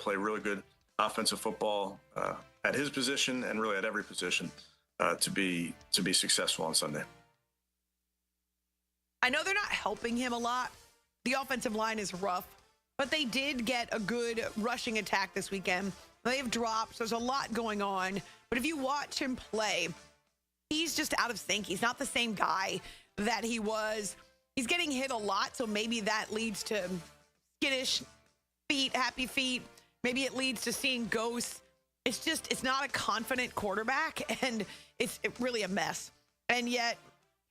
play really good offensive football at his position and really at every position to be successful on Sunday. I know they're not helping him a lot. The offensive line is rough, but they did get a good rushing attack this weekend. They have drops. There's a lot going on. But if you watch him play, he's just out of sync. He's not the same guy that he was. He's getting hit a lot, so maybe that leads to skittish feet, happy feet. Maybe it leads to seeing ghosts. It's not a confident quarterback, and it's really a mess. And yet,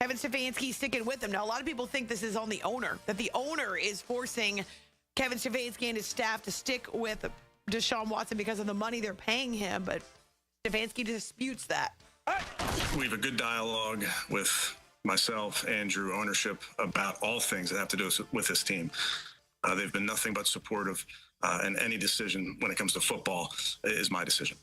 Kevin Stefanski's sticking with him. Now, a lot of people think this is on the owner, that the owner is forcing Kevin Stefanski and his staff to stick with Deshaun Watson because of the money they're paying him, but Stefanski disputes that. We have a good dialogue with myself, Andrew, ownership about all things that have to do with this team. They've been nothing but supportive, and any decision when it comes to football is my decision.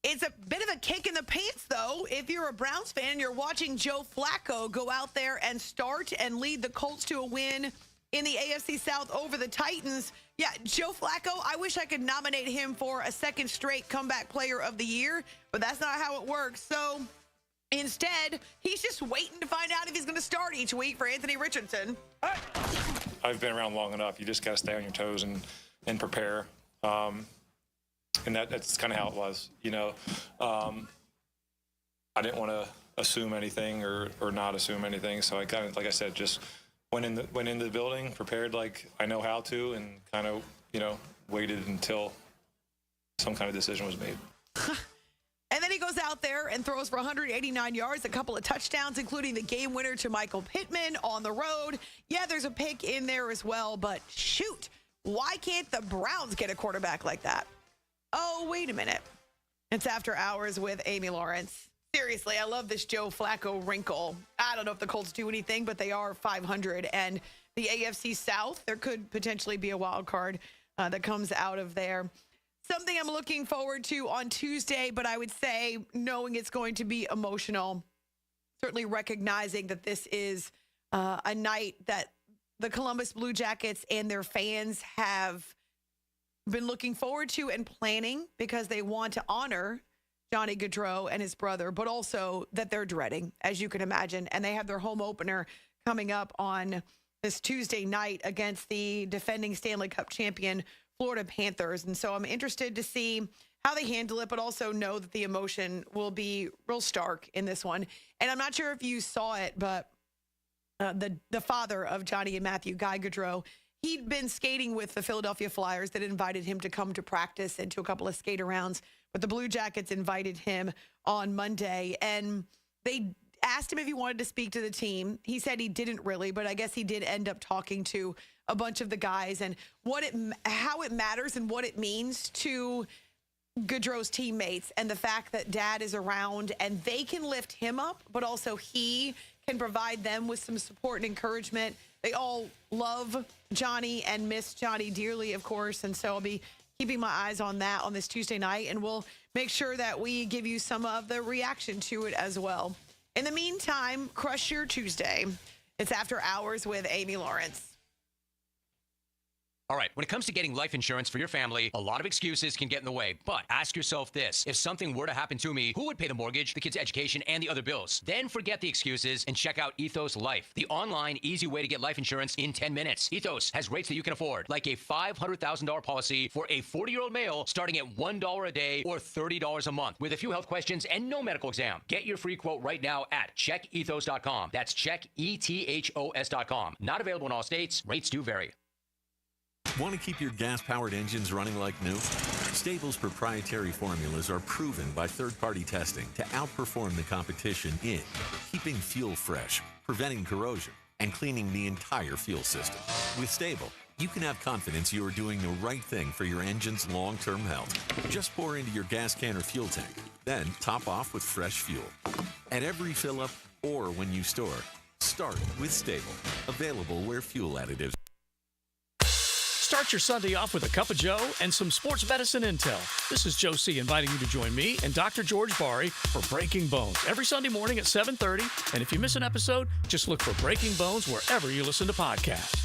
It's a bit of a kick in the pants, though, if you're a Browns fan and you're watching Joe Flacco go out there and start and lead the Colts to a win in the AFC South over the Titans. Yeah, Joe Flacco, I wish I could nominate him for a second straight comeback player of the year, but that's not how it works. So instead, he's just waiting to find out if he's going to start each week for Anthony Richardson. I've been around long enough. You just got to stay on your toes and prepare. And that's kind of how it was, you know. I didn't want to assume anything or not assume anything, so I kind of, like I said, just went in the building, prepared like I know how to, and kind of, you know, waited until some kind of decision was made. And then he goes out there and throws for 189 yards, a couple of touchdowns, including the game winner to Michael Pittman on the road. Yeah, there's a pick in there as well, but shoot, why can't the Browns get a quarterback like that? Oh, wait a minute. It's After Hours with Amy Lawrence. Seriously, I love this Joe Flacco wrinkle. I don't know if the Colts do anything, but they are 500. And the AFC South, there could potentially be a wild card that comes out of there. Something I'm looking forward to on Tuesday, but I would say knowing it's going to be emotional, certainly recognizing that this is a night that the Columbus Blue Jackets and their fans have been looking forward to and planning because they want to honor Johnny Gaudreau and his brother, but also that they're dreading, as you can imagine. And they have their home opener coming up on this Tuesday night against the defending Stanley Cup champion Florida Panthers. And so I'm interested to see how they handle it, but also know that the emotion will be real stark in this one. And I'm not sure if you saw it, but the father of Johnny and Matthew, Guy Gaudreau, he'd been skating with the Philadelphia Flyers that invited him to come to practice and to a couple of skate arounds. But the Blue Jackets invited him on Monday, and they asked him if he wanted to speak to the team. He said he didn't really, but I guess he did end up talking to a bunch of the guys and how it matters and what it means to Gaudreau's teammates and the fact that dad is around and they can lift him up, but also he can provide them with some support and encouragement. They all love Johnny and miss Johnny dearly, of course, and so I'll be keeping my eyes on that on this Tuesday night, and we'll make sure that we give you some of the reaction to it as well. In the meantime, crush your Tuesday. It's After Hours with Amy Lawrence. All right, when it comes to getting life insurance for your family, a lot of excuses can get in the way. But ask yourself this. If something were to happen to me, who would pay the mortgage, the kids' education, and the other bills? Then forget the excuses and check out Ethos Life, the online, easy way to get life insurance in 10 minutes. Ethos has rates that you can afford, like a $500,000 policy for a 40-year-old male starting at $1 a day or $30 a month with a few health questions and no medical exam. Get your free quote right now at checkethos.com. That's checkethos.com. Not available in all states. Rates do vary. Want to keep your gas-powered engines running like new? Stable's proprietary formulas are proven by third-party testing to outperform the competition in keeping fuel fresh, preventing corrosion, and cleaning the entire fuel system. With Stable, you can have confidence you are doing the right thing for your engine's long-term health. Just pour into your gas can or fuel tank, then top off with fresh fuel. At every fill-up or when you store, start with Stable. Available where fuel additives. Start your Sunday off with a cup of Joe and some sports medicine intel. This is Joe C. inviting you to join me and Dr. George Bari for Breaking Bones every Sunday morning at 7:30. And if you miss an episode, just look for Breaking Bones wherever you listen to podcasts.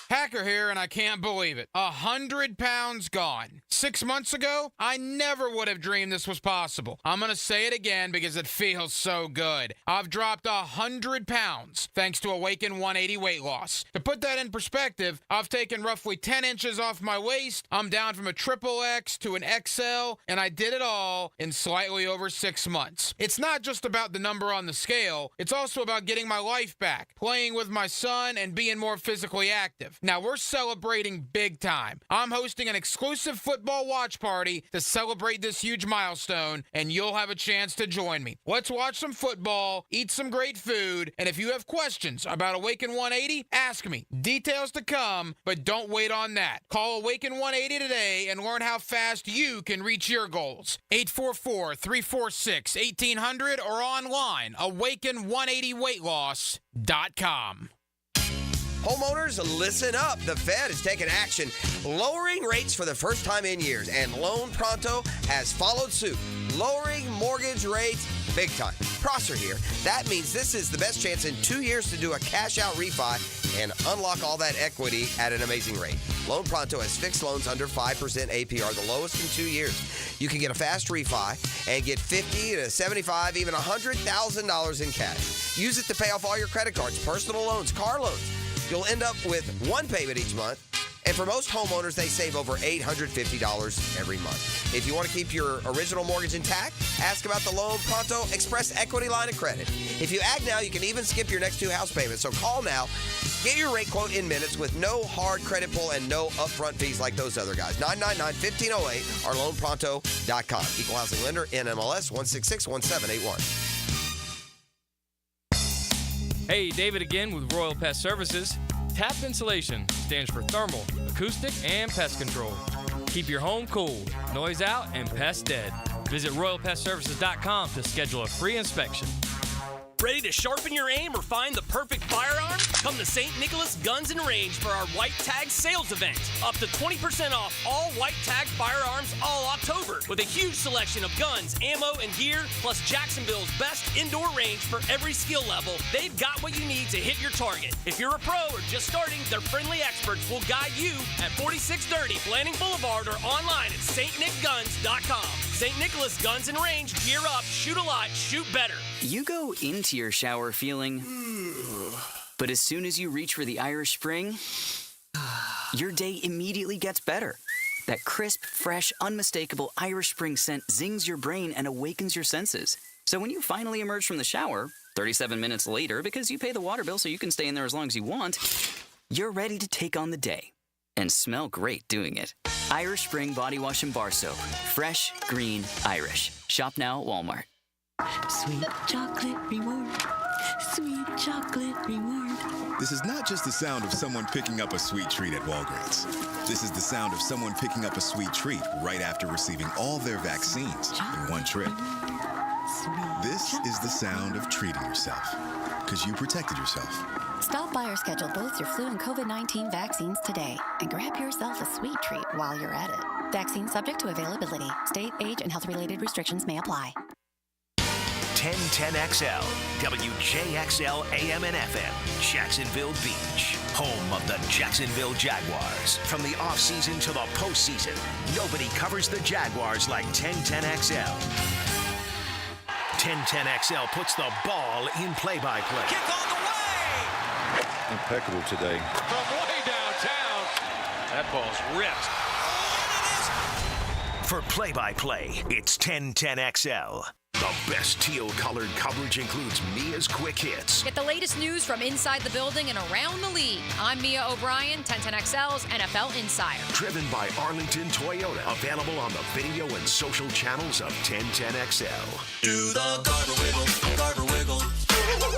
Hacker here, and I can't believe it. 100 pounds gone. 6 months ago, I never would have dreamed this was possible. I'm going to say it again because it feels so good. I've dropped 100 pounds thanks to Awaken 180 weight loss. To put that in perspective, I've taken roughly 10 inches off my waist. I'm down from a XXX to an XL, and I did it all in slightly over 6 months. It's not just about the number on the scale. It's also about getting my life back, playing with my son, and being more physically active. Now, we're celebrating big time. I'm hosting an exclusive football watch party to celebrate this huge milestone, and you'll have a chance to join me. Let's watch some football, eat some great food, and if you have questions about Awaken 180, ask me. Details to come, but don't wait on that. Call Awaken 180 today and learn how fast you can reach your goals. 844-346-1800 or online, awaken180weightloss.com. Homeowners, listen up. The Fed is taking action, lowering rates for the first time in years, and Loan Pronto has followed suit, lowering mortgage rates big time. Prosser here. That means this is the best chance in 2 years to do a cash-out refi and unlock all that equity at an amazing rate. Loan Pronto has fixed loans under 5% APR, the lowest in 2 years. You can get a fast refi and get $50,000 to $75,000, even $100,000 in cash. Use it to pay off all your credit cards, personal loans, car loans. You'll end up with one payment each month. And for most homeowners, they save over $850 every month. If you want to keep your original mortgage intact, ask about the Loan Pronto Express Equity Line of Credit. If you act now, you can even skip your next 2 house payments. So call now. Get your rate quote in minutes with no hard credit pull and no upfront fees like those other guys. 999-1508 or loanpronto.com. Equal housing lender, NMLS 1661781. Hey, David again with Royal Pest Services. TAP Insulation stands for thermal, acoustic, and pest control. Keep your home cool, noise out, and pests dead. Visit RoyalPestServices.com to schedule a free inspection. Ready to sharpen your aim or find the perfect firearm? Come to St. Nicholas Guns and Range for our White Tag sales event. Up to 20% off all White Tag firearms all October with a huge selection of guns, ammo, and gear, plus Jacksonville's best indoor range for every skill level. They've got what you need to hit your target. If you're a pro or just starting, their friendly experts will guide you at 4630 Blanding Boulevard or online at stnickguns.com. St. Nicholas Guns and Range, gear up, shoot a lot, shoot better. You go into your shower feeling, but as soon as you reach for the Irish Spring, your day immediately gets better. That crisp, fresh, unmistakable Irish Spring scent zings your brain and awakens your senses. So when you finally emerge from the shower, 37 minutes later, because you pay the water bill so you can stay in there as long as you want, you're ready to take on the day and smell great doing it. Irish Spring Body Wash and Bar Soap. Fresh, green, Irish. Shop now at Walmart. Sweet chocolate reward. Sweet chocolate reward. This is not just the sound of someone picking up a sweet treat at Walgreens. This is the sound of someone picking up a sweet treat right after receiving all their vaccines in one trip. This is the sound of treating yourself, because you protected yourself. Stop by or schedule both your flu and COVID-19 vaccines today and grab yourself a sweet treat while you're at it. Vaccine subject to availability. State, age, and health-related restrictions may apply. 1010XL, WJXL AM and FM, Jacksonville Beach, home of the Jacksonville Jaguars. From the offseason to the postseason, nobody covers the Jaguars like 1010XL. 1010XL puts the ball in play-by-play. Kick on the way! Impeccable today. From way downtown. That ball's ripped. For play-by-play, it's 1010XL. The best teal-colored coverage includes Mia's quick hits. Get the latest news from inside the building and around the league. I'm Mia O'Brien, 1010XL's NFL Insider. Driven by Arlington Toyota. Available on the video and social channels of 1010XL. Do the Garber wiggle, Garber wiggle,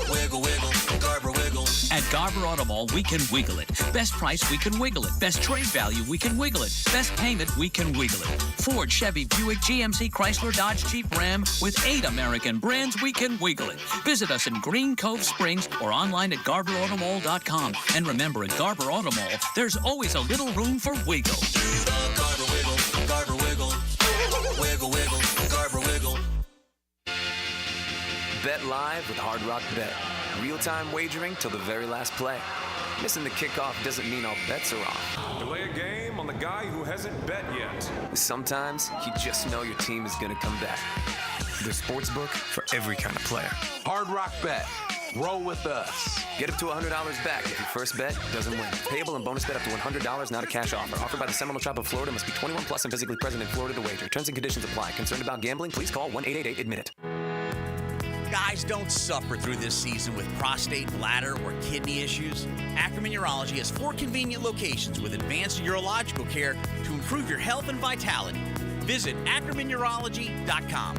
wiggle, wiggle, Garber wiggle. At Garber Auto Mall, we can wiggle it. Best price, we can wiggle it. Best trade value, we can wiggle it. Best payment, we can wiggle it. Ford, Chevy, Buick, GMC, Chrysler, Dodge, Jeep, Ram. With 8 American brands, we can wiggle it. Visit us in Green Cove Springs or online at GarberAutomall.com. And remember, at Garber Auto Mall, there's always a little room for wiggle. Do the Garber wiggle, Garber wiggle, wiggle, wiggle, Garber wiggle. Bet live with Hard Rock Bet. Real-time wagering till the very last play. Missing the kickoff doesn't mean all bets are off. Delay a game on the guy who hasn't bet yet. Sometimes you just know your team is going to come back. The Sportsbook for every kind of player. Hard Rock Bet. Roll with us. Get up to $100 back if your first bet doesn't win. Payable and bonus bet up to $100, not a cash offer. Offered by the Seminole Tribe of Florida. Must be 21 plus and physically present in Florida to wager. Terms and conditions apply. Concerned about gambling? Please call 1-888-ADMIT-IT. Guys, don't suffer through this season with prostate, bladder, or kidney issues. Ackerman Urology has 4 convenient locations with advanced urological care to improve your health and vitality. Visit ackermanurology.com.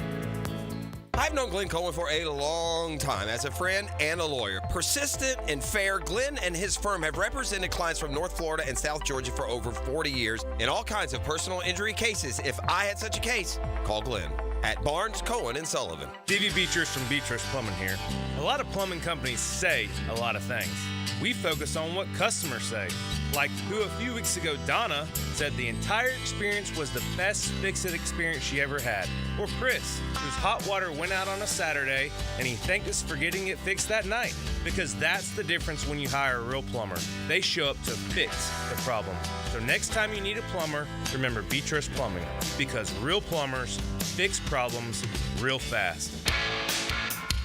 I've known Glenn Coleman for a long time as a friend and a lawyer. Persistent and fair, Glenn and his firm have represented clients from North Florida and South Georgia for over 40 years in all kinds of personal injury cases. If I had such a case, call Glenn at Barnes, Cohen, and Sullivan. D.V. Beatrice from Beatrice Plumbing here. A lot of plumbing companies say a lot of things. We focus on what customers say. Like who a few weeks ago, Donna, said the entire experience was the best fix-it experience she ever had. Or Chris, whose hot water went out on a Saturday and he thanked us for getting it fixed that night. Because that's the difference when you hire a real plumber. They show up to fix the problem. So next time you need a plumber, remember Beatrice Plumbing. Because real plumbers fix problems real fast.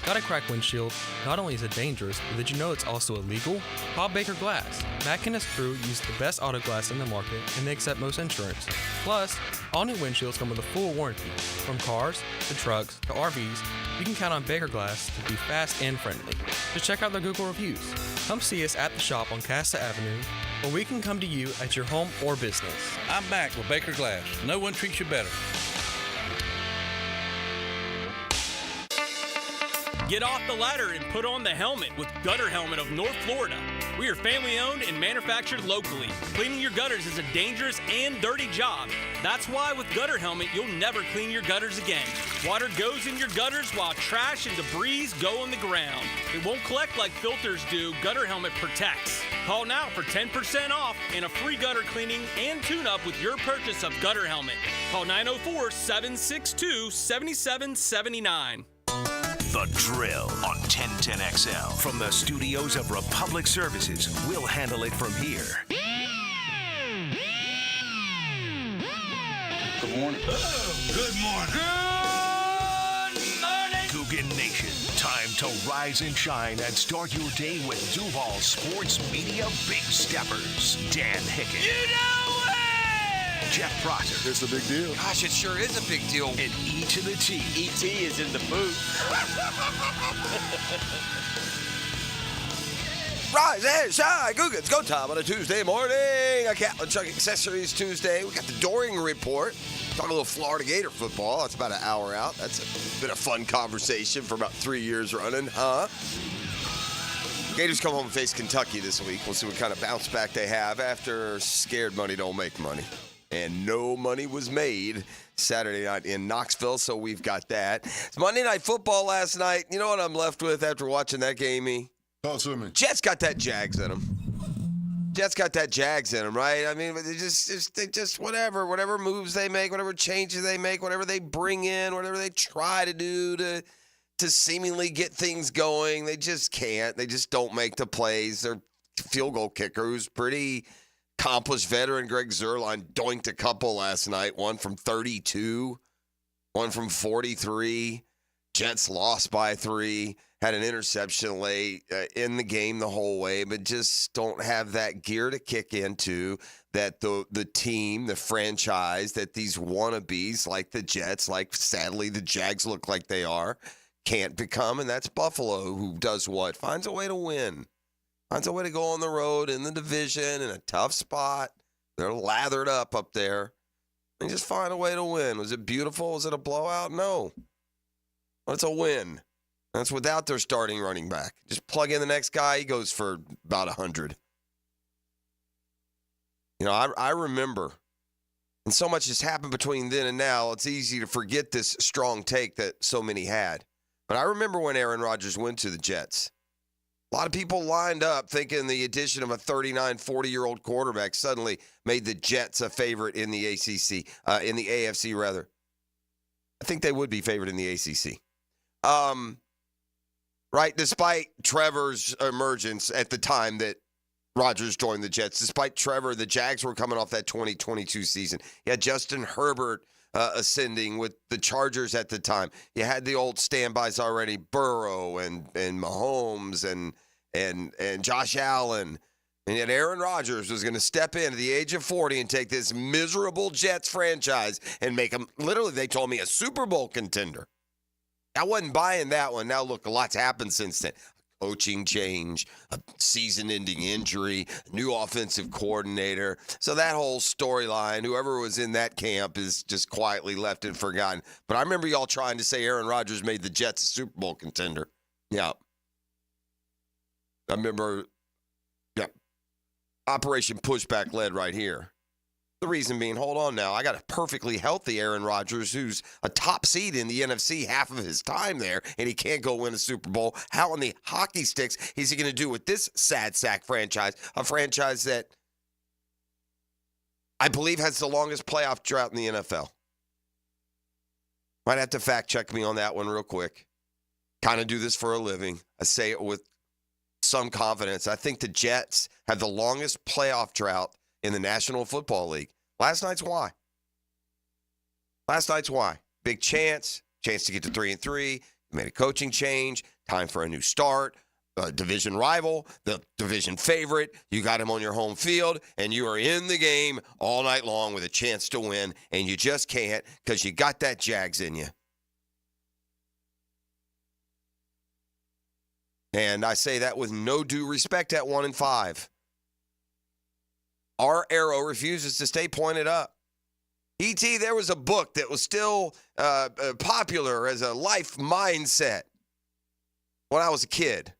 Got a cracked windshield? Not only is it dangerous, but did you know it's also illegal? Call Baker Glass. Mac and his crew use the best auto glass in the market, and they accept most insurance. Plus, all new windshields come with a full warranty. From cars, to trucks, to RVs, you can count on Baker Glass to be fast and friendly. Just check out their Google reviews. Come see us at the shop on Casta Avenue, or we can come to you at your home or business. I'm back with Baker Glass. No one treats you better. Get off the ladder and put on the helmet with Gutter Helmet of North Florida. We are family owned and manufactured locally. Cleaning your gutters is a dangerous and dirty job. That's why with Gutter Helmet, you'll never clean your gutters again. Water goes in your gutters while trash and debris go on the ground. It won't collect like filters do. Gutter Helmet protects. Call now for 10% off and a free gutter cleaning and tune-up with your purchase of Gutter Helmet. Call 904-762-7779. The Drill on 1010XL. From the studios of Republic Services, we'll handle it from here. Good morning. Good morning. Good morning. Coogan Nation. Time to rise and shine and start your day with Duval Sports Media Big Steppers. Dan Hicken. You know it! Jeff Prosser. It's a big deal. Gosh, it sure is a big deal. And E to the T. E.T. is in the booth. Rise and shine, Googans. Go time on a Tuesday morning. A Catlin Truck Accessories Tuesday. We got the Doring Report. Talk a little Florida Gator football. That's about an hour out. That's been a fun conversation for about 3 years running, huh? Gators come home and face Kentucky this week. We'll see what kind of bounce back they have after scared money don't make money. And no money was made Saturday night in Knoxville, so we've got that. It's Monday Night Football last night. You know what I'm left with after watching that game, E? Talk to me. Jets got that Jags in them. Right? I mean, they just whatever moves they make, whatever changes they make, whatever they bring in, whatever they try to do to seemingly get things going, they just can't. They just don't make the plays. Their field goal kicker, who's pretty accomplished veteran, Greg Zuerlein, doinked a couple last night, one from 32, one from 43. Jets lost by 3, had an interception late in the game the whole way, but just don't have that gear to kick into that the team, the franchise, that these wannabes like the Jets, like sadly the Jags look like they are, can't become. And that's Buffalo, who does what? Finds a way to win. Finds a way to go on the road in the division in a tough spot. They're lathered up there. They just find a way to win. Was it beautiful? Was it a blowout? No. But it's a win. That's without their starting running back. Just plug in the next guy. He goes for about 100. You know, I remember, and so much has happened between then and now, it's easy to forget this strong take that so many had. But I remember when Aaron Rodgers went to the Jets. A lot of people lined up thinking the addition of a 39, 40-year-old quarterback suddenly made the Jets a favorite in the ACC, in the AFC, rather. I think they would be favored in the ACC. Right, despite Trevor's emergence at the time that Rodgers joined the Jets. Despite Trevor, the Jags were coming off that 2022 season. You had Justin Herbert ascending with the Chargers at the time. You had the old standbys already, Burrow and Mahomes and Josh Allen. And yet Aaron Rodgers was going to step in at the age of 40 and take this miserable Jets franchise and make them, literally, they told me, a Super Bowl contender. I wasn't buying that one. Now, look, a lot's happened since then. Coaching change, a season-ending injury, new offensive coordinator. So that whole storyline, whoever was in that camp is just quietly left and forgotten. But I remember y'all trying to say Aaron Rodgers made the Jets a Super Bowl contender. Yeah. I remember, Operation Pushback led right here. The reason being, hold on now, I got a perfectly healthy Aaron Rodgers who's a top seed in the NFC half of his time there, and he can't go win a Super Bowl. How on the hockey sticks is he going to do with this sad sack franchise, a franchise that I believe has the longest playoff drought in the NFL? Might have to fact check me on that one real quick. Kind of do this for a living. I say it with some confidence. I think the Jets have the longest playoff drought in the National Football League. Last night's why. Big chance to get to 3-3. You made a coaching change. Time for a new start. A division rival, the division favorite. You got him on your home field, and you are in the game all night long with a chance to win, and you just can't because you got that Jags in you. And I say that with no due respect at 1-5. Our arrow refuses to stay pointed up. E.T., there was a book that was still popular as a life mindset when I was a kid.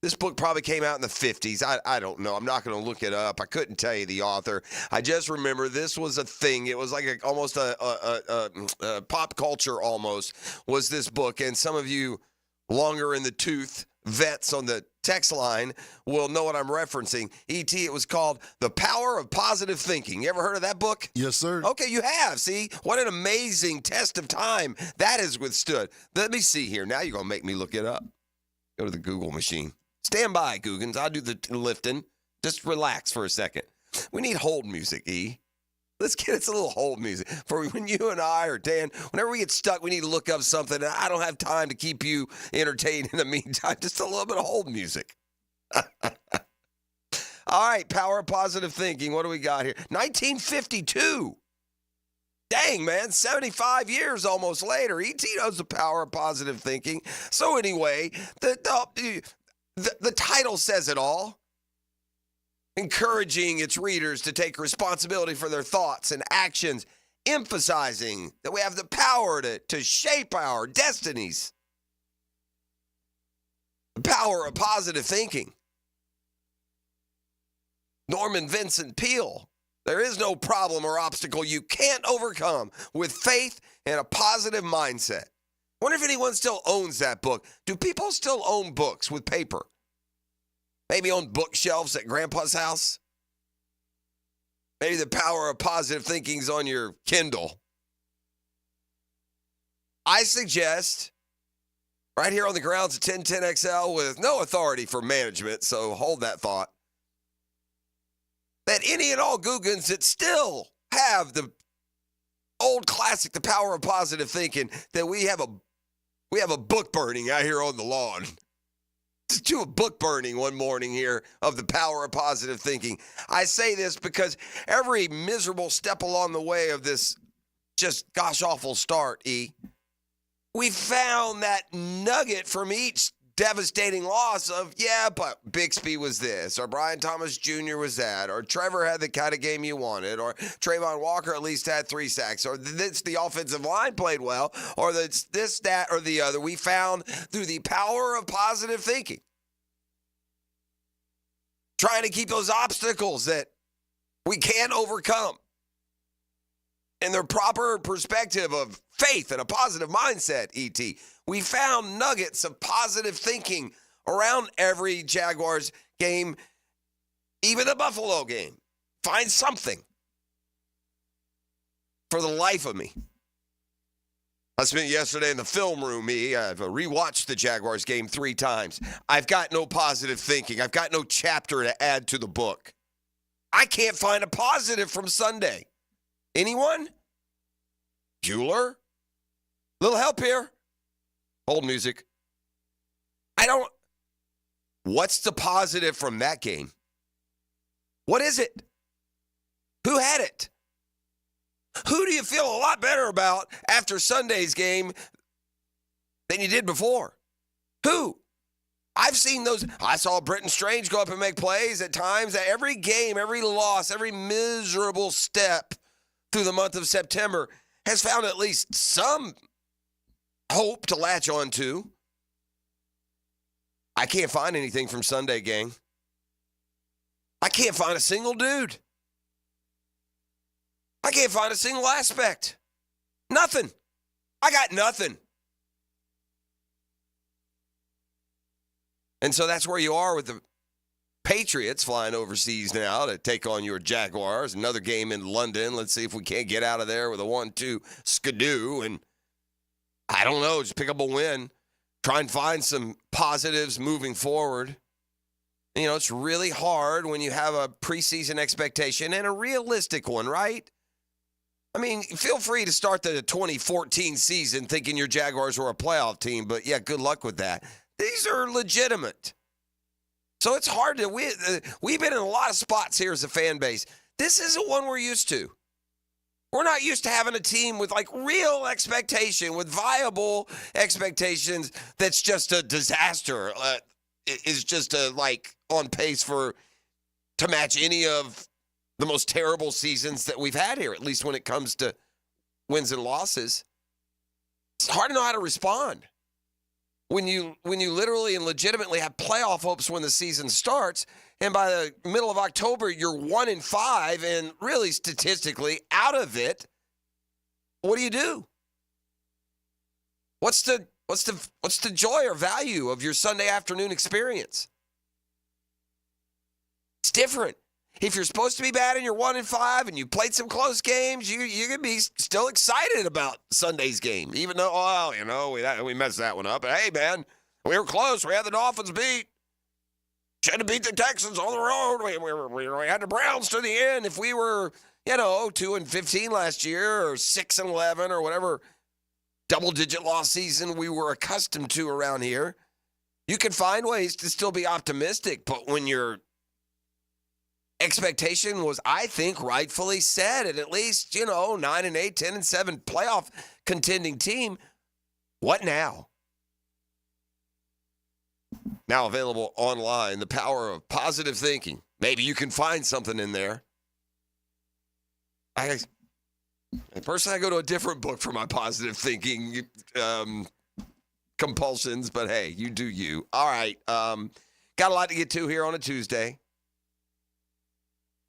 This book probably came out in the 50s. I don't know. I'm not going to look it up. I couldn't tell you the author. I just remember this was a thing. It was like almost a pop culture almost was this book. And some of you longer in the tooth vets on the text line will know what I'm referencing. E.T., it was called The Power of Positive Thinking. You ever heard of that book? Yes, sir. Okay, you have. See, what an amazing test of time that has withstood. Let me see here. Now you're going to make me look it up. Go to the Google machine. Stand by, Googans. I'll do the lifting. Just relax for a second. We need hold music, E. Let's get us a little hold music. For when you and I or Dan, whenever we get stuck, we need to look up something. And I don't have time to keep you entertained in the meantime. Just a little bit of hold music. All right, Power of Positive Thinking. What do we got here? 1952. Dang, man, 75 years almost later. E.T. knows the power of positive thinking. So anyway, the title says it all. Encouraging its readers to take responsibility for their thoughts and actions, emphasizing that we have the power to shape our destinies. The power of positive thinking. Norman Vincent Peale. There is no problem or obstacle you can't overcome with faith and a positive mindset. Wonder if anyone still owns that book. Do people still own books with paper? Maybe on bookshelves at Grandpa's house? Maybe the power of positive thinking's on your Kindle. I suggest, right here on the grounds of 1010XL with no authority for management, so hold that thought, that any and all Googans that still have the old classic, The Power of Positive Thinking, that we have a book burning out here on the lawn. Let's do a book burning one morning here of The Power of Positive Thinking. I say this because every miserable step along the way of this just gosh-awful start, E, we found that nugget from each devastating loss of, yeah, but Bixby was this, or Brian Thomas Jr. was that, or Trevor had the kind of game you wanted, or Trayvon Walker at least had 3 sacks, or the offensive line played well, or this, that, or the other. We found through the power of positive thinking, trying to keep those obstacles that we can't overcome in their proper perspective of faith and a positive mindset, E.T. We found nuggets of positive thinking around every Jaguars game, even the Buffalo game. Find something. For the life of me, I spent yesterday in the film room, I've rewatched the Jaguars game 3 times. I've got no positive thinking. I've got no chapter to add to the book. I can't find a positive from Sunday. Anyone? Bueller? Little help here. Hold music. What's the positive from that game? What is it? Who had it? Who do you feel a lot better about after Sunday's game than you did before? Who? I've seen those. I saw Britton Strange go up and make plays at times. Every game, every loss, every miserable step through the month of September has found at least some hope to latch on to. I can't find anything from Sunday, gang. I can't find a single dude. I can't find a single aspect. Nothing. I got nothing. And so that's where you are with the Patriots flying overseas now to take on your Jaguars. Another game in London. Let's see if we can't get out of there with a 1-2 skidoo. And I don't know, just pick up a win. Try and find some positives moving forward. You know, it's really hard when you have a preseason expectation and a realistic one, right? I mean, feel free to start the 2014 season thinking your Jaguars were a playoff team, but yeah, good luck with that. These are legitimate. So it's hard to win. We've been in a lot of spots here as a fan base. This isn't one we're used to. We're not used to having a team with like real expectation, with viable expectations that's just a disaster. Is just on pace to match any of the most terrible seasons that we've had here, at least when it comes to wins and losses. It's hard to know how to respond when you literally and legitimately have playoff hopes when the season starts, and by the middle of October you're 1-5 and really statistically out of it. What do? What's the joy or value of your Sunday afternoon experience? It's different. If you're supposed to be bad and you're 1-5 and you played some close games, you can be still excited about Sunday's game, even though, we messed that one up. But hey, man, we were close. We had the Dolphins beat. Should have beat the Texans on the road. We had the Browns to the end. If we were, 2-15 last year or 6-11 or whatever double-digit loss season we were accustomed to around here, you can find ways to still be optimistic. But when your expectation was, I think, rightfully set at least, 9-8, 10-7 playoff contending team, what now? Now available online, The Power of Positive Thinking. Maybe you can find something in there. Personally, I go to a different book for my positive thinking compulsions, but hey, you do you. All right. Got a lot to get to here on a Tuesday.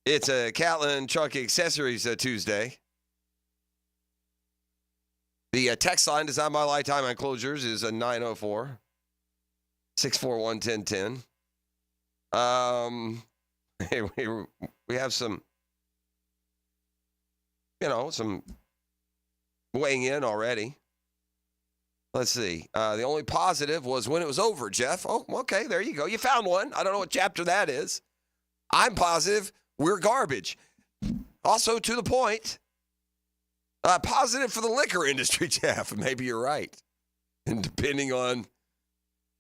It's a Catlin Truck Accessories Tuesday. The text line designed by Lifetime Enclosures is a 904-641-1010. We have some weighing in already. Let's see. The only positive was when it was over, Jeff. Oh, okay, there you go. You found one. I don't know what chapter that is. I'm positive we're garbage. Also, to the point, positive for the liquor industry, Jeff. Maybe you're right. And depending on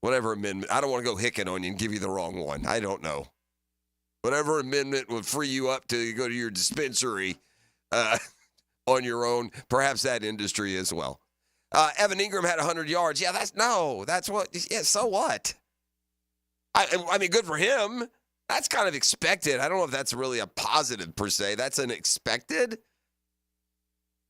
whatever amendment, I don't want to go Hicken on you and give you the wrong one. I don't know. Whatever amendment would free you up to go to your dispensary on your own, perhaps that industry as well. Evan Ingram had 100 yards. Yeah, so what? I mean, good for him. That's kind of expected. I don't know if that's really a positive per se. That's an expected.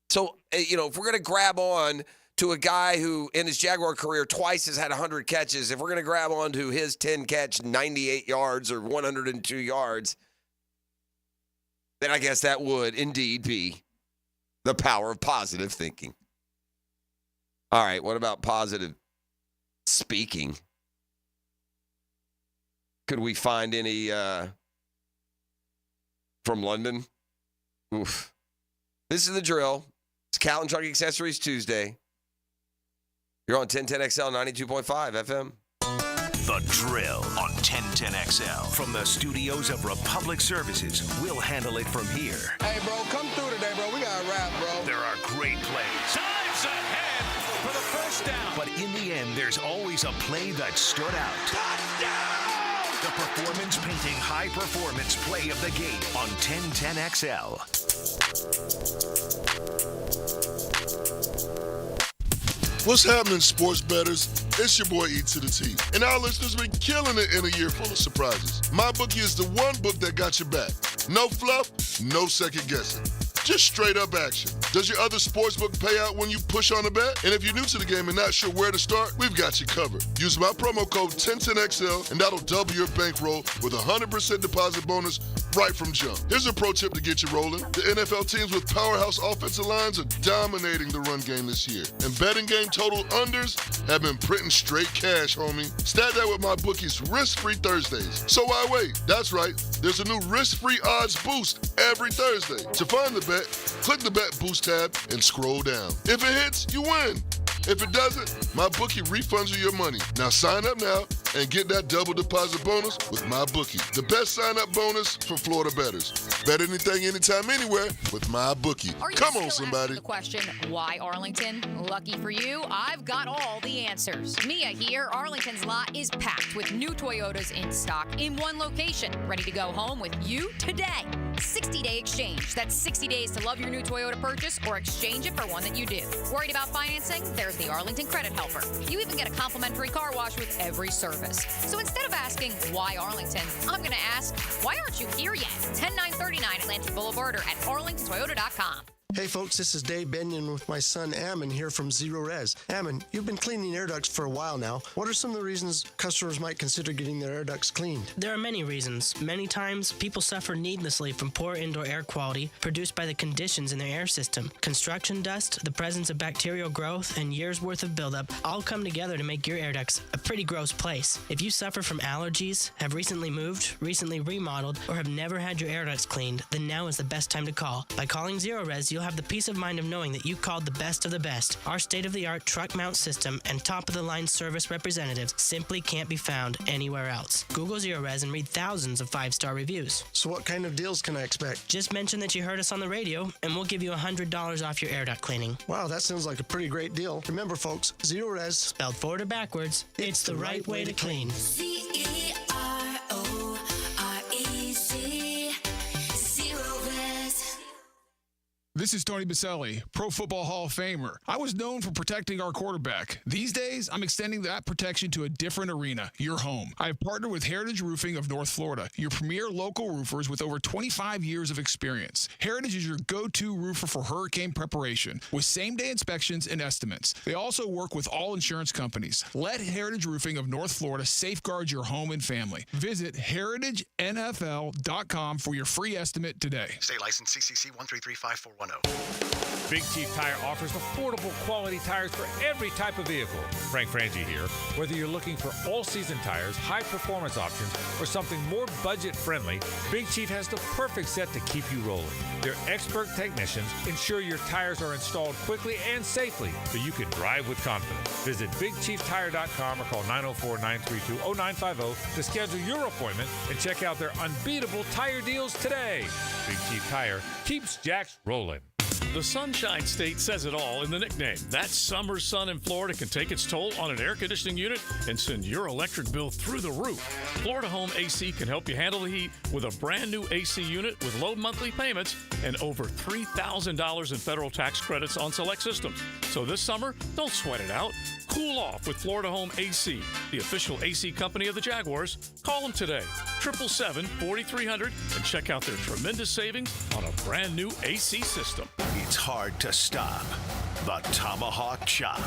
So, if we're going to grab on to a guy who in his Jaguar career twice has had 100 catches, if we're going to grab on to his 10-catch, 98 yards or 102 yards, then I guess that would indeed be the power of positive thinking. All right, what about positive speaking? Could we find any from London? Oof. This is the drill. It's Catlin Truck Accessories Tuesday. You're on 1010XL 92.5 FM. The Drill on 1010XL. From the studios of Republic Services, we'll handle it from here. Hey, bro, come through today, bro. We got to rap, bro. There are great plays. Time's ahead for the first down. But in the end, there's always a play that stood out. Touchdown! The performance-painting high-performance play of the game on 1010XL. What's happening, sports bettors? It's your boy E to the T. And our listeners been killing it in a year full of surprises. MyBookie is the one book that got your back. No fluff, no second guessing. Just straight up action. Does your other sportsbook pay out when you push on a bet? And if you're new to the game and not sure where to start, we've got you covered. Use my promo code 1010XL and that'll double your bankroll with a 100% deposit bonus right from jump. Here's a pro tip to get you rolling. The NFL teams with powerhouse offensive lines are dominating the run game this year. And betting game total unders have been printing straight cash, homie. Stat that with MyBookie's risk-free Thursdays. So why wait? That's right. There's a new risk-free odds boost every Thursday. To find the bet, click the Bet Boost tab and scroll down. If it hits, you win. If it doesn't, MyBookie refunds you your money. Now sign up now and get that double deposit bonus with MyBookie. The best sign-up bonus for Florida bettors. Bet anything, anytime, anywhere with MyBookie. Come on, somebody. The question, why Arlington? Lucky for you, I've got all the answers. Mia here. Arlington's lot is packed with new Toyotas in stock in one location, ready to go home with you today. 60-day exchange. That's 60 days to love your new Toyota purchase or exchange it for one that you do. Worried about financing? There's the Arlington Credit Helper. You even get a complimentary car wash with every service. So instead of asking, why Arlington, I'm going to ask, why aren't you here yet? 10939 Atlantic Boulevard or at arlingtontoyota.com. Hey folks, this is Dave Benyon with my son Ammon here from Zero Res. Ammon, you've been cleaning air ducts for a while now. What are some of the reasons customers might consider getting their air ducts cleaned? There are many reasons. Many times, people suffer needlessly from poor indoor air quality produced by the conditions in their air system. Construction dust, the presence of bacterial growth, and years' worth of buildup all come together to make your air ducts a pretty gross place. If you suffer from allergies, have recently moved, recently remodeled, or have never had your air ducts cleaned, then now is the best time to call. By calling Zero Res, you'll have the peace of mind of knowing that you called the best of the best. Our state-of-the-art truck mount system and top-of-the-line service representatives simply can't be found anywhere else. Google Zero Res and read thousands of 5-star reviews. So what kind of deals can I expect? Just mention that you heard us on the radio, and we'll give you $100 off your air duct cleaning. Wow, that sounds like a pretty great deal. Remember, folks, Zero Res, spelled forward or backwards, it's the right way to clean. CEROREZ. Zero Res. This is Tony Baselli, Pro Football Hall of Famer. I was known for protecting our quarterback. These days, I'm extending that protection to a different arena, your home. I have partnered with Heritage Roofing of North Florida, your premier local roofers with over 25 years of experience. Heritage is your go-to roofer for hurricane preparation, with same-day inspections and estimates. They also work with all insurance companies. Let Heritage Roofing of North Florida safeguard your home and family. Visit heritagenfl.com for your free estimate today. State license CCC 1335410. Big Chief Tire offers affordable quality tires for every type of vehicle. Frank Frangie here. Whether you're looking for all-season tires, high-performance options, or something more budget-friendly, Big Chief has the perfect set to keep you rolling. Their expert technicians ensure your tires are installed quickly and safely so you can drive with confidence. Visit BigChiefTire.com or call 904-932-0950 to schedule your appointment and check out their unbeatable tire deals today. Big Chief Tire keeps Jacks rolling. The Sunshine State says it all in the nickname. That summer sun in Florida can take its toll on an air conditioning unit and send your electric bill through the roof. Florida Home AC can help you handle the heat with a brand new AC unit with low monthly payments and over $3,000 in federal tax credits on select systems. So this summer, don't sweat it out. Cool off with Florida Home AC, the official AC company of the Jaguars. Call them today, 777-4300, and check out their tremendous savings on a brand new AC system. It's hard to stop. The Tomahawk Chop.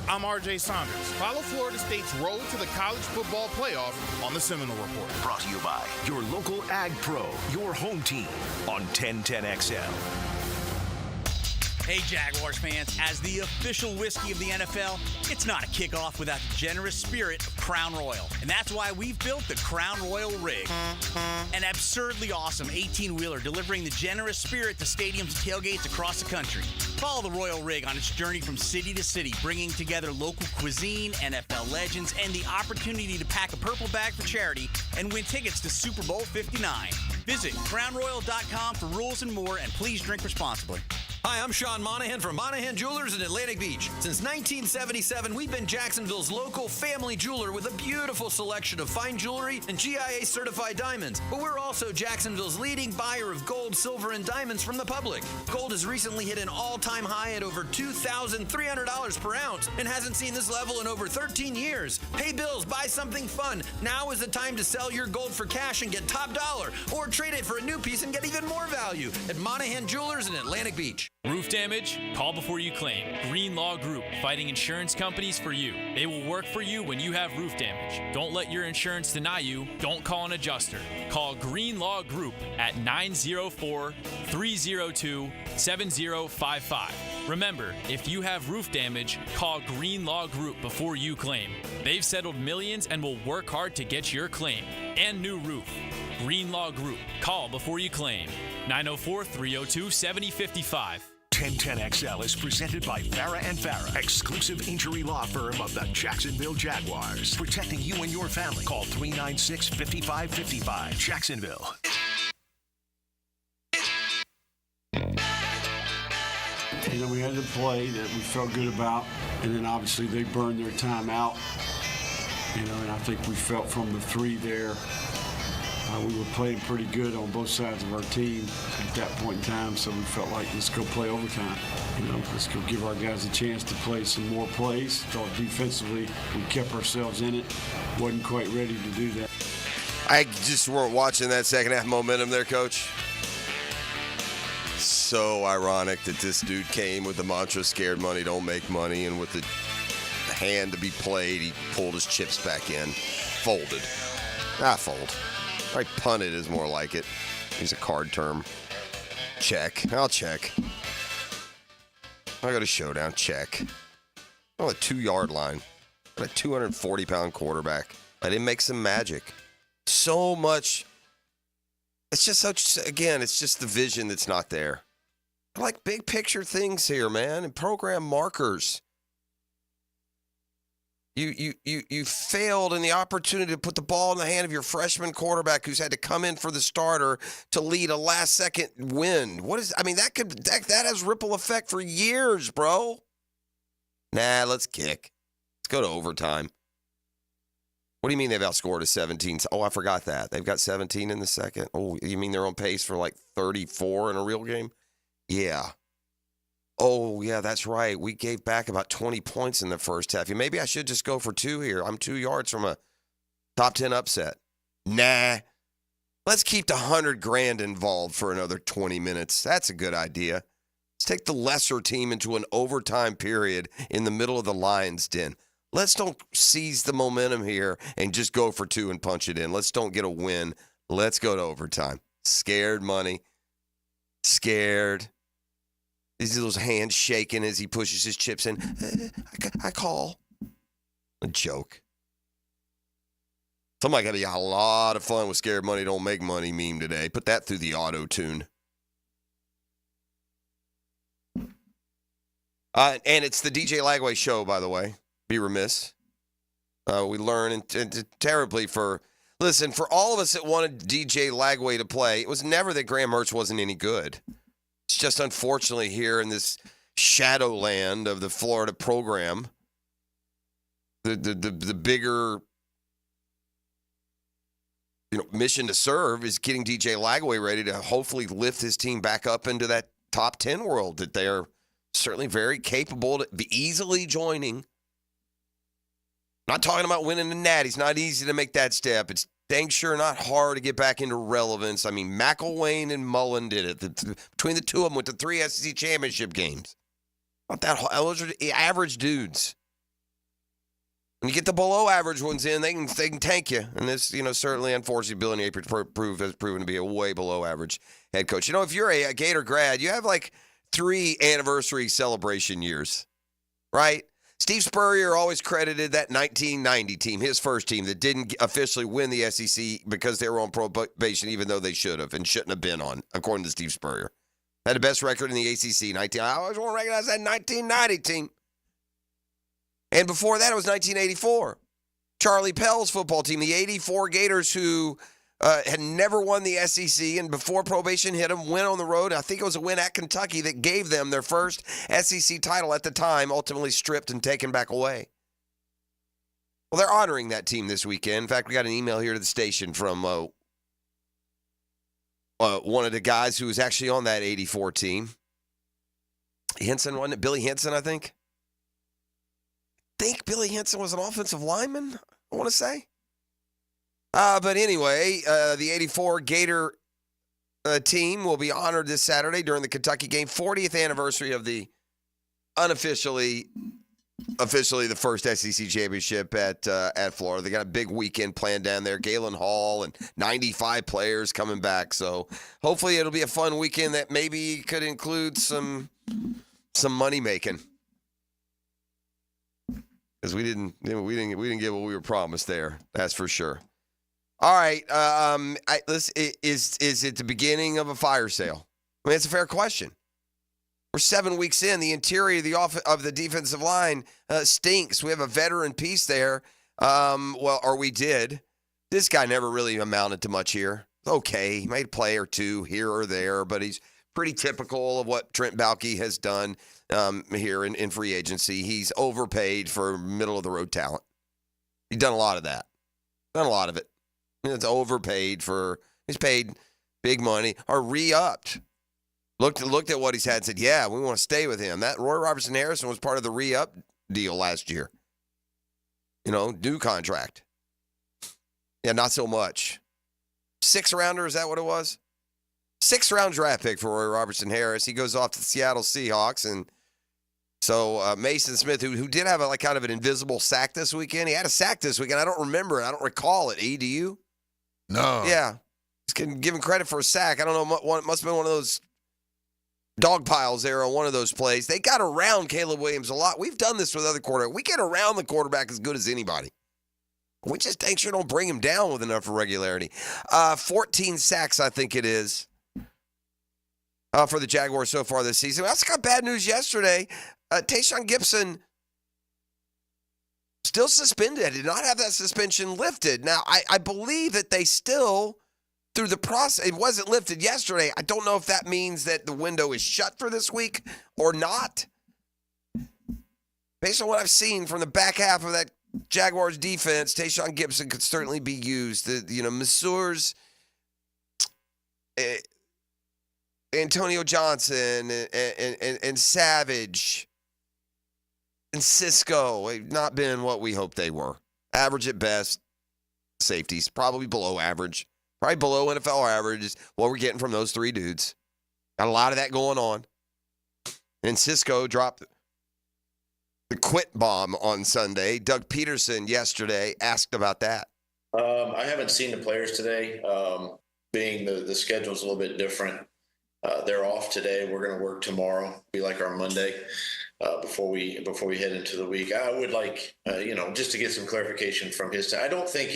I'm RJ Saunders. Follow Florida State's road to the college football playoff on the Seminole Report. Brought to you by your local Ag Pro, your home team on 1010XL. Hey, Jaguars fans, as the official whiskey of the NFL, it's not a kickoff without the generous spirit of Crown Royal. And that's why we've built the Crown Royal Rig. An absurdly awesome 18-wheeler delivering the generous spirit to stadiums and tailgates across the country. Follow the Royal Rig on its journey from city to city, bringing together local cuisine, NFL legends, and the opportunity to pack a purple bag for charity and win tickets to Super Bowl 59. Visit crownroyal.com for rules and more, and please drink responsibly. Hi, I'm Sean Monahan from Monahan Jewelers in Atlantic Beach. Since 1977, we've been Jacksonville's local family jeweler with a beautiful selection of fine jewelry and GIA-certified diamonds. But we're also Jacksonville's leading buyer of gold, silver, and diamonds from the public. Gold has recently hit an all-time high at over $2,300 per ounce and hasn't seen this level in over 13 years. Pay bills, buy something fun. Now is the time to sell your gold for cash and get top dollar, or trade it for a new piece and get even more value at Monahan Jewelers in Atlantic Beach. Roof damage? Call before you claim. Green Law Group, fighting insurance companies for you. They will work for you when you have roof damage. Don't let your insurance deny you. Don't call an adjuster. Call Green Law Group at 904-302-7055. Remember, if you have roof damage, call Green Law Group before you claim. They've settled millions and will work hard to get your claim and new roof. Green Law Group. Call before you claim. 904-302-7055. 1010XL is presented by Farah & Farah, exclusive injury law firm of the Jacksonville Jaguars. Protecting you and your family. Call 396-5555. Jacksonville. You know, we had a play that we felt good about, and then obviously they burned their time out. You know, and I think we felt from the three there, we were playing pretty good on both sides of our team at that point in time, so we felt like, let's go play overtime. You know, let's go give our guys a chance to play some more plays. Thought defensively, we kept ourselves in it. Wasn't quite ready to do that. I just weren't watching that second half momentum there, Coach. So ironic that this dude came with the mantra, scared money don't make money, and with the hand to be played, he pulled his chips back in. Folded. Fold. Right, punted is more like it. Use a card term. Check. I'll check. I got a showdown. Check. On the 2-yard line. Got a 240-pound quarterback. I didn't make some magic. So much. It's just such, again, it's just the vision that's not there. I like big picture things here, man, and program markers. You failed in the opportunity to put the ball in the hand of your freshman quarterback who's had to come in for the starter to lead a last-second win. That has ripple effect for years, bro. Nah, let's kick. Let's go to overtime. What do you mean they've outscored a 17? Oh, I forgot that. They've got 17 in the second. Oh, you mean they're on pace for like 34 in a real game? Yeah. Oh, yeah, that's right. We gave back about 20 points in the first half. Maybe I should just go for 2 here. I'm 2 yards from a top 10 upset. Nah. Let's keep the $100,000 involved for another 20 minutes. That's a good idea. Let's take the lesser team into an overtime period in the middle of the Lions' den. Let's don't seize the momentum here and just go for 2 and punch it in. Let's don't get a win. Let's go to overtime. Scared money. Scared. These those hands shaking as he pushes his chips in. I call. A joke. Somebody got to be a lot of fun with scared money don't make money meme today. Put that through the auto-tune. And it's the DJ Lagway show, by the way. Be remiss. We learn terribly for all of us that wanted DJ Lagway to play, it was never that Graham Mertz wasn't any good. It's just unfortunately here in this shadowland of the Florida program, the bigger mission to serve is getting DJ Lagway ready to hopefully lift his team back up into that top 10 world that they are certainly very capable to be easily joining. Not talking about winning the Natty. It's not easy to make that step. It's dang sure not hard to get back into relevance. I mean, McElwain and Mullen did it. Between the two of them went to 3 SEC championship games. Not that those are average dudes. When you get the below average ones in, they can tank you. And this, certainly, unfortunately, Billy Napier has proven to be a way below average head coach. If you're a Gator grad, you have like 3 anniversary celebration years, right? Steve Spurrier always credited that 1990 team, his first team, that didn't officially win the SEC because they were on probation, even though they should have and shouldn't have been on, according to Steve Spurrier. Had the best record in the ACC. I always want to recognize that 1990 team. And before that, it was 1984. Charlie Pell's football team, the 84 Gators, who had never won the SEC, and before probation hit them, went on the road. I think it was a win at Kentucky that gave them their first SEC title at the time, ultimately stripped and taken back away. Well, they're honoring that team this weekend. In fact, we got an email here to the station from one of the guys who was actually on that 84 team. Henson, wasn't it? Billy Henson, I think. Billy Henson was an offensive lineman, I want to say. But anyway, the 84 Gator team will be honored this Saturday during the Kentucky game, 40th anniversary of the officially the first SEC championship at Florida. They got a big weekend planned down there. Galen Hall and 95 players coming back. So hopefully it'll be a fun weekend that maybe could include some money making. Because we didn't get what we were promised there. That's for sure. All right, is it the beginning of a fire sale? I mean, it's a fair question. We're 7 weeks in. The interior of the defensive line stinks. We have a veteran piece there. Or we did. This guy never really amounted to much here. Okay, he made a play or two here or there, but he's pretty typical of what Trent Baalke has done here in free agency. He's overpaid for middle-of-the-road talent. He's done a lot of that. Done a lot of it. It's overpaid for, he's paid big money or re-upped. Looked at what he's had and said, yeah, we want to stay with him. That Roy Robertson Harrison was part of the re-up deal last year. New contract. Yeah, not so much. 6-rounder, is that what it was? 6th-round draft pick for Roy Robertson Harris. He goes off to the Seattle Seahawks, and so Mason Smith, who did have a kind of an invisible sack this weekend. He had a sack this weekend. I don't remember it. I don't recall it. Do you? No. Yeah. He's given credit for a sack. I don't know. It must have been one of those dog piles there on one of those plays. They got around Caleb Williams a lot. We've done this with other quarterbacks. We get around the quarterback as good as anybody. We just make sure don't bring him down with enough regularity. 14 sacks, I think it is, for the Jaguars so far this season. We also got bad news yesterday. Tayshaun Gibson still suspended. Did not have that suspension lifted. Now, I believe that they still, through the process, it wasn't lifted yesterday. I don't know if that means that the window is shut for this week or not. Based on what I've seen from the back half of that Jaguars defense, Tayshaun Gibson could certainly be used. Messrs. Antonio Johnson and Savage and Cisco have not been what we hoped they were. Average at best. Safeties, probably below average. Probably below NFL average is what we're getting from those 3 dudes. Got a lot of that going on. And Cisco dropped the quit bomb on Sunday. Doug Peterson yesterday asked about that. I haven't seen the players today. Being the schedule's a little bit different. They're off today. We're going to work tomorrow. Be like our Monday before we head into the week. I would like just to get some clarification from his side. I don't think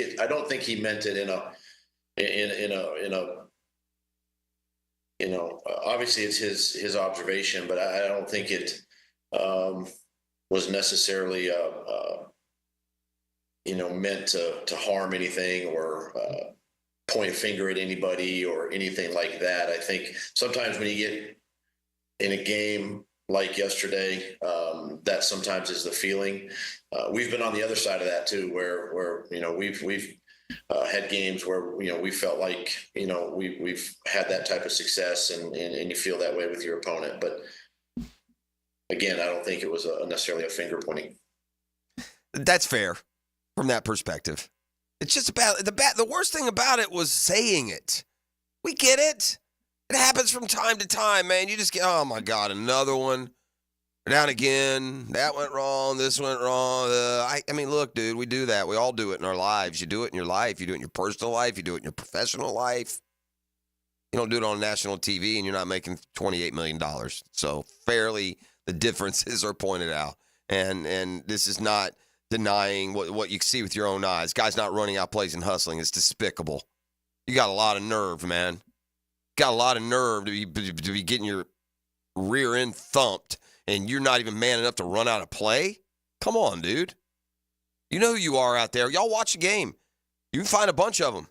he meant it in a obviously it's his observation, but I don't think it was necessarily meant to harm anything or point a finger at anybody or anything like that. I think sometimes when you get in a game like yesterday, that sometimes is the feeling. We've been on the other side of that too, where we've had games where we felt like we've had that type of success, and you feel that way with your opponent. But again, I don't think it was necessarily a finger pointing. That's fair from that perspective. It's just about the worst thing about it was saying it. We get it. It happens from time to time, man. You just get, oh my God, another one. Down again. That went wrong. This went wrong. I mean, look, dude, we do that. We all do it in our lives. You do it in your life. You do it in your personal life. You do it in your professional life. You don't do it on national TV, and you're not making $28 million. So fairly, the differences are pointed out. And this is not denying what you see with your own eyes. Guys not running out plays and hustling. It's despicable. You got a lot of nerve, man. Got a lot of nerve to be getting your rear end thumped, and you're not even man enough to run out a play? Come on, dude. You know who you are out there. Y'all watch the game. You can find a bunch of them.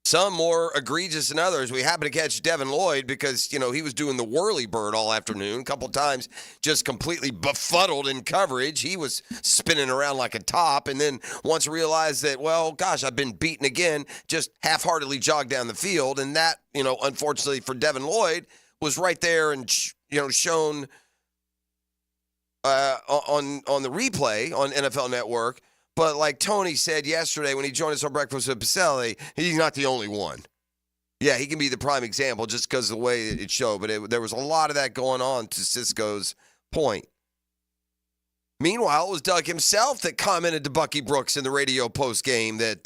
Some more egregious than others. We happened to catch Devin Lloyd because, he was doing the whirly bird all afternoon. A couple times just completely befuddled in coverage. He was spinning around like a top, and then once realized that, well, gosh, I've been beaten again, just half-heartedly jogged down the field. And that, unfortunately for Devin Lloyd, was right there and, shown on the replay on NFL Network. But like Tony said yesterday when he joined us on Breakfast with Pacelli, he's not the only one. Yeah, he can be the prime example just because of the way it showed. But there was a lot of that going on, to Cisco's point. Meanwhile, it was Doug himself that commented to Bucky Brooks in the radio post game that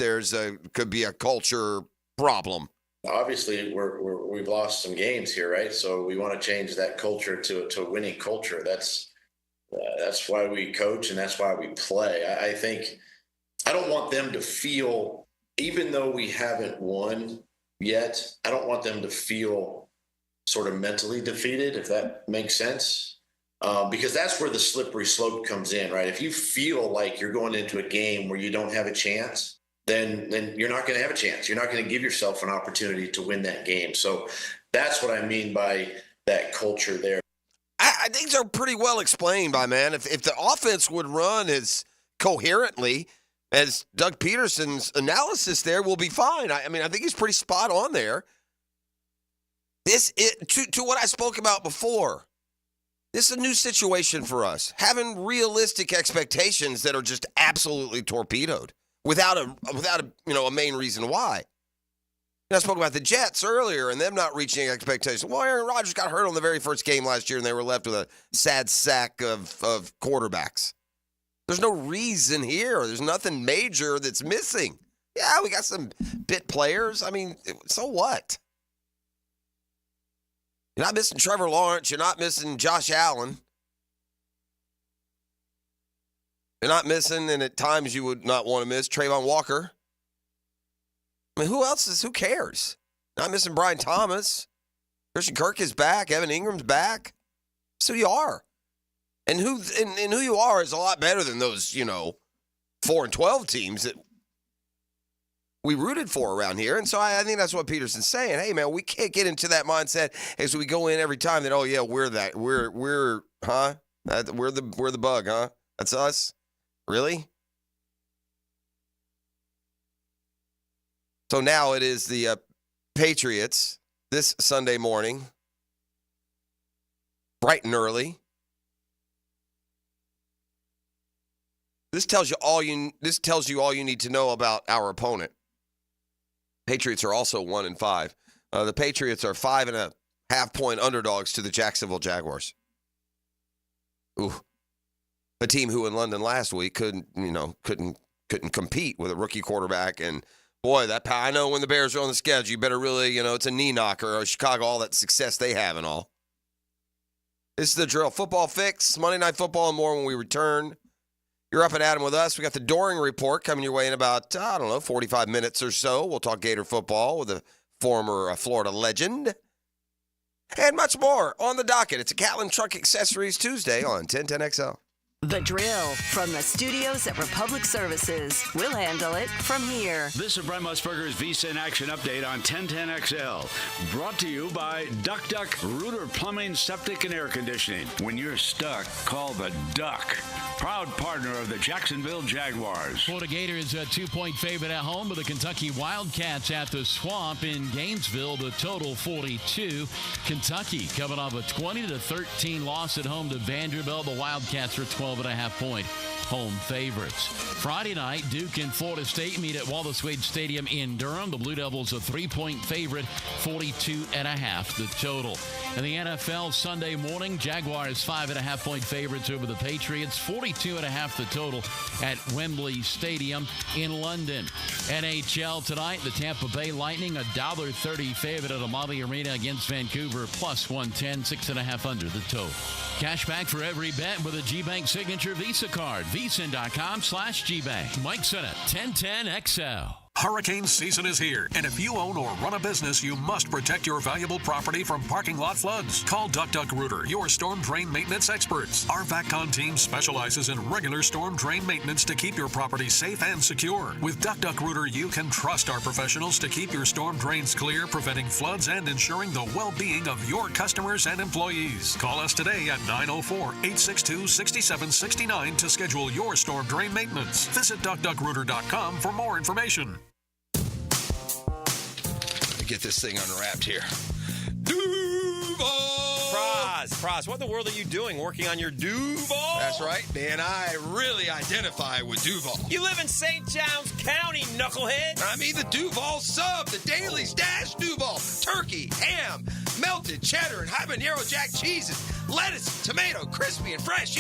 could be a culture problem. Obviously, we've lost some games here, right? So we want to change that culture to a winning culture. That's why we coach, and that's why we play. I think I don't want them to feel, even though we haven't won yet, I don't want them to feel sort of mentally defeated, if that makes sense. Because that's where the slippery slope comes in, right? If you feel like you're going into a game where you don't have a chance, then you're not going to have a chance. You're not going to give yourself an opportunity to win that game. So that's what I mean by that culture there. I think they're pretty well explained by, man. If the offense would run as coherently as Doug Peterson's analysis there, we'll be fine. I think he's pretty spot on there. To what I spoke about before, this is a new situation for us. Having realistic expectations that are just absolutely torpedoed without a main reason why. I spoke about the Jets earlier and them not reaching expectations. Well, Aaron Rodgers got hurt on the very first game last year, and they were left with a sad sack of quarterbacks. There's no reason here. There's nothing major that's missing. Yeah, we got some bit players. So what? You're not missing Trevor Lawrence. You're not missing Josh Allen. You're not missing, and at times you would not want to miss, Trayvon Walker. Who cares? Not missing Brian Thomas. Christian Kirk is back. Evan Ingram's back. So you are. And who you are is a lot better than those, 4-12 teams that we rooted for around here. And so I think that's what Peterson's saying. Hey, man, we can't get into that mindset as we go in every time that, oh, yeah, we're the bug, huh? That's us? Really? So now it is the Patriots this Sunday morning, bright and early. This tells you all you need to know about our opponent. Patriots are also 1-5. The Patriots are 5.5-point underdogs to the Jacksonville Jaguars. Ooh, a team who in London last week couldn't compete with a rookie quarterback. And boy, I know when the Bears are on the schedule, you better really, it's a knee knocker, or Chicago, all that success they have and all. This is the drill. Football Fix, Monday Night Football and more when we return. You're up and at 'em with us. We got the Doring Report coming your way in about, 45 minutes or so. We'll talk Gator football with a former Florida legend. And much more on the docket. It's a Catlin Truck Accessories Tuesday on 1010XL. The Drill from the studios at Republic Services. We'll handle it from here. This is Brent Musburger's VSIN Action Update on 1010XL. Brought to you by Duck Duck Rooter Plumbing, Septic, and Air Conditioning. When you're stuck, call the Duck. Proud partner of the Jacksonville Jaguars. Florida Gator is a 2-point favorite at home with the Kentucky Wildcats at the Swamp in Gainesville. The total 42. Kentucky coming off a 20-13 loss at home to Vanderbilt. The Wildcats are 12.5-point home favorites. Friday night, Duke and Florida State meet at Wallace Wade Stadium in Durham. The Blue Devils a 3-point favorite, 42.5 the total. In the NFL, Sunday morning, Jaguars 5.5-point favorites over the Patriots, 42.5 the total at Wembley Stadium in London. NHL tonight, the Tampa Bay Lightning, a $1.30 favorite at Amalie Arena against Vancouver, plus 110, 6.5 under the total. Cash back for every bet with a G-Bank Signature Visa card. VSIN.com/GBank. Mike Sennett, 1010XL. Hurricane season is here, and if you own or run a business, you must protect your valuable property from parking lot floods. Call Duck Rooter, your storm drain maintenance experts. Our VACCON team specializes in regular storm drain maintenance to keep your property safe and secure. With Duck Rooter, you can trust our professionals to keep your storm drains clear, preventing floods and ensuring the well-being of your customers and employees. Call us today at 904-862-6769 to schedule your storm drain maintenance. Visit DuckDuckRooter.com for more information. Get this thing unwrapped here. Praz, what in the world are you doing working on your Duval? That's right, man. I really identify with Duval. You live in St. Johns County, knucklehead. I mean the Duval sub, the Dailies Dash Duval. Turkey, ham, melted cheddar, and habanero jack cheeses. Lettuce, tomato, crispy and fresh,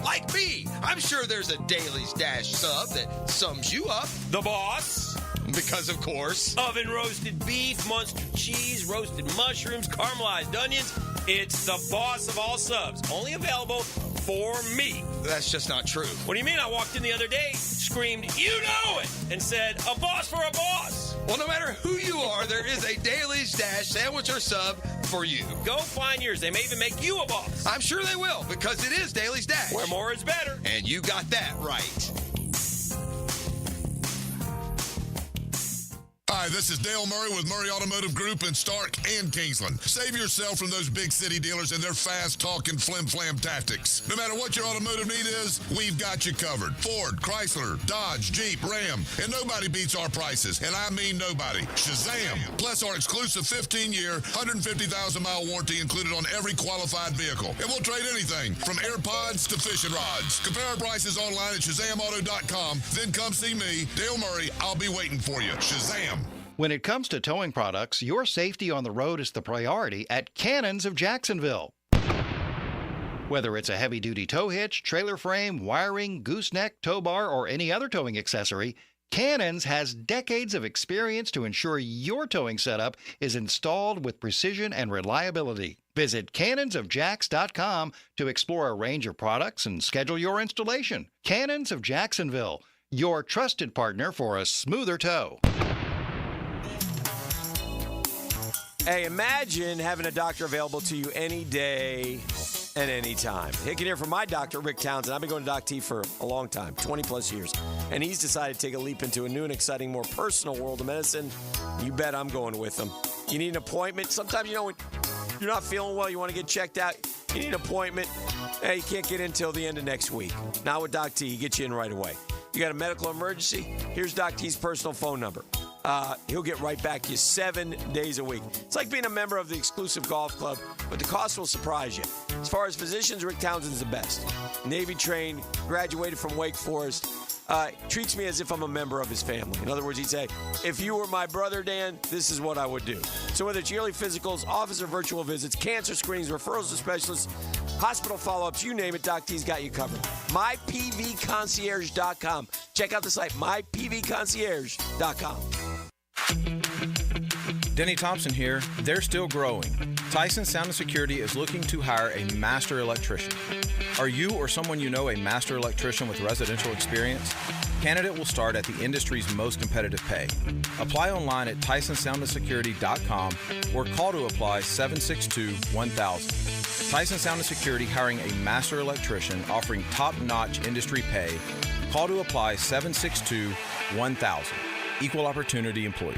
like me. I'm sure there's a Dailies Dash sub that sums you up. The boss. Because, of course. Oven roasted beef, Munster cheese, roasted mushrooms, caramelized onions. It's the boss of all subs. Only available for me. That's just not true. What do you mean? I walked in the other day, screamed, "You know it!" and said, "A boss for a boss." Well, no matter who you are, there is a Dailies Dash sandwich or sub for you. Go find yours. They may even make you a boss. I'm sure they will, because it is Dailies Dash. Where more is better. And you got that right. Hi, this is Dale Murray with Murray Automotive Group in Stark and Kingsland. Save yourself from those big city dealers and their fast-talking flim-flam tactics. No matter what your automotive need is, we've got you covered. Ford, Chrysler, Dodge, Jeep, Ram, and nobody beats our prices, and I mean nobody. Shazam! Plus our exclusive 15-year, 150,000-mile warranty included on every qualified vehicle. And we'll trade anything from AirPods to fishing rods. Compare our prices online at ShazamAuto.com, then come see me, Dale Murray. I'll be waiting for you. Shazam! When it comes to towing products, your safety on the road is the priority at Cannons of Jacksonville. Whether it's a heavy-duty tow hitch, trailer frame, wiring, gooseneck, tow bar, or any other towing accessory, Cannons has decades of experience to ensure your towing setup is installed with precision and reliability. Visit cannonsofjax.com to explore a range of products and schedule your installation. Cannons of Jacksonville, your trusted partner for a smoother tow. Hey, imagine having a doctor available to you any day and any time. Hicken here from my doctor, Rick Townsend. I've been going to Doc T for a long time, 20 plus years. And he's decided to take a leap into a new and exciting, more personal world of medicine. You bet I'm going with him. You need an appointment. Sometimes, when you're not feeling well, you want to get checked out. You need an appointment. Hey, you can't get in until the end of next week. Now with Doc T, he gets you in right away. You got a medical emergency? Here's Doc T's personal phone number. He'll get right back to you 7 days a week. It's like being a member of the exclusive golf club, but the cost will surprise you. As far as physicians, Rick Townsend's the best. Navy trained, graduated from Wake Forest, treats me as if I'm a member of his family. In other words, he'd say, if you were my brother, Dan, this is what I would do. So whether it's yearly physicals, office or virtual visits, cancer screenings, referrals to specialists, hospital follow-ups, you name it, Doc T's got you covered. MyPVConcierge.com. Check out the site, MyPVConcierge.com. Denny Thompson here. They're still growing. Tyson Sound and Security is looking to hire a master electrician. Are you or someone you know a master electrician with residential experience? Candidate will start at the industry's most competitive pay. Apply online at TysonSoundandSecurity.com or call to apply 762-1000. Tyson Sound and Security hiring a master electrician offering top-notch industry pay. Call to apply 762-1000. Equal opportunity employer.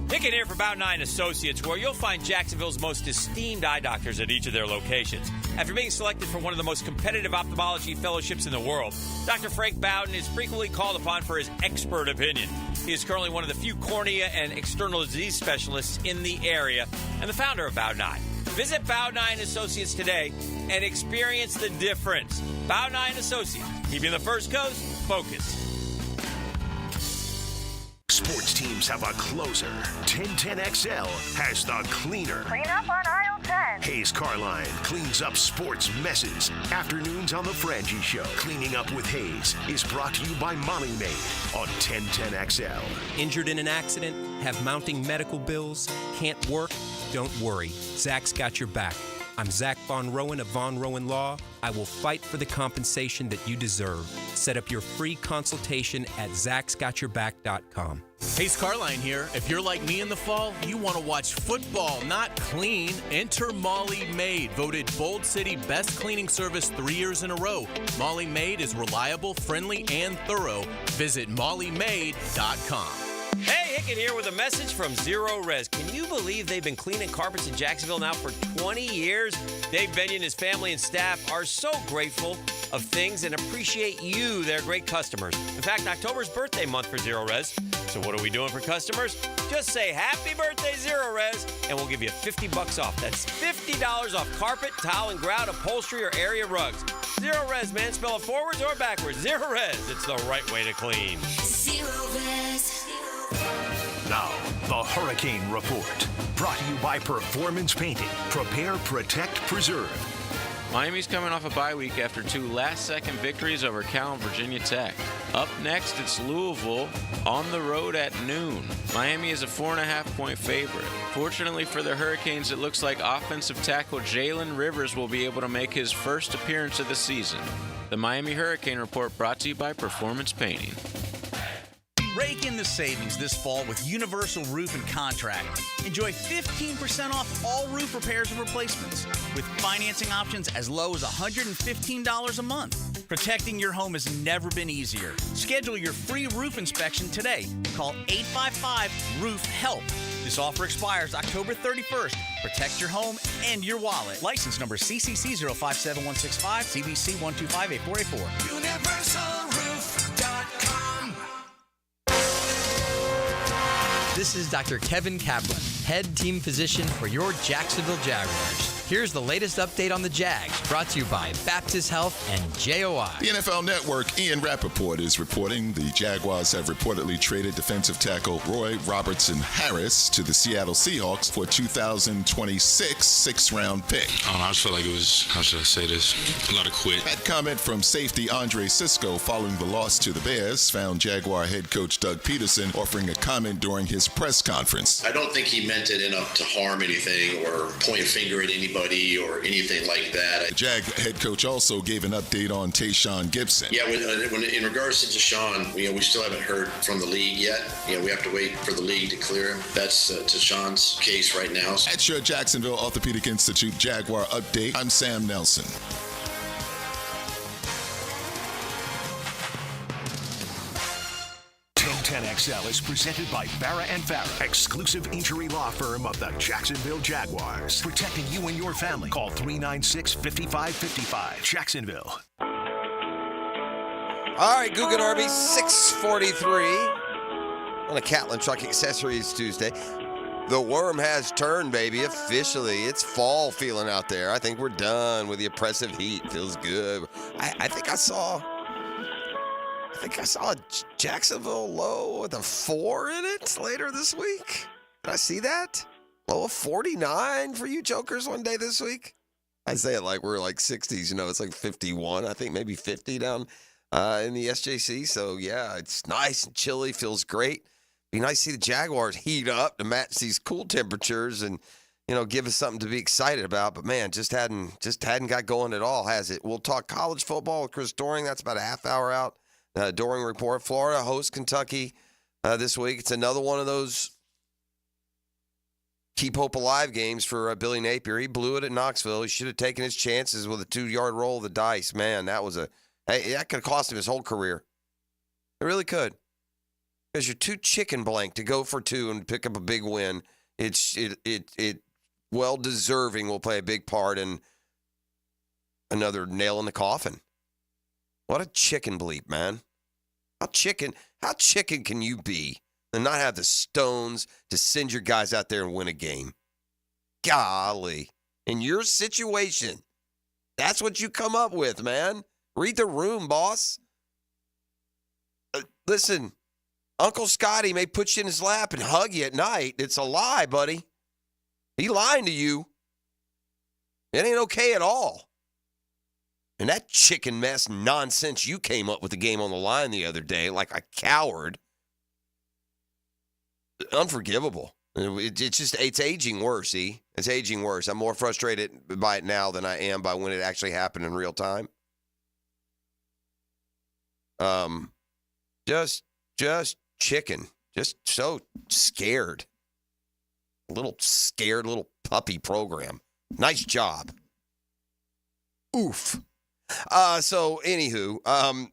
Hicken here for About 9 Associates, where you'll find Jacksonville's most esteemed eye doctors at each of their locations. After being selected for one of the most competitive ophthalmology fellowships in the world, Dr. Frank Bowden is frequently called upon for his expert opinion. He is currently one of the few cornea and external disease specialists in the area and the founder of About 9. Visit Bow 9 Associates today and experience the difference. Bow 9 Associates, keeping the First Coast focused. Sports teams have a closer. 1010XL has the cleaner. Clean up on aisle 10. Hayes Carline cleans up sports messes. Afternoons on the Frangie Show. Cleaning Up with Hayes is brought to you by Molly Maid on 1010XL. Injured in an accident? Have mounting medical bills? Can't work? Don't worry. Zach's got your back. I'm Zach Von Rowan of Von Rowan Law. I will fight for the compensation that you deserve. Set up your free consultation at zachsgotyourback.com. Hayes Carline here. If you're like me in the fall, you want to watch football, not clean. Enter Molly Maid, voted Bold City Best Cleaning Service 3 years in a row. Molly Maid is reliable, friendly, and thorough. Visit mollymaid.com. Hey, Hicken here with a message from Zero Res. Can you believe they've been cleaning carpets in Jacksonville now for 20 years? Dave Benyon, his family, and staff are so grateful of things and appreciate you, their great customers. In fact, October's birthday month for Zero Res. So what are we doing for customers? Just say happy birthday, Zero Res, and we'll give you $50 off. That's $50 off carpet, towel, and grout, upholstery, or area rugs. Zero Res, man. Spell it forwards or backwards. Zero Res. It's the right way to clean. Zero Res. Now, the Hurricane Report. Brought to you by Performance Painting. Prepare, protect, preserve. Miami's coming off a bye week after 2 last-second victories over Cal and Virginia Tech. Up next, it's Louisville on the road at noon. Miami is a 4.5-point favorite. Fortunately for the Hurricanes, it looks like offensive tackle Jalen Rivers will be able to make his first appearance of the season. The Miami Hurricane Report brought to you by Performance Painting. Rake in the savings this fall with Universal Roof and Contract. Enjoy 15% off all roof repairs and replacements with financing options as low as $115 a month. Protecting your home has never been easier. Schedule your free roof inspection today. Call 855-ROOF-HELP. This offer expires October 31st. Protect your home and your wallet. License number CCC 057165, CBC 1258484. UniversalRoof.com. This is Dr. Kevin Kaplan, head team physician for your Jacksonville Jaguars. Here's the latest update on the Jags, brought to you by Baptist Health and JOI. The NFL Network, Ian Rappaport, is reporting the Jaguars have reportedly traded defensive tackle Roy Robertson-Harris to the Seattle Seahawks for 2026 sixth-round pick. I just felt like it was, how should I say this, a lot of quit. That comment from safety Andre Sisco following the loss to the Bears found Jaguar head coach Doug Peterson offering a comment during his press conference. I don't think he meant it enough to harm anything or point a finger at anybody or anything like that. The Jag head coach also gave an update on Tayshaun Gibson. Yeah, when in regards to Tayshaun, we still haven't heard from the league yet. We have to wait for the league to clear him. That's Tayshaun's case right now. At your Jacksonville Orthopedic Institute Jaguar update, I'm Sam Nelson. 1010XL is presented by Farrah & Farrah, exclusive injury law firm of the Jacksonville Jaguars. Protecting you and your family. Call 396-5555. Jacksonville. All right, Guggen Army, 6:43 on a Catlin Truck Accessories Tuesday. The worm has turned, baby, officially. It's fall feeling out there. I think we're done with the oppressive heat. Feels good. I think I saw a Jacksonville low with a 4 in it later this week. Did I see that? Low of 49 for you jokers one day this week. I say it like we're like 60s, it's like 51. I think maybe 50 down in the SJC. So, yeah, it's nice and chilly. Feels great. Be nice to see the Jaguars heat up to match these cool temperatures and, give us something to be excited about. But, man, just hadn't got going at all, has it? We'll talk college football with Chris Doring. That's about a half hour out. Doring report. Florida hosts Kentucky this week. It's another one of those keep hope alive games for Billy Napier. He blew it at Knoxville. He should have taken his chances with a 2-yard roll of the dice. Man, that could have cost him his whole career. It really could. Because you're too chicken blank to go for 2 and pick up a big win. It well deserving will play a big part in another nail in the coffin. What a chicken bleep, man. How chicken can you be and not have the stones to send your guys out there and win a game? Golly. In your situation, that's what you come up with, man. Read the room, boss. Listen, Uncle Scotty may put you in his lap and hug you at night. It's a lie, buddy. He lying to you. It ain't okay at all. And that chicken mess nonsense you came up with the game on the line the other day like a coward. Unforgivable. It's aging worse, It's aging worse. I'm more frustrated by it now than I am by when it actually happened in real time. Just chicken. Just so scared. Little scared little puppy program. Nice job. Oof. So anywho,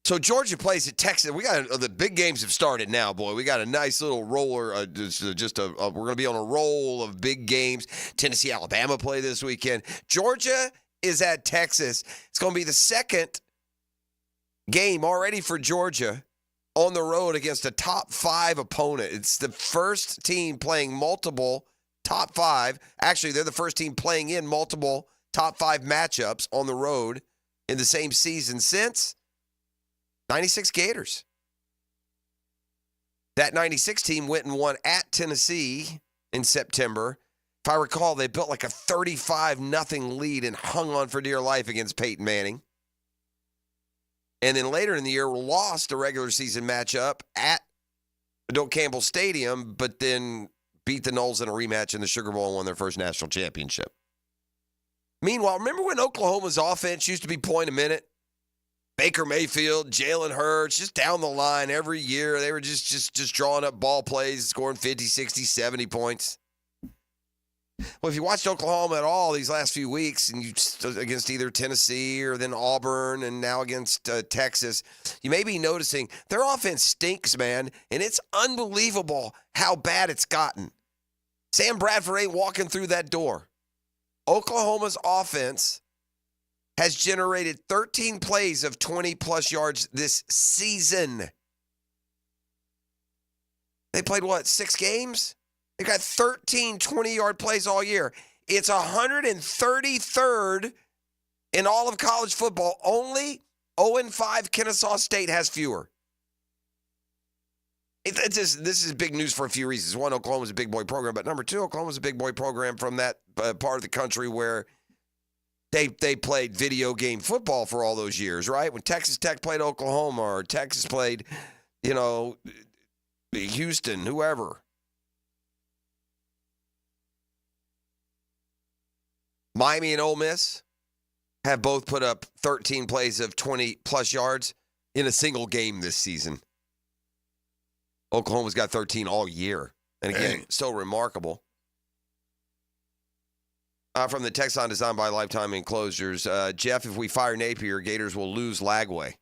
so Georgia plays at Texas. We got the big games have started now, boy. We got a nice little roller. We're going to be on a roll of big games. Tennessee, Alabama play this weekend. Georgia is at Texas. It's going to be the second game already for Georgia on the road against a top 5 opponent. It's the first team playing multiple top 5. Actually, they're the first team playing in multiple top 5 matchups on the road in the same season since 96 Gators. That 96 team went and won at Tennessee in September. If I recall, they built like a 35-0 lead and hung on for dear life against Peyton Manning. And then later in the year, lost a regular season matchup at Doak Campbell Stadium, but then beat the Noles in a rematch in the Sugar Bowl and won their first national championship. Meanwhile, remember when Oklahoma's offense used to be point a minute? Baker Mayfield, Jalen Hurts, just down the line every year. They were just drawing up ball plays, scoring 50, 60, 70 points. Well, if you watched Oklahoma at all these last few weeks, and you against either Tennessee or then Auburn and now against Texas, you may be noticing their offense stinks, man, and it's unbelievable how bad it's gotten. Sam Bradford ain't walking through that door. Oklahoma's offense has generated 13 plays of 20-plus yards this season. They played, 6 games? They got 13 20-yard plays all year. It's 133rd in all of college football. Only 0-5 Kennesaw State has fewer. This is big news for a few reasons. One, Oklahoma's a big boy program, but number 2, Oklahoma's a big boy program from that part of the country where they played video game football for all those years, right? When Texas Tech played Oklahoma or Texas played, Houston, whoever. Miami and Ole Miss have both put up 13 plays of 20-plus yards in a single game this season. Oklahoma's got 13 all year. And again, still remarkable. From the Texan designed by Lifetime Enclosures, Jeff, if we fire Napier, Gators will lose Lagway.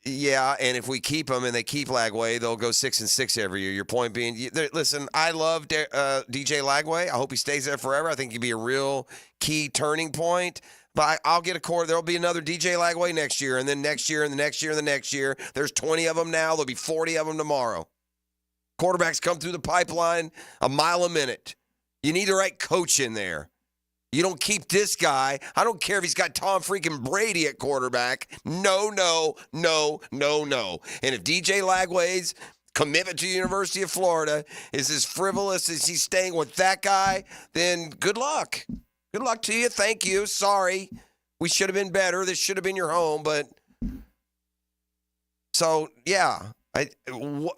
Yeah, and if we keep them and they keep Lagway, they'll go 6-6 every year. Your point being, listen, I love DJ Lagway. I hope he stays there forever. I think he'd be a real key turning point. But I'll get a quarter. There'll be another DJ Lagway next year, and then next year, and the next year, and the next year. There's 20 of them now. There'll be 40 of them tomorrow. Quarterbacks come through the pipeline a mile a minute. You need the right coach in there. You don't keep this guy. I don't care if he's got Tom freaking Brady at quarterback. No. And if DJ Lagway's commitment to the University of Florida is as frivolous as he's staying with that guy, then good luck. Good luck to you. Thank you. Sorry. We should have been better. This should have been your home. But so, yeah.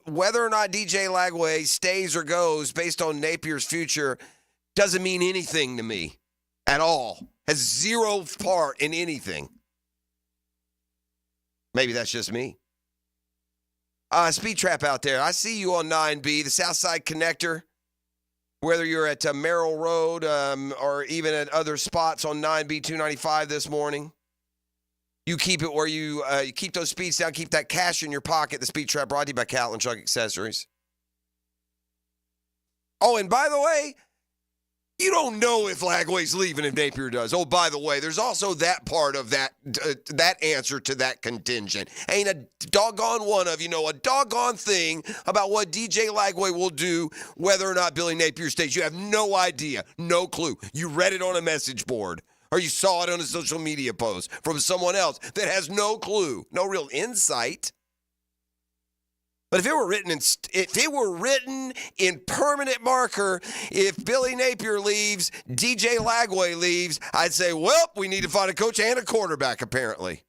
Whether or not DJ Lagway stays or goes based on Napier's future doesn't mean anything to me at all. Has zero part in anything. Maybe that's just me. Speed Trap out there. I see you on 9B, the Southside Connector. Whether you're at Merrill Road or even at other spots on 9B 295 this morning, you keep it where you keep those speeds down, keep that cash in your pocket. The Speed Trap brought to you by Catlin Truck Accessories. Oh, and by the way, You don't know if Lagway's leaving if Napier does. Oh, by the way, there's also that part of that answer to that contingent. Ain't a doggone one of you know a doggone thing about what DJ Lagway will do whether or not Billy Napier stays. You have no idea, no clue. You read it on a message board or you saw it on a social media post from someone else that has no clue, no real insight. But if it were written in permanent marker, if Billy Napier leaves, DJ Lagway leaves, I'd say, well, we need to find a coach and a quarterback, apparently.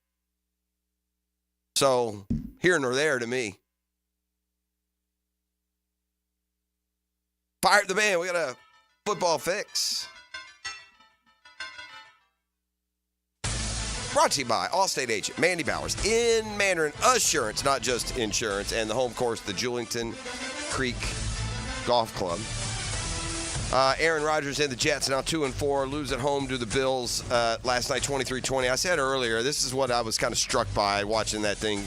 So, here nor there to me. Fire up the band. We got a football fix. Brought to you by Allstate agent Mandy Bowers in Mandarin Assurance, not just insurance, and the home course, the Julington Creek Golf Club. Aaron Rodgers and the Jets now 2-4, lose at home to the Bills last night 23-20. I said earlier, this is what I was kind of struck by watching that thing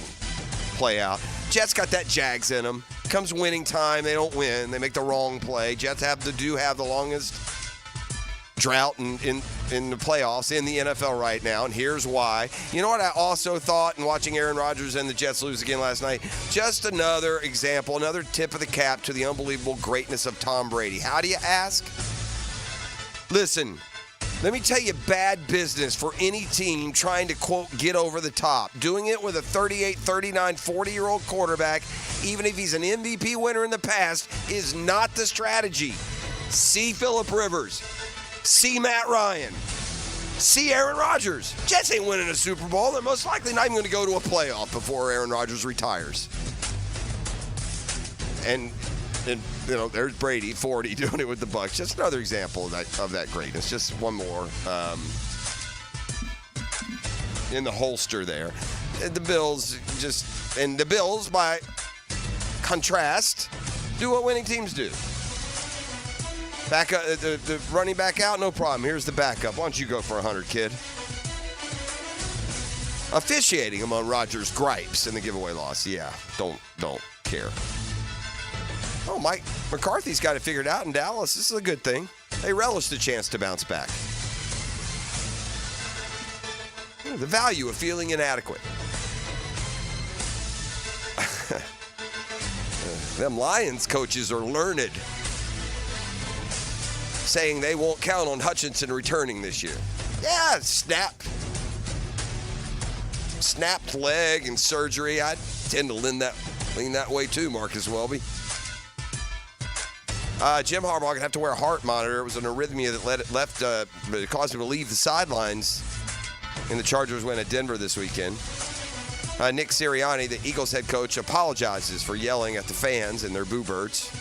play out. Jets got that Jags in them. Comes winning time, they don't win. They make the wrong play. Jets have the longest drought in the playoffs in the NFL right now, and here's why. You know what I also thought in watching Aaron Rodgers and the Jets lose again last night? Just another example, another tip of the cap to the unbelievable greatness of Tom Brady. How do you ask? Listen, let me tell you bad business for any team trying to, quote, get over the top. Doing it with a 38, 39, 40-year-old quarterback, even if he's an MVP winner in the past, is not the strategy. See Phillip Rivers. See Matt Ryan. See Aaron Rodgers. Jets ain't winning a Super Bowl. They're most likely not even going to go to a playoff before Aaron Rodgers retires. And you know, there's Brady, 40, doing it with the Bucs. Just another example of that greatness. Just one more in the holster there. And the Bills by contrast, do what winning teams do. Back up, the running back out, no problem. Here's the backup. Why don't you go for 100, kid? Officiating among Rodgers' gripes in the giveaway loss. Yeah, don't care. Oh, Mike McCarthy's got it figured out in Dallas. This is a good thing. They relish the chance to bounce back. The value of feeling inadequate. Them Lions coaches are learned, saying they won't count on Hutchinson returning this year. Yeah, snapped leg and surgery. I tend to lean that way too, Marcus Welby. Jim Harbaugh going to have to wear a heart monitor. It was an arrhythmia that caused him to leave the sidelines in the Chargers win at Denver this weekend. Nick Sirianni, the Eagles head coach, apologizes for yelling at the fans and their boo birds.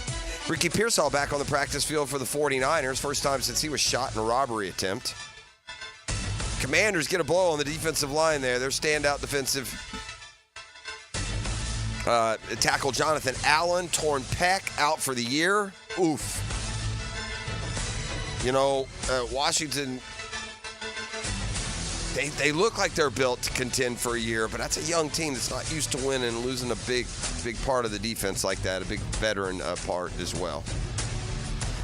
Ricky Pearsall back on the practice field for the 49ers, first time since he was shot in a robbery attempt. Commanders get a blow on the defensive line there. Their standout defensive tackle Jonathan Allen, torn pec, out for the year. Oof. You know, Washington, they look like they're built to contend for a year, but that's a young team that's not used to winning and losing a big part of the defense like that, a big veteran part as well.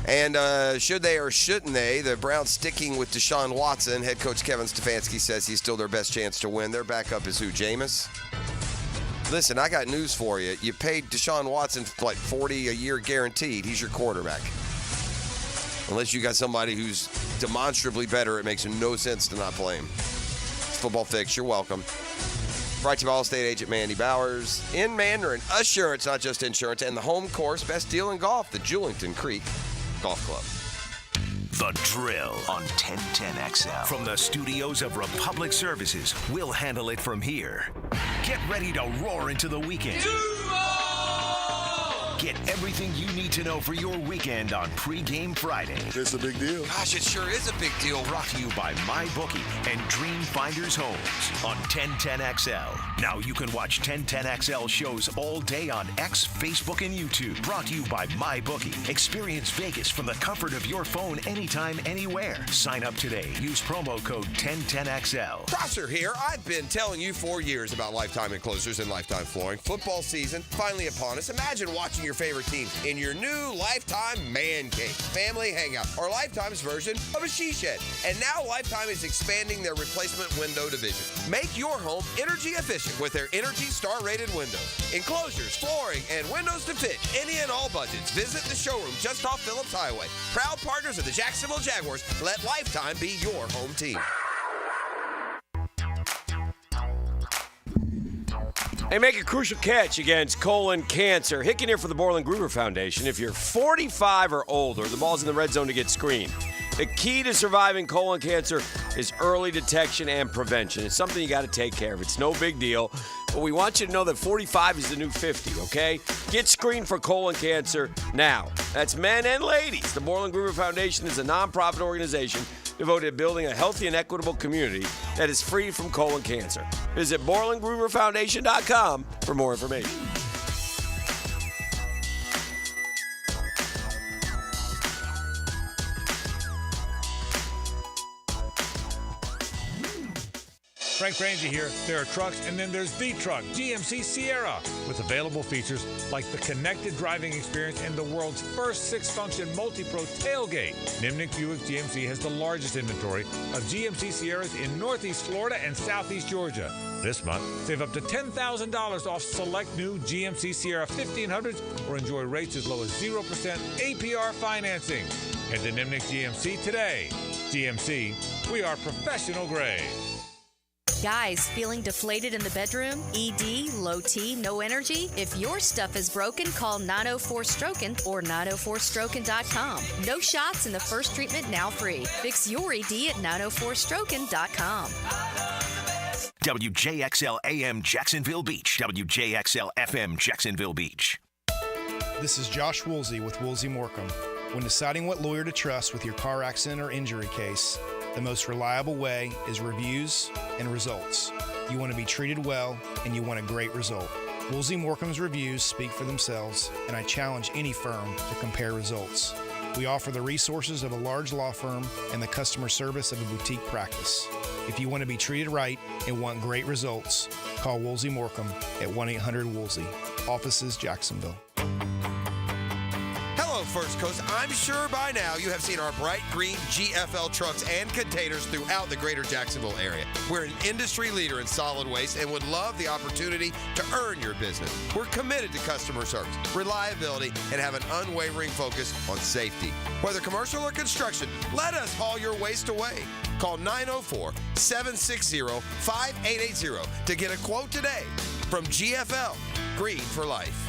And should they or shouldn't they, the Browns sticking with Deshaun Watson. Head coach Kevin Stefanski says he's still their best chance to win. Their backup is who, Jameis? Listen, I got news for you. You paid Deshaun Watson like $40 a year guaranteed. He's your quarterback. Unless you got somebody who's demonstrably better, it makes no sense to not play him. Football Fix, you're welcome. Brought to you by Allstate agent Mandy Bowers in Mandarin Assurance, not just insurance, and the home course, best deal in golf, the Julington Creek Golf Club. The Drill on 1010XL. From the studios of Republic Services, we'll handle it from here. Get ready to roar into the weekend. Get everything you need to know for your weekend on Pregame Friday. It's a big deal. Gosh, it sure is a big deal. Brought to you by MyBookie and Dream Finders Homes on 1010XL. Now you can watch 1010XL shows all day on X, Facebook, and YouTube. Brought to you by MyBookie. Experience Vegas from the comfort of your phone anytime, anywhere. Sign up today. Use promo code 1010XL. Prosser here. I've been telling you for years about Lifetime Enclosures and Lifetime Flooring. Football season finally upon us. Imagine watching your your favorite teams in your new Lifetime Man Cave, family hangout, or Lifetime's version of a she shed. And now Lifetime is expanding their replacement window division. Make your home energy efficient with their Energy Star rated windows, enclosures, flooring, and windows to fit any and all budgets. Visit the showroom just off Phillips Highway. Proud partners of the Jacksonville Jaguars. Let Lifetime be your home team. Hey, make a crucial catch against colon cancer. Hicken here for the Borland Gruber Foundation. If you're 45 or older, the ball's in the red zone to get screened. The key to surviving colon cancer is early detection and prevention. It's something you got to take care of. It's no big deal, but we want you to know that 45 is the new 50, okay? Get screened for colon cancer now. That's men and ladies. The Borland Gruber Foundation is a nonprofit organization devoted to building a healthy and equitable community that is free from colon cancer. Visit BorlandGruberFoundation.com for more information. Frank Frangie here. There are trucks, and then there's the truck, GMC Sierra, with available features like the connected driving experience and the world's first 6-function multi-pro tailgate. Nimnik Buick GMC has the largest inventory of GMC Sierras in Northeast Florida and Southeast Georgia. This month, save up to $10,000 off select new GMC Sierra 1500s or enjoy rates as low as 0% APR financing. Head to Nimnik GMC today. GMC, we are professional grade. Guys, feeling deflated in the bedroom? ED, low T, no energy? If your stuff is broken, call 904-STROKEN or 904stroken.com. No shots in the first treatment, now free. Fix your ED at 904stroken.com. WJXL AM Jacksonville Beach. WJXL FM Jacksonville Beach. This is Josh Woolsey with Woolsey Morecambe. When deciding what lawyer to trust with your car accident or injury case, the most reliable way is reviews and results. You want to be treated well, and you want a great result. Woolsey Morecambe's reviews speak for themselves, and I challenge any firm to compare results. We offer the resources of a large law firm and the customer service of a boutique practice. If you want to be treated right and want great results, call Woolsey Morecambe at 1-800-WOOLSEY. Offices, Jacksonville. First Coast, I'm sure by now you have seen our bright green GFL trucks and containers throughout the greater Jacksonville area. We're an industry leader in solid waste and would love the opportunity to earn your business. We're committed to customer service, reliability, and have an unwavering focus on safety. Whether commercial or construction, let us haul your waste away. Call 904-760-5880 to get a quote today from GFL, Green for Life.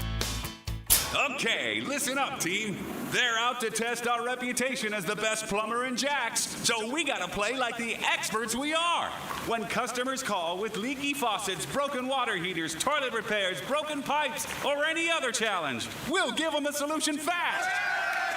Okay, listen up, team. They're out to test our reputation as the best plumber in Jacks, so we gotta play like the experts we are. When customers call with leaky faucets, broken water heaters, toilet repairs, broken pipes, or any other challenge, we'll give them the solution fast.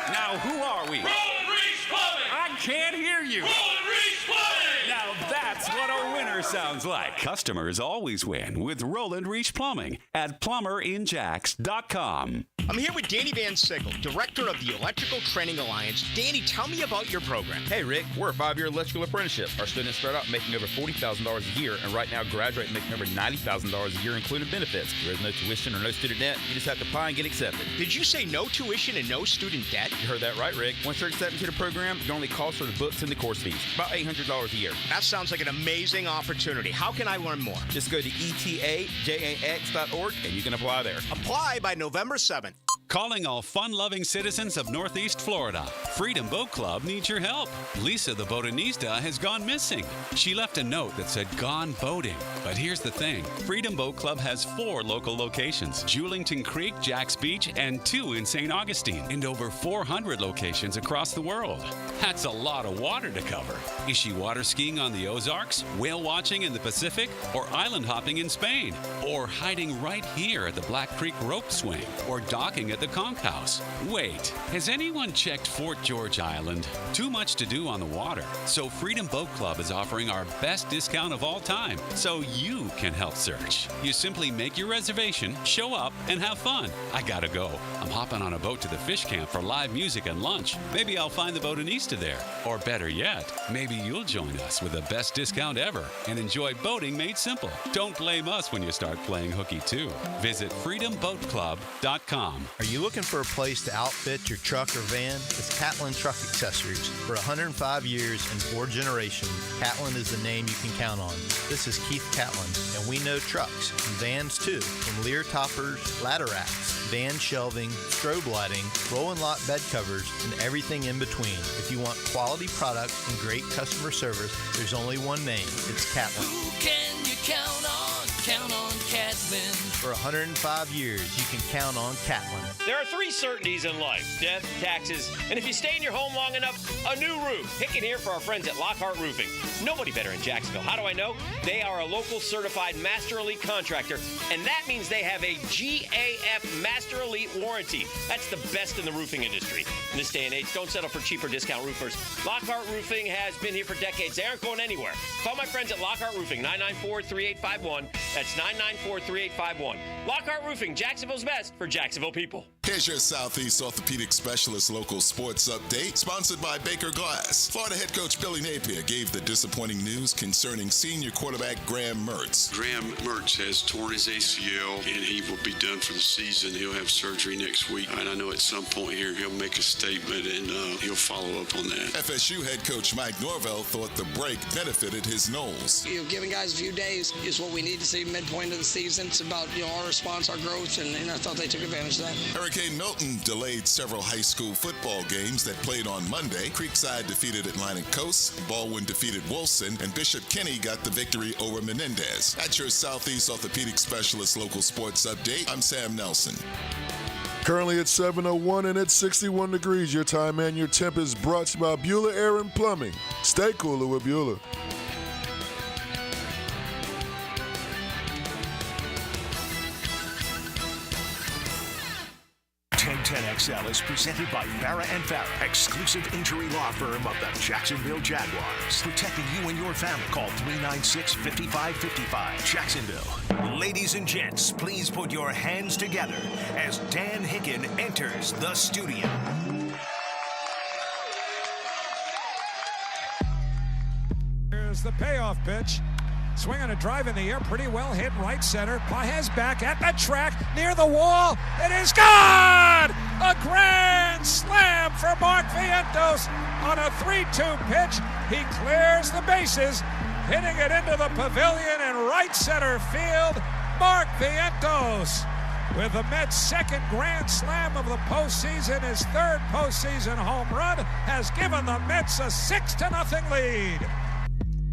Now, who are we? Roland Reese Plumbing! I can't hear you. Roland Reese Plumbing! Now that's what a winner sounds like. Customers always win with Roland Reese Plumbing at plumberinjacks.com. I'm here with Danny Van Sickle, Director of the Electrical Training Alliance. Danny, tell me about your program. Hey, Rick, we're a 5-year electrical apprenticeship. Our students start out making over $40,000 a year, and right now graduate making over $90,000 a year, including benefits. There is no tuition or no student debt. You just have to apply and get accepted. Did you say no tuition and no student debt? You heard that right, Rick. Once you're accepted to the program, your only cost for the books and the course fees. About $800 a year. That sounds like an amazing opportunity. How can I learn more? Just go to etajax.org, and you can apply there. Apply by November 7th. Calling all fun-loving citizens of Northeast Florida. Freedom Boat Club needs your help. Lisa the botanista has gone missing. She left a note that said gone boating. But here's the thing. Freedom Boat Club has 4 local locations. Julington Creek, Jacks Beach, and 2 in St. Augustine. And over 400 locations across the world. That's a lot of water to cover. Is she water skiing on the Ozarks, whale watching in the Pacific, or island hopping in Spain? Or hiding right here at the Black Creek Rope Swing? Or docking at the Conch House? Wait, has anyone checked Fort George Island? Too much to do on the water. So Freedom Boat Club is offering our best discount of all time, so you can help search. You simply make your reservation, show up, and have fun. I gotta go. I'm hopping on a boat to the fish camp for live music and lunch. Maybe I'll find the botanista there. Or better yet, maybe you'll join us with the best discount ever and enjoy boating made simple. Don't blame us when you start playing hooky too. Visit freedomboatclub.com. Are you looking for a place to outfit your truck or van? It's Catlin Truck Accessories. For 105 years and 4 generations, Catlin is the name you can count on. This is Keith Catlin, and we know trucks and vans too, from Lear toppers, ladder racks, van shelving, strobe lighting, roll and lock bed covers, and everything in between. If you want quality product and great customer service, there's only one name. It's Catlin. Who can you count on? Count on Catlin. For 105 years, you can count on Catlin. There are 3 certainties in life: death, taxes, and if you stay in your home long enough, a new roof. Hicken here for our friends at Lockhart Roofing. Nobody better in Jacksonville. How do I know? They are a local certified Master Elite contractor, and that means they have a GAF Master Elite warranty. That's the best in the roofing industry. In this day and age, don't settle for cheap or discount roofers. Lockhart Roofing has been here for decades. They aren't going anywhere. Call my friends at Lockhart Roofing, 994-3851. That's 994-3851. Lockhart Roofing, Jacksonville's best for Jacksonville people. Here's your Southeast Orthopedic Specialist local sports update, sponsored by Baker Glass. Florida head coach Billy Napier gave the disappointing news concerning senior quarterback Graham Mertz. Graham Mertz has torn his ACL, and he will be done for the season. He'll have surgery next week, and I know at some point here he'll make a statement, and he'll follow up on that. FSU head coach Mike Norvell thought the break benefited his Noles. Giving guys a few days is what we need to see midpoint of the season. It's about our response, our growth, and I thought they took advantage of that. Hurricane Milton delayed several high school football games that played on Monday. Creekside defeated Atlantic Coast, Baldwin defeated Wilson, and Bishop Kenny got the victory over Menendez. That's your Southeast Orthopedic Specialist local sports update. I'm Sam Nelson. Currently at 7:01 and it's 61 degrees. Your time and your temp is brought to you by Bueller Air and Plumbing. Stay cooler with Bueller. 1010XL is presented by Farrah & Farrah, exclusive injury law firm of the Jacksonville Jaguars. Protecting you and your family. Call 396-5555. Jacksonville. Ladies and gents, please put your hands together as Dan Hicken enters the studio. Here's the payoff pitch. Swing on a drive in the air, pretty well hit right center. Pages back at the track, near the wall. It is gone! A grand slam for Mark Vientos on a 3-2 pitch. He clears the bases, hitting it into the pavilion in right center field. Mark Vientos, with the Mets' second grand slam of the postseason, his 3rd postseason home run, has given the Mets a 6-0 lead.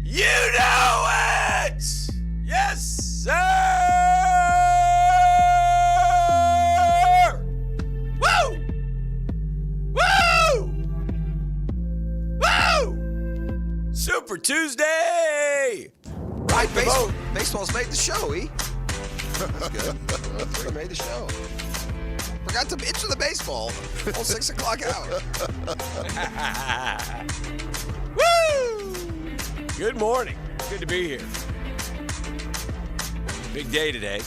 You know it! Yes, sir! Woo! Woo! Woo! Super Tuesday! Right, baseball's made the show, E. That's good. We made the show. Forgot to enter the baseball on 6 o'clock hour. Woo! Good morning. Good to be here. Big day today.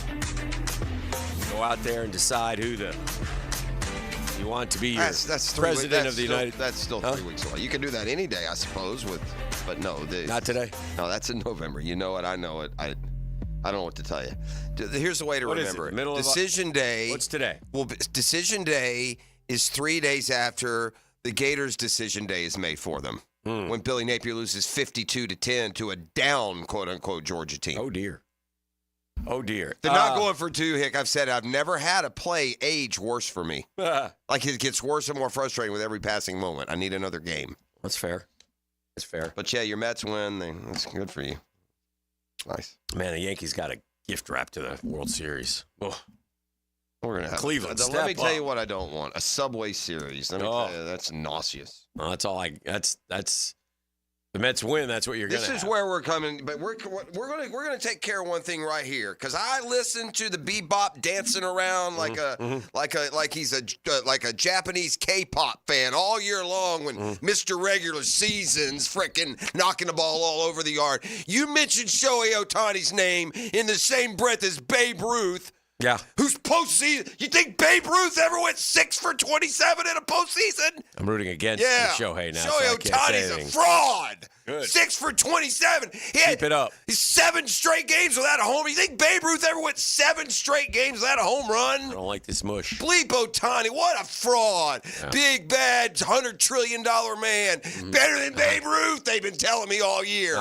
Go out there and decide who you want to be your president of the United States. That's still 3 weeks away. You can do that any day, I suppose, but no. Not today. No, that's in November. You know it. I know it. I don't know what to tell you. Here's the way to remember it. Decision Day. What's today? Well, Decision Day is 3 days after the Gators' Decision Day is made for them. When Billy Napier loses 52-10 to a down, quote-unquote, Georgia team. Oh, dear. Oh, dear. They're not going for 2, Hick. I've said I've never had a play age worse for me. Like, it gets worse and more frustrating with every passing moment. I need another game. That's fair. That's fair. But, yeah, your Mets win. That's good for you. Nice. Man, the Yankees got a gift wrap to the World Series. Oh. We're gonna have Cleveland. Let me tell you what I don't want: a Subway Series. Let me tell you, that's nauseous. Well, that's all That's the Mets win. That's what you're gonna. This is where we're coming, but we're gonna take care of one thing right here, because I listened to the bebop dancing around like he's a Japanese K-pop fan all year long when Mr. Regular Season's frickin' knocking the ball all over the yard. You mentioned Shohei Ohtani's name in the same breath as Babe Ruth. Yeah. Who's postseason? You think Babe Ruth ever went 6 for 27 in a postseason? I'm rooting against Shohei now. Shohei Ohtani's a fraud. Good. 6 for 27. Keep it up. He's 7 straight games without a home. You think Babe Ruth ever went 7 straight games without a home run? I don't like this mush. Bleep Ohtani. What a fraud. Yeah. Big, bad, $100 trillion man. Better than Babe Ruth, they've been telling me all year.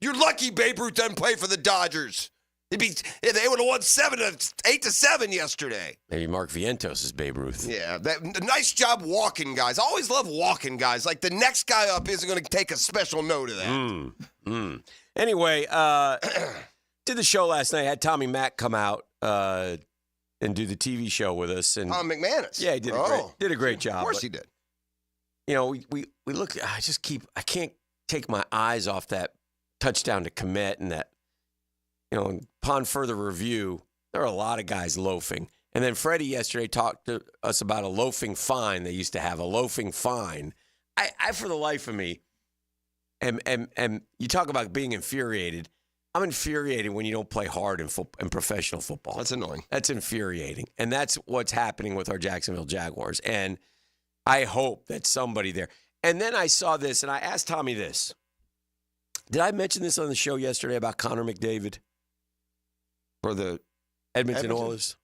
You're lucky Babe Ruth doesn't play for the Dodgers. They would have won 8-7 yesterday. Maybe Mark Vientos is Babe Ruth. Yeah, nice job walking guys. I always love walking guys. Like the next guy up isn't going to take a special note of that. Anyway, did the show last night. Had Tommy Mack come out and do the TV show with us. And McManus. Yeah, he did a great job. Of course he did. You know, we look. I can't take my eyes off that touchdown to Kmet and that. You know, upon further review, there are a lot of guys loafing. And then Freddie yesterday talked to us about a loafing fine they used to have, a loafing fine. I for the life of me, and you talk about being infuriated. I'm infuriated when you don't play hard in professional football. That's annoying. That's infuriating. And that's what's happening with our Jacksonville Jaguars. And I hope that somebody there. And then I saw this, and I asked Tommy this. Did I mention this on the show yesterday about Connor McDavid? For the Edmonton Oilers.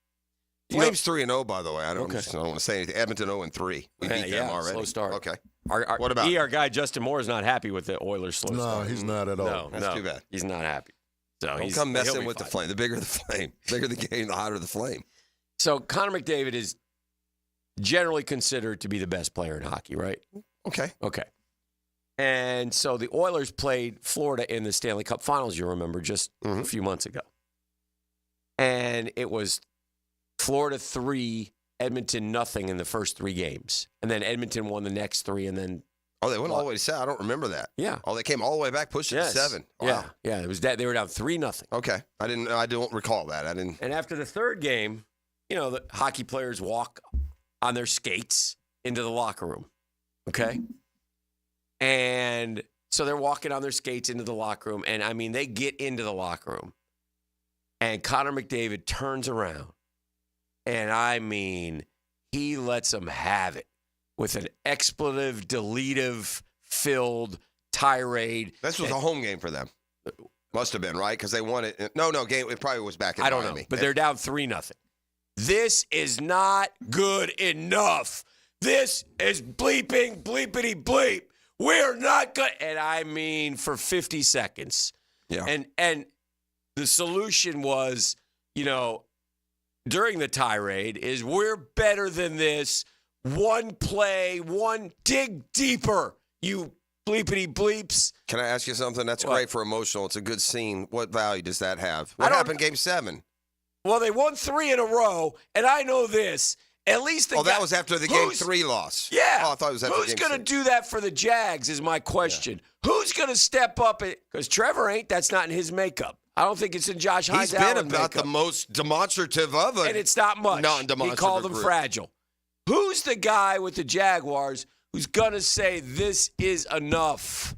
Flames 3-0, by the way. I don't want to say anything. Edmonton 0-3. We beat them already. Slow start. Okay. What about? Our guy Justin Moore is not happy with the Oilers' slow start. No, he's not at all. That's too bad. He's not happy. So don't come messing with the flame. The bigger the flame, the bigger the game, the hotter the flame. So Connor McDavid is generally considered to be the best player in hockey, right? Okay. And so the Oilers played Florida in the Stanley Cup Finals, you remember, just a few months ago. And it was Florida 3, Edmonton nothing in the first 3 games. And then Edmonton won the next 3, and then... Oh, they went all the way to 7. I don't remember that. Yeah. Oh, they came all the way back, pushed it to 7. Wow. Yeah. It was that they were down 3-0. Okay. I don't recall that. And after the third game, you know, the hockey players walk on their skates into the locker room. Okay? And so they're walking on their skates into the locker room. And, I mean, they get into the locker room. And Connor McDavid turns around. And, I mean, he lets them have it with an expletive, deletive-filled tirade. This was a home game for them. Must have been, right? Because they won it. No, game. It probably was back in Miami. I don't know, but they're down 3-0. This is not good enough. This is bleeping, bleepity bleep. We're not good. And I mean, for 50 seconds. Yeah. And the solution was, you know, during the tirade is we're better than this. One play, dig deeper, you bleepity bleeps. Can I ask you something? That's great for emotional. It's a good scene. What value does that have? What happened Game 7? Well, they won 3 in a row, and I know this. At least that was after the Game 3 loss. Yeah. Oh, I thought it was after Who's going to do that for the Jags is my question. Yeah. Who's going to step up? Because Trevor ain't. That's not in his makeup. I don't think it's in Josh Hines. He's been about the most demonstrative of it. And it's not much. Non-demonstrative. He called them fragile. Who's the guy with the Jaguars who's going to say this is enough?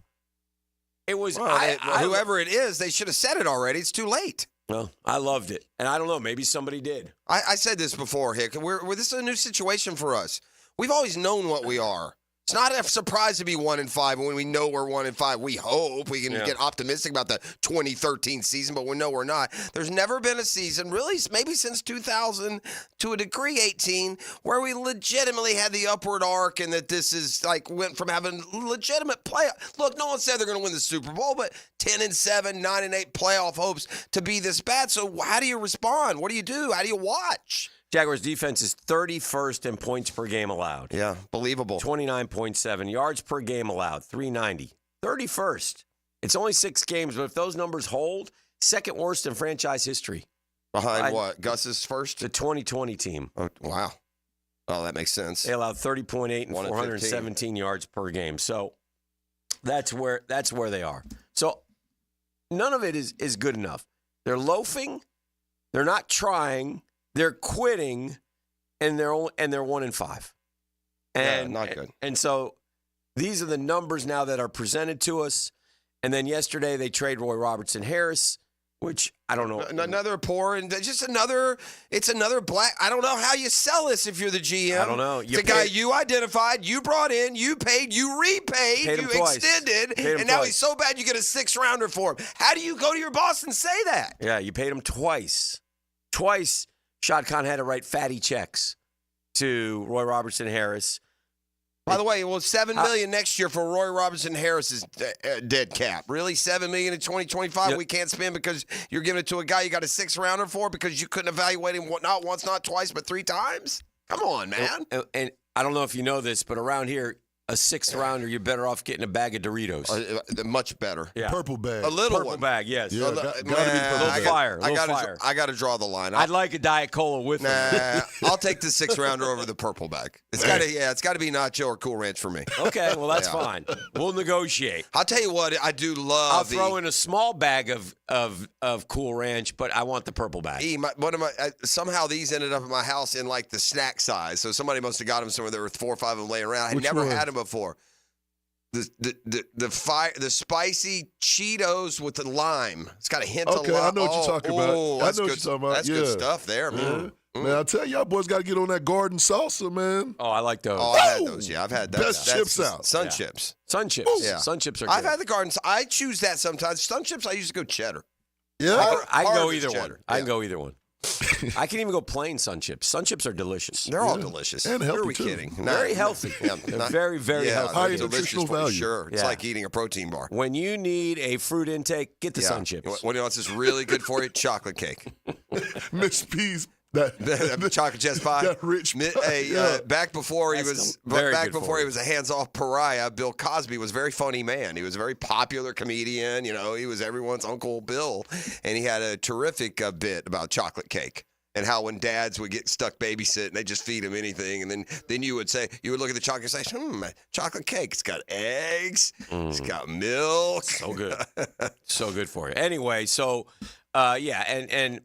It was whoever it is, they should have said it already. It's too late. Well, I loved it. And I don't know, maybe somebody did. I said this before, Hick. This is a new situation for us. We've always known what we are. It's not a surprise to be 1-5 when we know we're 1-5. We hope we can get optimistic about the 2013 season, but we know we're not. There's never been a season, really, maybe since 2000 to a degree 18, where we legitimately had the upward arc and that this is like went from having legitimate playoff. Look, no one said they're going to win the Super Bowl, but 10-7, 9-8 playoff hopes to be this bad. So how do you respond? What do you do? How do you watch? Jaguars defense is 31st in points per game allowed. Yeah, believable. 29.7 yards per game allowed, 390. 31st. It's only 6 games, but if those numbers hold, second worst in franchise history. Behind what? Gus's first? The 2020 team. Oh, wow. Oh, that makes sense. They allowed 30.8 and 417 yards per game. So that's where they are. So none of it is good enough. They're loafing. They're not trying. They're quitting, and they're 1-5. And not good. And so these are the numbers now that are presented to us. And then yesterday they trade Roy Robertson Harris, which I don't know. Another poor and just another. It's another black. I don't know how you sell this if you're the GM. I don't know. The guy you identified, you brought in, you paid, you repaid, you extended, and now he's so bad you get a 6-rounder for him. How do you go to your boss and say that? Yeah, you paid him twice. Twice, Shad Khan had to write fatty checks to Roy Robertson Harris. By the way, well, $7 million next year for Roy Robertson Harris's dead cap. Really, $7 million in 2025 we can't spend because you're giving it to a guy you got a 6-rounder for because you couldn't evaluate him not once, not twice, but 3 times. Come on, man. And I don't know if you know this, but around here, a 6th-rounder, you're better off getting a bag of Doritos. Much better. Yeah. Purple bag. A little Purple bag, yes. Yeah, gotta be little fire. I got to draw the line. I'd like a Diet Cola with it. I'll take the 6-rounder over the purple bag. It's got to be Nacho or Cool Ranch for me. Okay, well that's fine. We'll negotiate. I'll tell you what, I do love. I'll throw in a small bag of Cool Ranch, but I want the purple bag. Somehow these ended up at my house in like the snack size. So somebody must have got them somewhere. There were 4 or 5 of them laying around. I had never had them before. The spicy Cheetos with the lime. It's got a hint of lime. Okay, I know what you're talking about. I know what you're talking about. That's good stuff there, man. Man, I tell y'all boys got to get on that garden salsa, man. Oh, I like those. Oh, I've had those. Yeah, I've had that. Best chips out. Sun chips. Sun chips. Yeah. Sun chips are good. I've had the garden. I choose that sometimes. Sun chips, I usually go cheddar. Yeah? I can go either cheddar. one. I can go either one. I can even go plain sun chips. Sun chips are delicious. They're all delicious. And healthy, Who are we too. kidding? Very healthy. They're very, very healthy. High delicious nutritional for value. sure. It's Yeah. like eating a protein bar. When you need a fruit intake, get the sun chips. What else is really good for you? Chocolate cake. Miss P's. The chocolate chess pie. That rich pie. Back before he was he was a hands-off pariah, Bill Cosby was a very funny man. He was a very popular comedian. You know, he was everyone's Uncle Bill, and he had a terrific bit about chocolate cake. And how when dads would get stuck babysitting, they just feed him anything, and then you would look at the chocolate and say, chocolate cake. It's got eggs. It's got milk. So good, so good for you. Anyway, so and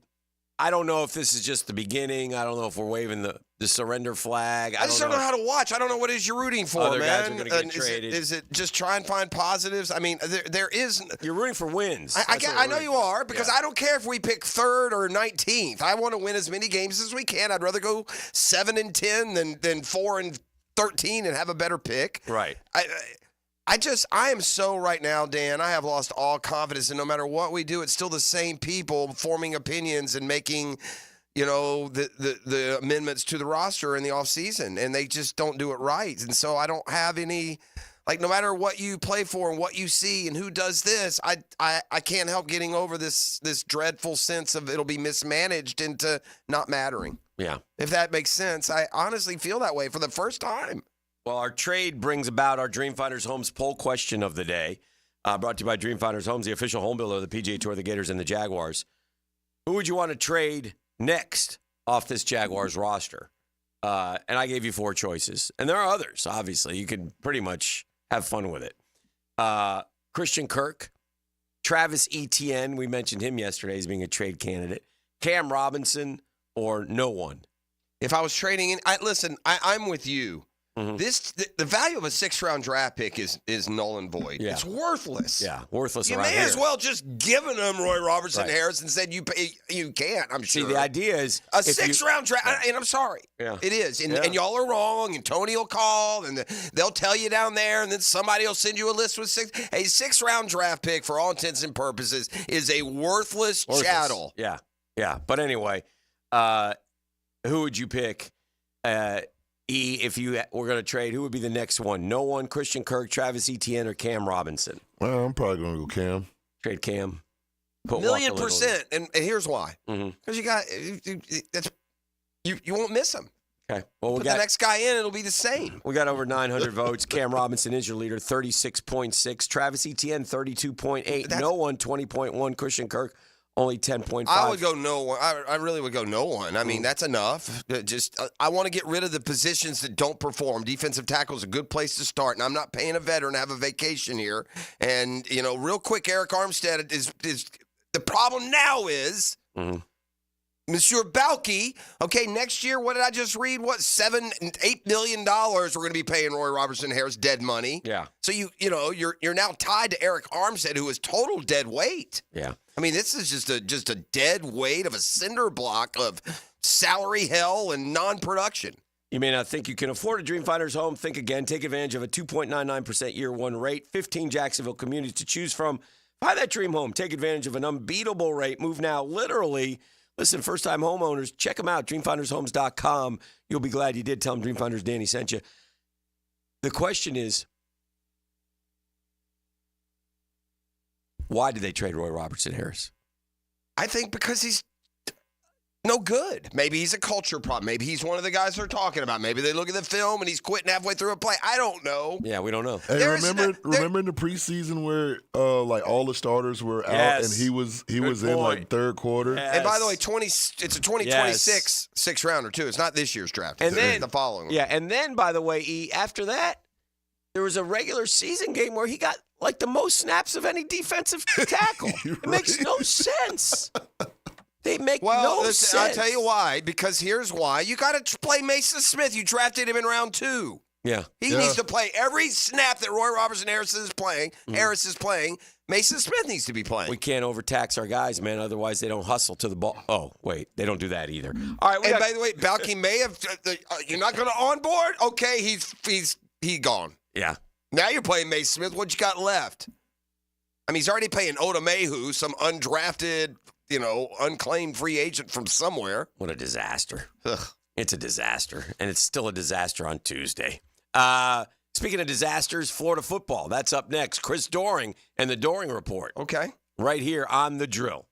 I don't know if this is just the beginning. I don't know if we're waving the surrender flag. I just don't know how to watch. I don't know what it is you're rooting for, Other man. guys are going to get traded. Is it just try and find positives? I mean, there is. You're rooting for wins. I know you are because I don't care if we pick 3rd or 19th. I want to win as many games as we can. I'd rather go 7-10 than 4-13 and have a better pick. Right. I am so right now, Dan, I have lost all confidence, and no matter what we do, it's still the same people forming opinions and making, the amendments to the roster in the offseason, and they just don't do it right. And so I don't have any, no matter what you play for and what you see and who does this, I can't help getting over this dreadful sense of it'll be mismanaged into not mattering. Yeah. If that makes sense. I honestly feel that way for the first time. Well, our trade brings about our Dreamfinders Homes poll question of the day, brought to you by Dreamfinders Homes, the official home builder of the PGA Tour, the Gators, and the Jaguars. Who would you want to trade next off this Jaguars roster? And I gave you 4 choices. And there are others, obviously. You could pretty much have fun with it. Christian Kirk, Travis Etienne, we mentioned him yesterday as being a trade candidate, Cam Robinson, or no one. If I was trading in, I'm with you. The value of a 6th-round draft pick is null and void. Yeah. It's worthless. Yeah, worthless. You around may here. as well just given them Roy Robertson Right. Harris and said you can't. I'm sure. See, the idea is a 6th-round draft, and I'm sorry, it is, and y'all are wrong. And Tony will call, and they'll tell you down there, and then somebody will send you a list with 6th-round draft pick for all intents and purposes is a worthless chattel. Yeah. But anyway, who would you pick? If you were going to trade, who would be the next one? No one, Christian Kirk, Travis Etienne, or Cam Robinson? Well, I'm probably going to go Cam. Trade Cam. $1,000,000%. And here's why. Because you won't miss him. Okay. Well, Put the next guy in, it'll be the same. We got over 900 votes. Cam Robinson is your leader, 36.6. Travis Etienne, 32.8. No one, 20.1. Christian Kirk, only 10.5. I would go no one. I really would go no one. I mean, that's enough. I want to get rid of the positions that don't perform. Defensive tackle is a good place to start, and I'm not paying a veteran to have a vacation here. And, real quick, Eric Armstead is the problem now is Monsieur Balky, okay, next year, what did I just read? What, $7-8 million we're going to be paying Roy Robertson Harris dead money. Yeah. So you're now tied to Eric Armstead, who is total dead weight. Yeah. I mean, this is just a dead weight of a cinder block of salary hell and non-production. You may not think you can afford a Dreamfinders home. Think again. Take advantage of a 2.99% year one rate, 15 Jacksonville communities to choose from. Buy that dream home. Take advantage of an unbeatable rate. Move now, literally. Listen, first-time homeowners, check them out, dreamfindershomes.com. You'll be glad you did. Tell them Dreamfinders Danny sent you. The question is, why did they trade Roy Robertson Harris? I think because he's no good. Maybe he's a culture problem. Maybe he's one of the guys they're talking about. Maybe they look at the film and he's quitting halfway through a play. I don't know. Yeah, we don't know. Hey, remember in the preseason where like all the starters were out and he was in like third quarter. Yes. And by the way, it's a 2026 sixth rounder too. It's not this year's draft. And then the following one. Yeah, and then by the way, after that, there was a regular season game where he got like the most snaps of any defensive tackle. It makes no sense. They make no sense. I'll tell you why. Because here's why. You got to play Mason Smith. You drafted him in round 2. Yeah. He needs to play every snap that Roy Robertson Harris is playing. Mason Smith needs to be playing. We can't overtax our guys, man. Otherwise, they don't hustle to the ball. Oh, wait. They don't do that either. All right. By the way, Balky may have. You're not going to onboard? Okay, he's gone. Yeah. Now you're playing Mason Smith. What you got left? I mean, he's already paying Oda Mehu, some undrafted, unclaimed free agent from somewhere. What a disaster. Ugh. It's a disaster, and it's still a disaster on Tuesday. Speaking of disasters, Florida football. That's up next. Chris Doering and the Doering Report. Okay. Right here on The Drill.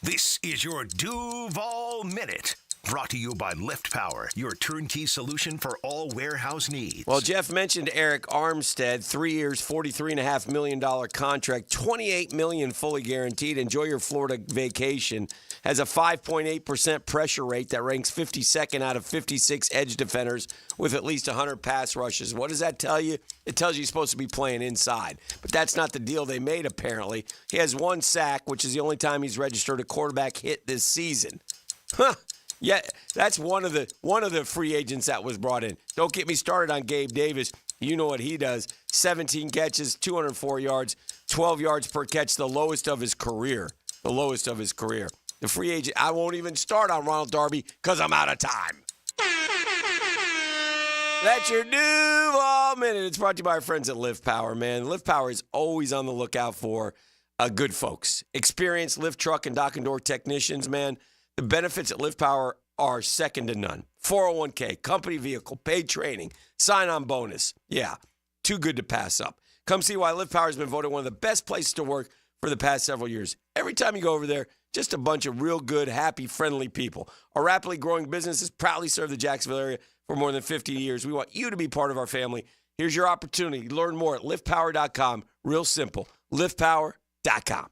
This is your Duval Minute. Brought to you by Lift Power, your turnkey solution for all warehouse needs. Well, Jeff mentioned Eric Armstead, 3 years, $43.5 million contract, $28 million fully guaranteed. Enjoy your Florida vacation. Has a 5.8% pressure rate that ranks 52nd out of 56 edge defenders with at least 100 pass rushes. What does that tell you? It tells you he's supposed to be playing inside. But that's not the deal they made, apparently. He has 1 sack, which is the only time he's registered a quarterback hit this season. Huh. Yeah, that's one of the free agents that was brought in. Don't get me started on Gabe Davis. You know what he does. 17 catches, 204 yards, 12 yards per catch, the lowest of his career. The lowest of his career. The free agent, I won't even start on Ronald Darby because I'm out of time. That's your Duval Minute. It's brought to you by our friends at Lift Power, man. Lift Power is always on the lookout for good folks. Experienced lift truck and dock and door technicians, man. The benefits at Lift Power are second to none. 401k, company vehicle, paid training, sign-on bonus. Yeah, too good to pass up. Come see why Lift Power has been voted one of the best places to work for the past several years. Every time you go over there, just a bunch of real good, happy, friendly people. Our rapidly growing business has proudly served the Jacksonville area for more than 50 years. We want you to be part of our family. Here's your opportunity. Learn more at liftpower.com. Real simple. liftpower.com.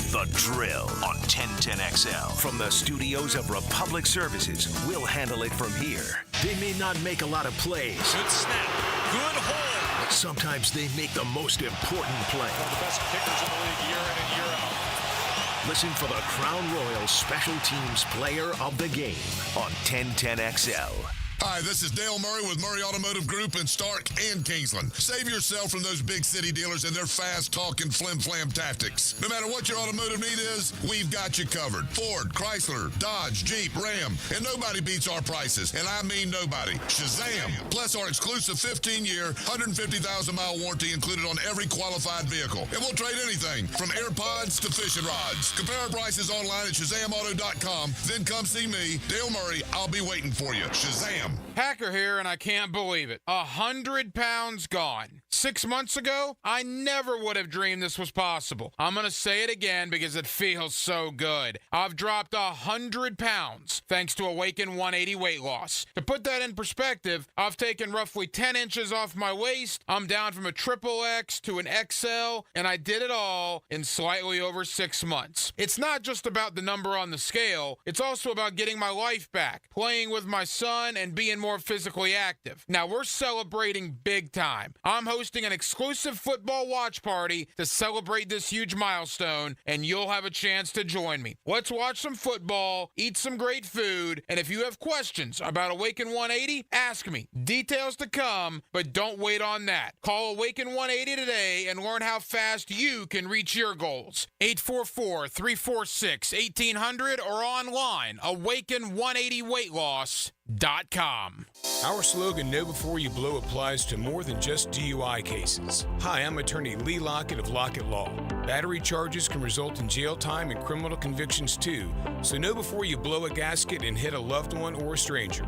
The Drill on 1010XL. From the studios of Republic Services, we'll handle it from here. They may not make a lot of plays. Good snap. Good hold. But sometimes they make the most important play. One of the best kickers in the league year in and year out. Listen for the Crown Royal Special Teams Player of the Game on 1010XL. Hi, this is Dale Murray with Murray Automotive Group in Stark and Kingsland. Save yourself from those big city dealers and their fast-talking flim-flam tactics. No matter what your automotive need is, we've got you covered. Ford, Chrysler, Dodge, Jeep, Ram, and nobody beats our prices, and I mean nobody. Shazam! Plus our exclusive 15-year, 150,000-mile warranty included on every qualified vehicle. And we'll trade anything from AirPods to fishing rods. Compare our prices online at ShazamAuto.com. Then come see me, Dale Murray. I'll be waiting for you. Shazam! Hacker here, and I can't believe it. 100 pounds gone. 6 months ago, I never would have dreamed this was possible. I'm going to say it again because it feels so good. I've dropped 100 pounds thanks to Awaken 180 weight loss. To put that in perspective, I've taken roughly 10 inches off my waist. I'm down from a XXX to an XL, and I did it all in slightly over 6 months. It's not just about the number on the scale. It's also about getting my life back, playing with my son, and being more more physically active. Now, we're celebrating big time. I'm hosting an exclusive football watch party to celebrate this huge milestone, and you'll have a chance to join me. Let's watch some football, eat some great food, and if you have questions about Awaken 180, ask me. Details to come, but don't wait on that. Call Awaken 180 today and learn how fast you can reach your goals. 844-346-1800 or online, awaken180weightloss.com. Our slogan, Know Before You Blow, applies to more than just DUI cases. Hi, I'm attorney Lee Lockett of Lockett Law. Battery charges can result in jail time and criminal convictions too, so know before you blow a gasket and hit a loved one or a stranger.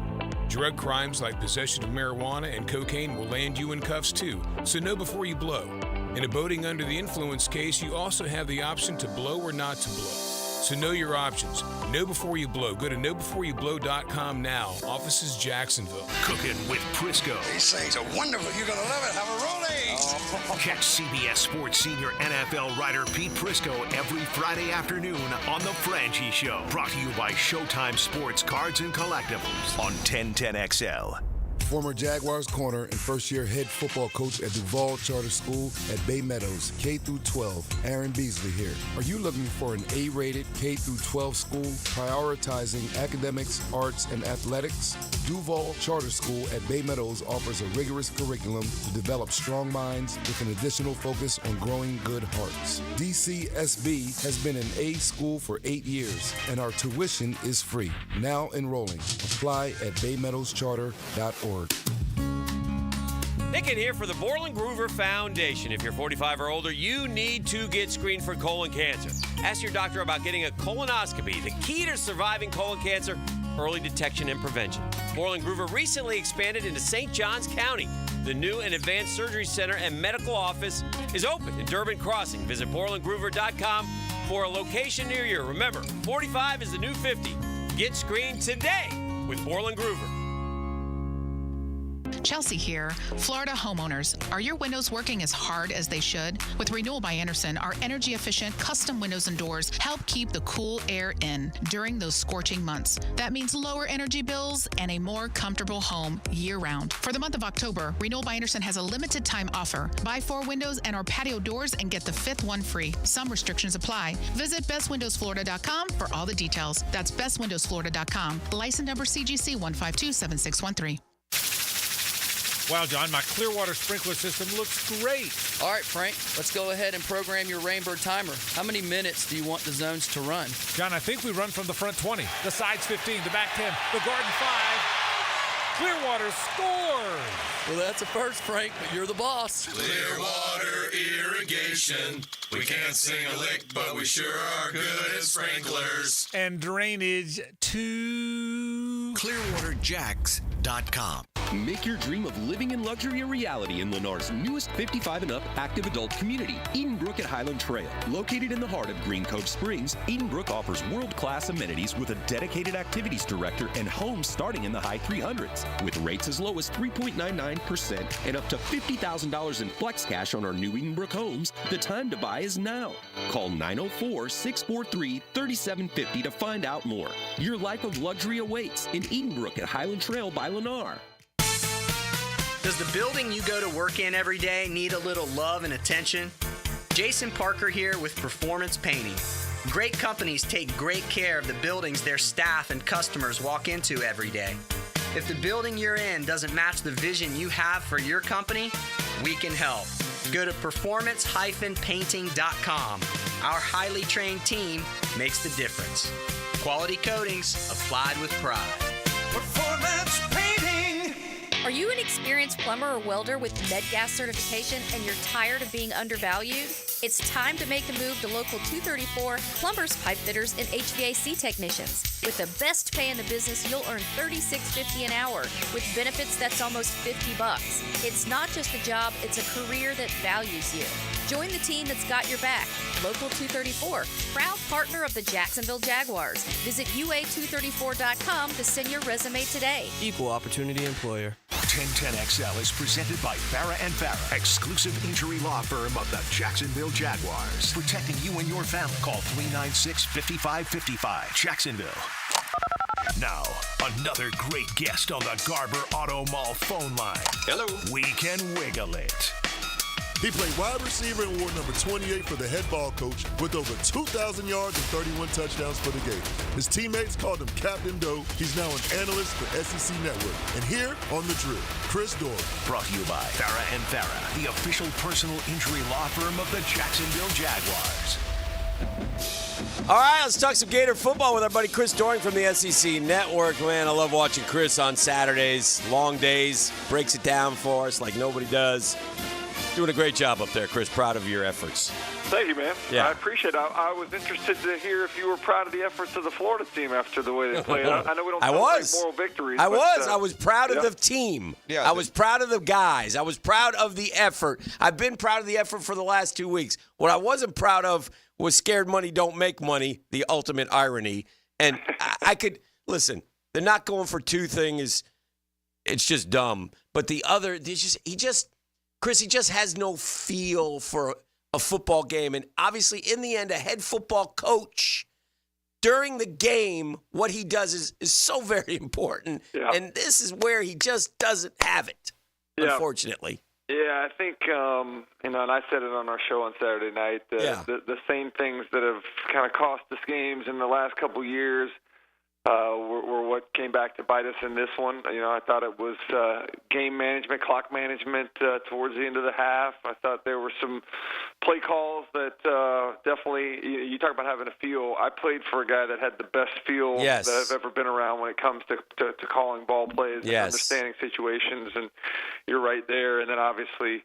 Drug crimes like possession of marijuana and cocaine will land you in cuffs too, so know before you blow. In a boating under the influence case, you also have the option to blow or not to blow. So know your options. Know before you blow. Go to knowbeforeyouBlow.com now. Offices Jacksonville. Cooking with Prisco. These things are wonderful. You're going to love it. Have a rolling. Catch CBS Sports senior NFL writer Pete Prisco every Friday afternoon on The Franchi Show. Brought to you by Showtime Sports Cards and Collectibles on 1010XL. Former Jaguars corner and first-year head football coach at Duval Charter School at Bay Meadows, K-12, Aaron Beasley here. Are you looking for an A-rated K-12 school prioritizing academics, arts, and athletics? Duval Charter School at Bay Meadows offers a rigorous curriculum to develop strong minds with an additional focus on growing good hearts. DCSB has been an A school for 8 years, and our tuition is free. Now enrolling. Apply at baymeadowscharter.org. Hicken here for the Borland Groover Foundation. If you're 45 or older, you need to get screened for colon cancer. Ask your doctor about getting a colonoscopy. The key to surviving colon cancer, early detection and prevention. Borland Groover recently expanded into St. Johns County. The new and advanced surgery center and medical office is open in Durbin Crossing. Visit BorlandGroover.com for a location near you. Remember, 45 is the new 50. Get screened today with Borland Groover. Chelsea here. Florida homeowners, are your windows working as hard as they should? With Renewal by Andersen, our energy-efficient custom windows and doors help keep the cool air in during those scorching months. That means lower energy bills and a more comfortable home year-round. For the month of October, Renewal by Andersen has a limited time offer. Buy 4 windows and our patio doors and get the 5th one free. Some restrictions apply. Visit bestwindowsflorida.com for all the details. That's bestwindowsflorida.com. License number CGC 1527613. Wow, John, my Clearwater sprinkler system looks great. All right, Frank, let's go ahead and program your Rainbird timer. How many minutes do you want the zones to run? John, I think we run from the front 20, the sides 15, the back 10, the garden 5. Clearwater scores! Well, that's a first, Frank, but you're the boss. Clearwater Irrigation. We can't sing a lick, but we sure are good at sprinklers. And drainage to ClearwaterJacks.com. Make your dream of living in luxury a reality in Lennar's newest 55 and up active adult community, Edenbrook at Highland Trail. Located in the heart of Green Cove Springs, Edenbrook offers world-class amenities with a dedicated activities director and homes starting in the high 300s. With rates as low as 3.99% and up to $50,000 in flex cash on our new Edenbrook homes, the time to buy is now. Call 904-643-3750 to find out more. Your life of luxury awaits in Edenbrook at Highland Trail by Lennar. Does the building you go to work in every day need a little love and attention? Jason Parker here with Performance Painting. Great companies take great care of the buildings their staff and customers walk into every day. If the building you're in doesn't match the vision you have for your company, we can help. Go to performance-painting.com. Our highly trained team makes the difference. Quality coatings applied with pride. Performance Painting. Are you an experienced plumber or welder with MedGas certification and you're tired of being undervalued? It's time to make the move to Local 234 Plumbers, Pipe Fitters, and HVAC Technicians. With the best pay in the business, you'll earn $36.50 an hour with benefits that's almost $50. It's not just a job, it's a career that values you. Join the team that's got your back. Local 234, proud partner of the Jacksonville Jaguars. Visit UA234.com to send your resume today. Equal opportunity employer. 1010XL is presented by Farah & Farah, exclusive injury law firm of the Jacksonville Jaguars. Protecting you and your family. Call 396-5555. Jacksonville. Now, another great guest on the Garber Auto Mall phone line. Hello. We can wiggle it. He played wide receiver and wore number 28 for the head ball coach with over 2,000 yards and 31 touchdowns for the Gators. His teammates called him Captain Doe. He's now an analyst for SEC Network. And here on The Drill, Chris Doyle. Brought to you by Farrah & Farrah, the official personal injury law firm of the Jacksonville Jaguars. All right, let's talk some Gator football with our buddy Chris Doring from the SEC Network. Man, I love watching Chris on Saturdays, long days, breaks it down for us like nobody does. Doing a great job up there, Chris. Proud of your efforts. Thank you, man. Yeah. I appreciate it. I was interested to hear if you were proud of the efforts of the Florida team after the way they played. I know we don't celebrate moral victories. I was proud of the team. Yeah, I was proud of the guys. I was proud of the effort. I've been proud of the effort for the last 2 weeks. What I wasn't proud of was scared money don't make money, the ultimate irony. And I could – listen, they're not going for two things. It's just dumb. But the other – Chris, he just has no feel for a football game. And obviously, in the end, a head football coach, during the game, what he does is so very important. Yeah. And this is where he just doesn't have it, unfortunately. Yeah, I think, and I said it on our show on Saturday night, the same things that have kind of cost us games in the last couple years were what came back to bite us in this one. I thought it was game management, clock management towards the end of the half. I thought there were some play calls that definitely, you talk about having a feel. I played for a guy that had the best feel that I've ever been around when it comes to calling ball plays and understanding situations, and you're right there. And then obviously,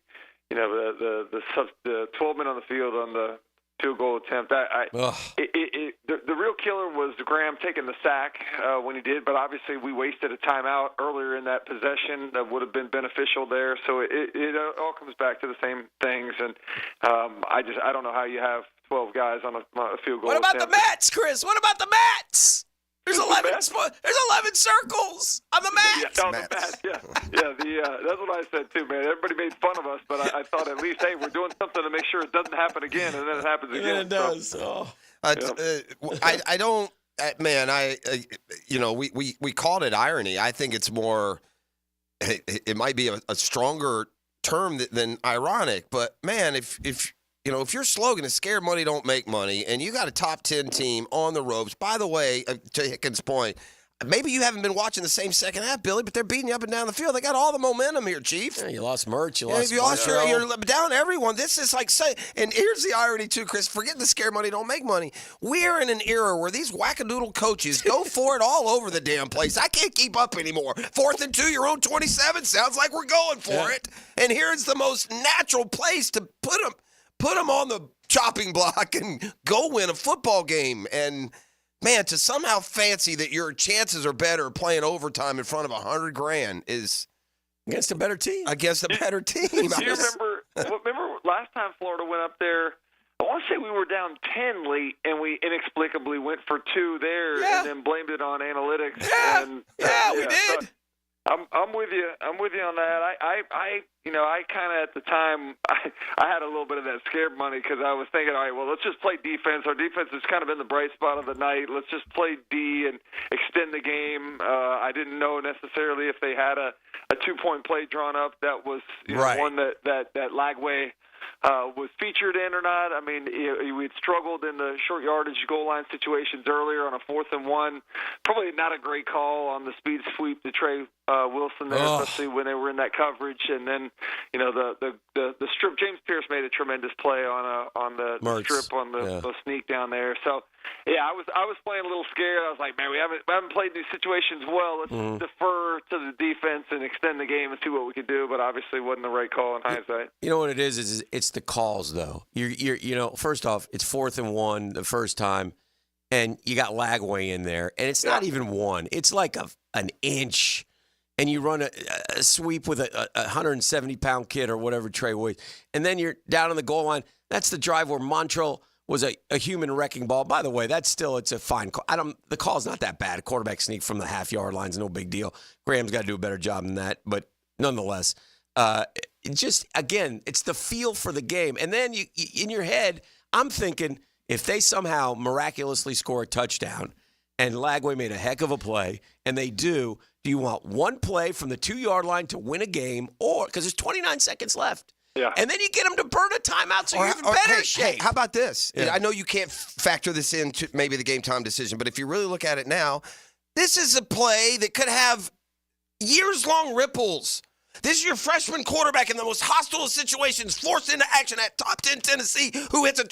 the 12 men on the field on the field goal attempt. The real killer was Graham taking the sack when he did, but obviously we wasted a timeout earlier in that possession that would have been beneficial there. So it all comes back to the same things, and I don't know how you have 12 guys on a field goal. What about attempt. the Mets, Chris? What about the Mets? There's 11 circles on the Mets. Yeah, on the Mets. That's what I said too, man. Everybody made fun of us, but I thought at least, hey, we're doing something to make sure it doesn't happen again, and then it happens again. It does. I don't, man. We called it irony. I think it's more. It might be a stronger term than ironic, but man, if your slogan is "Scared money don't make money," and you got a top 10 team on the ropes. By the way, to Hicken's point, maybe you haven't been watching the same second half, Billy, but they're beating you up and down the field. They got all the momentum here, Chief. Yeah, you lost merch. You're down everyone. This is like and here's the irony too, Chris. Forget the "Scared money don't make money." We're in an era where these wackadoodle coaches go for it all over the damn place. I can't keep up anymore. 4th and 2, your own 27. Sounds like we're going for it. And here's the most natural place to put them on the chopping block and go win a football game. And, man, to somehow fancy that your chances are better playing overtime in front of $100,000 is against a better team. Against a better team. Do you remember last time Florida went up there? I want to say we were down 10 late, and we inexplicably went for 2 there and then blamed it on analytics. We did. So, I'm with you. I'm with you on that. I kind of at the time I had a little bit of that scared money because I was thinking, all right, well, let's just play defense. Our defense has kind of been the bright spot of the night. Let's just play D and extend the game. I didn't know necessarily if they had a 2-point play drawn up that was one that Lagway was featured in or not. I mean, we'd struggled in the short yardage goal line situations earlier on a 4th and 1. Probably not a great call on the speed sweep to Trey Wilson there, especially when they were in that coverage. And then, the strip. James Pierce made a tremendous play on the strip on the sneak down there. So, I was playing a little scared. I was like, man, we haven't played these situations well. Let's defer to the defense and extend the game and see what we can do. But obviously, wasn't the right call in hindsight. You know what it is it's the calls though. You're first off, it's 4th and 1 the first time, and you got Lagway in there, and it's not even 1. It's like an inch. And you run a sweep with a 170-pound kid or whatever Trey weighs. And then you're down on the goal line. That's the drive where Montrell was a human wrecking ball. By the way, it's a fine call. The call's not that bad. A quarterback sneak from the half-yard line's no big deal. Graham's got to do a better job than that. But nonetheless, it's the feel for the game. And then in your head, I'm thinking if they somehow miraculously score a touchdown and Lagway made a heck of a play, and they do you want one play from the 2-yard line to win a game, or because there's 29 seconds left? Yeah. And then you get them to burn a timeout so you're even better shape. How about this? Yeah. I know you can't factor this into maybe the game time decision, but if you really look at it now, this is a play that could have years-long ripples. This is your freshman quarterback in the most hostile of situations, forced into action at top 10 Tennessee, who hits a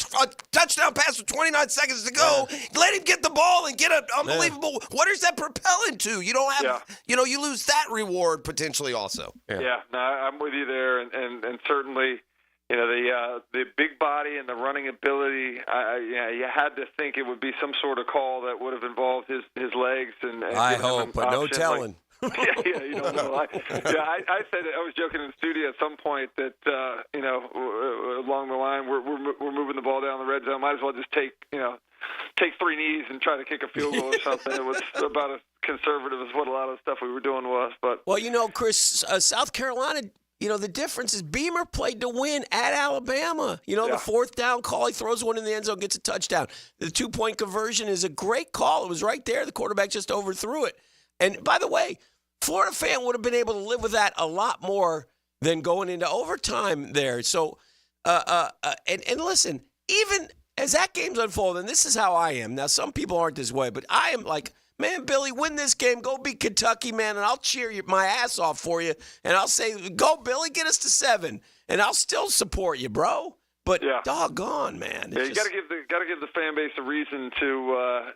touchdown pass with 29 seconds to go. Yeah. Let him get the ball and get an unbelievable. Yeah. What does that propel into? You don't have, you lose that reward potentially also. Yeah, no, I'm with you there, and certainly, the big body and the running ability. You had to think it would be some sort of call that would have involved his legs. And I hope, but no telling. You don't know. I said I was joking in the studio at some point that along the line we're moving the ball down the red zone. Might as well just take 3 knees and try to kick a field goal or something. It was about as conservative as what a lot of the stuff we were doing was. But Chris, South Carolina. The difference is Beamer played to win at Alabama. The 4th down call, he throws one in the end zone, gets a touchdown. The 2-point conversion is a great call. It was right there. The quarterback just overthrew it. And by the way, Florida fan would have been able to live with that a lot more than going into overtime there. So, and listen, even as that game's unfolding, this is how I am. Now, some people aren't this way, but I am like, man, Billy, win this game. Go beat Kentucky, man, and I'll cheer my ass off for you. And I'll say, go, Billy, get us to 7. And I'll still support you, bro. But doggone, man. You got to give the fan base a reason to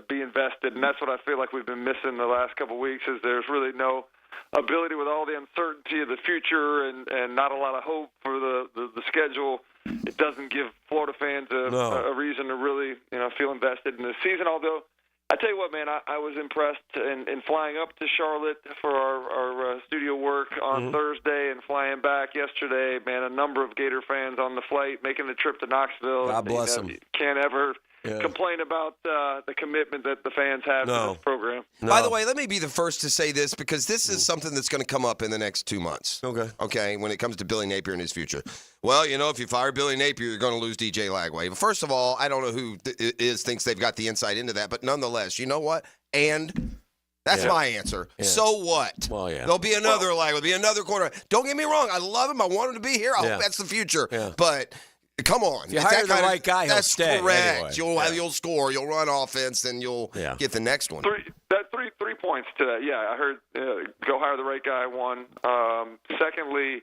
be invested, and that's what I feel like we've been missing the last couple of weeks. Is there's really no ability with all the uncertainty of the future and not a lot of hope for the schedule. It doesn't give Florida fans a reason to really feel invested in the season. Although I tell you what, man, I was impressed in flying up to Charlotte for our studio work on Thursday and flying back yesterday. Man, a number of Gator fans on the flight making the trip to Knoxville. God bless them. Can't ever complain about the commitment that the fans have to this program. By the way, let me be the first to say this because this is something that's going to come up in the next 2 months. Okay, when it comes to Billy Napier and his future. Well, if you fire Billy Napier, you're going to lose DJ Lagway. First of all, I don't know who thinks they've got the insight into that, but nonetheless, you know what? And that's my answer. Yeah. So what? Well, there'll be another Lagway, there'll be another quarterback. Don't get me wrong. I love him. I want him to be here. I hope that's the future. Yeah. But come on. If you hire the right guy, he'll stay. That's correct. Anyway. You'll score. You'll run offense, then you'll get the next one. Three points to that. Yeah, I heard go hire the right guy, one. Secondly,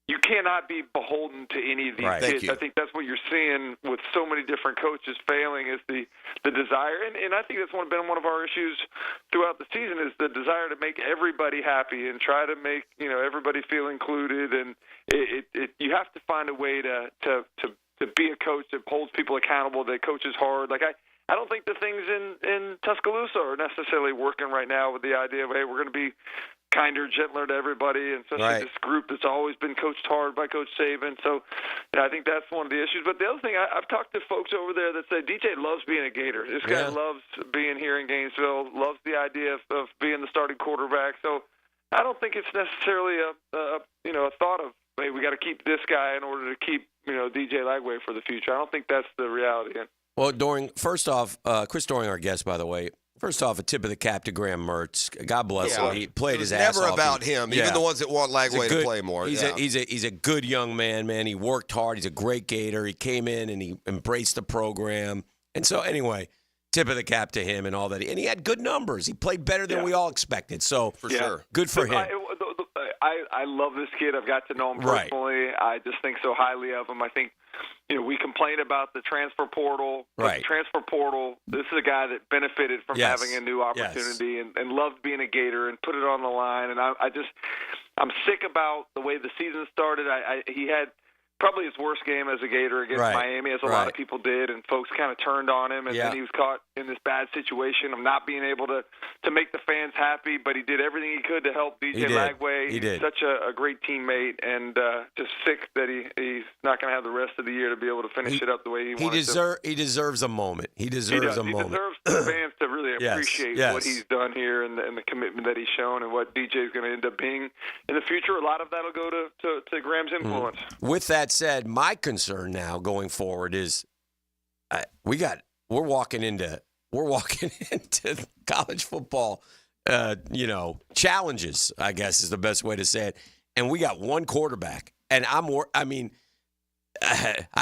you cannot be beholden to any of these kids. I think that's what you're seeing with so many different coaches failing is the desire. And I think that's been one of our issues throughout the season is the desire to make everybody happy and try to make everybody feel included. And you have to find a way to be a coach that holds people accountable, that coaches hard. Like I don't think the things in Tuscaloosa are necessarily working right now with the idea of, hey, we're going to be kinder, gentler to everybody, and especially this group that's always been coached hard by Coach Saban. So I think that's one of the issues. But the other thing, I've talked to folks over there that say DJ loves being a Gator. This guy loves being here in Gainesville, loves the idea of being the starting quarterback. So I don't think it's necessarily a thought of, hey, we got to keep this guy in order to keep DJ Lagway for the future. I don't think that's the reality. Well, first off, Chris Doring, our guest, by the way. First off, a tip of the cap to Graham Mertz. God bless him. He played his ass off. Never about him. Even the ones that want Lagway to play more. He's a good young man, man. He worked hard. He's a great Gator. He came in and he embraced the program. And so, anyway, tip of the cap to him and all that. And he had good numbers. He played better than we all expected. So, for sure. Good for him. I love this kid. I've got to know him personally. I just think so highly of him. I think, we complain about the transfer portal. Right. The transfer portal, this is a guy that benefited from having a new opportunity and loved being a Gator and put it on the line. And I'm sick about the way the season started. He had probably his worst game as a Gator against Miami, as a lot of people did, and folks kind of turned on him, and then he was caught in this bad situation of not being able to make the fans happy, but he did everything he could to help DJ Lagway. He's such a great teammate, and just sick that he's not going to have the rest of the year to be able to finish it up the way he wanted to. He deserves a moment. He deserves a moment. He deserves the fans to really appreciate what he's done here and the commitment that he's shown and what DJ is going to end up being in the future. A lot of that will go to Graham's influence. With that said, my concern now going forward is we're walking into we're walking into college football, challenges, I guess is the best way to say it. And we got one quarterback. And I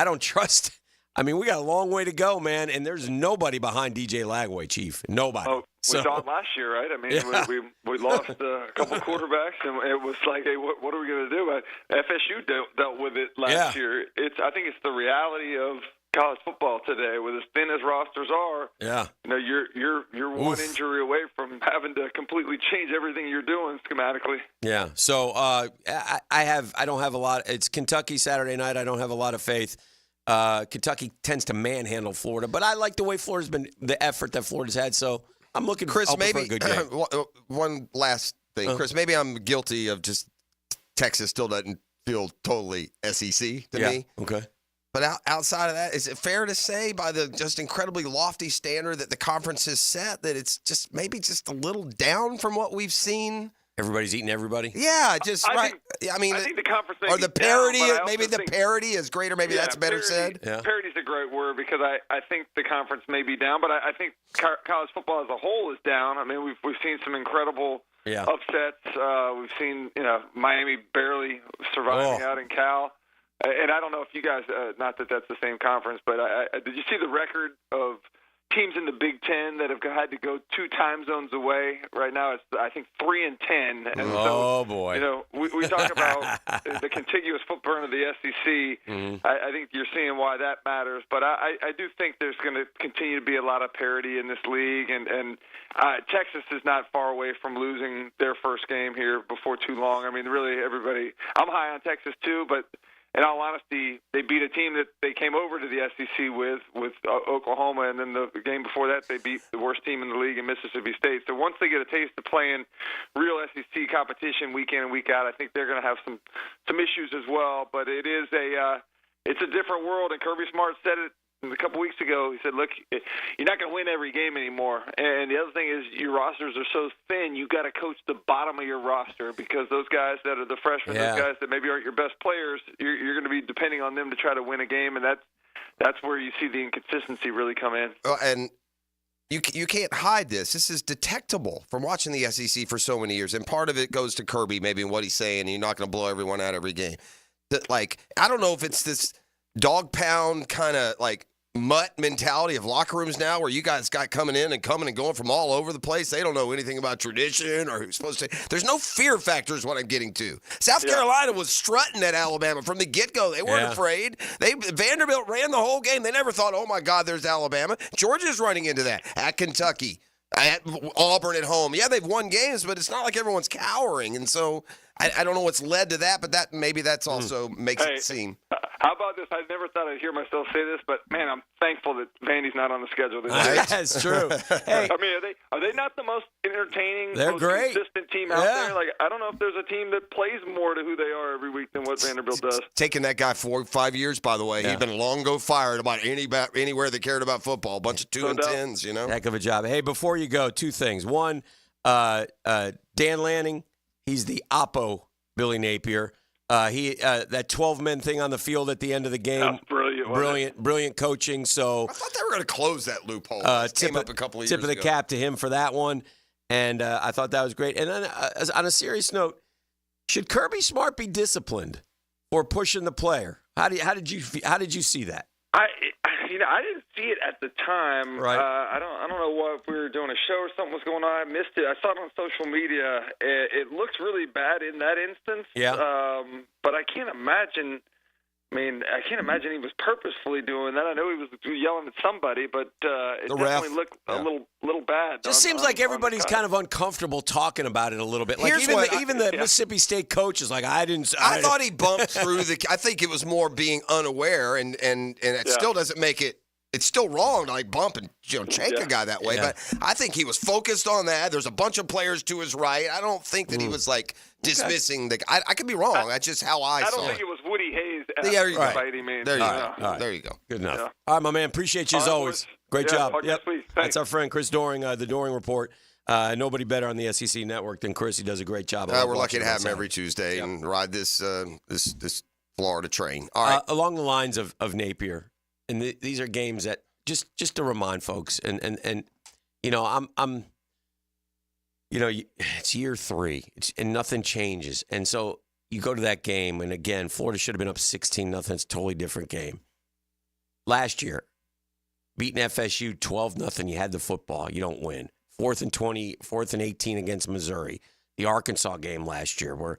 don't trust. I mean, we got a long way to go, man. And there's nobody behind DJ Lagway, Chief. Nobody. Oh, we saw it last year, right? I mean, we lost a couple quarterbacks, and it was like, hey, what are we going to do? FSU dealt with it last year. I think it's the reality of college football today, with as thin as rosters are. Yeah. You're one injury away from having to completely change everything you're doing schematically. Yeah. So I don't have a lot. It's Kentucky Saturday night. I don't have a lot of faith. Kentucky tends to manhandle Florida, but I like the way Florida's been, the effort that Florida's had. So I'm looking. Chris, maybe for a good game. One last thing, Chris. Maybe I'm guilty of just Texas still doesn't feel totally SEC to me. Okay. But outside of that, is it fair to say, by the just incredibly lofty standard that the conference has set, that it's just maybe just a little down from what we've seen? Everybody's eating everybody? Yeah, just I right. Think, I mean, I think the conference or the parody, down, maybe the parody is greater. Maybe that's better said. Yeah. Parody's a great word, because I think the conference may be down, but I think college football as a whole is down. I mean, we've seen some incredible upsets. We've seen Miami barely surviving out in Cal. And I don't know if you guys, not that that's the same conference, but did you see the record of teams in the Big Ten that have had to go 2 time zones away? Right now it's, I think, 3 and 10. And boy. We talk about the contiguous footprint of the SEC. Mm-hmm. I think you're seeing why that matters. But I do think there's going to continue to be a lot of parity in this league. And Texas is not far away from losing their first game here before too long. I mean, really, everybody – I'm high on Texas too, but – in all honesty, they beat a team that they came over to the SEC with Oklahoma, and then the game before that, they beat the worst team in the league in Mississippi State. So once they get a taste of playing real SEC competition week in and week out, I think they're going to have some issues as well. But it's a different world, and Kirby Smart said it a couple weeks ago. He said, look, you're not going to win every game anymore. And the other thing is, your rosters are so thin, you got to coach the bottom of your roster, because those guys that are the freshmen, those guys that maybe aren't your best players, you're going to be depending on them to try to win a game, and that's where you see the inconsistency really come in. And you can't hide this. This is detectable from watching the SEC for so many years. And part of it goes to Kirby, maybe, and what he's saying, and you're not going to blow everyone out every game. That, like, I don't know if it's this dog pound kind of like mutt mentality of locker rooms now, where you guys got coming and going from all over the place. They don't know anything about tradition or who's supposed to. There's no fear factor is what I'm getting to. South Carolina was strutting at Alabama from the get-go. They weren't afraid. Vanderbilt ran the whole game. They never thought, oh, my God, there's Alabama. Georgia's running into that. At Kentucky. At Auburn at home. Yeah, they've won games, but it's not like everyone's cowering. And so I don't know what's led to that, but that's also makes it seem. How about this? I never thought I'd hear myself say this, but, man, I'm thankful that Vandy's not on the schedule this year. That's true. Hey. I mean, are they not the most entertaining, They're most great. consistent team out there? Like, I don't know if there's a team that plays more to who they are every week than what Vanderbilt does. Taking that guy 4 or 5 years, by the way. He'd been long ago fired about anywhere that cared about football. A bunch of 2 and 10s, you know? Heck of a job. Hey, before you go, 2 things. One, Dan Lanning, he's the Oppo Billy Napier. That 12-men thing on the field at the end of the game. Brilliant coaching. So I thought they were going to close that loophole. Came up a couple of years ago. Tip of the cap to him for that one, and I thought that was great. And then on a serious note, should Kirby Smart be disciplined for pushing the player? How did you see that? I didn't see it at the time. Right. I don't know if we were doing a show or something was going on. I missed it. I saw it on social media. It looks really bad in that instance. Yeah. But I can't imagine. I can't imagine he was purposefully doing that. I know he was yelling at somebody, but it definitely looked a little bad. Just seems like everybody's kind of uncomfortable talking about it a little bit. Like even the Mississippi State coach is like, I thought he bumped through I think it was more being unaware, and it still doesn't make it. It's still wrong to like bump and shake a guy that way, but I think he was focused on that. There's a bunch of players to his right. I don't think that he was like dismissing the. I could be wrong. That's just how I saw it. I don't think it was Woody Hayes. There you go. There you go. Right. There you go. Good enough. Yeah. All right, my man. Appreciate you as always. Great job. Yep. That's our friend Chris Doring, the Doring Report. Nobody better on the SEC network than Chris. He does a great job. We're lucky to have him every Tuesday and ride this Florida train. All right. Along the lines of Napier, and these are games that just to remind folks, and I'm it's year 3, and nothing changes. And so you go to that game, and again, Florida should have been up 16-0. It's a totally different game. Last year, beating FSU 12-0, you had the football. You don't win. 4th and 20, 4th and 18 against Missouri. The Arkansas game last year where,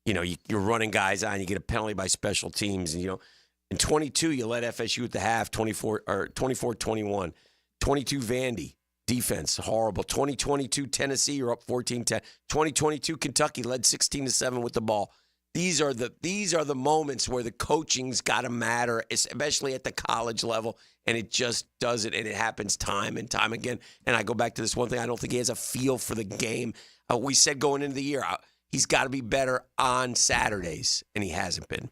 you're running guys on, you get a penalty by special teams. And, in 22, you led FSU at the half, 24-21. 22 Vandy. Defense, horrible. 2022 Tennessee, you're up 14-10. 2022 Kentucky led 16-7 with the ball. These are the moments where the coaching's got to matter, especially at the college level, and it just doesn't, and it happens time and time again. And I go back to this one thing, I don't think he has a feel for the game. We said going into the year, he's got to be better on Saturdays, and he hasn't been.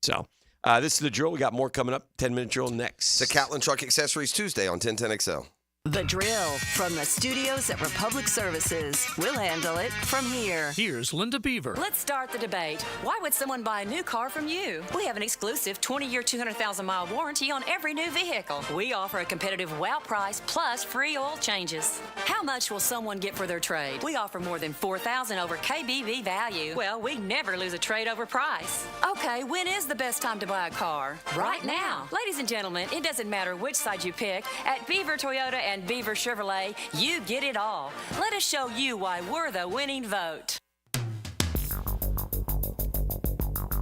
So this is the drill. We got more coming up. 10-minute drill next. The Catlin Truck Accessories Tuesday on 1010XL. The drill from the studios at Republic Services. We'll handle it from here. Here's Linda Beaver. Let's start the debate. Why would someone buy a new car from you? We have an exclusive 20-year, 200,000-mile warranty on every new vehicle. We offer a competitive wow price plus free oil changes. How much will someone get for their trade? We offer more than $4,000 over KBV value. Well, we never lose a trade over price. Okay, when is the best time to buy a car? Right now. Ladies and gentlemen, it doesn't matter which side you pick. At Beaver Toyota and Beaver Chevrolet, you get it all. Let us show you why we're the winning vote.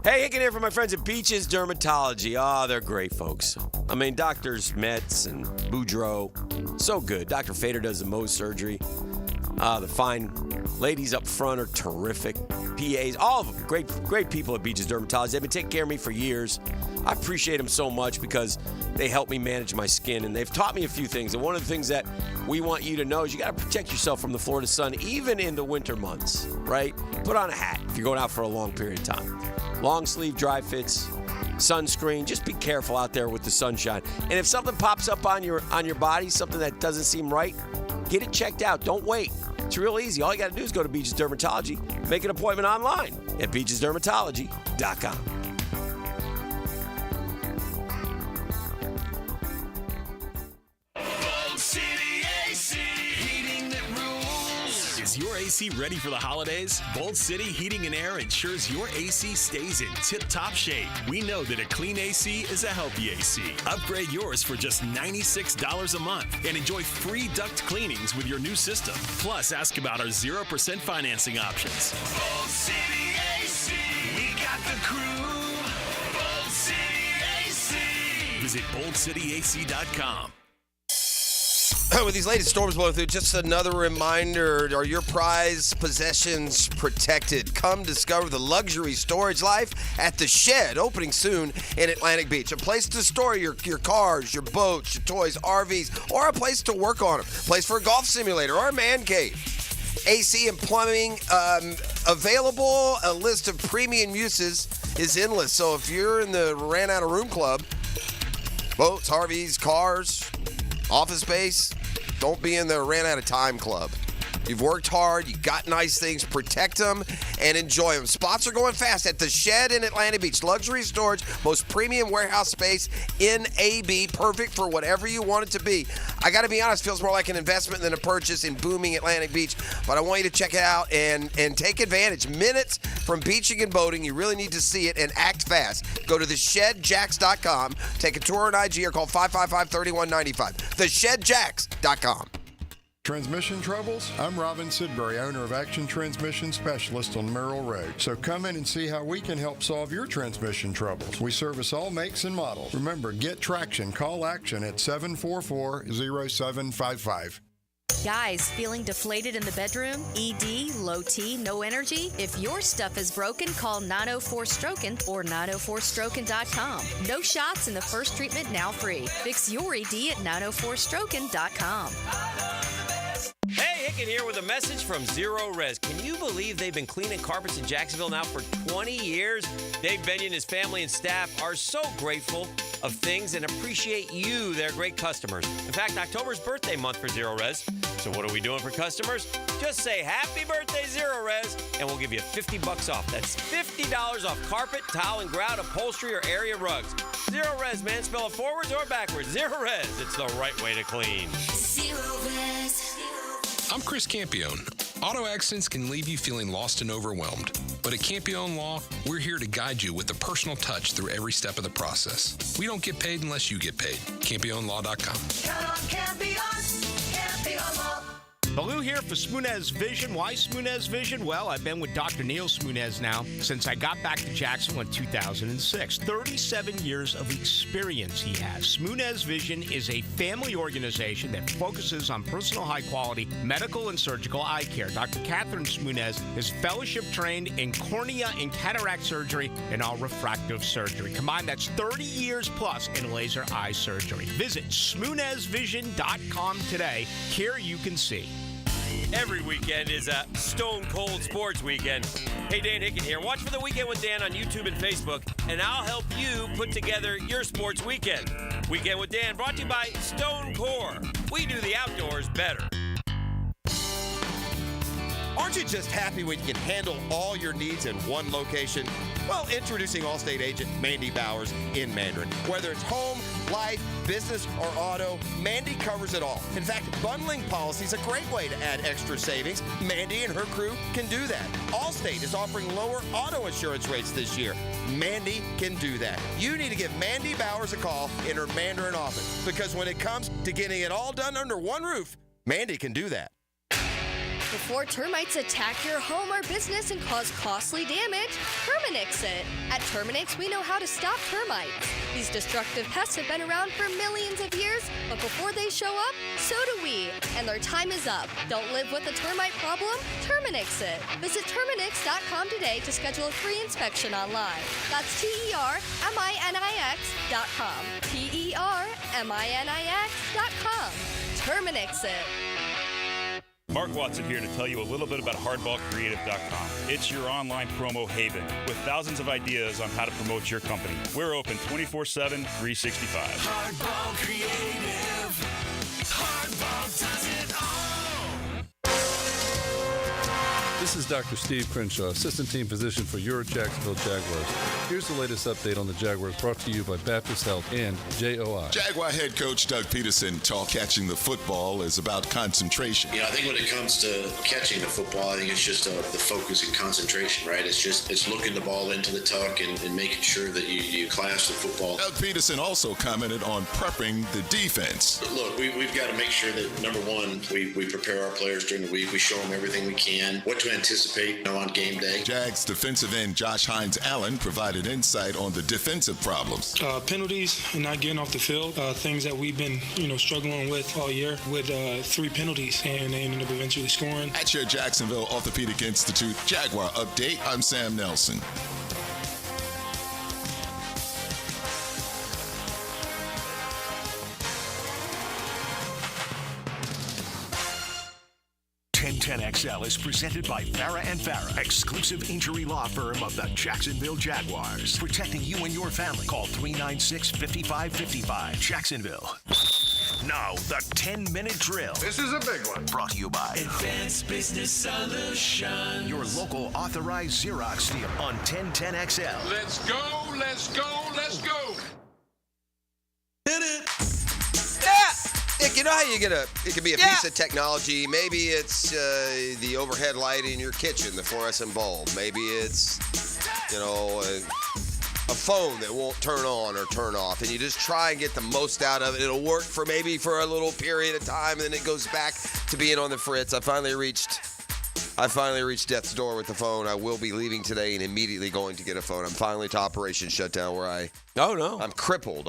Hey, Hicken here from my friends at Beaches Dermatology. Oh, they're great folks. I mean, Doctors Metz and Boudreaux, so good. Dr. Fader does the Mohs surgery. The fine ladies up front are terrific. PAs, all of them, great people at Beaches Dermatology. They've been taking care of me for years. I appreciate them so much because they help me manage my skin, and they've taught me a few things. And one of the things that we want you to know is you got to protect yourself from the Florida sun, even in the winter months, right? Put on a hat if you're going out for a long period of time. Long sleeve dry fits, sunscreen. Just be careful out there with the sunshine. And if something pops up on your body, something that doesn't seem right, get it checked out. Don't wait. It's real easy. All you got to do is go to Beaches Dermatology. Make an appointment online at beachesdermatology.com. Is your AC ready for the holidays? Bold City Heating and Air ensures your AC stays in tip-top shape. We know that a clean AC is a healthy AC. Upgrade yours for just $96 a month and enjoy free duct cleanings with your new system. Plus, ask about our 0% financing options. Bold City AC, we got the crew. Bold City AC. Visit boldcityac.com. With these latest storms blowing through, just another reminder, are your prized possessions protected? Come discover the luxury storage life at The Shed, opening soon in Atlantic Beach. A place to store your cars, your boats, your toys, RVs, or a place to work on them. A place for a golf simulator or a man cave. AC and plumbing available. A list of premium uses is endless. So if you're in the Ran Out of Room Club, boats, RVs, cars, office space, don't be in the Ran Out of Time Club. You've worked hard, you got nice things, protect them and enjoy them. Spots are going fast at The Shed in Atlantic Beach. Luxury storage, most premium warehouse space in AB, perfect for whatever you want it to be. I got to be honest, feels more like an investment than a purchase in booming Atlantic Beach, but I want you to check it out and take advantage. Minutes from beaching and boating, you really need to see it and act fast. Go to theshedjacks.com, take a tour on IG or call 555-3195. Theshedjacks.com. Transmission troubles? I'm Robin Sidbury, owner of Action Transmission Specialist on Merrill Road. So come in and see how we can help solve your transmission troubles. We service all makes and models. Remember, get traction. Call Action at 744-0755. Guys, feeling deflated in the bedroom? ED, low T, no energy? If your stuff is broken, call 904-STROKEN or 904stroken.com. No shots in the first treatment, now free. Fix your ED at 904stroken.com. Hey, Hicken here with a message from Zero Res. Can you believe they've been cleaning carpets in Jacksonville now for 20 years? Dave Benyon and his family and staff are so grateful of things and appreciate you, their great customers. In fact, October's birthday month for Zero Res. So what are we doing for customers? Just say happy birthday, Zero Res, and we'll give you $50 off. That's $50 off carpet, towel, and grout, upholstery, or area rugs. Zero Res, man. Spell it forwards or backwards. Zero Res. It's the right way to clean. Zero Res. I'm Chris Campione. Auto accidents can leave you feeling lost and overwhelmed. But at Campione Law, we're here to guide you with a personal touch through every step of the process. We don't get paid unless you get paid. CampioneLaw.com. Count on Campione. Campione Law. Baloo here for Smoonez Vision. Why Smoonez Vision? Well, I've been with Dr. Neil Smoonez now since I got back to Jacksonville in 2006. 37 years of experience he has. Smoonez Vision is a family organization that focuses on personal high-quality medical and surgical eye care. Dr. Catherine Smoonez is fellowship-trained in cornea and cataract surgery and all refractive surgery. Combined, that's 30 years plus in laser eye surgery. Visit SmoonezVision.com today. Here you can see. Every weekend is a stone cold sports weekend. Hey, Dan Hicken here. Watch for The Weekend with Dan on YouTube and Facebook, and I'll help you put together your sports weekend. Weekend with Dan brought to you by Stone Core. We do the outdoors better. Aren't you just happy when you can handle all your needs in one location? Well, introducing Allstate agent Mandy Bowers in Mandarin. Whether it's home, life, business, or auto, Mandy covers it all. In fact, bundling policy is a great way to add extra savings. Mandy and her crew can do that. Allstate is offering lower auto insurance rates this year. Mandy can do that. You need to give Mandy Bowers a call in her Mandarin office, because when it comes to getting it all done under one roof, Mandy can do that. Before termites attack your home or business and cause costly damage, Terminix it. At Terminix, we know how to stop termites. These destructive pests have been around for millions of years, but before they show up, so do we. And their time is up. Don't live with a termite problem? Terminix it. Visit Terminix.com today to schedule a free inspection online. That's TERMINIX.com. TERMINIX.com. Terminix it. Mark Watson here to tell you a little bit about hardballcreative.com. It's your online promo haven with thousands of ideas on how to promote your company. We're open 24/7, 365. Hardball Creative. Hardball does it all. This is Dr. Steve Crenshaw, Assistant Team Physician for your Jacksonville Jaguars. Here's the latest update on the Jaguars, brought to you by Baptist Health and JOI. Jaguar head coach Doug Peterson taught catching the football is about concentration. Yeah, I think when it comes to catching the football, I think it's just the focus and concentration, right? It's looking the ball into the tuck and making sure that you clash the football. Doug Peterson also commented on prepping the defense. Look, we've got to make sure that, number one, we prepare our players during the week. We show them everything we can, what to anticipate on game day. Jags defensive end Josh Hines-Allen provided insight on the defensive problems. Penalties and not getting off the field, things that we've been struggling with all year with 3 penalties, and they ended up eventually scoring. At your Jacksonville Orthopedic Institute Jaguar Update, I'm Sam Nelson. XL is presented by Farah & Farah, exclusive injury law firm of the Jacksonville Jaguars. Protecting you and your family. Call 396-5555. Jacksonville. Now, the 10-minute drill. This is a big one. Brought to you by Advanced Business Solutions. Your local authorized Xerox dealer on 1010XL. Let's go, let's go, let's go. Hit it. Nick, you know how it can be a piece of technology. Maybe it's the overhead light in your kitchen, the fluorescent bulb. Maybe it's, a phone that won't turn on or turn off. And you just try and get the most out of it. It'll work for a little period of time, and then it goes back to being on the fritz. I finally reached death's door with the phone. I will be leaving today and immediately going to get a phone. I'm finally to operation shutdown where I'm crippled.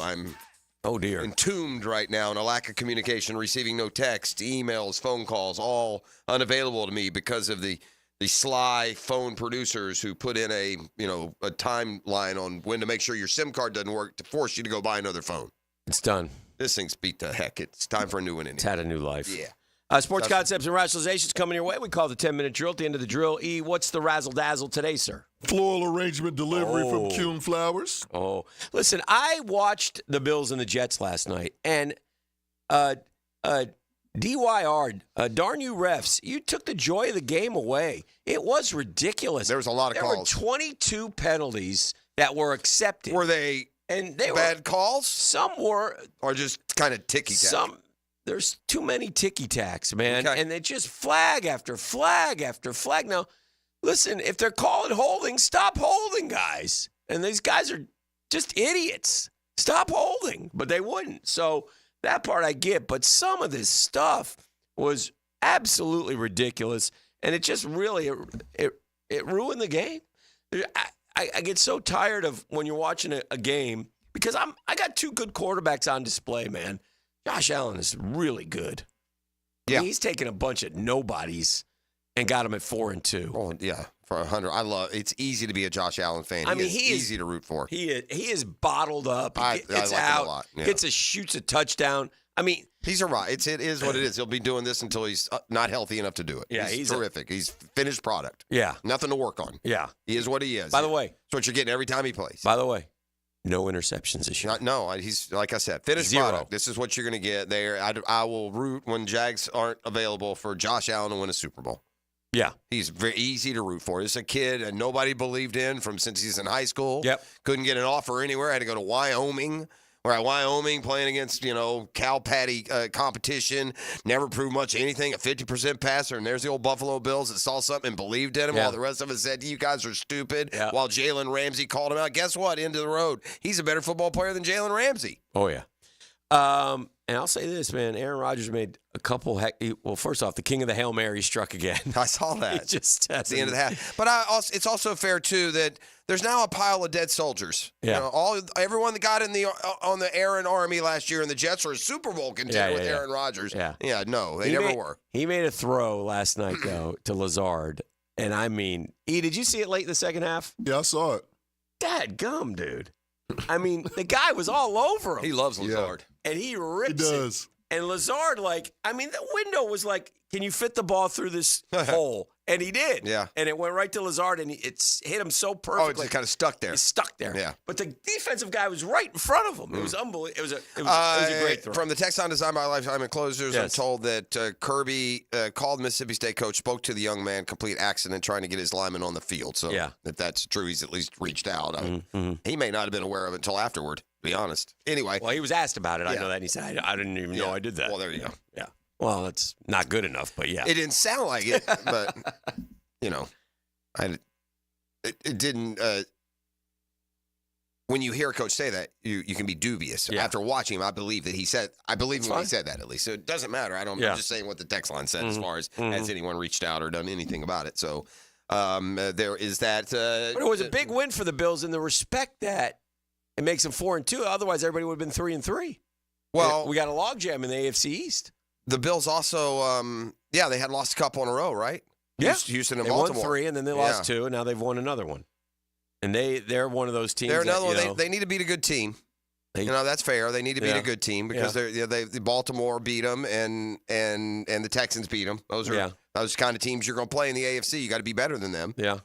Oh, dear. Entombed right now in a lack of communication, receiving no text, emails, phone calls, all unavailable to me because of the sly phone producers who put in a timeline on when to make sure your SIM card doesn't work to force you to go buy another phone. It's done. This thing's beat to heck. It's time for a new one anyway. It's had a new life. Yeah. Sports concepts and rationalizations coming your way. We call it the 10-minute drill. At the end of the drill, what's the razzle-dazzle today, sir? Floral arrangement delivery from Kuhn Flowers. Oh. Listen, I watched the Bills and the Jets last night, and DYR, darn you refs, you took the joy of the game away. It was ridiculous. There was a lot of calls. There were 22 penalties that were accepted. Were they bad calls? Some were. Or just kind of ticky-tack? there's too many ticky-tacks, man. Okay. And they just flag after flag after flag. Now, listen, if they're calling holding, stop holding, guys. And these guys are just idiots. Stop holding. But they wouldn't. So that part I get. But some of this stuff was absolutely ridiculous. And it just really, it ruined the game. I get so tired of when you're watching a game because I got two good quarterbacks on display, man. Josh Allen is really good. Yeah. I mean, he's taken a bunch of nobodies and got them at 4-2. Oh, yeah, for 100. I love it's easy to be a Josh Allen fan. He is easy to root for. He is bottled up. He gets I like out, him a lot. Yeah. shoots a touchdown. I mean, he's a right. It is what it is. He'll be doing this until he's not healthy enough to do it. Yeah, he's terrific. He's finished product. Yeah. Nothing to work on. Yeah. He is what he is. By the way. That's what you're getting every time he plays. By the way, no interceptions this year. No, he's, like I said, finished product. This is what you're going to get there. I will root when Jags aren't available for Josh Allen to win a Super Bowl. Yeah. He's very easy to root for. He's a kid and nobody believed in since he's in high school. Yep. Couldn't get an offer anywhere. Had to go to Wyoming. We're at Wyoming playing against, Cal Patty competition. Never proved much anything. A 50% passer. And there's the old Buffalo Bills that saw something and believed in him while the rest of us said, you guys are stupid. Yeah. While Jalen Ramsey called him out. Guess what? End of the road. He's a better football player than Jalen Ramsey. Oh, yeah. And I'll say this, man. Aaron Rodgers made a couple well, first off, the king of the Hail Mary struck again. I saw that. He just at the end of the half. But it's also fair, too, that there's now a pile of dead soldiers. Yeah. Everyone that got on the Aaron Army last year, and the Jets were a Super Bowl contender with Aaron Rodgers. Yeah. Yeah, no, they never were. He made a throw last night, though, to Lazard. And I mean, did you see it late in the second half? Yeah, I saw it. Dadgum, dude. I mean, the guy was all over him. He loves Lazard. And he rips He does. it. And Lazard, the window was like, can you fit the ball through this hole? And he did. Yeah. And it went right to Lazard, and it's hit him so perfectly. Oh, it's kind of stuck there. He's stuck there. Yeah. But the defensive guy was right in front of him. It was unbelievable. It was a great throw. From the text on Design by Lifetime and Closers, Yes. I'm told that Kirby called Mississippi State coach, spoke to the young man, complete accident, trying to get his lineman on the field. So if that's true, he's at least reached out. He may not have been aware of it until afterward, to be honest. Anyway. Well, he was asked about it. I know that. And he said, I didn't even know I did that. Well, there you go. Yeah. Well, that's not good enough, but yeah. It didn't sound like it, but, it didn't. When you hear a coach say that, you can be dubious. Yeah. After watching him, I believe when he said that, at least. So it doesn't matter. I'm just saying what the text line said as far as has anyone reached out or done anything about it. So there is that. But it was a big win for the Bills in the respect that it makes them 4-2. Otherwise, everybody would have been 3-3. Well, we got a logjam in the AFC East. The Bills also, they had lost a couple in a row, right? Yeah. Houston and they Baltimore. Won 3, and then they lost 2, and now they've won another one. And they're one of those teams. They're another one. They need to beat a good team. That's fair. They need to beat a good team because the Baltimore beat them and the Texans beat them. Those are those kind of teams you're going to play in the AFC. You got to be better than them. Yeah.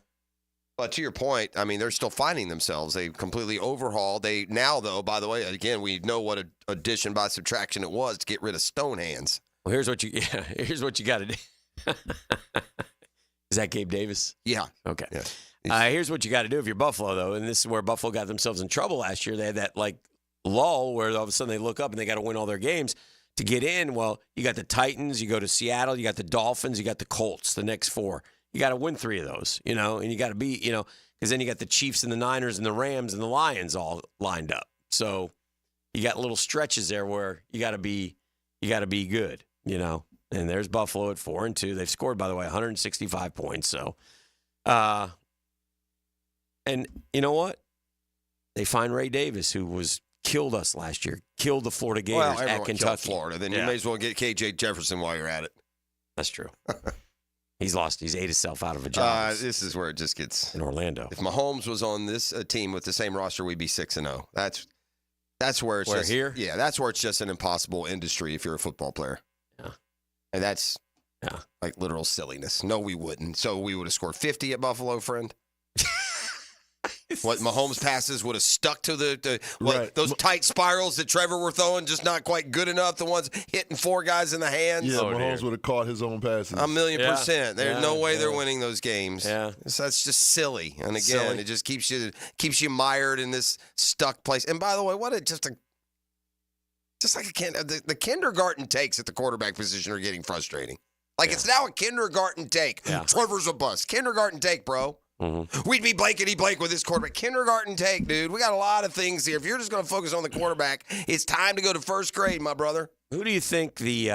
But to your point, I mean, they're still finding themselves. They completely overhauled. Now, though, by the way, again, we know what an addition by subtraction it was to get rid of Stonehands. Well, here's what you got to do. Is that Gabe Davis? Yeah. Okay. Yeah. Here's what you got to do if you're Buffalo, though, and this is where Buffalo got themselves in trouble last year. They had that lull where all of a sudden they look up and they got to win all their games to get in. Well, you got the Titans, you go to Seattle, you got the Dolphins, you got the Colts, the next 4. You got to win 3 of those, and you got to be, because then you got the Chiefs and the Niners and the Rams and the Lions all lined up. So you got little stretches there where you got to be good, And there's Buffalo at 4-2. They've scored, by the way, 165 points. So, and you know what? They find Ray Davis, who was killed us last year, killed the Florida Gators at Kentucky. Killed Florida. Then you may as well get KJ Jefferson while you're at it. That's true. He's ate himself out of a job. This is where it just gets in Orlando. If Mahomes was on this team with the same roster, we'd be 6-0. That's where it's here. Yeah, that's where it's just an impossible industry if you're a football player. Yeah, and that's like literal silliness. No, we wouldn't. So we would have scored 50 at Buffalo, friend. What Mahomes passes would have stuck to those tight spirals that Trevor were throwing, just not quite good enough. The ones hitting 4 guys in the hands. Yeah, Mahomes would have caught his own passes. 1,000,000%. There's no way they're winning those games. Yeah, so that's just silly. And again, it just keeps you mired in this stuck place. And by the way, just just like the kindergarten takes at the quarterback position are getting frustrating. Like it's now a kindergarten take. Yeah. Trevor's a bust. Kindergarten take, bro. Mm-hmm. We'd be blankety-blank with this quarterback. Kindergarten take, dude. We got a lot of things here. If you're just going to focus on the quarterback, it's time to go to first grade, my brother. Who do you think the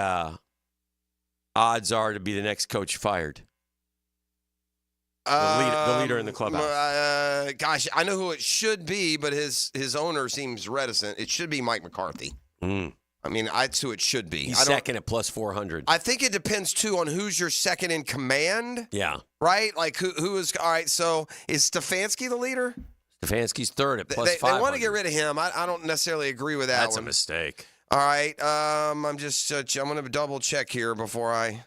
odds are to be the next coach fired? The leader in the clubhouse. Gosh, I know who it should be, but his owner seems reticent. It should be Mike McCarthy. I mean, that's who it should be. He's second at plus 400. I think it depends, too, on who's your second in command. Yeah. Right? Like, who is – all right, so is Stefanski the leader? Stefanski's third at plus 500. They want to get rid of him. I don't necessarily agree with that That's one. a mistake. All right. I'm just I'm going to double check here before I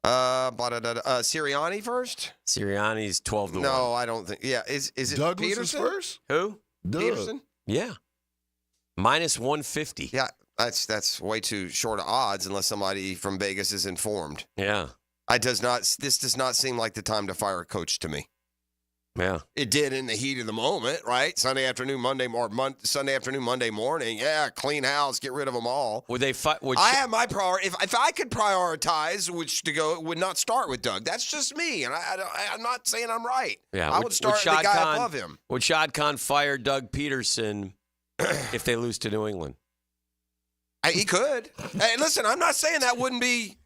Sirianni first? Sirianni's 12 to 1. No, I don't think. Yeah, is it Douglas Peterson? is first? Who? Peterson? Yeah. Minus 150. Yeah, that's way too short of odds unless somebody from Vegas is informed. Yeah. This does not seem like the time to fire a coach to me. Yeah. It did in the heat of the moment, right? Sunday afternoon, Monday morning. Yeah, clean house, get rid of them all. Would they fight? I have my priority. If I could prioritize which to go, it would not start with Doug. That's just me, and I'm not saying I'm right. Yeah, I would start the guy above him. Would Shad Khan fire Doug Peterson if they lose to New England? He could. Hey, listen, I'm not saying that wouldn't be.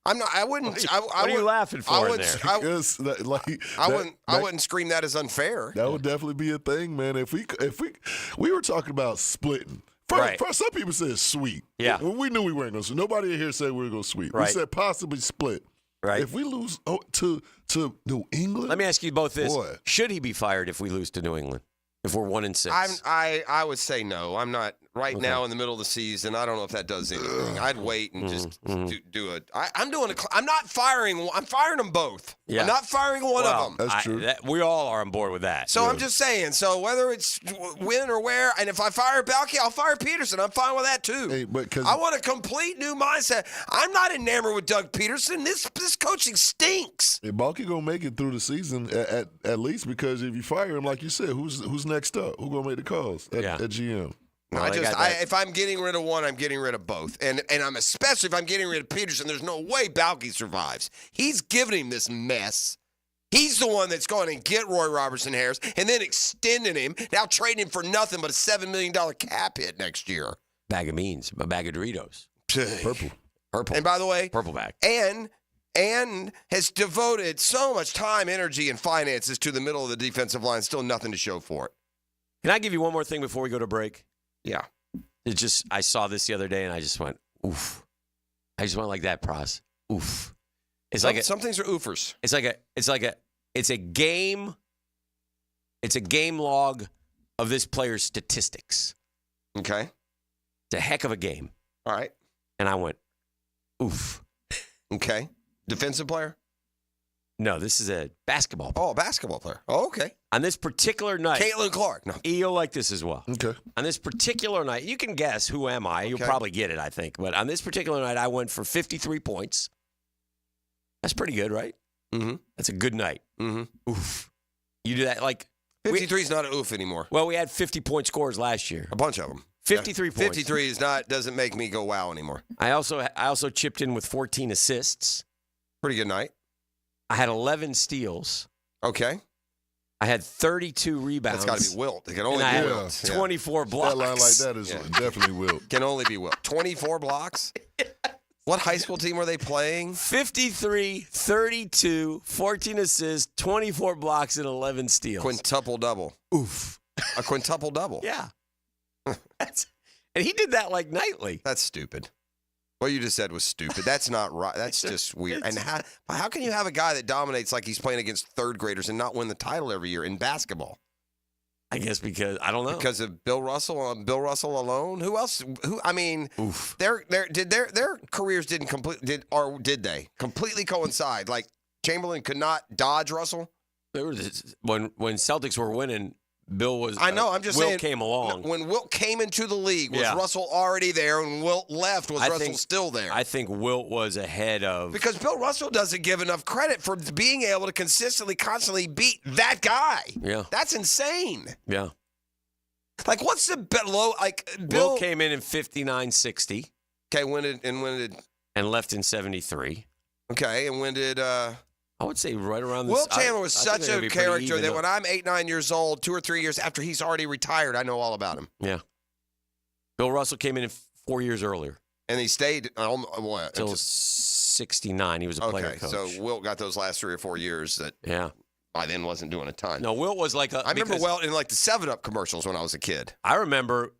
I wouldn't. What are you laughing for in there? I wouldn't scream that as unfair. That would definitely be a thing, man. If we were talking about splitting. First, some people said sweep. Yeah. When we knew we weren't going to. Nobody in here said we were going to sweep. Right. We said possibly split. Right. If we lose to New England. Let me ask you both this: boy. Should he be fired if we lose to New England? If we're 1-6, I would say no. I'm not now in the middle of the season. I don't know if that does anything. I'd wait and just do it. I'm not firing. I'm firing them both. Yeah. I'm not firing one of them. That's true. We all are on board with that. So I'm just saying. So whether it's when or where, and if I fire Balky, I'll fire Peterson. I'm fine with that too. Hey, I want a complete new mindset. I'm not enamored with Doug Peterson. This coaching stinks. Hey, Balky gonna make it through the season at least, because if you fire him, like you said, who's next up? Who gonna make the calls at GM? No, if I'm getting rid of one, I'm getting rid of both. And I'm especially if I'm getting rid of Peterson, there's no way Balky survives. He's giving him this mess. He's the one that's going to get Roy Robertson Harris and then extending him, now trading him for nothing but a $7 million cap hit next year. Bag of beans, a bag of Doritos. Purple. And by the way, purple bag. And has devoted so much time, energy, and finances to the middle of the defensive line, still nothing to show for it. Can I give you one more thing before we go to break? Yeah. I saw this the other day and I just went, oof. I just went like that, Pros. Oof. It's Some things are oofers. It's a game log of this player's statistics. Okay. It's a heck of a game. All right. And I went, oof. Okay. Defensive player? No, this is a basketball player. Oh, a basketball player. Oh, okay. On this particular night. Caitlin Clark. No. You'll like this as well. Okay. On this particular night, you can guess who am I. You'll probably get it, I think. But on this particular night, I went for 53 points. That's pretty good, right? Mm-hmm. That's a good night. Mm-hmm. Oof. You do that 53 is not an oof anymore. Well, we had 50-point scores last year. A bunch of them. 53 points. 53 doesn't make me go wow anymore. I also chipped in with 14 assists. Pretty good night. I had 11 steals. Okay. I had 32 rebounds. That's got to be Wilt. It can only be Wilt. 24 blocks. That line like that is definitely Wilt. Can only be Wilt. 24 blocks? What high school team were they playing? 53, 32, 14 assists, 24 blocks, and 11 steals. Quintuple double. Oof. A quintuple double. Yeah. And he did that nightly. That's stupid. What you just said was stupid. That's not right. That's just weird. And how can you have a guy that dominates like he's playing against third graders and not win the title every year in basketball? I guess because I don't know. Because of Bill Russell alone. Who else? Oof. Their careers didn't did they completely coincide? Like Chamberlain could not dodge Russell. There was when Celtics were winning. Bill was. I know. I'm just saying. Wilt came along. When Wilt came into the league, was Russell already there? And Wilt left, was Russell still there? I think Wilt was ahead of. Because Bill Russell doesn't give enough credit for being able to constantly beat that guy. Yeah. That's insane. Yeah. Like, what's the low? Like, Bill Will came in 59.60. Okay, when did and left in 73. Okay, and when did I would say right around this. Will Chandler was I think such they're a gonna be pretty character even that up. when I'm 8, 9 years old, 2 or 3 years after he's already retired, I know all about him. Yeah. Bill Russell came in 4 years earlier. And he stayed what? Until 69. He was a player coach. So Wilt got those last 3 or 4 years that I then wasn't doing a ton. No, Wilt was like I remember Wilt in like the 7-Up commercials when I was a kid. I remember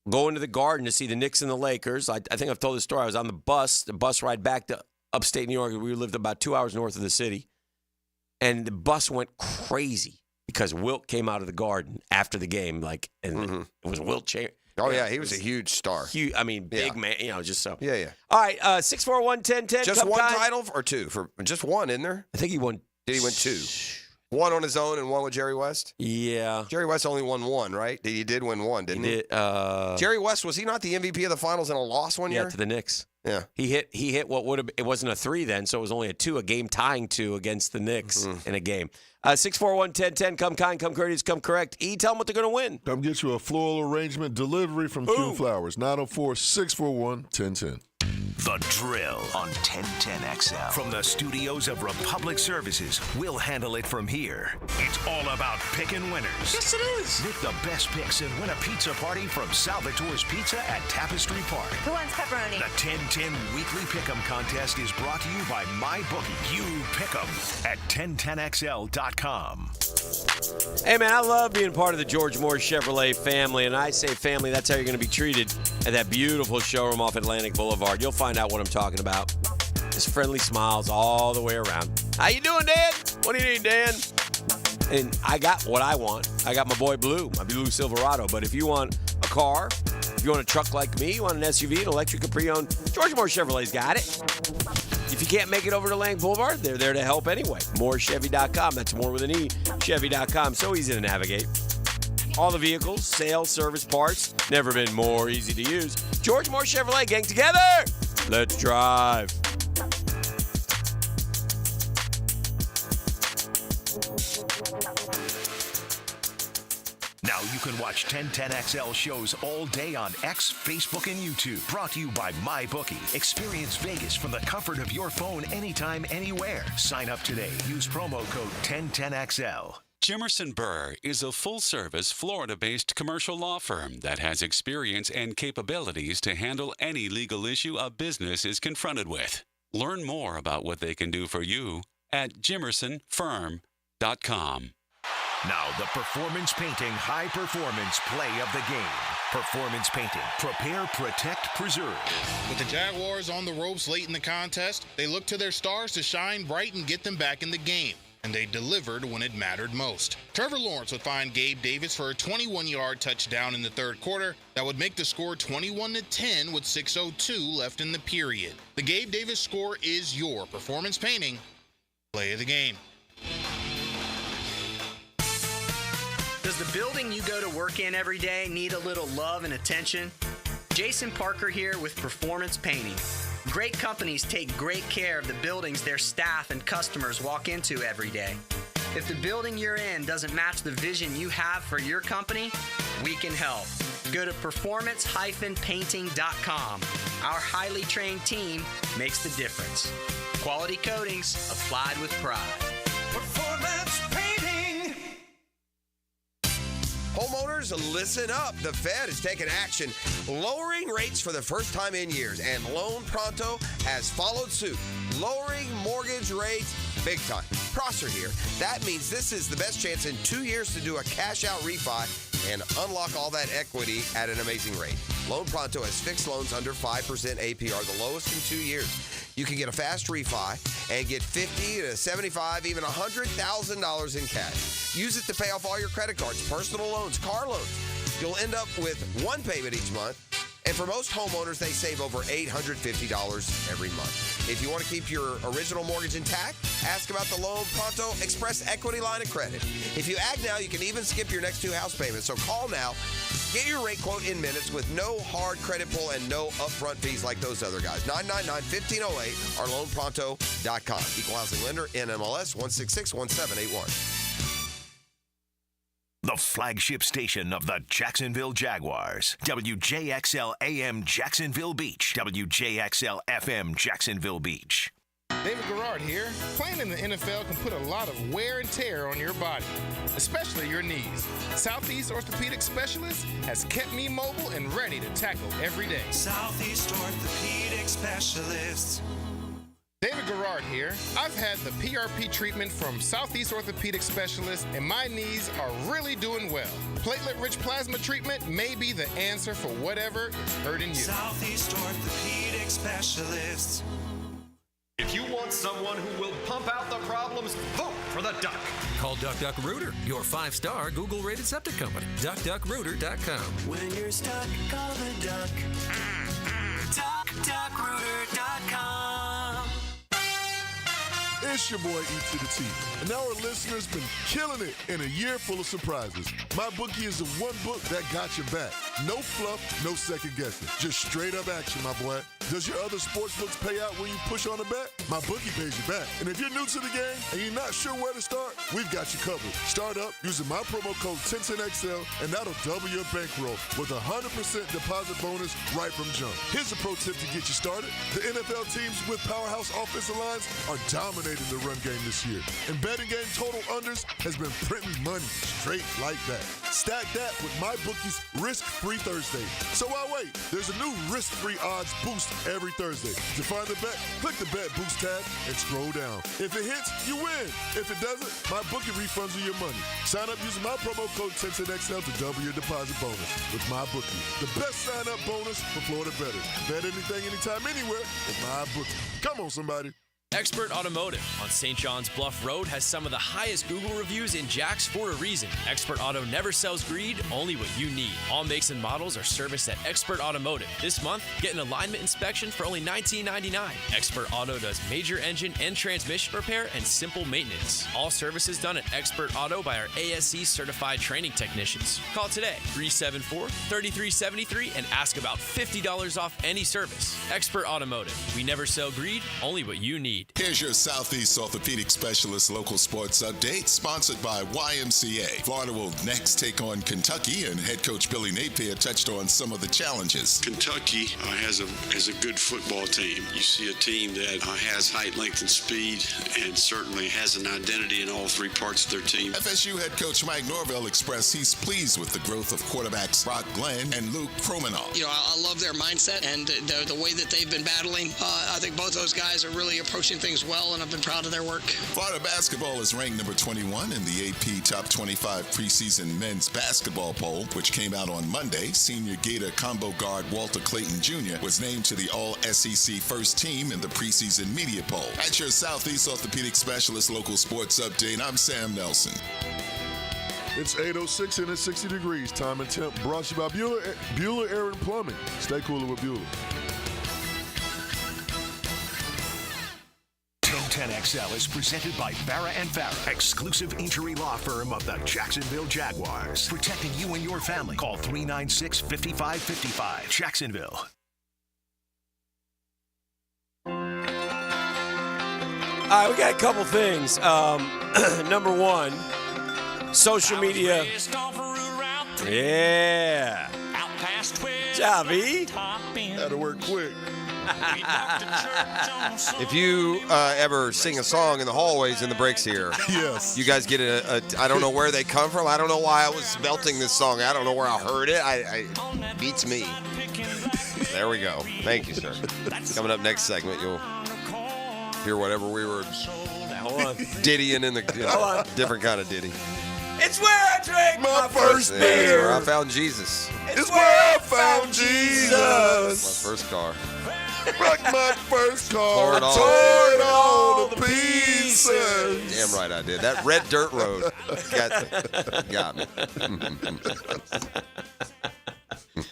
going to the Garden to see the Knicks and the Lakers. I think I've told this story. I was on the bus ride back to upstate New York. We lived about 2 hours north of the city. And the bus went crazy because Wilt came out of the Garden after the game. It was Wilt Chamberlain. Oh, yeah, he was a huge star. Huge, big man, just so. Yeah. All right, 641-1010. Just one title or two? For just one, isn't there? I think he won. Did he win 2? One on his own and one with Jerry West? Yeah. Jerry West only won 1, right? He did win 1, didn't he? Jerry West, was he not the MVP of the finals in a loss one year? Yeah, to the Knicks. Yeah. He hit what would have, it wasn't a 3 then, so it was only a 2, a game tying 2 against the Knicks in a game. 641-1010, come kind, come courteous, come correct. Tell them what they're going to win. Come get you a floral arrangement delivery from Q Flowers, 904-641-1010. The Drill on 1010XL. From the studios of Republic Services, we'll handle it from here. It's all about picking winners. Yes, it is. Make the best picks and win a pizza party from Salvatore's Pizza at Tapestry Park. Who wants pepperoni? The 1010 Weekly Pick'em Contest is brought to you by MyBookie. You pick 'em at 1010XL.com. Hey, man, I love being part of the George Moore Chevrolet family, and I say family, that's how you're going to be treated at that beautiful showroom off Atlantic Boulevard. You'll find out what I'm talking about. Just friendly smiles all the way around. How you doing, Dan? What do you need, Dan? And I got what I want. I got my boy Blue, my Blue Silverado. But if you want a car, if you want a truck like me, you want an SUV, an electric or pre-owned, George Moore Chevrolet's got it. If you can't make it over to Atlantic Boulevard, they're there to help anyway. MooreChevy.com. That's more with an E. Chevy.com. So easy to navigate. All the vehicles, sales, service, parts. Never been more easy to use. George Moore Chevrolet, gang together. Let's drive. Now you can watch 1010XL shows all day on X, Facebook, and YouTube. Brought to you by MyBookie. Experience Vegas from the comfort of your phone anytime, anywhere. Sign up today. Use promo code 1010XL. Jimerson Burr is a full-service, Florida-based commercial law firm that has experience and capabilities to handle any legal issue a business is confronted with. Learn more about what they can do for you at jimersonfirm.com. Now, the Performance Painting High Performance Play of the Game. Performance Painting. Prepare, protect, preserve. With the Jaguars on the ropes late in the contest, they looked to their stars to shine bright and get them back in the game. And they delivered when it mattered most. Trevor Lawrence would find Gabe Davis for a 21-yard touchdown in the third quarter that would make the score 21-10 with 6:02 left in the period. The Gabe Davis score is your Performance Painting Play of the Game. Does the building you go to work in every day need a little love and attention? Jason Parker here with Performance Painting. Great companies take great care of the buildings their staff and customers walk into every day. If the building you're in doesn't match the vision you have for your company, we can help. Go to performance-painting.com. Our highly trained team makes the difference. Quality coatings applied with pride. Performance Painting. Homeowners, listen up. The Fed is taking action, lowering rates for the first time in years, and Loan Pronto has followed suit, lowering mortgage rates big time. Prosser here. That means this is the best chance in 2 years to do a cash-out refi and unlock all that equity at an amazing rate. Loan Pronto has fixed loans under 5% APR, the lowest in 2 years. You can get a fast refi and get $50,000 to $75,000, even $100,000 in cash. Use it to pay off all your credit cards, personal loans, car loans. You'll end up with one payment each month. And for most homeowners, they save over $850 every month. If you want to keep your original mortgage intact, ask about the Loan Pronto Express Equity Line of Credit. If you act now, you can even skip your next 2 house payments. So call now. Get your rate quote in minutes with no hard credit pull and no upfront fees like those other guys. 999-1508 or loanpronto.com. Equal housing lender, NMLS 1661781. the flagship station of the Jacksonville Jaguars. WJXL AM Jacksonville Beach. WJXL FM Jacksonville Beach. David Garrard here. Playing in the NFL can put a lot of wear and tear on your body, especially your knees. Southeast Orthopedic Specialist has kept me mobile and ready to tackle every day. Southeast Orthopedic Specialists. David Garrard here. I've had the PRP treatment from Southeast Orthopedic Specialists, and my knees are really doing well. Platelet-rich plasma treatment may be the answer for whatever is hurting you. Southeast Orthopedic Specialists. If you want someone who will pump out the problems, vote for the Duck. Call DuckDuckRooter, your 5-star Google-rated septic company. DuckDuckRooter.com. When you're stuck, call the Duck. DuckDuckRooter.com. It's your boy E to the T, and our listeners been killing it in a year full of surprises. My bookie is the one book that got your back. No fluff, no second guessing. Just straight up action, my boy. Does your other sports books pay out when you push on a bet? My bookie pays you back. And if you're new to the game and you're not sure where to start, we've got you covered. Start up using my promo code 1010XL, and that'll double your bankroll with a 100% deposit bonus right from jump. Here's a pro tip to get you started. The NFL teams with powerhouse offensive lines are dominating the run game this year. And betting game total unders has been printing money straight like that. Stack that with my bookie's risk-free Thursday. So why wait? There's a new risk-free odds boost every Thursday. To find the bet, click the Bet Boost tab and scroll down. If it hits, you win. If it doesn't, my bookie refunds you your money. Sign up using my promo code 1010XL to double your deposit bonus with my bookie. The best sign-up bonus for Florida bettors. Bet anything, anytime, anywhere with my bookie. Come on, somebody. Expert Automotive on St. John's Bluff Road has some of the highest Google reviews in Jax for a reason. Expert Auto never sells greed, only what you need. All makes and models are serviced at Expert Automotive. This month, get an alignment inspection for only $19.99. Expert Auto does major engine and transmission repair and simple maintenance. All services done at Expert Auto by our ASC certified training technicians. Call today, 374-3373, and ask about $50 off any service. Expert Automotive. We never sell greed, only what you need. Here's your Southeast Orthopedic Specialist local sports update, sponsored by YMCA. Florida will next take on Kentucky, and head coach Billy Napier touched on some of the challenges. Kentucky has a good football team. You see a team that has height, length, and speed, and certainly has an identity in all three parts of their team. FSU head coach Mike Norvell expressed he's pleased with the growth of quarterbacks Brock Glenn and Luke Promenade. You know, I love their mindset and the way that they've been battling. I think both those guys are really approaching things well, and I've been proud of their work. Florida basketball is ranked number 21 in the AP Top 25 preseason men's basketball poll, which came out on Monday. Senior Gator combo guard Walter Clayton Jr. was named to the All-SEC first team in the preseason media poll. At your Southeast Orthopedic Specialist local sports update, I'm Sam Nelson. It's 8:06 and it's 60 degrees. Time and temp brought to you by Bueller Air and Plumbing. Stay cooler with Bueller. 1010XL is presented by Farah & Farah, exclusive injury law firm of the Jacksonville Jaguars. Protecting you and your family. Call 396-5555. Jacksonville. All right, we got a couple things. Number one, social media. Yeah. Job, E. That'll work quick. If you ever sing a song in the hallways in the breaks here, yes, you guys get I don't know where they come from. I don't know why I was belting this song. I don't know where I heard it. I beats me. There we go. Thank you, sir. Coming up next segment, you'll hear whatever we were diddying in the different kind of ditty. It's where I drank my first beer. It's where I found Jesus. It's where I found Jesus. My first car. Rock my first car. Tore it all to pieces. Damn right I did. That red dirt road got me.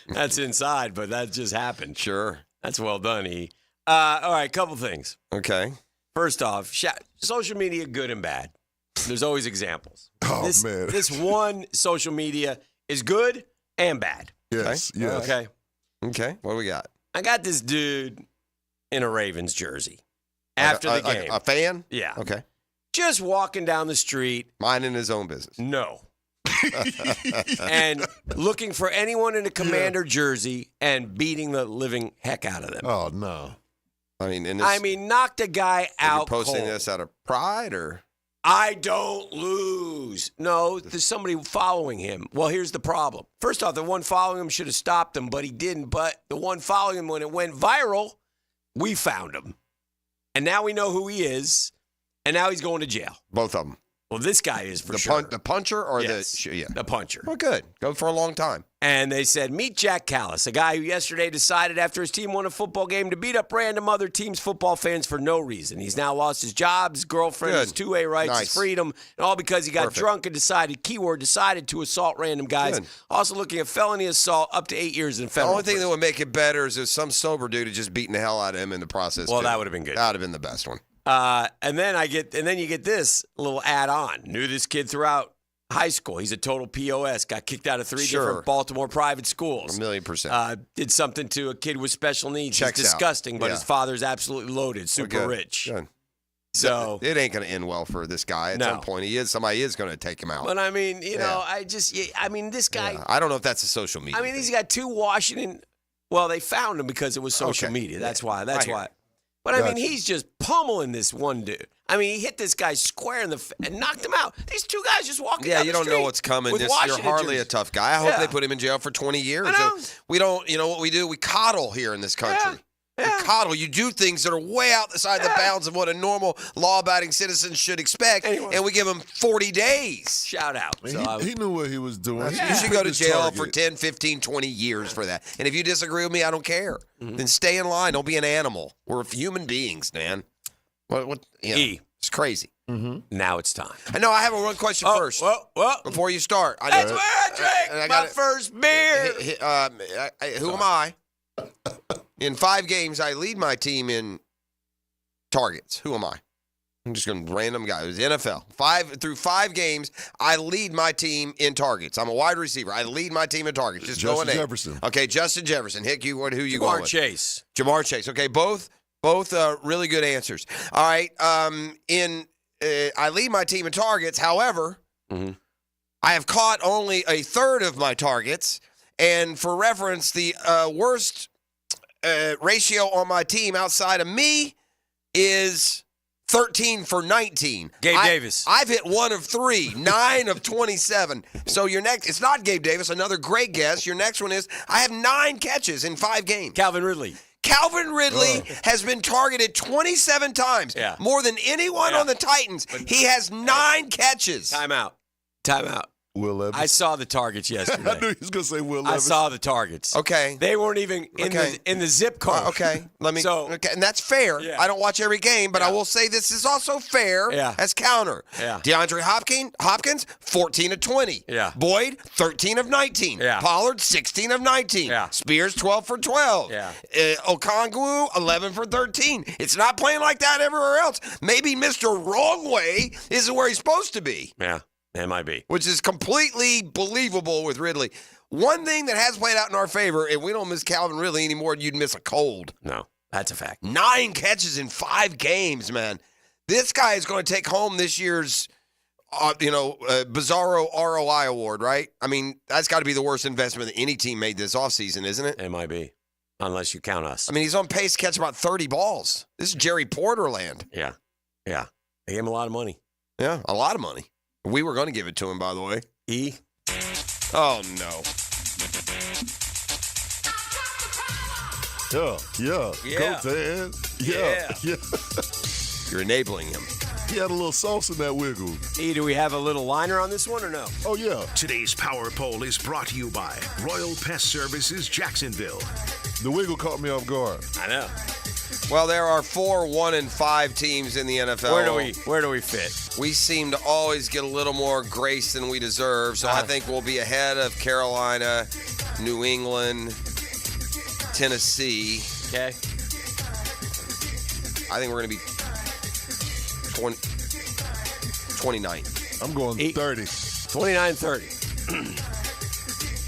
That's inside, but that just happened. Sure. That's well done, E. All right, couple things. Okay. First off, social media, good and bad. There's always examples. Oh, man. This one social media is good and bad. Yes, okay? yes. Okay. Okay, what do we got? I got this dude in a Ravens jersey after the game. A fan? Yeah. Okay. Just walking down the street. Minding his own business. No. and looking for anyone in a Commander jersey and beating the living heck out of them. Oh, no. I mean, knocked a guy out. You're posting cold. this out of pride, or I don't lose. No, there's somebody following him. Well, here's the problem. First off, the one following him should have stopped him, but he didn't. But the one following him, when it went viral, we found him. And now we know who he is, and now he's going to jail. Both of them. Well, this guy is for sure. The puncher or the puncher. Well, good. Go for a long time. And they said, meet Jack Callis, a guy who yesterday decided after his team won a football game to beat up random other teams' football fans for no reason. He's now lost his job, his girlfriend, his 2A rights, his freedom, and all because he got drunk and decided to assault random guys. Good. Also looking at felony assault up to 8 years in The federal only thing prison. that would make it better is if some sober dude had just beaten the hell out of him in the process. Well, too. that would have been good. That would have been the best one. And then you get this little add-on. Knew this kid throughout high school. He's a total POS. Got kicked out of 3 different Baltimore private schools. 1,000,000%. Did something to a kid with special needs. Checks He's disgusting, out. but Yeah. his father's absolutely loaded, super Good. rich. Good. So it ain't going to end well for this guy. At some point, somebody is going to take him out. But I mean, you know, this guy. Yeah. I don't know if that's a social media. I mean, he's got 2 Washington. Well, they found him because it was social media. That's why. That's why. But I mean, he's just pummeling this one dude. I mean, he hit this guy square in the and knocked him out. These 2 guys just walking. Yeah, down you the don't know street what's coming. with You're Washington hardly a jerseys. tough guy. I hope Yeah. they put him in jail for 20 years. I know. We don't, you know what we do? We coddle here in this country. You coddle. You do things that are way outside the bounds of what a normal law-abiding citizen should expect, and we give him 40 days. Shout out. He knew what he was doing. You should go to jail for 10, 15, 20 years for that. And if you disagree with me, I don't care. Then stay in line. Don't be an animal. We're human beings, man. What it's crazy. Now it's time. I know. I have one question first. Before you start. That's where I drank my first beer. Who am I? In 5 games, I lead my team in targets. Who am I? I'm just going to random guy. It was NFL. Through 5 games, I lead my team in targets. I'm a wide receiver. I lead my team in targets. Just Justin Jefferson. Okay, Justin Jefferson. Hick, who you Jamar going with? Chase. Jamar Chase. Okay, both really good answers. All right. I lead my team in targets. However, I have caught only a third of my targets. And for reference, the worst ratio on my team outside of me is 13 for 19. Gabe Davis. I've hit 1 of 3, 9 of 27. So your next, it's not Gabe Davis, another great guess. Your next one is, I have 9 catches in 5 games. Calvin Ridley. Calvin Ridley has been targeted 27 times, more than anyone on the Titans. He has 9 catches. Timeout. Will Levis. I saw the targets yesterday. I knew he was going to say Will I Levis. saw the targets. Okay. They weren't even in the zip code. Okay. And that's fair. Yeah. I don't watch every game, but I will say this is also fair as counter. Yeah. DeAndre Hopkins, 14 of 20. Yeah. Boyd, 13 of 19. Yeah. Pollard, 16 of 19. Yeah. Spears, 12 for 12. Yeah. Okongwu, 11 for 13. It's not playing like that everywhere else. Maybe Mr. Wrong Way isn't where he's supposed to be. Yeah. It might be. Which is completely believable with Ridley. One thing that has played out in our favor, if we don't miss Calvin Ridley anymore, you'd miss a cold. No, that's a fact. 9 catches in 5 games, man. This guy is going to take home this year's, Bizarro ROI award, right? I mean, that's got to be the worst investment that any team made this offseason, isn't it? It might be, unless you count us. I mean, he's on pace to catch about 30 balls. This is Jerry Porter land. Yeah. They gave him a lot of money. Yeah, a lot of money. We were going to give it to him, by the way. Oh, no. Yeah. Go, Dan. Yeah. You're enabling him. He had a little sauce in that wiggle. Do we have a little liner on this one or no? Oh, yeah. Today's Power Poll is brought to you by Royal Pest Services Jacksonville. The wiggle caught me off guard. I know. Well, there are 4 1-5 teams in the NFL. Where do we fit? We seem to always get a little more grace than we deserve, so I think we'll be ahead of Carolina, New England, Tennessee. Okay. I think we're going to be 29. I'm going 30. 29-30.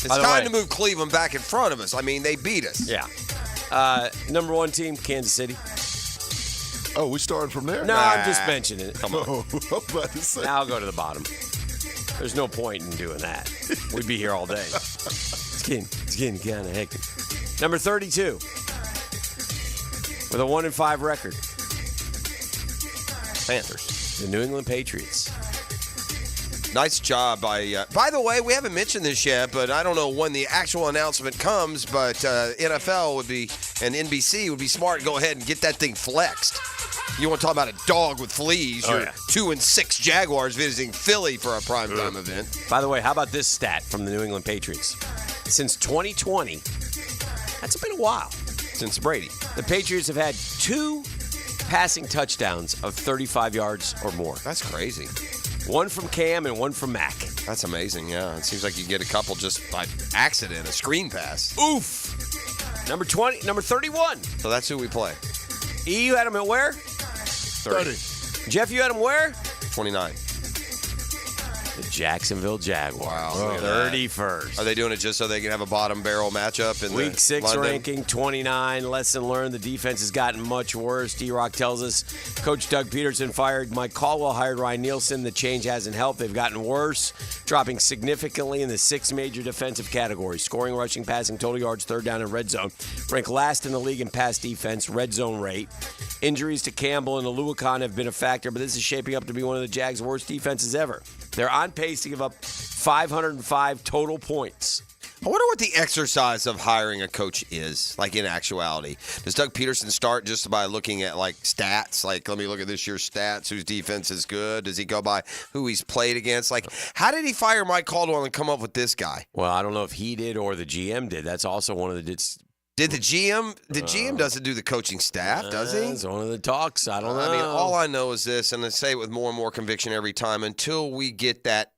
It's time to move Cleveland back in front of us. I mean, they beat us. Yeah. Number 1 team, Kansas City. Oh, we starting from there? No, I'm just mentioning it. Come on. I'm about to say. Now I'll go to the bottom. There's no point in doing that. We'd be here all day. It's getting kind of hectic. Number 32, with a 1-5 record, Panthers, the New England Patriots. Nice job by the way, we haven't mentioned this yet, but I don't know when the actual announcement comes, but NFL would be, and NBC would be smart to go ahead and get that thing flexed. You want to talk about a dog with fleas? You're 2-6 Jaguars visiting Philly for a primetime event. By the way, how about this stat from the New England Patriots? Since 2020, that's been a while. Since Brady. The Patriots have had 2 passing touchdowns of 35 yards or more. That's crazy. One from Cam and one from Mac. That's amazing, yeah. It seems like you get a couple just by accident, a screen pass. Oof. Number 31. So that's who we play. E, you had him at where? 30. Jeff, you had him where? 29. The Jacksonville Jaguars. Wow. 31st. Are they doing it just so they can have a bottom barrel matchup in Week 6 London? ranking, 29. Lesson learned, the defense has gotten much worse. D-Rock tells us Coach Doug Peterson fired Mike Caldwell, hired Ryan Nielsen. The change hasn't helped. They've gotten worse, dropping significantly in the 6 major defensive categories. Scoring, rushing, passing, total yards, third down, and red zone. Ranked last in the league in pass defense, red zone rate. Injuries to Campbell and Aluakon have been a factor, but this is shaping up to be one of the Jags' worst defenses ever. They're on pace to give up 505 total points. I wonder what the exercise of hiring a coach is, like in actuality. Does Doug Peterson start just by looking at like stats? Like, let me look at this year's stats, whose defense is good? Does he go by who he's played against? Like, how did he fire Mike Caldwell and come up with this guy? Well, I don't know if he did or the GM did. That's also one of the... Did the GM? The GM doesn't do the coaching staff, does he? It's one of the talks. I don't know. I mean, all I know is this, and I say it with more and more conviction every time, until we get that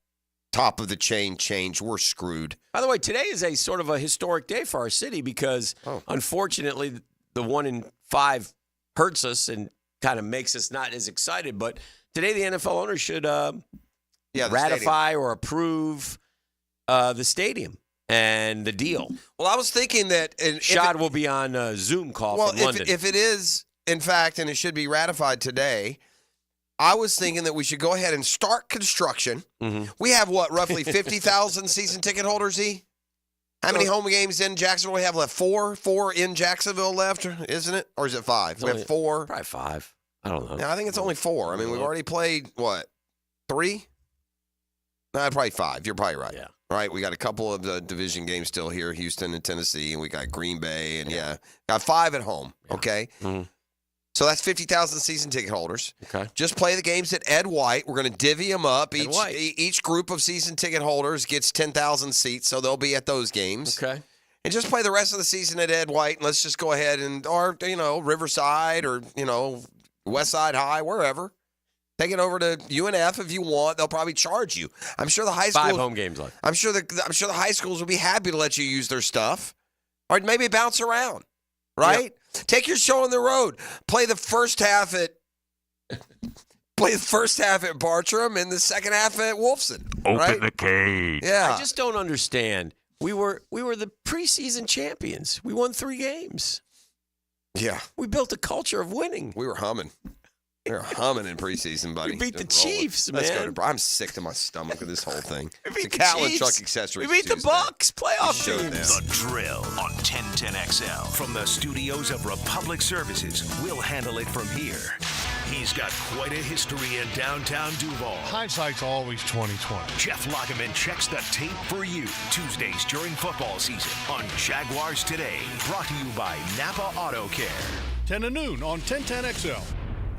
top of the chain change, we're screwed. By the way, today is a sort of a historic day for our city because, unfortunately, the 1-5 hurts us and kind of makes us not as excited. But today, the NFL owners should ratify or approve the stadium and the deal. Well, I was thinking that... Shad will be on a Zoom call from London. If it is, in fact, and it should be ratified today, I was thinking that we should go ahead and start construction. Mm-hmm. We have, roughly 50,000 season ticket holders, E? How many home games in Jacksonville we have left? 4 in Jacksonville left, isn't it? Or is it 5? We have 4. Probably 5. I don't know. Yeah, I think it's only 4. I mean, we've already played, 3? No, probably 5. You're probably right. Yeah. Right, we got a couple of the division games still here, Houston and Tennessee, and we got Green Bay, and got 5 at home, okay? Mm-hmm. So that's 50,000 season ticket holders. Okay. Just play the games at Ed White. We're going to divvy them up. Each group of season ticket holders gets 10,000 seats, so they'll be at those games. Okay. And just play the rest of the season at Ed White, and let's just go ahead and, or, Riverside or, West Side High, wherever. Take it over to UNF if you want. They'll probably charge you. I'm sure the high schools 5 home games left. I'm sure the high schools will be happy to let you use their stuff, or maybe bounce around. Right? Yep. Take your show on the road. Play the first half at Bartram and the second half at Wolfson. Open the cage. Yeah. I just don't understand. We were the preseason champions. We won 3 games. Yeah. We built a culture of winning. We were humming. We were humming in preseason, buddy. We beat the Chiefs, man. Let's go to, I'm sick to my stomach with this whole thing. We beat the Catlin Chiefs. Truck Accessories. We beat the Bucks. Playoff teams. The Drill on 1010XL. From the studios of Republic Services, we'll handle it from here. He's got quite a history in downtown Duval. Hindsight's always 20/20. Jeff Lockeman checks the tape for you. Tuesdays during football season on Jaguars Today. Brought to you by Napa Auto Care. 10 to noon on 1010XL.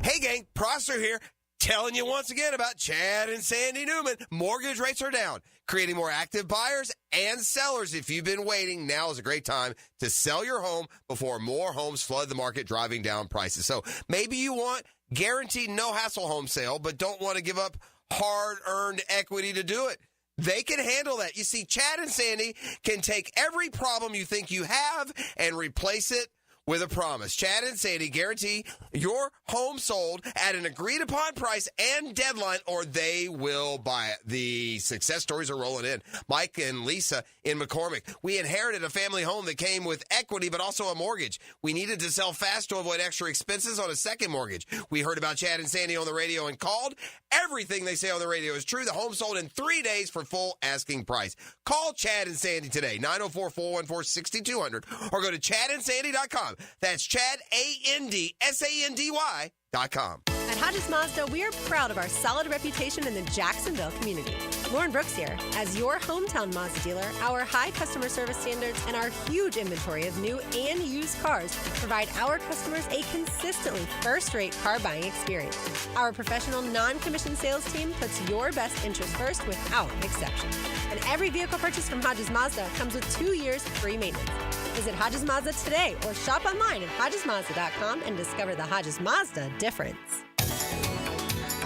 Hey, gang, Prosser here, telling you once again about Chad and Sandy Newman. Mortgage rates are down, creating more active buyers and sellers. If you've been waiting, now is a great time to sell your home before more homes flood the market, driving down prices. So maybe you want guaranteed no-hassle home sale, but don't want to give up hard-earned equity to do it. They can handle that. You see, Chad and Sandy can take every problem you think you have and replace it with a promise. Chad and Sandy guarantee your home sold at an agreed-upon price and deadline, or they will buy it. The success stories are rolling in. Mike and Lisa in McCormick. We inherited a family home that came with equity but also a mortgage. We needed to sell fast to avoid extra expenses on a second mortgage. We heard about Chad and Sandy on the radio and called. Everything they say on the radio is true. The home sold in 3 days for full asking price. Call Chad and Sandy today, 904-414-6200, or go to chadandsandy.com. That's ChadAndSandy.com. At Hodges Mazda, we are proud of our solid reputation in the Jacksonville community. Lauren Brooks here. As your hometown Mazda dealer, our high customer service standards and our huge inventory of new and used cars provide our customers a consistently first-rate car buying experience. Our professional, non-commissioned sales team puts your best interest first without exception. And every vehicle purchased from Hodges Mazda comes with 2 years free maintenance. Visit Hodges Mazda today or shop online at HodgesMazda.com and discover the Hodges Mazda difference.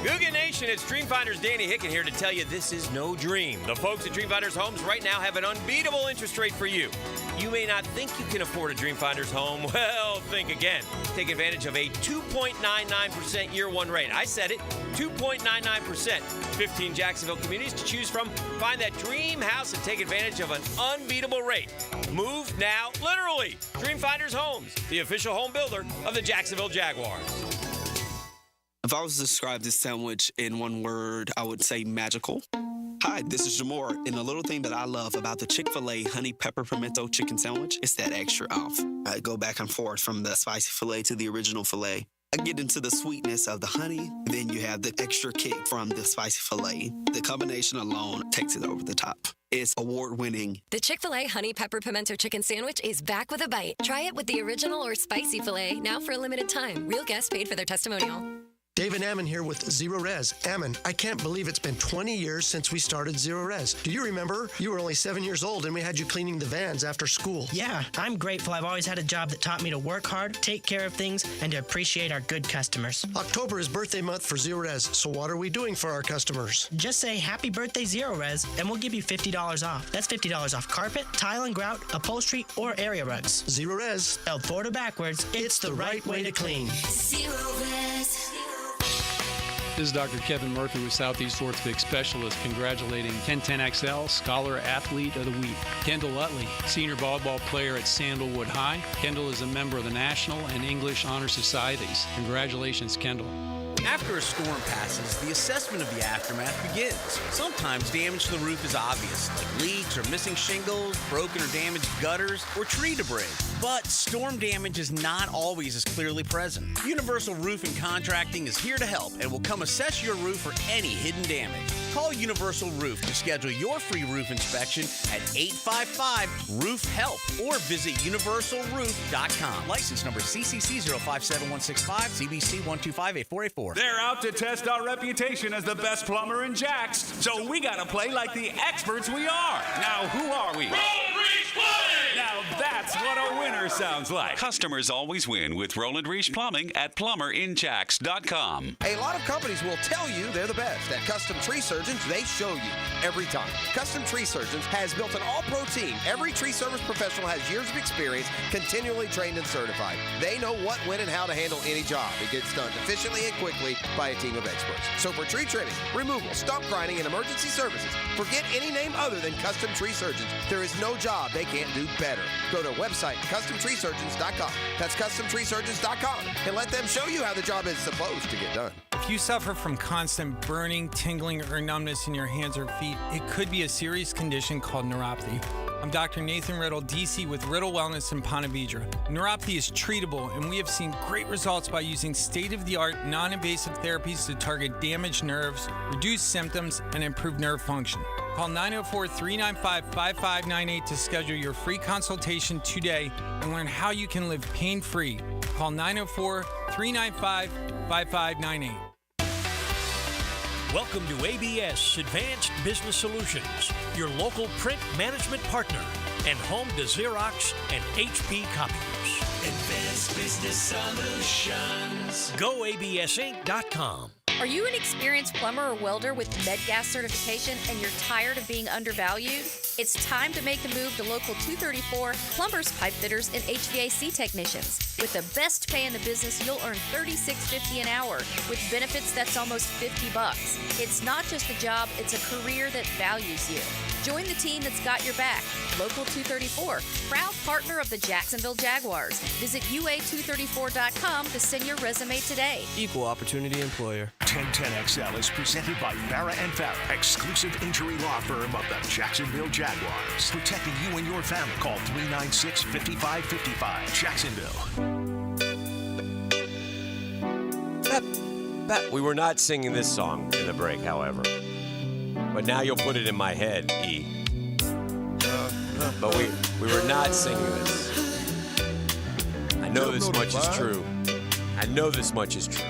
Googa Nation, it's Dreamfinders Danny Hicken here to tell you this is no dream. The folks at Dreamfinders Homes right now have an unbeatable interest rate for you. You may not think you can afford a Dreamfinders home. Well, think again. Take advantage of a 2.99% year one rate. I said it, 2.99%. 15 Jacksonville communities to choose from. Find that dream house and take advantage of an unbeatable rate. Move now, literally. Dreamfinders Homes, the official home builder of the Jacksonville Jaguars. If I was to describe this sandwich in one word, I would say magical. Hi, this is Jamor, and the little thing that I love about the Chick-fil-A honey pepper pimento chicken sandwich is that extra oomph. I go back and forth from the spicy filet to the original filet. I get into the sweetness of the honey, then you have the extra kick from the spicy filet. The combination alone takes it over the top. It's award-winning. The Chick-fil-A Honey Pepper Pimento Chicken Sandwich is back with a bite. Try it with the original or spicy filet, now for a limited time. Real guests paid for their testimonial. David Ammon here with Zero Res. Ammon, I can't believe it's been 20 years since we started Zero Res. Do you remember? You were only 7 years old and we had you cleaning the vans after school. Yeah, I'm grateful I've always had a job that taught me to work hard, take care of things, and to appreciate our good customers. October is birthday month for Zero Res, so what are we doing for our customers? Just say happy birthday Zero Res and we'll give you $50 off. That's $50 off carpet, tile and grout, upholstery, or area rugs. Zero Res. Spelled forward or backwards, it's the right way to clean. Zero Res. This is Dr. Kevin Murphy with Southeast Orthopedic Specialist congratulating 1010XL Scholar Athlete of the Week, Kendall Utley, senior volleyball player at Sandalwood High. Kendall is a member of the National and English Honor Societies. Congratulations, Kendall. After a storm passes, the assessment of the aftermath begins. Sometimes damage to the roof is obvious, like leaks or missing shingles, broken or damaged gutters, or tree debris. But storm damage is not always as clearly present. Universal Roofing Contracting is here to help and will come assess your roof for any hidden damage. Call Universal Roof to schedule your free roof inspection at 855-ROOF-HELP or visit universalroof.com. License number CCC 057165, CBC 12588484. They're out to test our reputation as the best plumber in Jacks, so we gotta play like the experts we are. Now, who are we? Roland Reach Plumbing! Now that's what a winner sounds like. Customers always win with Roland Reach Plumbing at plumberinjacks.com. A lot of companies will tell you they're the best. At Custom Tree Surgeons, they show you every time. Custom Tree Surgeons has built an all-pro team. Every tree service professional has years of experience, continually trained and certified. They know what, when, and how to handle any job. It gets done efficiently and quickly by a team of experts. So for tree trimming, removal, stump grinding, and emergency services, forget any name other than Custom Tree Surgeons. There is no job they can't do better. Go to website CustomTreeSurgeons.com. That's CustomTreeSurgeons.com, and let them show you how the job is supposed to get done. If you suffer from constant burning, tingling, or numbness in your hands or feet, it could be a serious condition called neuropathy. I'm Dr. Nathan Riddle, DC, with Riddle Wellness in Ponte Vedra. Neuropathy is treatable, and we have seen great results by using state-of-the-art, non-invasive therapies to target damaged nerves, reduce symptoms, and improve nerve function. Call 904-395-5598 to schedule your free consultation today and learn how you can live pain-free. Call 904-395-5598. Welcome to ABS Advanced Business Solutions, your local print management partner, and home to Xerox and HP copiers. Advanced Business Solutions. GoABSinc.com. Are you an experienced plumber or welder with MedGas certification and you're tired of being undervalued? It's time to make the move to local 234 plumbers, pipe fitters, and HVAC technicians. With the best pay in the business, you'll earn $36.50 an hour. With benefits, that's almost $50. It's not just a job, it's a career that values you. Join the team that's got your back. Local 234, proud partner of the Jacksonville Jaguars. Visit UA234.com to send your resume today. Equal opportunity employer. 1010XL is presented by Farrah & Farrah, exclusive injury law firm of the Jacksonville Jaguars. Protecting you and your family. Call 396-5555. Jacksonville. We were not singing this song in the break, however. But now you'll put it in my head, E. But we were not singing this. I know this much is true. I know this much is true.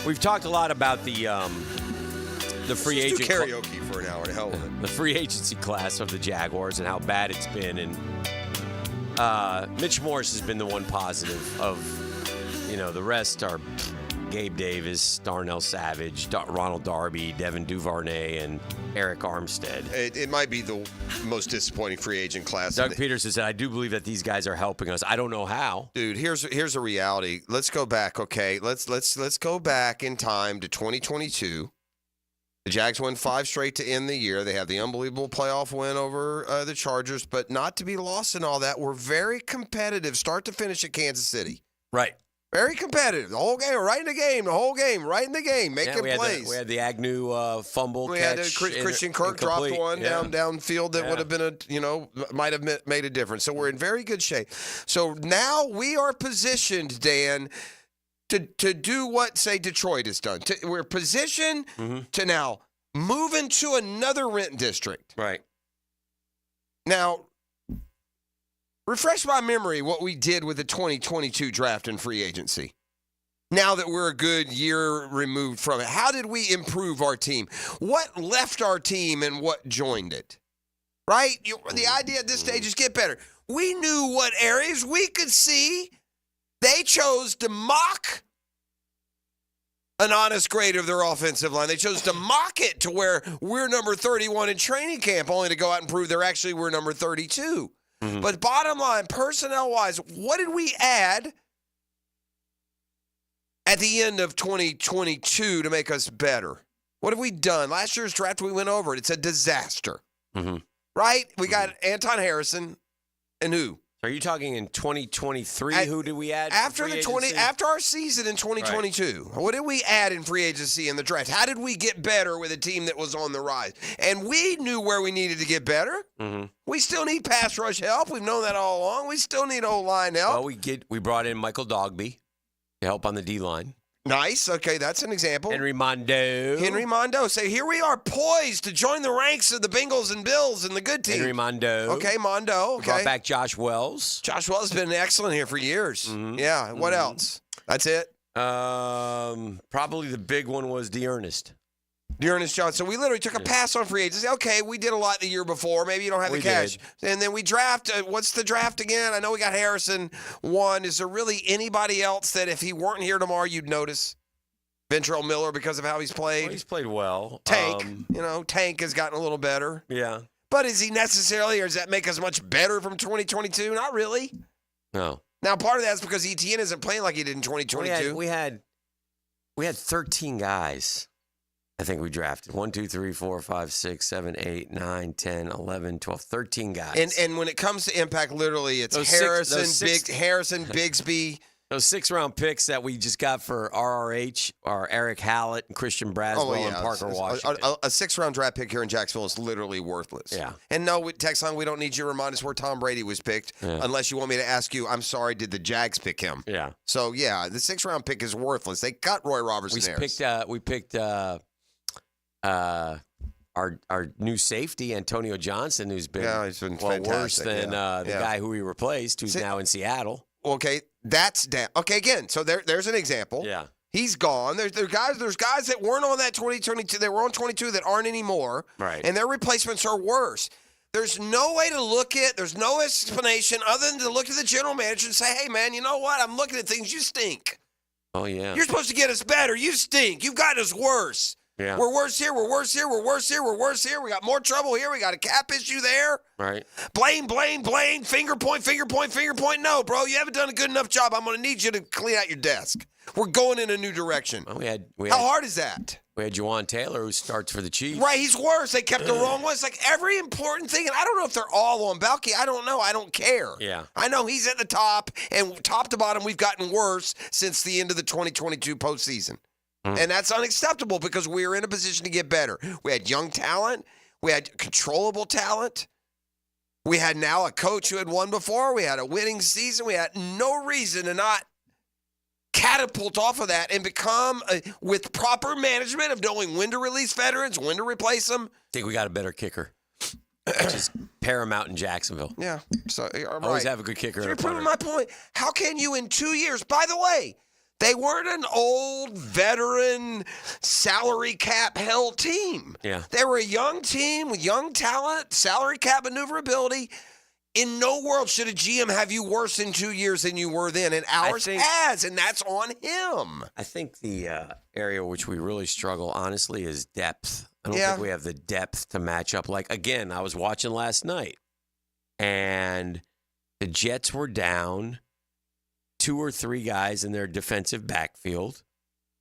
We've talked a lot about the free agent karaoke for an hour. To hell with it. The free agency class of the Jaguars and how bad it's been. And Mitch Morse has been the one positive of, the rest are Gabe Davis, Darnell Savage, Ronald Darby, Devin Duvernay, and Eric Armstead. It might be the most disappointing free agent class. Doug Peterson said, I do believe that these guys are helping us. I don't know how. Dude, here's a reality. Let's go back, okay? Let's go back in time to 2022. The Jags won 5 straight to end the year. They have the unbelievable playoff win over the Chargers, but not to be lost in all that. We're very competitive start to finish at Kansas City. Right. Very competitive. The whole game, right in the game, making plays. We had the Agnew fumble catch. We had Christian Kirk dropped one downfield that would have been might have made a difference. So we're in very good shape. So now we are positioned, Dan, to do what, say, Detroit has done. We're positioned to now move into another rent district. Right. Now, refresh my memory what we did with the 2022 draft and free agency. Now that we're a good year removed from it, how did we improve our team? What left our team and what joined it? Right? The idea at this stage is get better. We knew what areas we could see. They chose to mock an honest grade of their offensive line. They chose to mock it to where we're number 31 in training camp, only to go out and prove we're number 32. But bottom line, personnel-wise, what did we add at the end of 2022 to make us better? What have we done? Last year's draft, we went over it. It's a disaster. Right? We got Anton Harrison and who? Are you talking in 2023? Who did we add? After our season in 2022, What did we add in free agency in the draft? How did we get better with a team that was on the rise? And we knew where we needed to get better. We still need pass rush help. We've known that all along. We still need O-line help. Well, we brought in Michael Dogby to help on the D-line. Nice. Okay, that's an example. Henry Mondo. So here we are poised to join the ranks of the Bengals and Bills and the good team. Henry Mondo. Okay, Mondo. Okay. Brought back Josh Wells. Josh Wells has been excellent here for years. Yeah. What else? That's it? Probably the big one was D'Ernest Johnson. So we literally took a pass on free agency. Okay, we did a lot the year before. Maybe you don't have the cash. And then we draft. What's the draft again? I know we got Harrison 1. Is there really anybody else that if he weren't here tomorrow you'd notice? Ventrell Miller because of how he's played? Well, he's played well. Tank. Tank has gotten a little better. Yeah. But is he necessarily, or does that make us much better from 2022? Not really. No. Now, part of that's because ETN isn't playing like he did in 2022. We had 13 guys. I think we drafted 1, 2, 3, 4, 5, 6, 7, 8, 9, 10, 11, 12, 13 guys. And when it comes to impact, literally, it's Harrison, Bigsby. Those 6-round picks that we just got for RRH are Eric Hallett and Christian Braswell and Parker Washington. A 6-round draft pick here in Jacksonville is literally worthless. Yeah. And no, Texan, we don't need you to remind us where Tom Brady was picked unless you want me to ask you, I'm sorry, did the Jags pick him? Yeah. So, the 6-round pick is worthless. They cut Roy Robertson there. We picked our new safety, Antonio Johnson, who's been, he's been worse than the guy who we replaced, who's now in Seattle. Okay, that's down. Okay, again, so there's an example. Yeah. He's gone. There's guys that weren't on that 2022. They were on 22 that aren't anymore. Right. And their replacements are worse. There's no way to look at. There's no explanation other than to look at the general manager and say, "Hey, man, you know what? I'm looking at things. You stink. Oh yeah. You're supposed to get us better. You stink. You've gotten us worse." Yeah. We're worse here. We're worse here. We're worse here. We're worse here. We got more trouble here. We got a cap issue there. Right. Blame. Finger point. No, bro, you haven't done a good enough job. I'm going to need you to clean out your desk. We're going in a new direction. Well, How hard is that? We had Juwan Taylor, who starts for the Chiefs. Right, he's worse. They kept the wrong one. It's like every important thing, and I don't know if they're all on Balky. I don't know. I don't care. Yeah. I know he's at the top, and top to bottom, we've gotten worse since the end of the 2022 postseason. And that's unacceptable because we're in a position to get better. We had young talent. We had controllable talent. We had now a coach who had won before. We had a winning season. We had no reason to not catapult off of that and become, with proper management of knowing when to release veterans, when to replace them. I think we got a better kicker, which is paramount in Jacksonville. Yeah. So always have a good kicker. So you're proving my point. How can you in 2 years, by the way, they weren't an old veteran salary cap held team. Yeah. They were a young team with young talent, salary cap maneuverability. In no world should a GM have you worse in 2 years than you were then, and ours has, and that's on him. I think the area which we really struggle, honestly, is depth. I don't think we have the depth to match up. Like, again, I was watching last night, and the Jets were down 2 or 3 guys in their defensive backfield,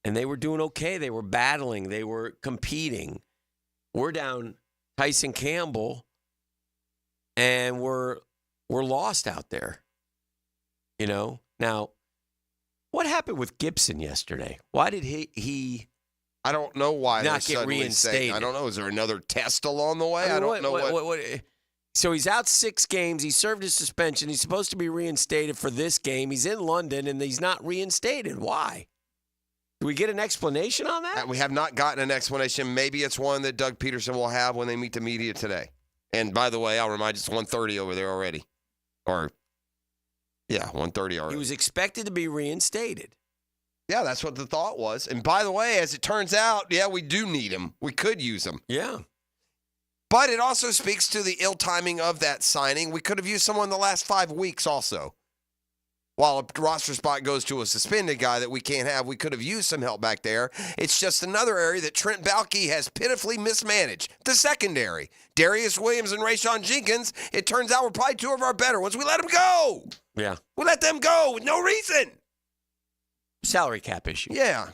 and they were doing okay. They were battling. They were competing. We're down Tyson Campbell, and we're lost out there. You know? Now, what happened with Gibson yesterday? Why did he I don't know why not they're get reinstated? I don't know. Is there another test along the way? I don't know what. So he's out 6 games. He served his suspension. He's supposed to be reinstated for this game. He's in London, and he's not reinstated. Why? Do we get an explanation on that? We have not gotten an explanation. Maybe it's one that Doug Peterson will have when they meet the media today. And by the way, I'll remind you, it's 1:30 over there already. 1:30 already. He was expected to be reinstated. Yeah, that's what the thought was. And by the way, as it turns out, we do need him. We could use him. Yeah. But it also speaks to the ill timing of that signing. We could have used someone the last 5 weeks also. While a roster spot goes to a suspended guy that we can't have, we could have used some help back there. It's just another area that Trent Baalke has pitifully mismanaged. The secondary. Darius Williams and Rayshon Jenkins, it turns out, were probably 2 of our better ones. We let them go. Yeah. We let them go with no reason. Salary cap issue. Yeah.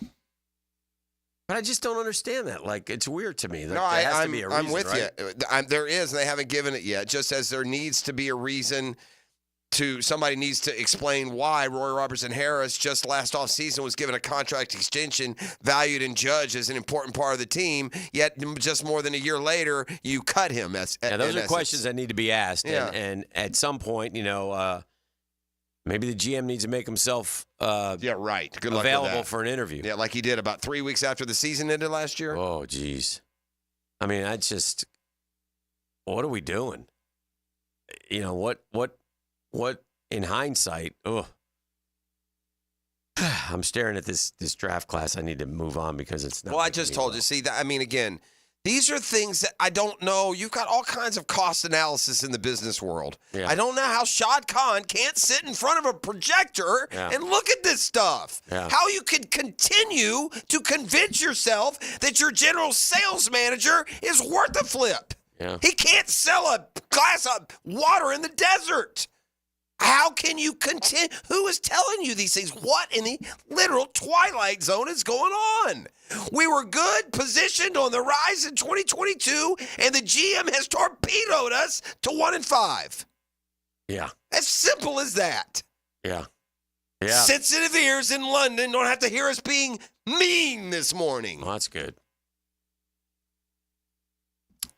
But I just don't understand that. Like, it's weird to me. No, I'm with you. There is, and they haven't given it yet. Just as there needs to be a reason somebody needs to explain why Roy Robertson-Harris just last offseason was given a contract extension valued and judged as an important part of the team, yet just more than a year later, you cut him. Those are questions that need to be asked. Yeah. And at some point, maybe the GM needs to make himself right. Good luck available with that. For an interview. Yeah, like he did about 3 weeks after the season ended last year. Oh, geez. I mean, what are we doing? What in hindsight, I'm staring at this draft class. I need to move on because it's not. Well, I just told you. See, again, these are things that I don't know. You've got all kinds of cost analysis in the business world. Yeah. I don't know how Shad Khan can't sit in front of a projector and look at this stuff. Yeah. How you can continue to convince yourself that your general sales manager is worth a flip. Yeah. He can't sell a glass of water in the desert. How can you continue? Who is telling you these things? What in the literal twilight zone is going on? We were good, positioned on the rise in 2022, and the GM has torpedoed us to 1-5. Yeah. As simple as that. Yeah. Yeah. Sensitive ears in London don't have to hear us being mean this morning. Well, that's good.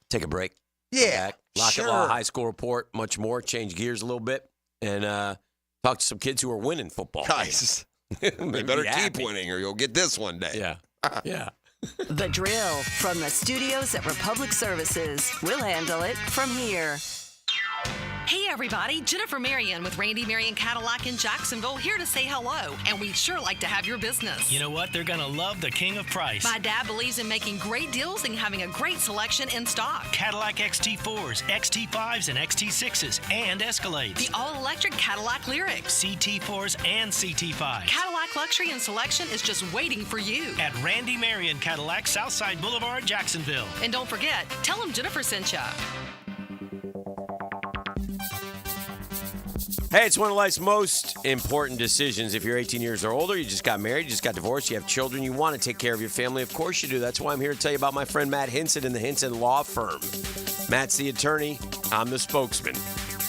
Take a break. Yeah. Lockett Law High School Report, much more. Change gears a little bit. And talk to some kids who are winning football. Nice. They better keep winning or you'll get this one day. Yeah. Yeah. The Drill from the studios at Republic Services. We'll handle it from here. Hey everybody, Jennifer Marion with Randy Marion Cadillac in Jacksonville here to say hello, and we'd sure like to have your business. You know what? They're going to love the king of price. My dad believes in making great deals and having a great selection in stock. Cadillac XT4s, XT5s, and XT6s, and Escalades. The all-electric Cadillac Lyric. CT4s and CT5s. Cadillac Look luxury and selection is just waiting for you. At Randy Marion Cadillac, Southside Boulevard, Jacksonville. And don't forget, tell them Jennifer sent ya. Hey, it's one of life's most important decisions. If you're 18 years or older, you just got married, you just got divorced, you have children, you want to take care of your family. Of course you do. That's why I'm here to tell you about my friend Matt Hinson and the Hinson Law Firm. Matt's the attorney. I'm the spokesman.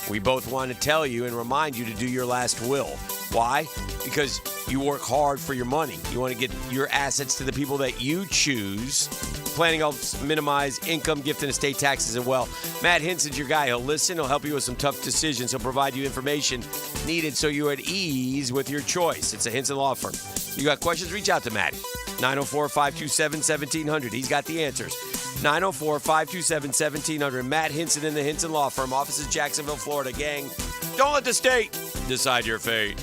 We both want to tell you and remind you to do your last will. Why? Because you work hard for your money. You want to get your assets to the people that you choose. Planning helps minimize income, gift, and estate taxes as well. Matt Hinson's your guy. He'll listen. He'll help you with some tough decisions. He'll provide you information needed so you're at ease with your choice. It's a Hinson Law Firm. You got questions? Reach out to Matt. 904-527-1700. He's got the answers. 904-527-1700. Matt Hinson and the Hinson Law Firm. Offices Jacksonville, Florida. Gang, don't let the state decide your fate.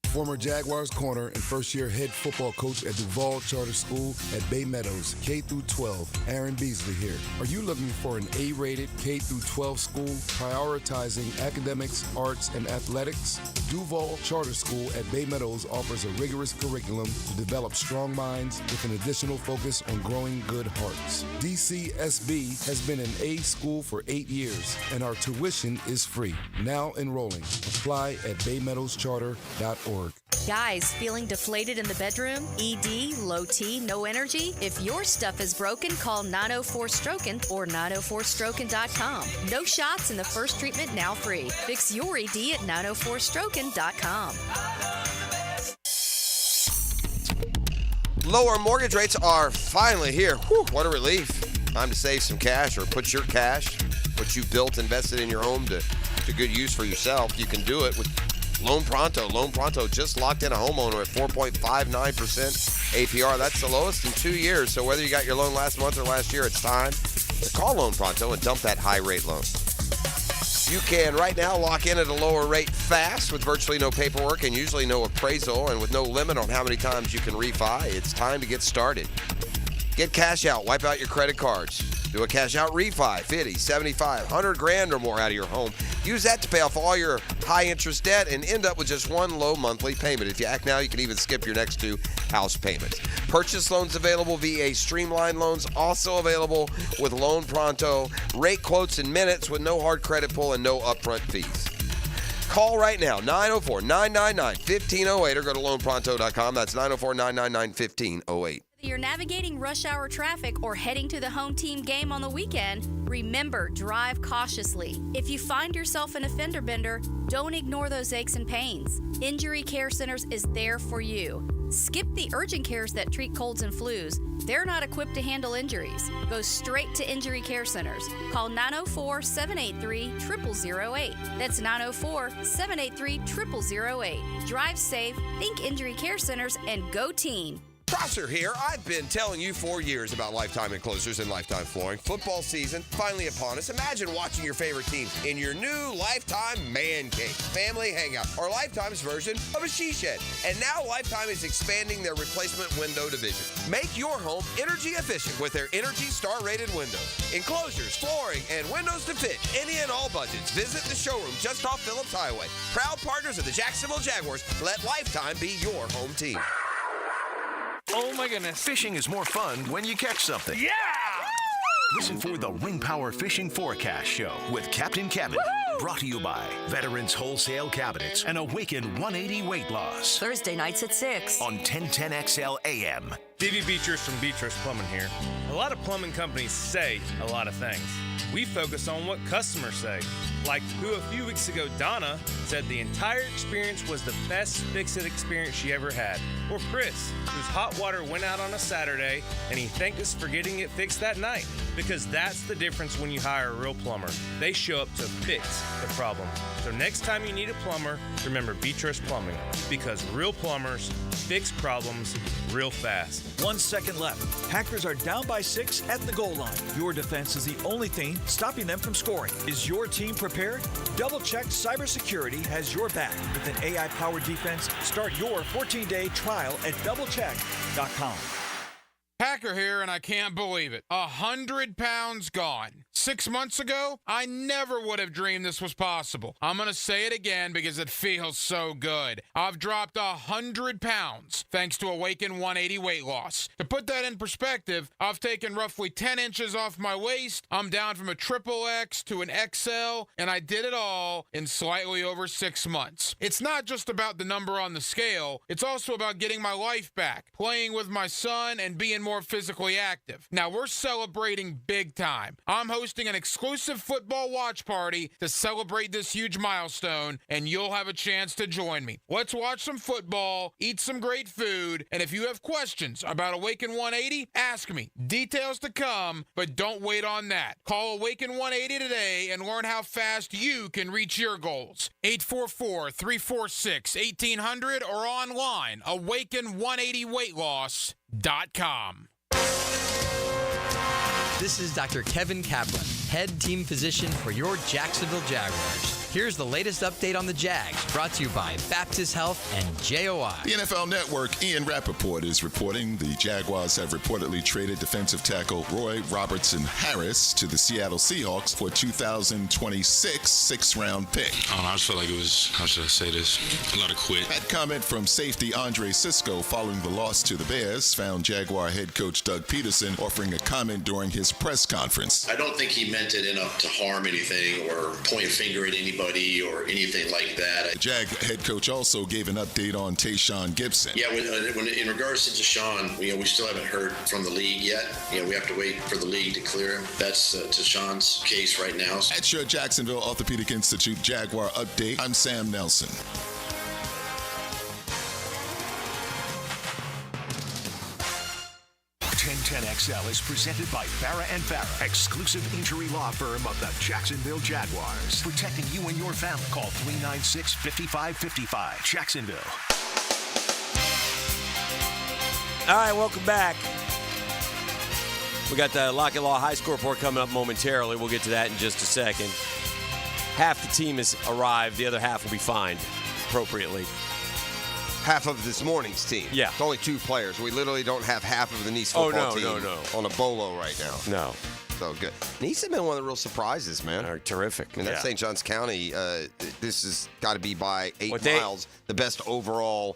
Former Jaguars corner and first-year head football coach at Duval Charter School at Bay Meadows, K-12, Aaron Beasley here. Are you looking for an A-rated K-12 school prioritizing academics, arts, and athletics? Duval Charter School at Bay Meadows offers a rigorous curriculum to develop strong minds with an additional focus on growing good hearts. DCSB has been an A school for 8 years, and our tuition is free. Now enrolling. Apply at baymeadowscharter.org. Guys, feeling deflated in the bedroom? ED, low T, no energy? If your stuff is broken, call 904-STROKEN or 904stroken.com. No shots in the first treatment, now free. Fix your ED at 904stroken.com. Lower mortgage rates are finally here. Whew, what a relief. Time to save some cash or put your cash, what you built, invested in your home to good use for yourself. You can do it with Loan Pronto. Loan Pronto just locked in a homeowner at 4.59% APR. That's the lowest in 2 years. So whether you got your loan last month or last year, it's time to call Loan Pronto and dump that high rate loan. You can right now lock in at a lower rate fast with virtually no paperwork and usually no appraisal and with no limit on how many times you can refi. It's time to get started. Get cash out. Wipe out your credit cards. Do a cash out refi, 50, 75, 100 grand or more out of your home. Use that to pay off all your high interest debt and end up with just one low monthly payment. If you act now, you can even skip your next 2 house payments. Purchase loans available via Streamline Loans, also available with Loan Pronto. Rate quotes in minutes with no hard credit pull and no upfront fees. Call right now, 904-999-1508 or go to loanpronto.com. That's 904-999-1508. You're navigating rush hour traffic or heading to the home team game on the weekend, remember, drive cautiously. If you find yourself in a fender bender, don't ignore those aches and pains. Injury Care Centers is there for you. Skip the urgent cares that treat colds and flus. They're not equipped to handle injuries. Go straight to Injury Care Centers. Call 904-783-0008. That's 904-783-0008. Drive safe, think Injury Care Centers, and go team. Prosser here. I've been telling you for years about Lifetime Enclosures and Lifetime Flooring. Football season finally upon us. Imagine watching your favorite team in your new Lifetime Man Cave, family hangout, or Lifetime's version of a she shed. And now Lifetime is expanding their replacement window division. Make your home energy efficient with their Energy Star rated windows, enclosures, flooring, and windows to fit any and all budgets. Visit the showroom just off Phillips Highway. Proud partners of the Jacksonville Jaguars. Let Lifetime be your home team. Oh my goodness. Fishing is more fun when you catch something. Yeah! Listen for the Ring Power Fishing Forecast Show with Captain Kevin. Woo-hoo! Brought to you by Veterans Wholesale Cabinets and Awaken 180 Weight Loss. Thursday nights at 6 on 1010XL AM. Davey Beatrice from Beatrice Plumbing here. A lot of plumbing companies say a lot of things. We focus on what customers say. Like who a few weeks ago, Donna, said the entire experience was the best fix-it experience she ever had. Or Chris, whose hot water went out on a Saturday and he thanked us for getting it fixed that night. Because that's the difference when you hire a real plumber. They show up to fix the problem. So next time you need a plumber, remember Beatrice Plumbing. Because real plumbers fix problems real fast. 1 second left. Packers are down by 6 at the goal line. Your defense is the only thing stopping them from scoring. Is your team prepared? Double Check Cybersecurity has your back. With an AI-powered defense, start your 14-day trial at doublecheck.com. Packer here, and I can't believe it. 100 pounds gone. 6 months ago, I never would have dreamed this was possible. I'm going to say it again because it feels so good. I've dropped 100 pounds thanks to Awaken 180 weight loss. To put that in perspective, I've taken roughly 10 inches off my waist. I'm down from a XXX to an XL, and I did it all in slightly over 6 months. It's not just about the number on the scale. It's also about getting my life back, playing with my son, and being more physically active. Now, we're celebrating big time. I'm hosting an exclusive football watch party to celebrate this huge milestone, and you'll have a chance to join me. Let's watch some football, eat some great food, and if you have questions about Awaken 180, ask me. Details to come, but don't wait on that. Call Awaken 180 today and learn how fast you can reach your goals. 844-346-1800 or online, awaken180weightloss.com. This is Dr. Kevin Kaplan, head team physician for your Jacksonville Jaguars. Here's the latest update on the Jags, brought to you by Baptist Health and JOI. The NFL Network, Ian Rappaport, is reporting the Jaguars have reportedly traded defensive tackle Roy Robertson-Harris to the Seattle Seahawks for 2026 sixth-round pick. I just felt like it was, how should I say this, a lot of quit. That comment from safety Andre Sisco following the loss to the Bears found Jaguar head coach Doug Peterson offering a comment during his press conference. I don't think he meant it enough to harm anything or point a finger at anybody or anything like that. The Jag head coach also gave an update on Tayshaun Gibson. Yeah, when in regards to Tayshaun, we still haven't heard from the league yet. We have to wait for the league to clear him. That's Tayshaun's case right now. At your Jacksonville Orthopedic Institute Jaguar update, I'm Sam Nelson. 1010XL is presented by Farrah & Farrah, exclusive injury law firm of the Jacksonville Jaguars. Protecting you and your family. Call 396-5555. Jacksonville. All right, welcome back. We got the Lockett Law High Score Report coming up momentarily. We'll get to that in just a second. Half the team has arrived. The other half will be fined appropriately. Half of this morning's team. Yeah. It's only 2 players. We literally don't have half of the Nice football team on a bolo right now. No. So good. Nice have been one of the real surprises, man. They're terrific. I mean, that St. Johns County, this has got to be by 8 miles the best overall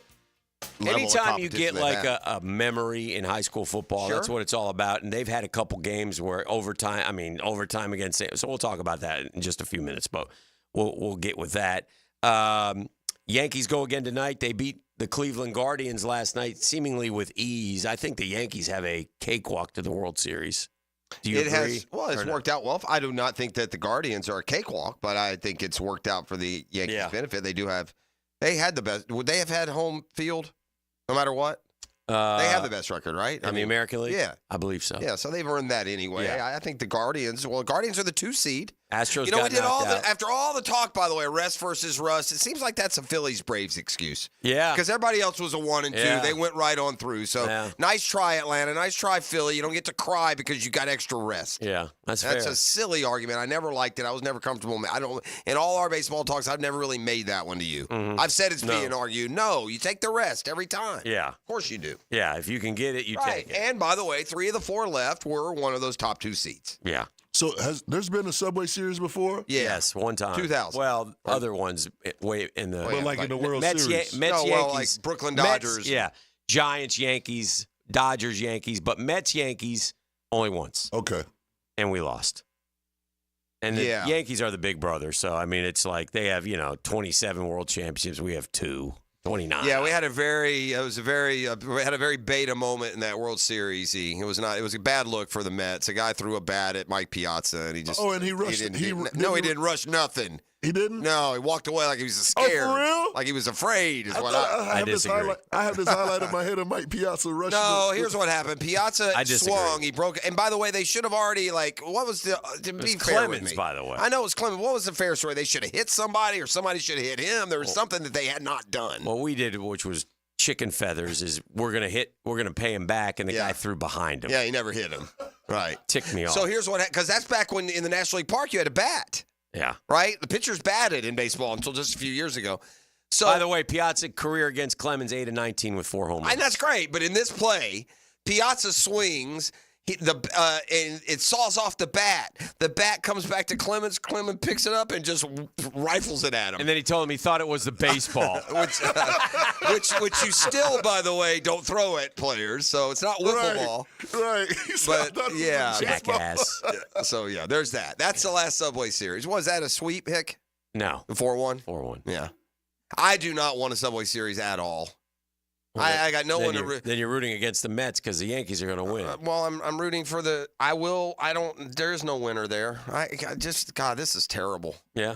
level Anytime of you get like a memory in high school football, Sure. that's what it's all about. And they've had a couple games where overtime against. So we'll talk about that in just a few minutes, but we'll get with that. Yankees go again tonight. They beat the Cleveland Guardians last night, seemingly with ease. I think the Yankees have a cakewalk to the World Series. Do you agree? It's worked out well. I do not think that the Guardians are a cakewalk, but I think it's worked out for the Yankees' benefit. They had the best. Would they have had home field no matter what? They have the best record, right? In the American League? Yeah. I believe so. Yeah, so they've earned that anyway. Yeah. I think the Guardians are the 2 seed. Astros we got did knocked out. after all the talk, by the way, rest versus rust. It seems like that's a Phillies-Braves excuse. Yeah. Because everybody else was a 1 and 2. Yeah. They went right on through. So nice try, Atlanta. Nice try, Philly. You don't get to cry because you got extra rest. Yeah, that's fair. That's a silly argument. I never liked it. I was never comfortable. In all our baseball talks, I've never really made that one to you. Mhm. I've said it's being argued. No, you take the rest every time. Yeah. Of course you do. Yeah, if you can get it, you take it. And by the way, 3 of the 4 left were one of those top 2 seats. Yeah. So there's been a Subway Series before? Yes, one time. 2000. Well, other ones way in the in the World Mets, Series. Mets, Yankees, like Brooklyn Mets, Dodgers. Giants, Yankees, Dodgers, Yankees, but Mets, Yankees only once. Okay. And we lost. And the Yankees are the big brother, so I mean it's like they have 27 World Championships. We have 2. 29. Yeah, we had a very beta moment in that World Series. It was a bad look for the Mets. A guy threw a bat at Mike Piazza, and he just and he rushed. He didn't rush nothing. He didn't? No, he walked away like he was scared. Oh, for real? Like he was afraid is what I disagree. I have this highlight in my head of Mike Piazza rushing. No, here's what happened. Piazza I disagree. swung. He broke. And by the way, they should have already, what was the, to be fair with Clemens, me. by the way. I know it was Clemens. What was the fair story? They should have hit somebody or somebody should have hit him. There was something that they had not done. What we did, which was chicken feathers, is we're gonna pay him back, and the guy threw behind him. Yeah, he never hit him. Right. Ticked me off. So here's what, because that's back when in the National League Park you had a bat. Yeah. Right? The pitchers batted in baseball until just a few years ago. So, by the way, Piazza career against Clemens 8-19 with 4 home runs. And that's great, but in this play, Piazza swings. and it saws off the bat. The bat comes back to Clemens. Clemens picks it up and just rifles it at him. And then he told him he thought it was the baseball. which you still, by the way, don't throw at players. So it's not wiffle ball. Right. But, yeah. Jackass. So, yeah, there's that. That's the last Subway Series. Was that a sweep, Hick? No. 4-1? 4-1. Yeah. I do not want a Subway Series at all. Well, I got no one to root. Then you're rooting against the Mets because the Yankees are going to win. Well, I'm rooting for the. There's no winner there. God, this is terrible. Yeah.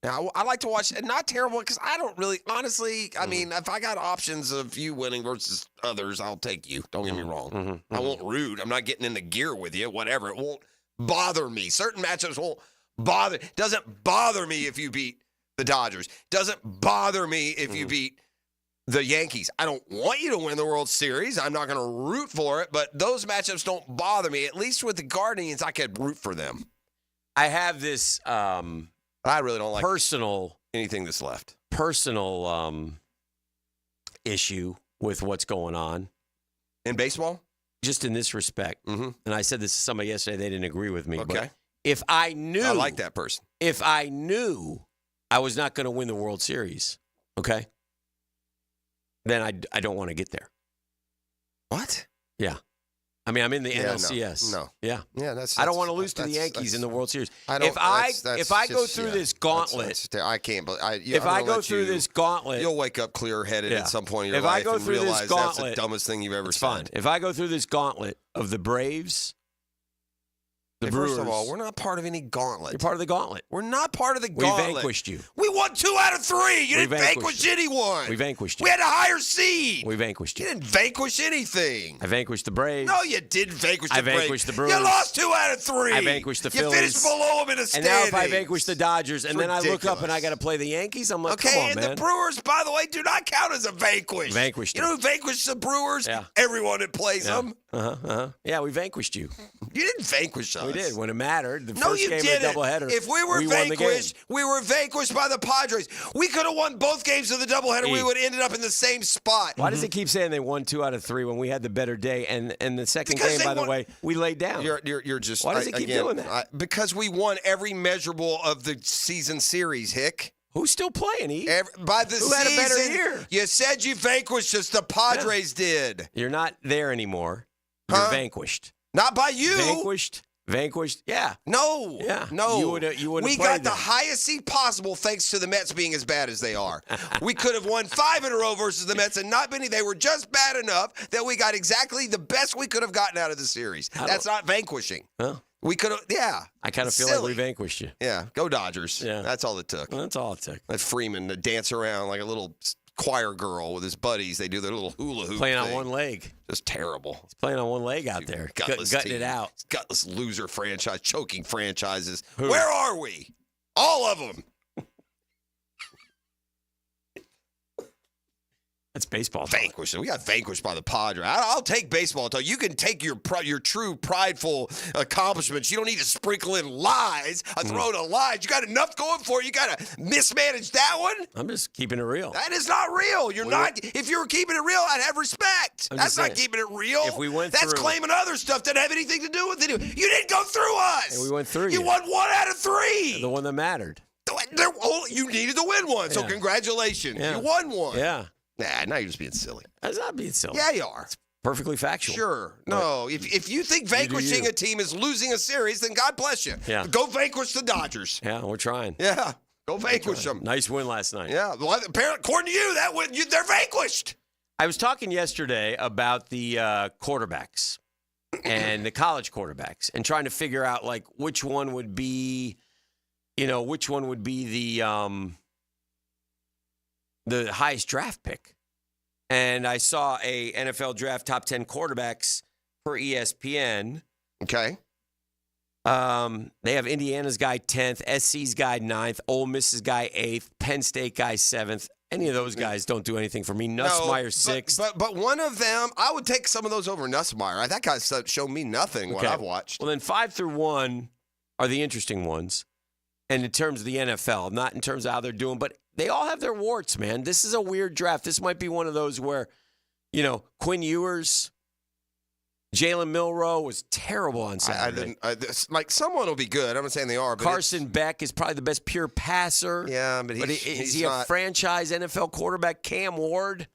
Now, I like to watch. Not terrible because I don't really, honestly. I mean, if I got options of you winning versus others, I'll take you. Don't get me wrong. I won't root. I'm not getting into gear with you. Whatever. It won't bother me. Certain matchups won't bother. Doesn't bother me if you beat the Dodgers. Doesn't bother me if you beat the Yankees. I don't want you to win the World Series. I'm not going to root for it, but those matchups don't bother me. At least with the Guardians, I could root for them. I have this I really don't like anything that's left. Personal issue with what's going on. In baseball? Just in this respect. And I said this to somebody yesterday. They didn't agree with me. Okay. But if I knew. I like that person. If I knew I was not going to win the World Series, okay, then I don't want to get there. What? Yeah. I mean, I'm in the NLCS. No. Yeah. Yeah, that's I don't want to lose to the Yankees in the World Series. If I go through this gauntlet, I can't. If I go through this gauntlet, you'll wake up clear-headed at some point in your if life I go and through realize this gauntlet, that's the dumbest thing you've ever said. Fine. If I go through this gauntlet of the Braves, the Brewers. First of all, we're not part of any gauntlet. You're part of the gauntlet. We're not part of the gauntlet. We vanquished you. We won 2 out of 3. You didn't vanquish anyone. We vanquished you. We had a higher seed. We vanquished you. You didn't vanquish anything. I vanquished the Braves. No, you didn't vanquish the Braves. I vanquished the Brewers. You lost 2 out of 3. I vanquished the Phillies. You finished below them in the standings. And now if I vanquish the Dodgers, and then I look up and I got to play the Yankees, I'm like, come on, and man. the Brewers, by the way, do not count as a vanquish. Vanquished You know who vanquished the Brewers? Yeah. Everyone that plays them. Yeah, we vanquished you. You didn't vanquish us. We did when it mattered. The No, first you game didn't. of the doubleheader. If we were vanquished, we were vanquished by the Padres. We could have won both games of the doubleheader. We would have ended up in the same spot. Why does it keep saying they won 2 out of 3 when we had the better day? And the second game, by the way, we laid down. You're just. Why does it keep doing that? Because we won every measurable of the season series, Hick. Who's still playing, E? By the Who season, had a better year? You said you vanquished us. The Padres did. You're not there anymore. You're vanquished. Not by you. Vanquished. Yeah. No. Yeah. No. You would've we played got the them. highest seed possible thanks to the Mets being as bad as they are. We could have won 5 in a row versus the Mets and not been. They were just bad enough that we got exactly the best we could have gotten out of the series. That's not vanquishing. Huh? We could have. Yeah. I kind of feel like we vanquished you. Yeah. Go Dodgers. Yeah. That's all it took. Well, that's all it took. Let Freeman to dance around like a little choir girl with his buddies. They do their little hula hoop Playing thing. on one leg. Just terrible. He's playing on one leg out there. Gutless Gutting team. it out. Gutless loser franchise, choking franchises. Who? Where are we? All of them. That's baseball. Vanquished. We got vanquished by the Padres. I'll take baseball until you can take your true prideful accomplishments. You don't need to sprinkle in lies, throw in a lie. You got enough going for it. You got to mismanage that one. I'm just keeping it real. That is not real. You're not. If you were keeping it real, I'd have respect. I'm That's just not saying, keeping it real. if we went That's through- claiming other stuff that have anything to do with it. You didn't go through us. And we went through You won 1 out of 3. The one that mattered. You needed to win one, so Yeah. congratulations. Yeah. You won one. Yeah. Nah, now you're just being silly. That's not being silly. Yeah, you are. Perfectly factual. Sure. No, if you think vanquishing a team is losing a series, then God bless you. Yeah. Go vanquish the Dodgers. Yeah, we're trying. Yeah. Go vanquish them. Nice win last night. Yeah. Well, apparently, according to you, they're vanquished. I was talking yesterday about the quarterbacks and the college quarterbacks and trying to figure out like which one would be the highest draft pick. And I saw a NFL draft top 10 quarterbacks for ESPN. Okay. They have Indiana's guy 10th, SC's guy 9th, Ole Miss's guy 8th, Penn State guy 7th. Any of those guys don't do anything for me. Nussmeier 6th. But one of them, I would take some of those over Nussmeier. That guy's shown me nothing what I've watched. Well, then 5 through 1 are the interesting ones. And in terms of the NFL, not in terms of how they're doing, but they all have their warts, man. This is a weird draft. This might be one of those where, Quinn Ewers, Jalen Milroe was terrible on Saturday. Someone will be good. I'm not saying they are. But Carson Beck is probably the best pure passer. Yeah, but is he not a franchise NFL quarterback? Cam Ward,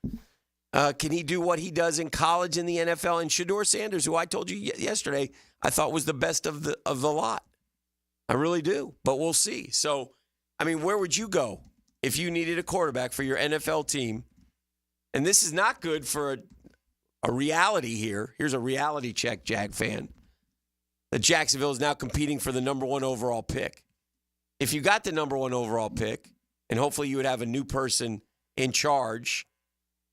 can he do what he does in college in the NFL? And Shedeur Sanders, who I told you yesterday, I thought was the best of the lot. I really do, but we'll see. So, I mean, where would you go if you needed a quarterback for your NFL team? And this is not good for a reality here. Here's a reality check, Jag fan. That Jacksonville is now competing for the number 1 overall pick. If you got the number 1 overall pick, and hopefully you would have a new person in charge,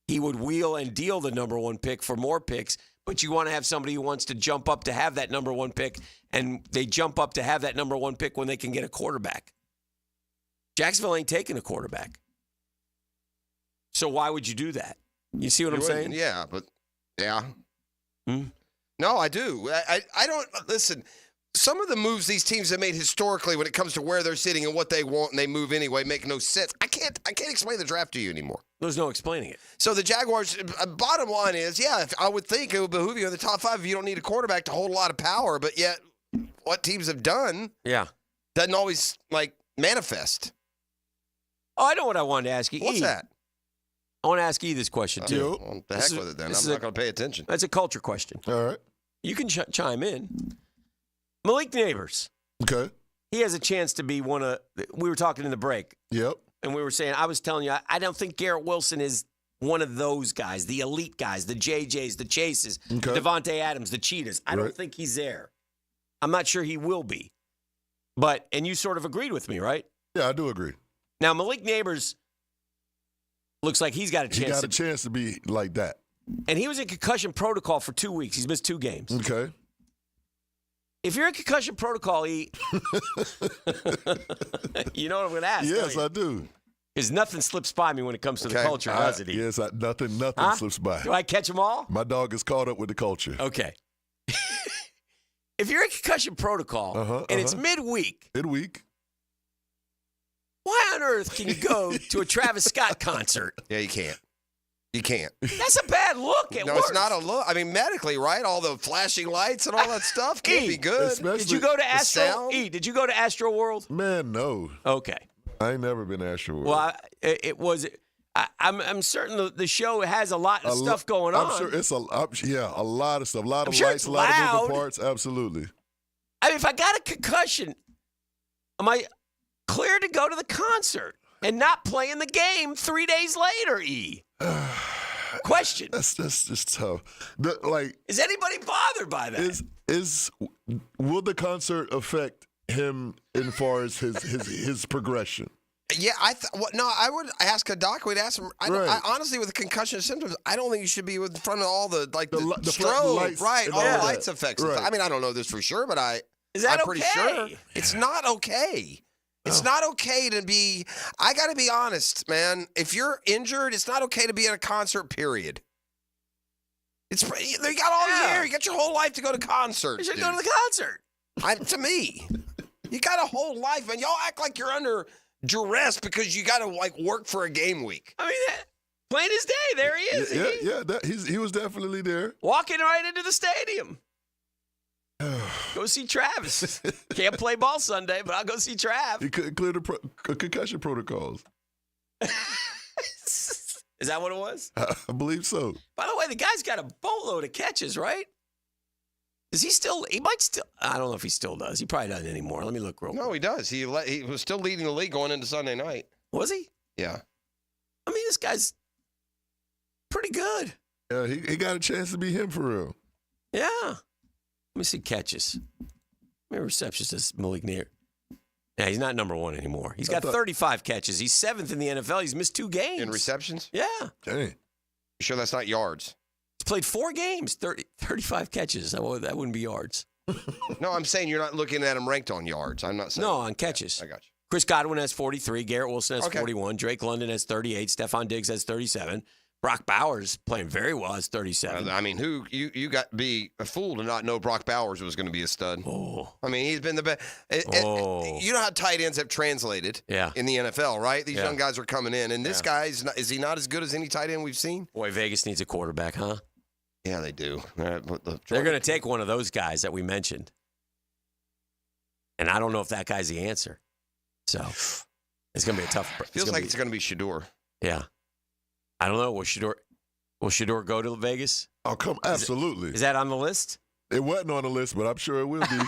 he would wheel and deal the number 1 pick for more picks, but you want to have somebody who wants to jump up to have that number 1 pick, and they jump up to have that number 1 pick when they can get a quarterback. Jacksonville ain't taking a quarterback. So why would you do that? You see what I'm saying? Yeah, but yeah. No, I do. I don't listen. Some of the moves these teams have made historically when it comes to where they're sitting and what they want and they move anyway make no sense. I can't explain the draft to you anymore. There's no explaining it. So the Jaguars, bottom line is, I would think it would behoove you in the top 5 if you don't need a quarterback to hold a lot of power, but yet what teams have done doesn't always, manifest. Oh, I know what I wanted to ask you. What's that? I want to ask you this question, too. Well, the heck with it, then. I'm not going to pay attention. That's a culture question. All right. You can chime in. Malik Neighbors. Okay. He has a chance to be one of – we were talking in the break. Yep. And we were saying – I was telling you, I don't think Garrett Wilson is one of those guys, the elite guys, the JJs, the Chases, the Devontae Adams, the Cheetahs. I don't think he's there. I'm not sure he will be. But – and you sort of agreed with me, right? Yeah, I do agree. Now, Malik Neighbors – looks like he's got a chance. He got a chance to be like that. And he was in concussion protocol for 2 weeks. He's missed 2 games. Okay. If you're in concussion protocol, you know what I'm going to ask. Yes, I do. Because nothing slips by me when it comes to the culture, does it? Yes, nothing slips by. Do I catch them all? My dog is caught up with the culture. Okay. If you're in concussion protocol and it's midweek. Why on earth can you go to a Travis Scott concert? Yeah, you can't. You can't. That's a bad look at work. It's not a look. I mean, medically, right? All the flashing lights and all that stuff can't be good. Did you go to Astro? Did you go to Astro World? Man, no. Okay. I ain't never been to Astro World. Well, I'm certain the show has a lot of stuff going on. I'm sure it's a lot of stuff. A lot of lights, a lot of moving parts. Absolutely. I mean, if I got a concussion, am I clear to go to the concert and not play in the game 3 days later, E? Question. That's just tough. Is anybody bothered by that? Will the concert affect him as far as his progression? Yeah, I would ask a doctor. We'd ask him. I honestly, with the concussion symptoms, I don't think you should be in front of all the strobe, lights, right? All the lights effects. Right. I mean, I don't know this for sure, but I'm pretty sure it's not okay. It's not okay to be – I got to be honest, man. If you're injured, it's not okay to be at a concert, period. You got all year. You got your whole life to go to concerts. You should go to the concert. To me, you got a whole life, man. Y'all act like you're under duress because you got to, work for a game week. I mean, plain as day, there he is. He was definitely there. Walking right into the stadium. Go see Travis. Can't play ball Sunday, but I'll go see Trav. He couldn't clear the concussion protocols. Is that what it was? I believe so. By the way, the guy's got a boatload of catches, right? Does he still? He might still. I don't know if he still does. He probably doesn't anymore. Let me look real quick. No, he does. He was still leading the league going into Sunday night. Was he? Yeah. I mean, this guy's pretty good. Yeah, he got a chance to be him for real. Yeah. Let me see catches. My receptions is Malik Neighbors. Yeah, he's not number 1 anymore. He's got 35 catches. He's 7th in the NFL. He's missed 2 games. In receptions? Yeah. Dang. You sure that's not yards? He's played 4 games, 35 catches. That wouldn't be yards. No, I'm saying you're not looking at him ranked on yards. I'm not saying. No, on catches. I got you. Chris Godwin has 43. Garrett Wilson has 41. Drake London has 38. Stephon Diggs has 37. Brock Bowers playing very well as 37. I mean, you got to be a fool to not know Brock Bowers was going to be a stud. Oh. I mean, he's been the best. You know how tight ends have translated in the NFL, right? These young guys are coming in, and this guy, is he not as good as any tight end we've seen? Boy, Vegas needs a quarterback, huh? Yeah, they do. They're going to take one of those guys that we mentioned. And I don't know if that guy's the answer. So it's going to be a tough. Feels like it's going to be Shedeur. Yeah. I don't know. Will Shedeur go to Vegas? Oh, come absolutely. Is that on the list? It wasn't on the list, but I'm sure it will be.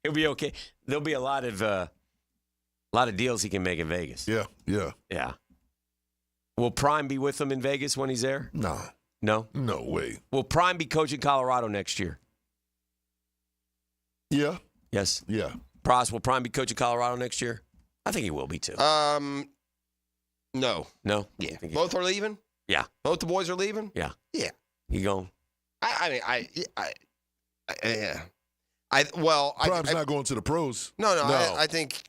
He'll be okay. There'll be a lot of deals he can make in Vegas. Yeah. Will Prime be with him in Vegas when he's there? No. No? No way. Will Prime be coaching Colorado next year? Yeah. Yes. Yeah. Pross, will Prime be coaching Colorado next year? I think he will be too. No. No? Yeah. Both are leaving? Yeah. Both the boys are leaving? Yeah. Yeah. You going? Yeah. Prime's not going to the pros. No. I think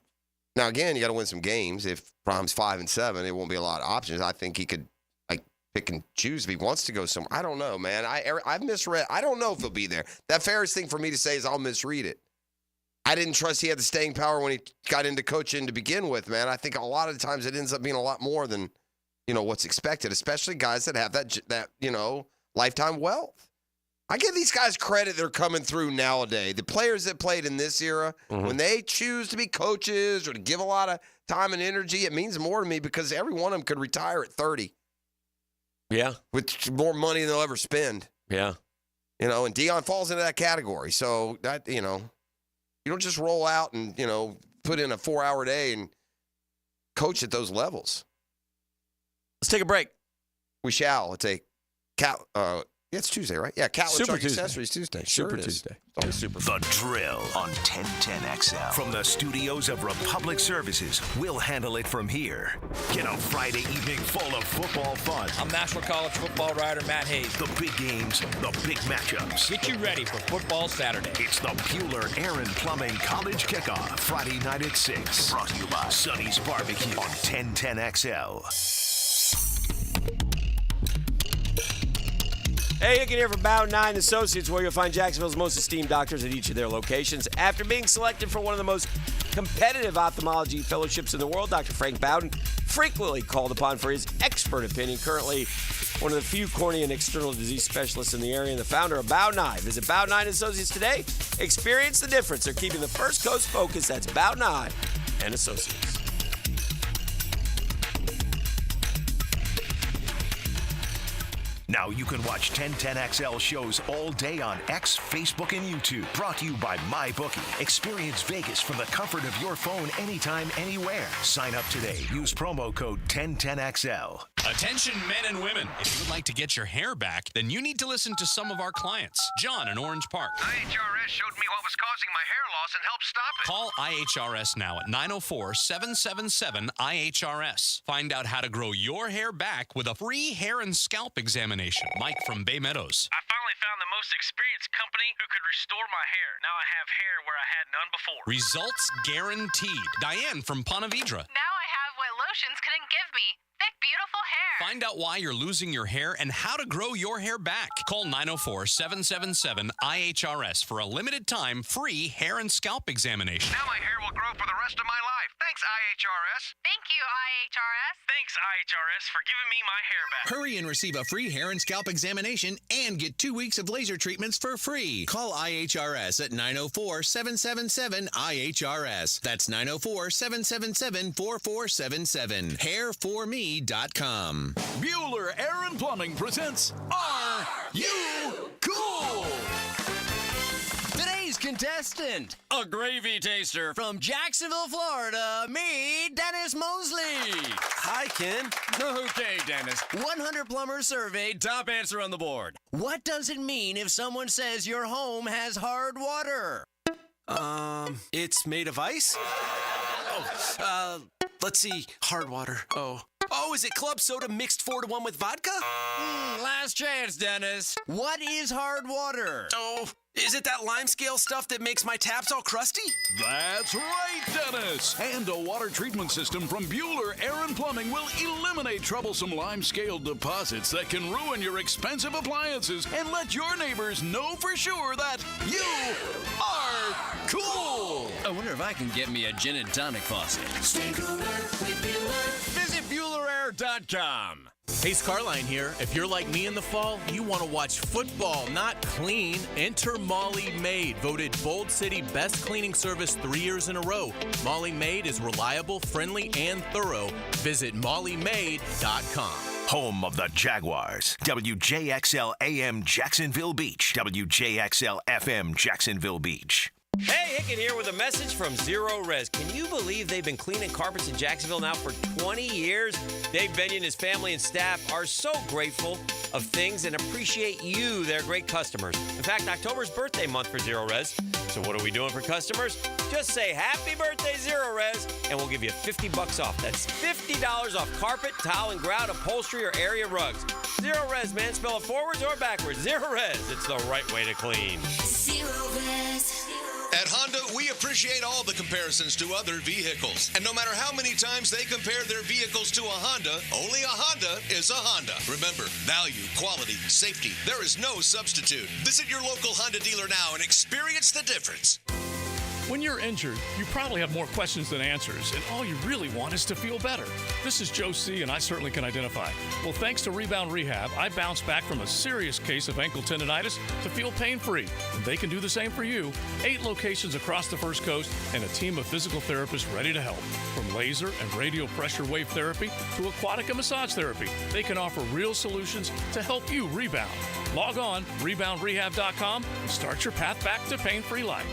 now again you got to win some games. If Prime's 5-7, it won't be a lot of options. I think he could pick and choose if he wants to go somewhere. I don't know, man. I've misread. I don't know if he'll be there. That fairest thing for me to say is I'll misread it. I didn't trust he had the staying power when he got into coaching to begin with, man. I think a lot of the times it ends up being a lot more than what's expected, especially guys that have that lifetime wealth. I give these guys credit they're coming through nowadays. The players that played in this era, when they choose to be coaches or to give a lot of time and energy, it means more to me because every one of them could retire at 30. Yeah. With more money than they'll ever spend. Yeah. And Dion falls into that category. So, that you don't just roll out and, put in a 4-hour day and coach at those levels. Let's take a break. We shall. It's it's Tuesday, right? Yeah, Catlin Super Truck Tuesday. Accessories Tuesday. Super Sure it is. Tuesday. It's always super. The Drill on 1010XL. From the studios of Republic Services, we'll handle it from here. Get a Friday evening full of football fun. I'm National College football writer Matt Hayes. The big games, the big matchups. Get you ready for football Saturday. It's the Bueller Aaron Plumbing College Kickoff, Friday night at 6. Brought to you by Sonny's Barbecue on 1010XL. Hey, Hicken here from Bow 9 Associates, where you'll find Jacksonville's most esteemed doctors at each of their locations. After being selected for one of the most competitive ophthalmology fellowships in the world, Dr. Frank Bowden, frequently called upon for his expert opinion, currently one of the few cornea and external disease specialists in the area and the founder of Bow 9. Visit Bow 9 Associates today. Experience the difference. They're keeping the First Coast focused. That's Bow 9 and Associates. Now you can watch 1010XL shows all day on X, Facebook, and YouTube. Brought to you by MyBookie. Experience Vegas from the comfort of your phone anytime, anywhere. Sign up today. Use promo code 1010XL. Attention men and women. If you would like to get your hair back, then you need to listen to some of our clients. John in Orange Park. IHRS showed me what was causing my hair loss and helped stop it. Call IHRS now at 904-777-IHRS. Find out how to grow your hair back with a free hair and scalp examination. Mike from Bay Meadows. I finally found the most experienced company who could restore my hair. Now I have hair where I had none before. Results guaranteed. Diane from Ponte Vedra. Now I have what lotions couldn't give me. Thick, beautiful hair. Find out why you're losing your hair and how to grow your hair back. Call 904-777-IHRS for a limited time free hair and scalp examination. Now my hair will grow for the rest of my life. Thanks, IHRS. Thank you, IHRS. Thanks, IHRS, for giving me my hair back. Hurry and receive a free hair and scalp examination and get 2 weeks of laser treatments for free. Call IHRS at 904-777-IHRS. That's 904-777-4477. Hairforme.com. Bueller Aaron Plumbing presents Are You Cool? Today's contestant, a gravy taster from Jacksonville, Florida, me, Dennis Mosley. Hi, Ken. Okay, Dennis. 100 plumbers surveyed, top answer on the board. What does it mean if someone says your home has hard water? It's made of ice? Let's see. Hard water. Oh, is it club soda mixed 4-to-1 with vodka? Last chance, Dennis. What is hard water? Oh, is it that lime scale stuff that makes my taps all crusty? That's right, Dennis. And a water treatment system from Bueller Aaron Plumbing will eliminate troublesome lime scale deposits that can ruin your expensive appliances and let your neighbors know for sure that you are cool. I wonder if I can get me a gin and tonic faucet. Stay cooler with Bueller. Visit BuellerAir.com. Hey, Scarline here. If you're like me in the fall, you want to watch football, not clean. Enter Molly Maid, voted Bold City Best Cleaning Service 3 years in a row. Molly Maid is reliable, friendly, and thorough. Visit mollymaid.com. Home of the Jaguars. WJXL AM Jacksonville Beach. WJXL FM Jacksonville Beach. Hey, Hicken here with a message from Zero Res. Can you believe they've been cleaning carpets in Jacksonville now for 20 years? Dave Benyon and his family and staff are so grateful of things and appreciate you, their great customers. In fact, October's birthday month for Zero Res. So what are we doing for customers? Just say happy birthday, Zero Res, and we'll give you $50 off. That's $50 off carpet, tile, and grout, upholstery, or area rugs. Zero Res, man. Spell it forwards or backwards. Zero Res. It's the right way to clean. Zero Res. At Honda, we appreciate all the comparisons to other vehicles. And no matter how many times they compare their vehicles to a Honda, only a Honda is a Honda. Remember, value, quality, safety, there is no substitute. Visit your local Honda dealer now and experience the difference. When you're injured, you probably have more questions than answers, and all you really want is to feel better. This is Joe C., and I certainly can identify. Well, thanks to Rebound Rehab, I bounced back from a serious case of ankle tendonitis to feel pain-free. And they can do the same for you. 8 locations across the First Coast and a team of physical therapists ready to help. From laser and radio pressure wave therapy to aquatic and massage therapy, they can offer real solutions to help you rebound. Log on, reboundrehab.com, and start your path back to pain-free life.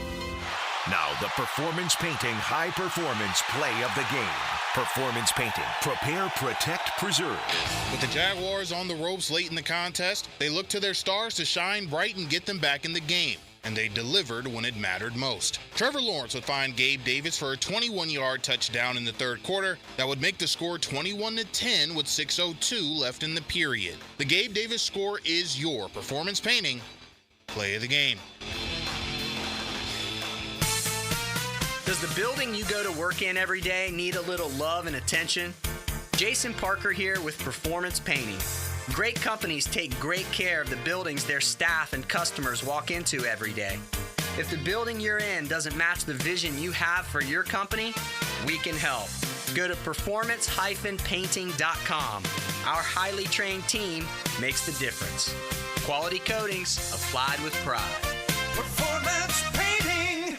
Now, the Performance Painting High Performance Play of the Game. Performance Painting. Prepare, protect, preserve. With the Jaguars on the ropes late in the contest, they looked to their stars to shine bright and get them back in the game. And they delivered when it mattered most. Trevor Lawrence would find Gabe Davis for a 21-yard touchdown in the third quarter that would make the score 21-10 with 6:02 left in the period. The Gabe Davis score is your Performance Painting Play of the Game. Does the building you go to work in every day need a little love and attention? Jason Parker here with Performance Painting. Great companies take great care of the buildings their staff and customers walk into every day. If the building you're in doesn't match the vision you have for your company, we can help. Go to performance-painting.com. Our highly trained team makes the difference. Quality coatings applied with pride. Performance Painting.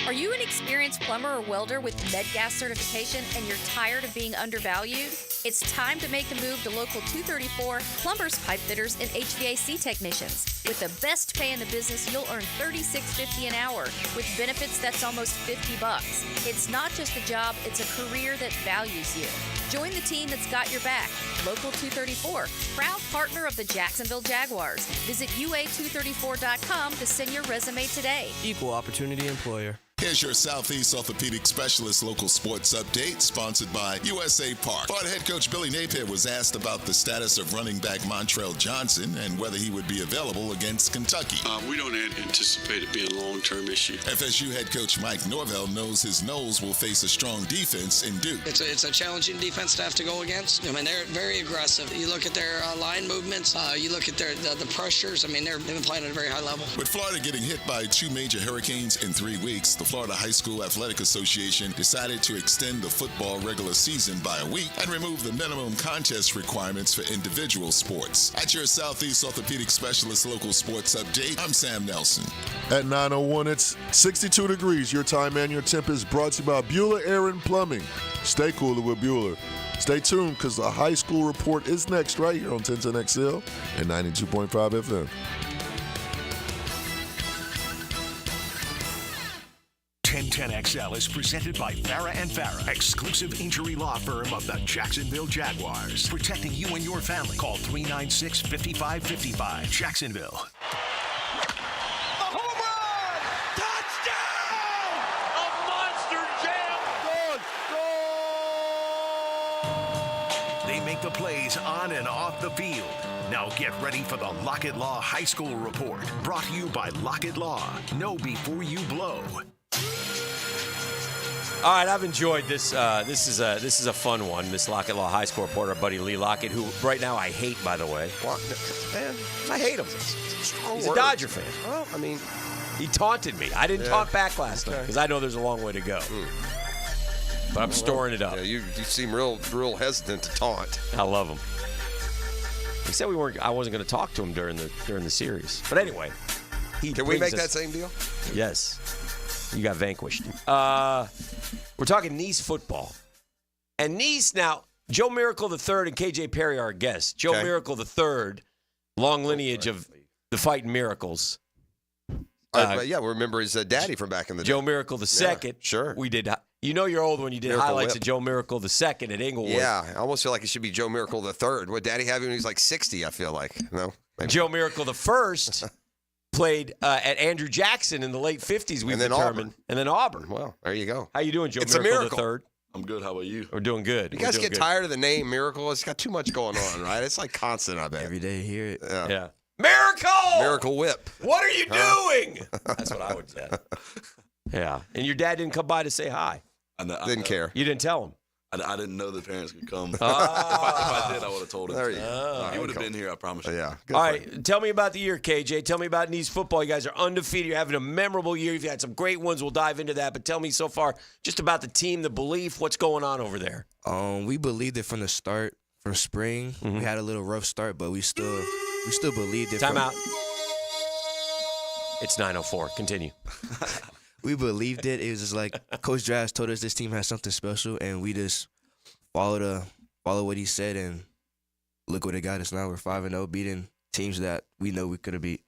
Are you an experienced plumber or welder with MedGas certification and you're tired of being undervalued? It's time to make the move to Local 234 plumbers, pipe fitters, and HVAC technicians. With the best pay in the business, you'll earn $36.50 an hour with benefits that's almost $50. It's not just a job, it's a career that values you. Join the team that's got your back. Local 234, proud partner of the Jacksonville Jaguars. Visit UA234.com to send your resume today. Equal opportunity employer. Here's your Southeast Orthopedic Specialist local sports update, sponsored by USA Park. Florida head coach Billy Napier was asked about the status of running back Montrell Johnson and whether he would be available against Kentucky. We don't anticipate it being a long-term issue. FSU head coach Mike Norvell knows his Noles will face a strong defense in Duke. It's a challenging defense to have to go against. I mean, they're very aggressive. You look at their line movements, you look at the pressures. I mean, they've been playing at a very high level. With Florida getting hit by 2 major hurricanes in 3 weeks, the Florida High School Athletic Association decided to extend the football regular season by a week and remove the minimum contest requirements for individual sports. At your Southeast Orthopedic Specialist local sports update, I'm Sam Nelson. At 9:01, it's 62 degrees. Your time and your temp is brought to you by Bueller Aaron Plumbing. Stay cooler with Bueller. Stay tuned because the high school report is next right here on 1010XL and 92.5 FM. 1010XL is presented by Farah & Farah, exclusive injury law firm of the Jacksonville Jaguars. Protecting you and your family. Call 396-5555. Jacksonville. They make the plays on and off the field. Now get ready for the Lockett Law High School Report. Brought to you by Lockett Law. Know before you blow. All right, I've enjoyed this. This is a fun one. This Lockett Law High School reporter, buddy Lee Lockett, who right now I hate, by the way. Man, I hate him. He's a Dodger fan. Well, I mean, he taunted me. I didn't talk back last night because I know there's a long way to go. But I'm storing it up. Yeah, you seem real hesitant to taunt. I love him. He said I wasn't going to talk to him during the series. But anyway, can we make that same deal? Yes. You got vanquished. We're talking Nice football. And Nice now, Joe Miracle III and KJ Perry are our guests. Joe Miracle III, long lineage of the Fighting Miracles. We remember his daddy from back in the day. Joe Miracle II. Yeah, sure. We did. You know you're old when you did Miracle highlights Whip. of Joe Miracle II at Inglewood. Yeah, I almost feel like it should be Joe Miracle III. What daddy have when he was like 60, I feel like. No? Maybe. Joe Miracle I played at Andrew Jackson in the late 50s, we've determined. Auburn. And then Auburn. Well, there you go. How you doing, Joe It's Miracle a miracle. III? I'm good. How about you? We're doing good. You guys get tired of the name Miracle? It's got too much going on, right? It's like constant, I bet. Every day you hear it. Yeah. Miracle! Miracle Whip. What are you doing? That's what I would say. Yeah. And your dad didn't come by to say hi? Didn't care. You didn't tell him? I didn't know the parents could come. If I did, I would have told him. There you go. He would have been here, I promise you. Yeah. All right. Tell me about the year, KJ. Tell me about Nice football. You guys are undefeated. You're having a memorable year. You've had some great ones. We'll dive into that. But tell me so far just about the team, the belief, what's going on over there. We believed it from the start, from spring. We had a little rough start, but we still believed it. Time out. It's 9:04. Continue. We believed it. It was just like Coach Drafts told us this team has something special, and we just follow what he said, and look what it got us now. We're 5-0, beating teams that we know we could have beat.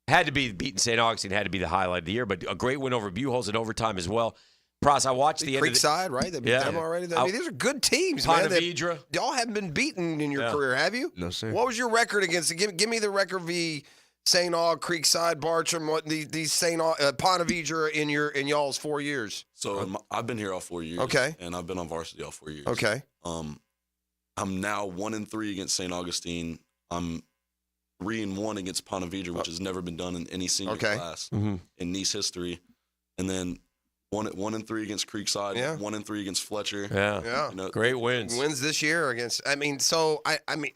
Had to be beating St. Augustine. Had to be the highlight of the year, but a great win over Buchholz in overtime as well. Pross, I watched the end of the Creekside, right? They beat them already. I mean, these are good teams, man. Pontevedra. Y'all haven't been beaten in your career, have you? No, sir. What was your record against? Give me the record v. St. Aug, Creekside, Bartram, these St. Aug, Pontevedra in y'all's 4 years. So I've been here all 4 years. Okay. And I've been on varsity all 4 years. Okay. I'm now 1-3 against St. Augustine. I'm 3-1 against Pontevedra, which has never been done in any senior class in Nice history. And then 1-3 against Creekside. Yeah. 1-3 against Fletcher. Yeah. You know, Great wins. Wins this year against. I mean,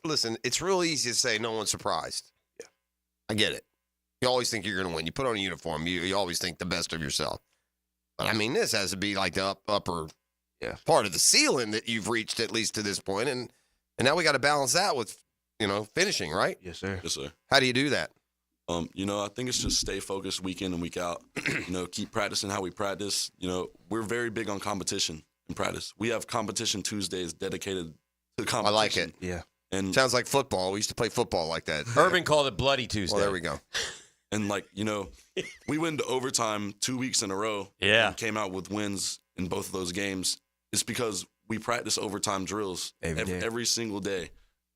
listen. It's real easy to say no one's surprised. Yeah. I get it. You always think you're going to win. You put on a uniform. You always think the best of yourself. But I mean, this has to be like the upper part of the ceiling that you've reached at least to this point, and now we got to balance that with finishing, right? Yes, sir. Yes, sir. How do you do that? I think it's just stay focused week in and week out. Keep practicing how we practice. We're very big on competition in practice. We have competition Tuesdays dedicated to competition. I like it. Yeah. And sounds like football. We used to play football like that. Urban called it Bloody Tuesday. Well, there we go. And we went to overtime 2 weeks in a row. Yeah. And came out with wins in both of those games. It's because we practice overtime drills every single day,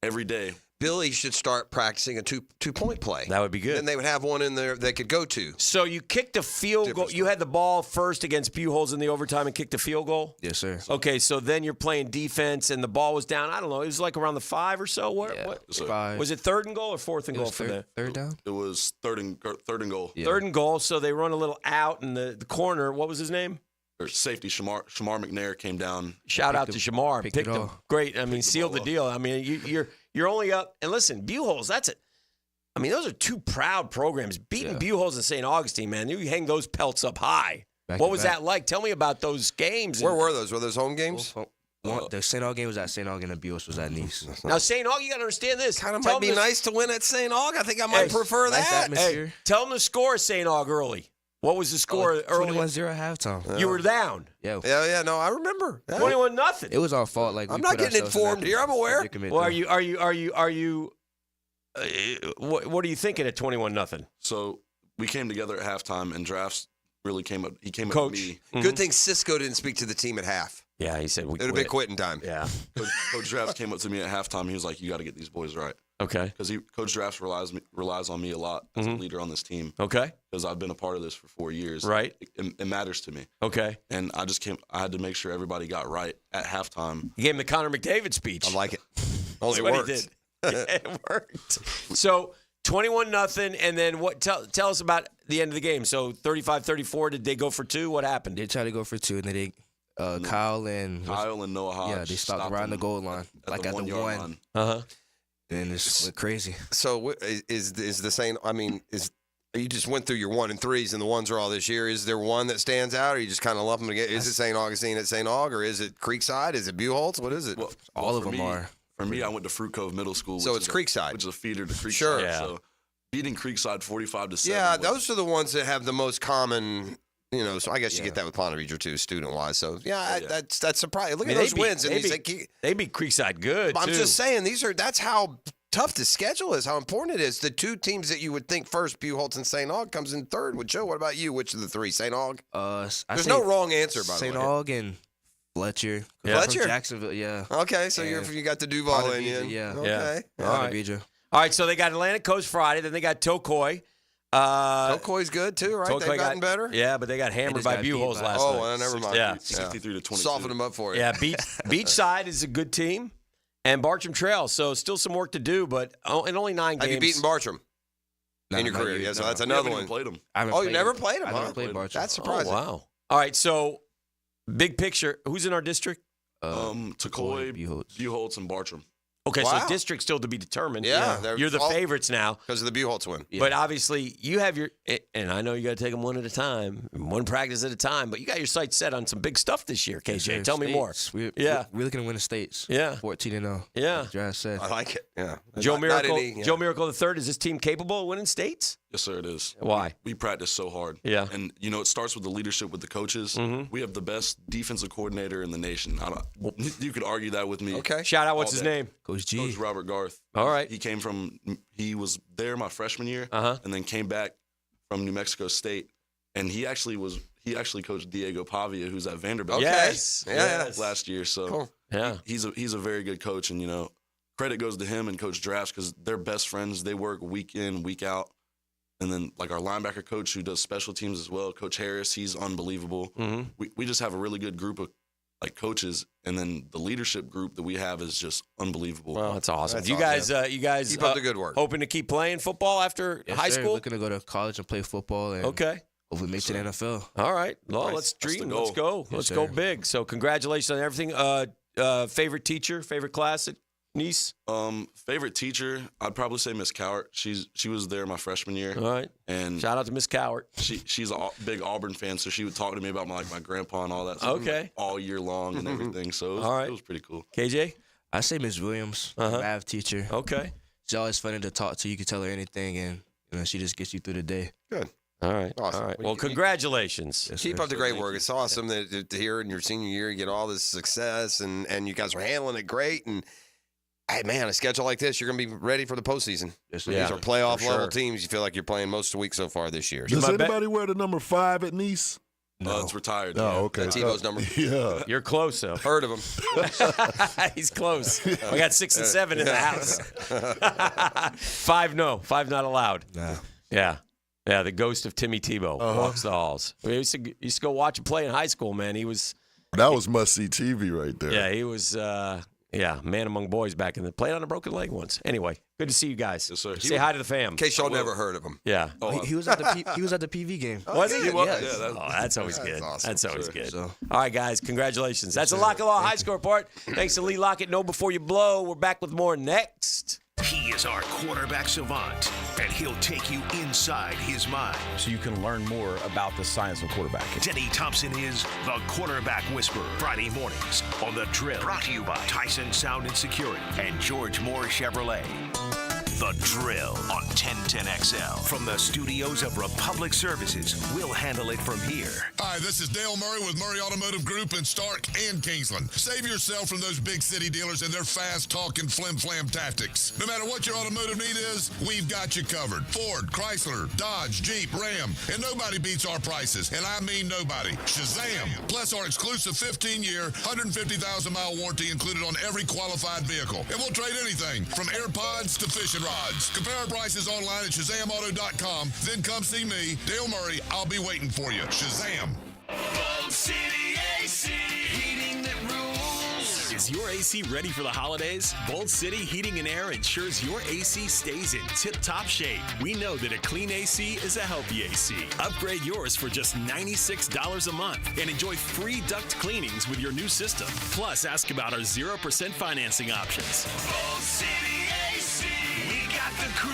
every day. Billy should start practicing a two-point play. That would be good. Then they would have one in there they could go to. So you kicked a field goal. You had the ball first against Buchholz in the overtime and kicked a field goal? Yes, sir. Okay, so then you're playing defense and the ball was down. I don't know. It was like around the 5 or so. What? 5. Was it 3rd and goal or 4th and goal for them? Third down? It was third and goal. Yeah. 3rd and goal. So they run a little out in the corner. What was his name? Safety Shamar McNair came down. Shout out to Shamar. Picked him. Great. I mean, sealed the deal. I mean, you're only up. And listen, Buchholz, that's it. I mean, those are two proud programs. Beating Buchholz and St. Augustine, man, you hang those pelts up high. What was that like? Tell me about those games. Where were those? Were those home games? The St. Aug game was at St. Aug and the Buchholz was at Nice. Now, St. Aug, you got to understand this. Kind of might be nice to win at St. Aug. I think I might prefer that. Atmosphere. Tell them the score of St. Aug early. What was the score early? 21-0 at halftime. You were down. Yeah. Yeah. No, I remember. 21-0. It was our fault. I'm not getting informed here. I'm aware. Well, are you? What are you thinking at 21-0? So we came together at halftime, and Drafts really came up. He came Coach. up to me. Mm-hmm. Good thing Cisco didn't speak to the team at half. Yeah, he said it would have been quitting time. Yeah. Coach Drafts came up to me at halftime. He was like, "You got to get these boys right." Okay. Because Coach Drafts relies on me a lot as a leader on this team. Okay. Because I've been a part of this for 4 years. Right. It matters to me. Okay. And I had to make sure everybody got right at halftime. You gave him the Connor McDavid speech. I like it. Only That's it what worked. he did. Yeah, it worked. So 21-0, and then what? Tell us about the end of the game. So 35-34. Did they go for 2? What happened? They tried to go for 2, and then they Kyle and Noah Hodge. Yeah, they stopped around the goal line, like at the 1 yard line. Uh-huh. And it's went crazy. So is the St. I mean, is You just went through your 1 and 3s, and the ones are all this year. Is there one that stands out, or you just kind of lump them together? Is it St. Augustine at St. Aug, or is it Creekside? Is it Buchholz? What is it? Well, all of them are. For me, I went to Fruit Cove Middle School. So it's Creekside. Which is a feeder to Creekside. Sure. Yeah. So beating Creekside 45-7. Yeah, those are the ones that have the most common, so I guess you get that with Ponte Vedra too, student-wise. So, that's surprising. Look at those wins. And they beat Creekside good, I'm too. just saying, that's how tough the schedule is, how important it is. The two teams that you would think first, Buchholz and St. Aug, comes in third. With Joe, what about you? Which of the three? St. Aug? There's no wrong answer, by the way. St. Aug and Fletcher. Fletcher? From Jacksonville, yeah. Okay, so you got the Duval in you. Yeah. Okay. Yeah. All right, so they got Atlantic Coast Friday, then they got Tokoi. Tokoi's good, too, right? Tokoi They've gotten better? Yeah, but they got hammered by Buchholz last night. Oh, well, never mind. Yeah. 63-22. Soften them up for you. Yeah, Beachside is a good team. And Bartram Trail, so still some work to do, but in only 9 games. Have you beaten Bartram in your career? Yeah, so that's another one. Played them. You never played them, I never played Bartram. That's surprising. Oh, wow. All right, so big picture. Who's in our district? Tokoi, Buchholz, and Bartram. Okay, so district still to be determined. Yeah. You're the favorites now. Because of the Buchholz win. Yeah. But obviously, you have and I know you got to take them one at a time, one practice at a time, but you got your sights set on some big stuff this year, KJ. Yes, Tell me more. We're looking to win the states. Yeah. 14-0. Yeah. Josh said. I like it. Yeah. Joe Miracle III, is this team capable of winning states? Yes, sir, it is. Why? We practice so hard. Yeah. And, it starts with the leadership with the coaches. Mm-hmm. We have the best defensive coordinator in the nation. You could argue that with me. Okay. Shout out, what's his name? Coach G. Coach Robert Garth. All right. He was there my freshman year and then came back from New Mexico State. And he actually coached Diego Pavia, who's at Vanderbilt. Okay. Yes. Last year. So cool. Yeah. He's a very good coach. And, credit goes to him and Coach Drafts because they're best friends. They work week in, week out. And then, our linebacker coach who does special teams as well, Coach Harris, he's unbelievable. Mm-hmm. We just have a really good group of, coaches. And then the leadership group that we have is just unbelievable. Well, that's awesome. That's you awesome. guys keep up the good work. Hoping to keep playing football after high school? Looking to go to college and play football. And okay. Hopefully make it to the NFL. All right. Well, Nice. let's That's the dream. goal. Let's go. Yes, Let's sir. go big. So congratulations on everything. Favorite teacher, favorite class at Nice? Favorite teacher, I'd probably say Miss Cowart. She was there my freshman year. All right. And Shout out to Miss Cowart. she's a big Auburn fan, so she would talk to me about my grandpa and all that stuff. Okay. All year long and everything. So it was pretty cool. KJ? I say Miss Williams, math teacher. Okay. She's always funny to talk to. You can tell her anything, and she just gets you through the day. Good. All right. Awesome. All right. Well, congratulations. Yes, Keep sir. up the great work. It's awesome to hear in your senior year you get all this success, and you guys are handling it great. And, hey, man, a schedule like this, you're going to be ready for the postseason. Yes, sir. These are playoff-level sure. teams. You feel like you're playing most of the week so far this year. Does anybody wear the number 5 at Nice? No, it's retired. Oh, okay. That's Tebow's number. Yeah. You're close, though. Heard of him. He's close. We got 6 and 7 in the house. 5 no. 5 not allowed. Nah. Yeah. Yeah, the ghost of Timmy Tebow walks the halls. We used to go watch him play in high school, man. He was... That was must-see TV right there. Yeah, he was... man among boys back in the... Played on a broken leg once. Anyway, good to see you guys. Yes, sir. Say hi to the fam. In case y'all never heard of him. Yeah. He was at the PV game. Was he? Yes. That's always good. awesome. That's always Sure. good. So- All right, guys. Congratulations. That's a Lock Law High Score Report. Thanks to Lee Lockett. Know before you blow. We're back with more next. He is our quarterback savant, and he'll take you inside his mind. So you can learn more about the science of quarterbacking. Denny Thompson is the Quarterback Whisperer. Friday mornings on The Drill. Brought to you by Tyson Sound and Security and George Moore Chevrolet. The Drill on 1010XL. From the studios of Republic Services, we'll handle it from here. Hi, this is Dale Murray with Murray Automotive Group in Stark and Kingsland. Save yourself from those big city dealers and their fast-talking flim-flam tactics. No matter what your automotive need is, we've got you covered. Ford, Chrysler, Dodge, Jeep, Ram, and nobody beats our prices, and I mean nobody. Shazam! Plus our exclusive 15-year, 150,000-mile warranty included on every qualified vehicle. And we'll trade anything from AirPods to fishing rods. Compare our prices online at ShazamAuto.com. Then come see me, Dale Murray. I'll be waiting for you. Shazam! Bold City AC, heating that rules. Is your AC ready for the holidays? Bold City Heating and Air ensures your AC stays in tip-top shape. We know that a clean AC is a healthy AC. Upgrade yours for just $96 a month and enjoy free duct cleanings with your new system. Plus, ask about our 0% financing options. Bold City AC, we got the crew.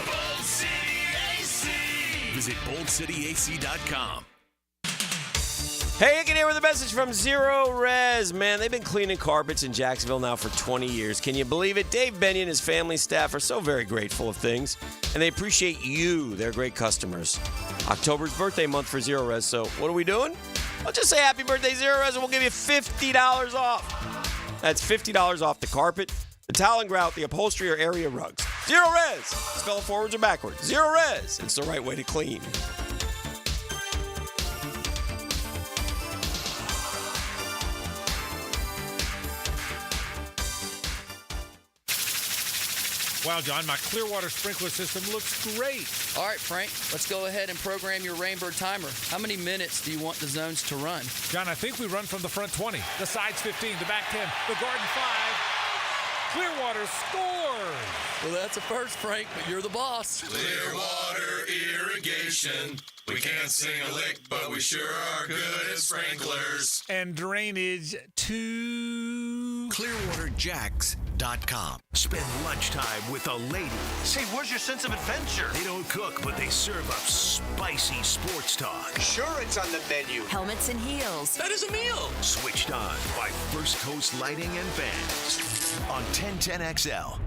Bold City AC. Visit boldcityac.com. Hey, Hicken here with a message from Zero Res. Man, they've been cleaning carpets in Jacksonville now for 20 years. Can you believe it? Dave Benyon and his family staff are so very grateful of things, and they appreciate you, their great customers. October's birthday month for Zero Res, so what are we doing? Well, just say happy birthday, Zero Res, and we'll give you $50 off. That's $50 off the carpet, the towel and grout, the upholstery, or area rugs. Zero Res. Spell it forwards or backwards. Zero Res. It's the right way to clean. Wow, John, my Clearwater sprinkler system looks great. All right, Frank, let's go ahead and program your Rainbird timer. How many minutes do you want the zones to run? John, I think we run from the front 20, the sides 15, the back 10, the garden 5. Clearwater scores! Well, that's a first, Frank, but you're the boss. Clearwater irrigation. We can't sing a lick, but we sure are good at sprinklers. And drainage too. ClearwaterJacks.com. Spend lunchtime with the ladies. Hey, where's your sense of adventure? They don't cook, but they serve up spicy sports talk. Sure, it's on the menu. Helmets and heels. That is a meal. Switched on by First Coast Lighting and Fans on 1010XL.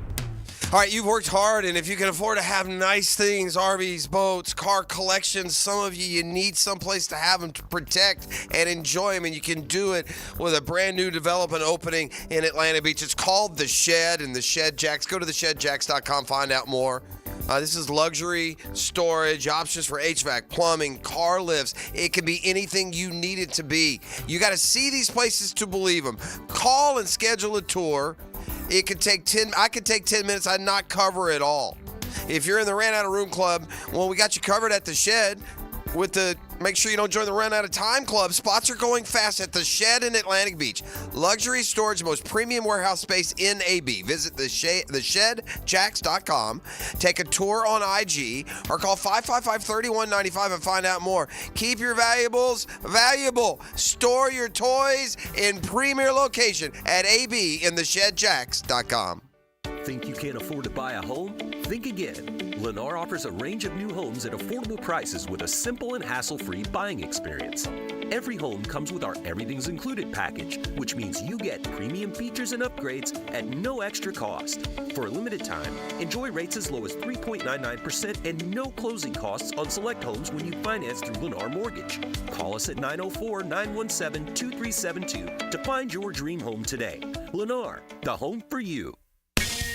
All right, you've worked hard, and if you can afford to have nice things, RVs, boats, car collections, some of you need someplace to have them to protect and enjoy them, and you can do it with a brand new development opening in Atlanta Beach. It's called The Shed and The Shed Jacks. Go to theshedjacks.com, find out more. This is luxury storage, options for HVAC, plumbing, car lifts. It can be anything you need it to be. You got to see these places to believe them. Call and schedule a tour. It could take 10 minutes. I'd not cover it all. If you're in the Ran Out of Room Club, well, we got you covered at The Shed with the make sure you don't join the Run Out of Time Club. Spots are going fast at The Shed in Atlantic Beach. Luxury storage, most premium warehouse space in AB. Visit theshedjacks.com. Take a tour on IG or call 555-3195 and find out more. Keep your valuables valuable. Store your toys in premier location at AB in theshedjacks.com. Think you can't afford to buy a home? Think again. Lennar offers a range of new homes at affordable prices with a simple and hassle-free buying experience. Every home comes with our Everything's Included package, which means you get premium features and upgrades at no extra cost. For a limited time, enjoy rates as low as 3.99% and no closing costs on select homes when you finance through Lennar Mortgage. Call us at 904-917-2372 to find your dream home today. Lennar, the home for you.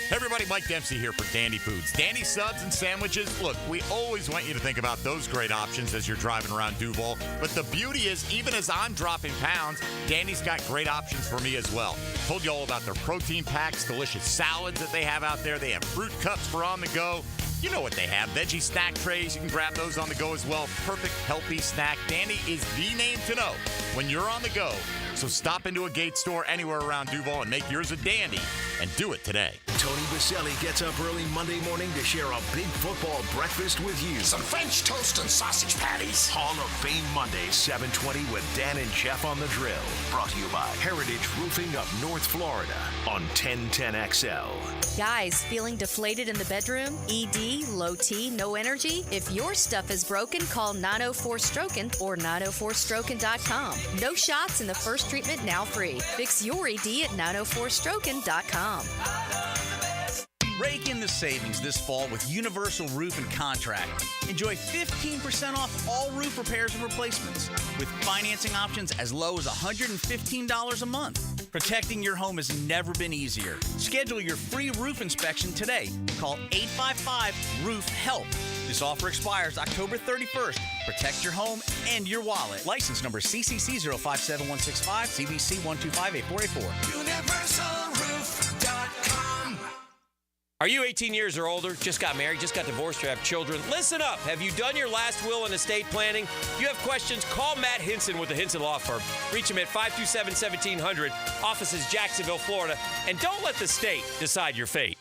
Hey everybody, Mike Dempsey here for Dandy Foods. Dandy subs and sandwiches. Look, we always want you to think about those great options as you're driving around Duval. But the beauty is, even as I'm dropping pounds, Dandy's got great options for me as well. Told you all about their protein packs, delicious salads that they have out there. They have fruit cups for on the go. You know what they have. Veggie snack trays. You can grab those on the go as well. Perfect, healthy snack. Dandy is the name to know when you're on the go. So stop into a Gate store anywhere around Duval and make yours a dandy. And do it today. Tony Baselli gets up early Monday morning to share a big football breakfast with you. Some French toast and sausage patties. Hall of Fame Monday, 7:20 with Dan and Jeff on the Drill. Brought to you by Heritage Roofing of North Florida on 1010XL. Guys, feeling deflated in the bedroom? ED, low T, no energy? If your stuff is broken, call 904-STROKEN or 904stroken.com. No shots in the first treatment, now free. Fix your ED at 904stroken.com. Rake in the savings this fall with Universal Roof and Contract. Enjoy 15% off all roof repairs and replacements with financing options as low as $115 a month. Protecting your home has never been easier. Schedule your free roof inspection today. Call 855-ROOF-HELP. This offer expires October 31st. Protect your home and your wallet. License number CCC 057165, CBC 1258484. UniversalRoof.com. Are you 18 years or older, just got married, just got divorced, or have children? Listen up. Have you done your last will and estate planning? If you have questions, call Matt Hinson with the Hinson Law Firm. Reach him at 527-1700, offices Jacksonville, Florida. And don't let the state decide your fate.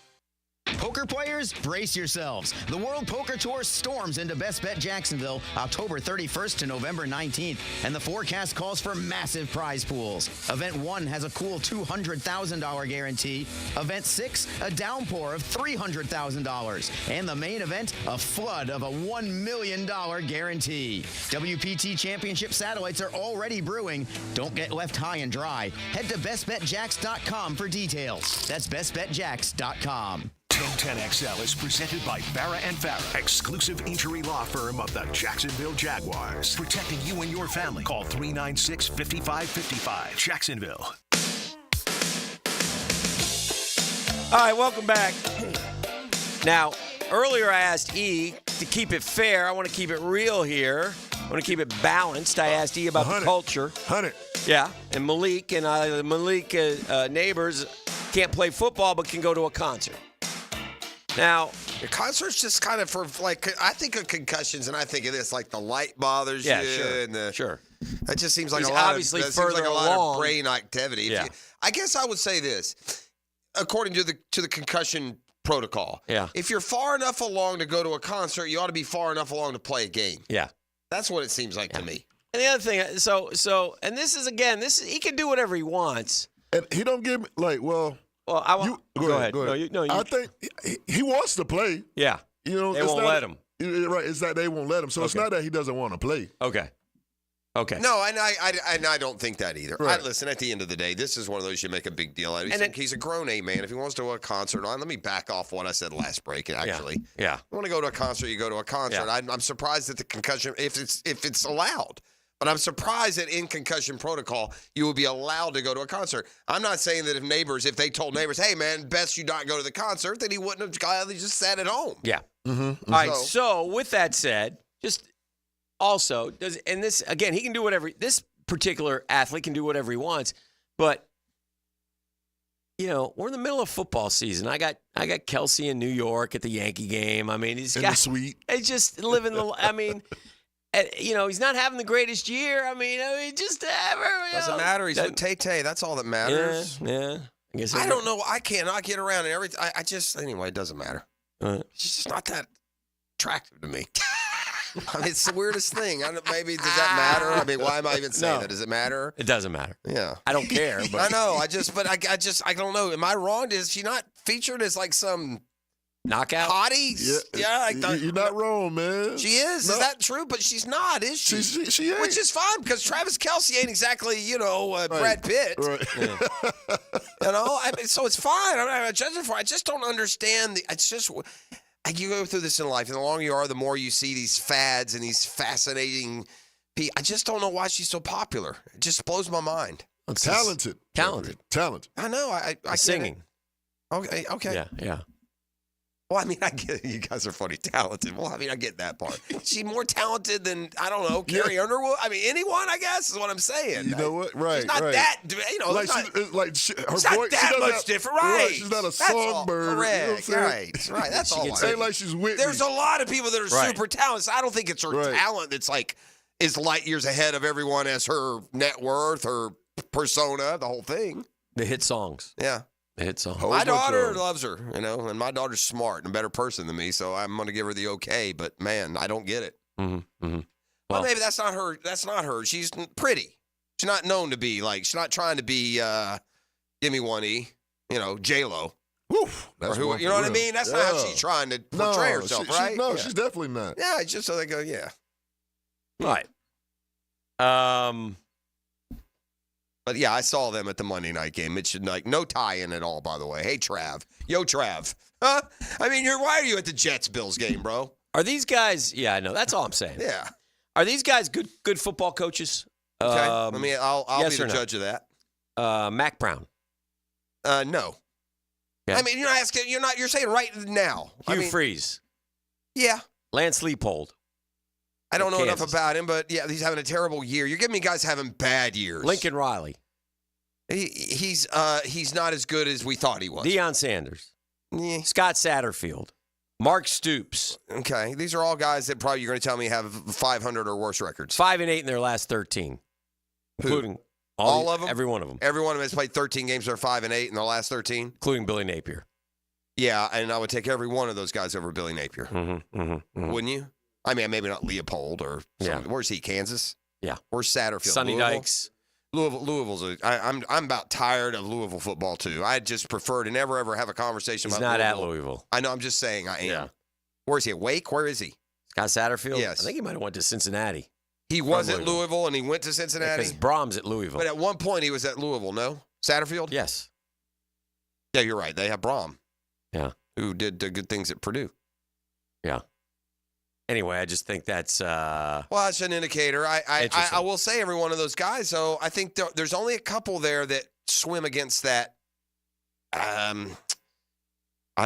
Poker players, brace yourselves. The World Poker Tour storms into Best Bet Jacksonville October 31st to November 19th, and the forecast calls for massive prize pools. Event 1 has a cool $200,000 guarantee. Event 6, a downpour of $300,000. And the main event, a flood of a $1 million guarantee. WPT Championship satellites are already brewing. Don't get left high and dry. Head to bestbetjacks.com for details. That's bestbetjacks.com. 1010XL is presented by Farrah & Farrah, exclusive injury law firm of the Jacksonville Jaguars. Protecting you and your family. Call 396-5555. Jacksonville. All right, welcome back. Now, earlier I asked E to keep it fair. I want to keep it real here. I want to keep it balanced. I asked E about the culture. 100. Yeah, and Malik neighbors can't play football but can go to a concert. Now, your concert's just kind of for like, I think of concussions and I think of this, like the light bothers you. Sure. And sure. That just seems like He's a lot obviously of, that seems like a lot along. of brain activity. Yeah. I guess I would say this, according to the concussion protocol. Yeah. If you're far enough along to go to a concert, you ought to be far enough along to play a game. Yeah. That's what it seems like to me. And the other thing, and this is he can do whatever he wants. And he don't give me, like, well, go ahead. Go ahead. I think he wants to play. Yeah. You know, they won't let him. Right. It's that they won't let him. So it's not that he doesn't want to play. Okay. No, and I don't think that either. Right. Listen, at the end of the day, this is one of those you make a big deal out of. He's a grown man. If he wants to go to a concert, let me back off what I said last break. Actually, yeah. You want to go to a concert, you go to a concert. Yeah. I'm surprised that the concussion, if it's allowed. But I'm surprised that in concussion protocol, you would be allowed to go to a concert. I'm not saying that if they told neighbors, hey, man, best you not go to the concert, then he wouldn't have gladly just sat at home. Yeah. Mm-hmm. All right, so with that said, just also, this can do whatever, this particular athlete can do whatever he wants, but, we're in the middle of football season. I got Kelsey in New York at the Yankee game. I mean, he's sweet. He's just living he's not having the greatest year. Just doesn't matter. He's with Tay-Tay. That's all that matters. Yeah. I don't know. I cannot get around it. Anyway, it doesn't matter. It's just not that attractive to me. It's the weirdest thing. Maybe does that matter? Why am I even saying that? Does it matter? It doesn't matter. Yeah. I don't care. But. I know. I don't know. Am I wrong? Is she not featured as like some knockout hottie? Yeah. You're not wrong, man. She is. No. Is that true? But she's not, is she? She ain't. Which is fine because Travis Kelce ain't exactly, Brad Pitt. Right. So it's fine. I'm not judging for it. I just don't understand. You go through this in life, and the longer you are, the more you see these fads and these fascinating people. I just don't know why she's so popular. It just blows my mind. Talented. I know. I singing. Okay. Yeah. Well, I get it. You guys are funny, talented. Well, I get that part. She's more talented than, I don't know, Carrie Underwood. Anyone, I guess, is what I'm saying. You know what? Right. She's not that, her she's voice, not that much different, right? She's not a songbird. Correct. Right. That's all. Ain't like she's Whitney. There's a lot of people that are super talented. I don't think it's her talent that's is light years ahead of everyone as her net worth, her persona, the whole thing. The hit songs. Yeah. Hit song. My daughter loves her, and my daughter's smart and a better person than me, so I'm going to give her the okay, but man, I don't get it. Mm-hmm. Well, maybe that's not her. That's not her. She's pretty. She's not known to be she's not trying to be, give me one E, J-Lo. Woof. Or who, you know what I mean? That's not how she's trying to portray herself, right? She's definitely not. Yeah, it's just so they go, yeah. Right. But yeah, I saw them at the Monday night game. It should no tie-in at all, by the way. Hey, Trav. Yo, Trav. Huh? Why are you at the Jets-Bills game, bro? Are these guys? Yeah, I know. That's all I'm saying. Yeah. Are these guys good football coaches? Okay. I'll be the judge of that. Mac Brown. No. Yeah. You're saying right now. Hugh Freeze. Yeah. Lance Leipold. I don't know enough about him, but yeah, he's having a terrible year. You're giving me guys having bad years. Lincoln Riley. He's not as good as we thought he was. Deion Sanders. Yeah. Scott Satterfield. Mark Stoops. Okay. These are all guys that probably you're going to tell me have 500 or worse records. 5-8 in their last 13. Including all of them? Every one of them. Every one of them has played 13 games that are 5-8 in their last 13? Including Billy Napier. Yeah, and I would take every one of those guys over Billy Napier. Wouldn't you? I mean, maybe not Leopold or something. Where's he? Kansas? Yeah. Where's Satterfield? Sonny Louisville? Dykes. Louisville's. I'm about tired of Louisville football too. I just prefer to never ever have a conversation He's about. not Louisville. at Louisville. I know. I'm just saying. I am. Yeah. Where's he? At Wake? Where is he? Scott Satterfield. Yes. I think he might have went to Cincinnati. He was at Louisville and he went to Cincinnati. Because Brahms at Louisville. But at one point he was at Louisville. No, Satterfield. Yes. Yeah, you're right. They have Brahm. Yeah. Who did good things at Purdue. Yeah. Anyway, I just think that's well, that's an indicator. I will say every one of those guys, though, I think there's only a couple there that swim against that I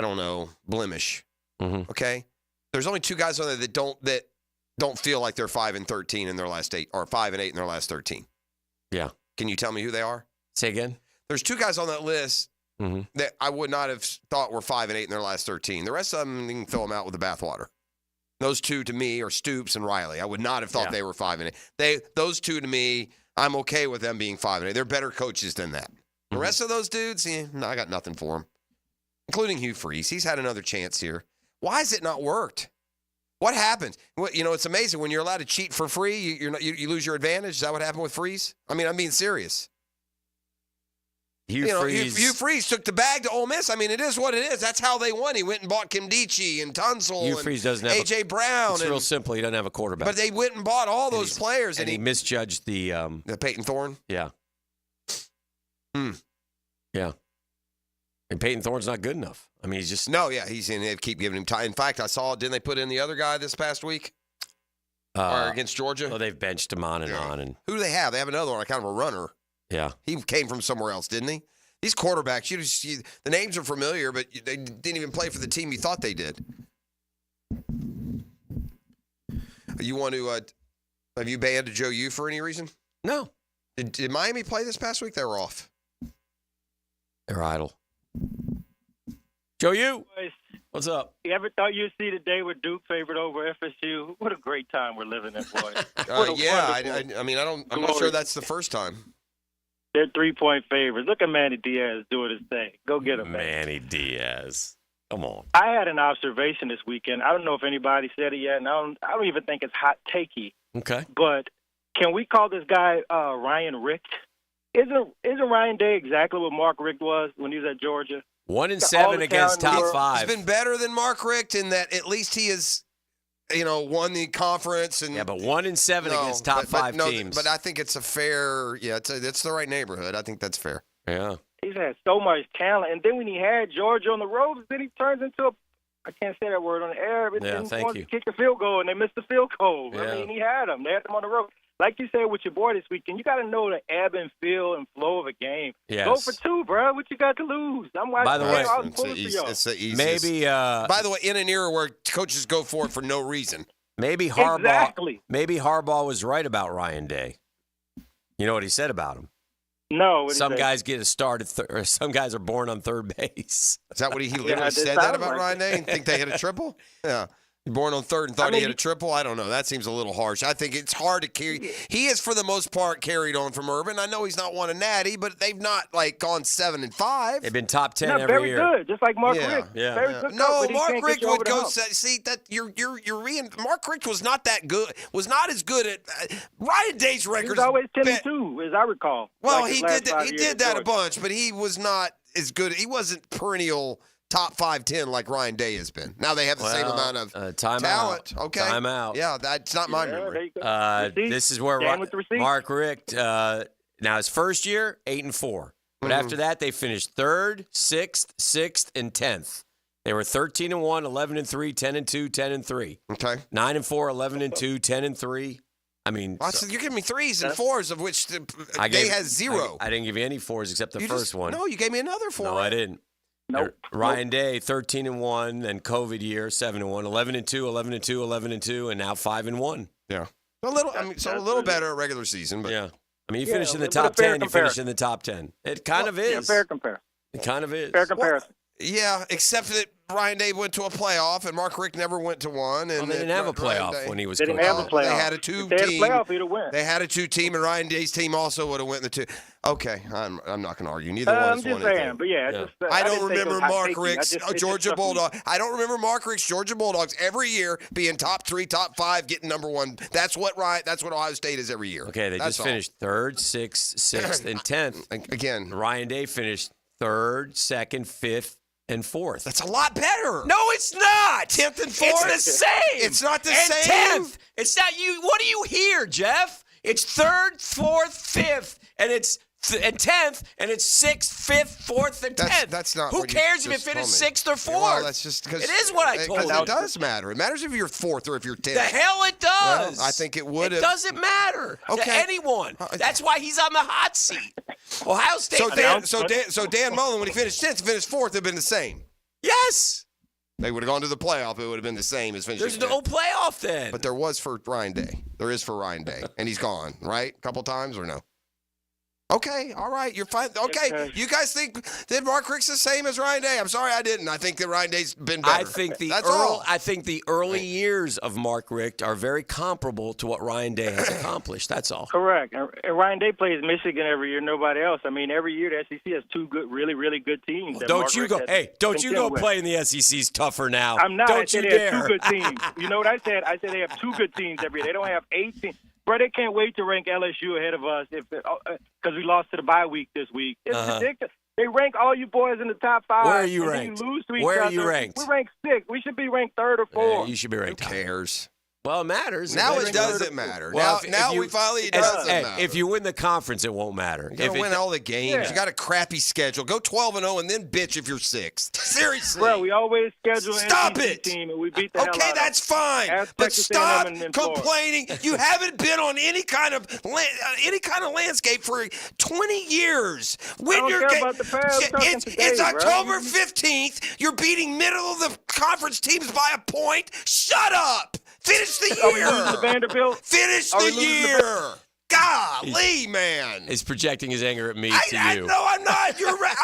don't know, blemish. Okay? There's only 2 guys on there that don't feel like they're 5-13 in their last 8 or 5-8 in their last 13. Yeah. Can you tell me who they are? Say again? There's 2 guys on that list that I would not have thought were 5-8 in their last 13. The rest of them, you can fill them out with the bathwater. Those 2 to me are Stoops and Riley. I would not have thought they were 5-8. Those 2 to me, I'm okay with them being 5-8. They're better coaches than that. The rest of those dudes, no, I got nothing for them, including Hugh Freeze. He's had another chance here. Why has it not worked? What happened? Well, it's amazing when you're allowed to cheat for free. You lose your advantage. Is that what happened with Freeze? I mean, I'm being serious. Hugh Freeze took the bag to Ole Miss. I mean, it is what it is. That's how they won. He went and bought Kimdichie and Tunsil Hugh Freeze doesn't have A.J. Brown. It's real simple. He doesn't have a quarterback. But they went and bought all those players. And he misjudged the Peyton Thorne? Yeah. Yeah. And Peyton Thorne's not good enough. I mean, he's just... No, yeah, he's in. They keep giving him time. In fact, I saw, didn't they put in the other guy this past week? Or against Georgia? Oh, they've benched him on and on. And who do they have? They have another one, kind of a runner. Yeah. He came from somewhere else, didn't he? These quarterbacks, the names are familiar, but they didn't even play for the team you thought they did. You want to, have you banned Joe U for any reason? No. Did Miami play this past week? They were off. They're idle. Joe U, what's up? You ever thought you'd see the day with Duke favored over FSU? What a great time we're living in, boys. I'm not sure that's the first time. They're 3-point favorites. Look at Manny Diaz doing his thing. Go get him, man. Manny Diaz. Come on. I had an observation this weekend. I don't know if anybody said it yet, and I don't even think it's hot takey. Okay. But can we call this guy Ryan Richt? Isn't Ryan Day exactly what Mark Richt was when he was at Georgia? 1-7 against top 5. He's been better than Mark Richt in that at least he has, won the conference. And but 1-7 against top 5 teams. But I think it's a fair. Yeah, it's the right neighborhood. I think that's fair. Yeah. He's had so much talent, and then when he had Georgia on the road, then he turns into I can't say that word on the air, but then he wants to kick a field goal, and they missed the field goal. Yeah. I mean, he had them. They had them on the road. Like you said with your boy this weekend, you got to know the ebb and feel and flow of a game. Yes. Go for 2, bro. What you got to lose? I'm watching. By the way, it's the easiest. Maybe. By the way, in an era where coaches go for it for no reason. Maybe Harbaugh. Exactly. Maybe Harbaugh was right about Ryan Day. You know what he said about him? No. Some guys get a start at some guys are born on third base. Is that what he literally said that about Ryan Day? And think they hit a triple? Yeah. Born on third and thought he hit a triple? I don't know. That seems a little harsh. I think it's hard to carry. He is, for the most part, carried on from Urban. I know he's not won a natty, but they've not, gone 7-5. They've been top 10 every year. Very good, just like Mark Richt. Yeah. Very good. No, Mark Richt would go. See that you're Mark Richt was not that good. Was not as good at Ryan Day's record. He was always 10-2, as I recall. Well, he did that. He did that a bunch, but he was not as good. He wasn't perennial top 5-10 like Ryan Day has been. Now they have the same amount of talent. Okay. Timeout. Yeah, that's not my memory. This is where Mark Richt, now his first year, 8-4. But after that, they finished 3rd, 6th, and 10th. They were 13-1, 11-3, 10-2, 10-3. Okay. 9-4, 11-2, 10-3. I mean, you're giving me 3s and 4s, of which Day has 0. I didn't give you any 4s except the first one. No, you gave me another 4. No, I didn't. Nope. Ryan Day, 13-1, then COVID year, 7-1, 11-2, 11-2, 11-2, and now 5-1. Yeah. A little better regular season, but yeah. I mean, you finish in the top 10, you finish in the top 10. It kind of is. Yeah, fair comparison. It kind of is. Fair comparison. Yeah, except that Ryan Day went to a playoff, and Mark Richt never went to one. And they didn't have a playoff when he was coaching. They had a two-team. If they had a playoff, he'd have won. They had a two-team, and Ryan Day's team also would have went in the two. Okay, I'm not going to argue. Neither one's I'm just saying, but yeah. I don't remember Mark Richt's Georgia Bulldogs. I don't remember Mark Richt's Georgia Bulldogs every year being top 3, top 5, getting number 1. That's what Ohio State is every year. Okay, they That's just all. finished 3rd, 6th, 6th, and 10th. Again, Ryan Day finished 3rd, 2nd, 5th, and 4th. That's a lot better. No, it's not. 10th and 4th. It's the same. It's not the and same. 10th. It's not you. What do you hear, Jeff? It's 3rd, 4th, 5th, and it's and 10th, and it's 6th, 5th, 4th, and 10th. That's not. Who what cares you if it just finished told me. 6th or 4th? Well, that's just because it is what I told you. It does matter. It matters if you're 4th or if you're 10th. The hell it does. Well, I think it would. It doesn't matter to anyone. That's why he's on the hot seat. Ohio State. So Dan Mullen, when he finished 10th, finished 4th, had been the same. Yes. They would have gone to the playoff. It would have been the same as finishing. There's no playoff then. But there was for Ryan Day. There is for Ryan Day, and he's gone, right? A couple times or no? Okay, all right, you're fine. Okay, you guys think that Mark Richt's the same as Ryan Day? I'm sorry, I didn't. I think that Ryan Day's been better. I think the early years of Mark Richt are very comparable to what Ryan Day has accomplished. That's all. Correct. And Ryan Day plays Michigan every year. Nobody else. I mean, every year the SEC has two good, really, really good teams. Don't you go play in the SEC's tougher now. I'm not. Don't you they dare. have two good teams. You know what I said? I said they have two good teams every year. They don't have 18. Bro, they can't wait to rank LSU ahead of us because we lost to the bye week this week. It's ridiculous. They rank all you boys in the top 5. Where are you ranked? You lose to each Where other. are you ranked? We're ranked 6th. We should be ranked 3rd or 4th. You should be ranked. Who cares? Well, it matters. Now it doesn't matter. Well, now we finally it doesn't matter. If you win the conference, it won't matter. You got to win all the games. Yeah. You got a crappy schedule. Go 12-0 and then bitch if you're 6th. Seriously. Bro, we always schedule an Stop SEC it. team and we beat the hell out of them. Okay, that's fine. Ask But Texas stop A&M and Florida. complaining. You haven't been on any kind of landscape for 20 years. When I don't care about the past. I'm talking today, it's bro. October 15th. You're beating middle of the conference teams by a point. Shut up. Finish the year. Are we losing to Vanderbilt? Finish Are we the losing to year. Golly, man. He's projecting his anger at me to you. No, I'm not. You're right.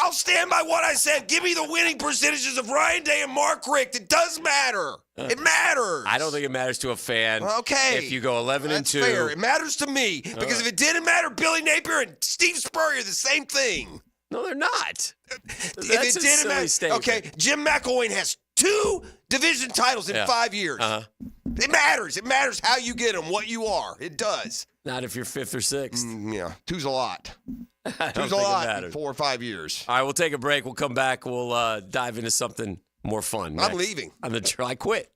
I'll stand by what I said. Give me the winning percentages of Ryan Day and Mark Richt. It does matter. It matters. I don't think it matters to a fan. Okay. If you go 11-2. That's fair. It matters to me. Because if it didn't matter, Billy Napier and Steve Spurrier are the same thing. No, they're not. If it didn't matter. Okay, Jim McElwain has 2 division titles in 5 years. It matters. It matters how you get them, what you are. It does. Not if you're 5th or 6th. Yeah, 2's a lot. I don't 2's a think it lot in matters. 4 or 5 years. All right, we'll take a break. We'll come back. We'll dive into something more fun. I'm next. leaving. I quit.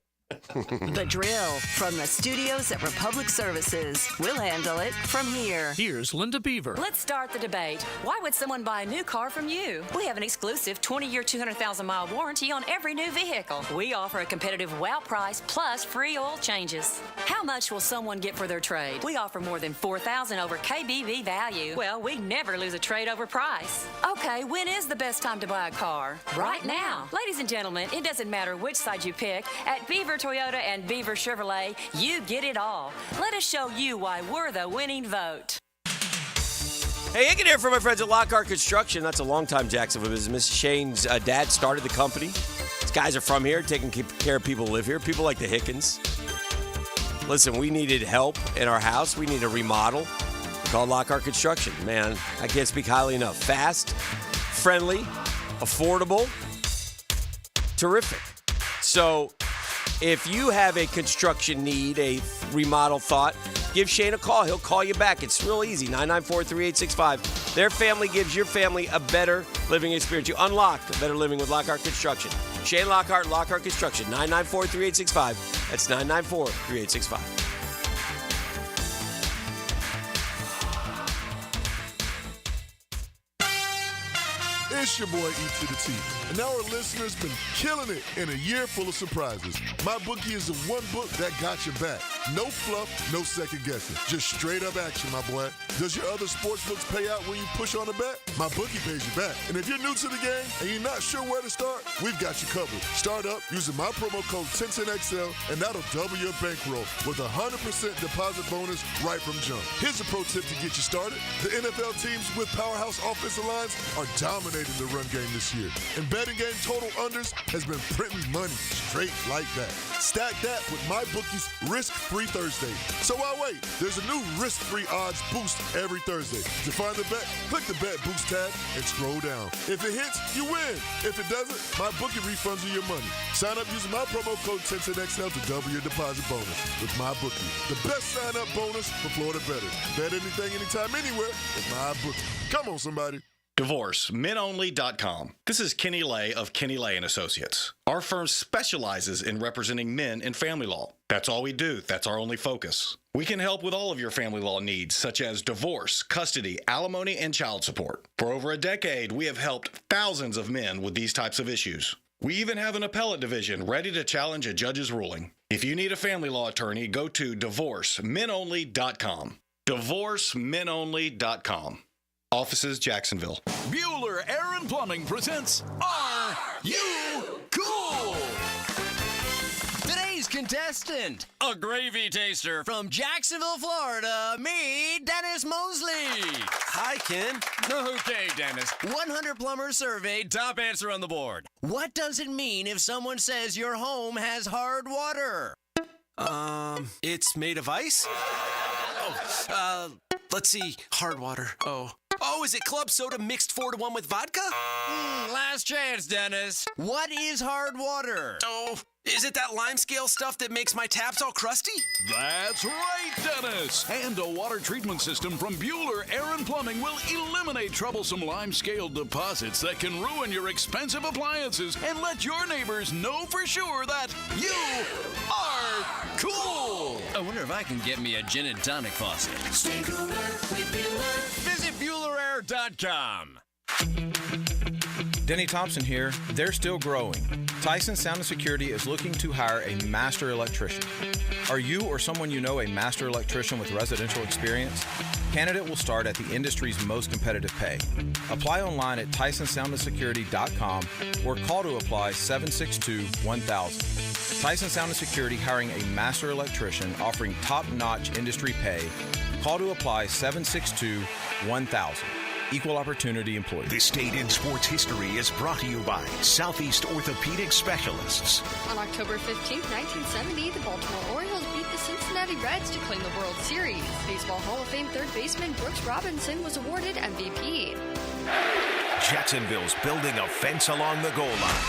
The Drill from the studios at Republic Services. We'll handle it from here. Here's Linda Beaver. Let's start the debate. Why would someone buy a new car from you? We have an exclusive 20-year, 200,000-mile warranty on every new vehicle. We offer a competitive wow price plus free oil changes. How much will someone get for their trade? We offer more than $4,000 over KBV value. Well, we never lose a trade over price. Okay, when is the best time to buy a car? Right now. Ladies and gentlemen, it doesn't matter which side you pick. At Beaver Toyota and Beaver Chevrolet, you get it all. Let us show you why we're the winning vote. Hey, Hicken here from my friends at Lockhart Construction. That's a longtime Jacksonville business. Shane's dad started the company. These guys are from here, taking care of people who live here, people like the Hickens. Listen, we needed help in our house. We need a remodel. We called Lockhart Construction. Man, I can't speak highly enough. Fast, friendly, affordable, terrific. So if you have a construction need, a remodel thought, give Shane a call. He'll call you back. It's real easy, 994-3865. Their family gives your family a better living experience. You unlock a better living with Lockhart Construction. Shane Lockhart, Lockhart Construction, 994-3865. That's 994-3865. It's your boy E to the T, and our listeners been killing it in a year full of surprises. My bookie is the one book that got your back. No fluff, no second guessing. Just straight up action, my boy. Does your other sportsbooks pay out when you push on a bet? My bookie pays you back. And if you're new to the game and you're not sure where to start, we've got you covered. Start up using my promo code 1010XL, and that'll double your bankroll with a 100% deposit bonus right from jump. Here's a pro tip to get you started. The NFL teams with powerhouse offensive lines are dominating the run game this year. And betting game total unders has been printing money straight like that. Stack that with MyBookie's Risk-Free Thursday. So why wait? There's a new risk-free odds boost every Thursday. To find the bet, click the Bet Boost tab and scroll down. If it hits, you win. If it doesn't, MyBookie refunds you your money. Sign up using my promo code 1010XL to double your deposit bonus with MyBookie. The best sign-up bonus for Florida bettors. Bet anything, anytime, anywhere with MyBookie. Come on, somebody. DivorceMenOnly.com. This is Kenny Lay of Kenny Lay & Associates. Our firm specializes in representing men in family law. That's all we do. That's our only focus. We can help with all of your family law needs, such as divorce, custody, alimony, and child support. For over a decade, we have helped thousands of men with these types of issues. We even have an appellate division ready to challenge a judge's ruling. If you need a family law attorney, go to DivorceMenOnly.com. DivorceMenOnly.com. Offices, Jacksonville. Bueller Air and Plumbing presents Are You Cool? Today's contestant, a gravy taster from Jacksonville, Florida, me, Dennis Mosley. Hi, Ken. Okay, Dennis. 100 plumbers surveyed, top answer on the board. What does it mean if someone says your home has hard water? It's made of ice? Let's see. Hard water. Oh, is it club soda mixed 4-to-1 with vodka? Last chance, Dennis. What is hard water? Oh, is it that lime scale stuff that makes my taps all crusty? That's right, Dennis. And a water treatment system from Bueller Air and Plumbing will eliminate troublesome lime scale deposits that can ruin your expensive appliances and let your neighbors know for sure that you are cool. I wonder if I can get me a gin and tonic faucet. Stay cooler with Bueller. Visit BuellerAir.com. Denny Thompson here. They're still growing. Tyson Sound and Security is looking to hire a master electrician. Are you or someone you know a master electrician with residential experience? Candidate will start at the industry's most competitive pay. Apply online at TysonSoundandSecurity.com or call to apply 762-1000. Tyson Sound and Security hiring a master electrician offering top-notch industry pay. Call to apply 762-1000. Equal opportunity employee. This Date in Sports History is brought to you by Southeast Orthopedic Specialists. On October 15, 1970, the Baltimore Orioles beat the Cincinnati Reds to claim the World Series. Baseball Hall of Fame third baseman Brooks Robinson was awarded MVP. Jacksonville's building a fence along the goal line.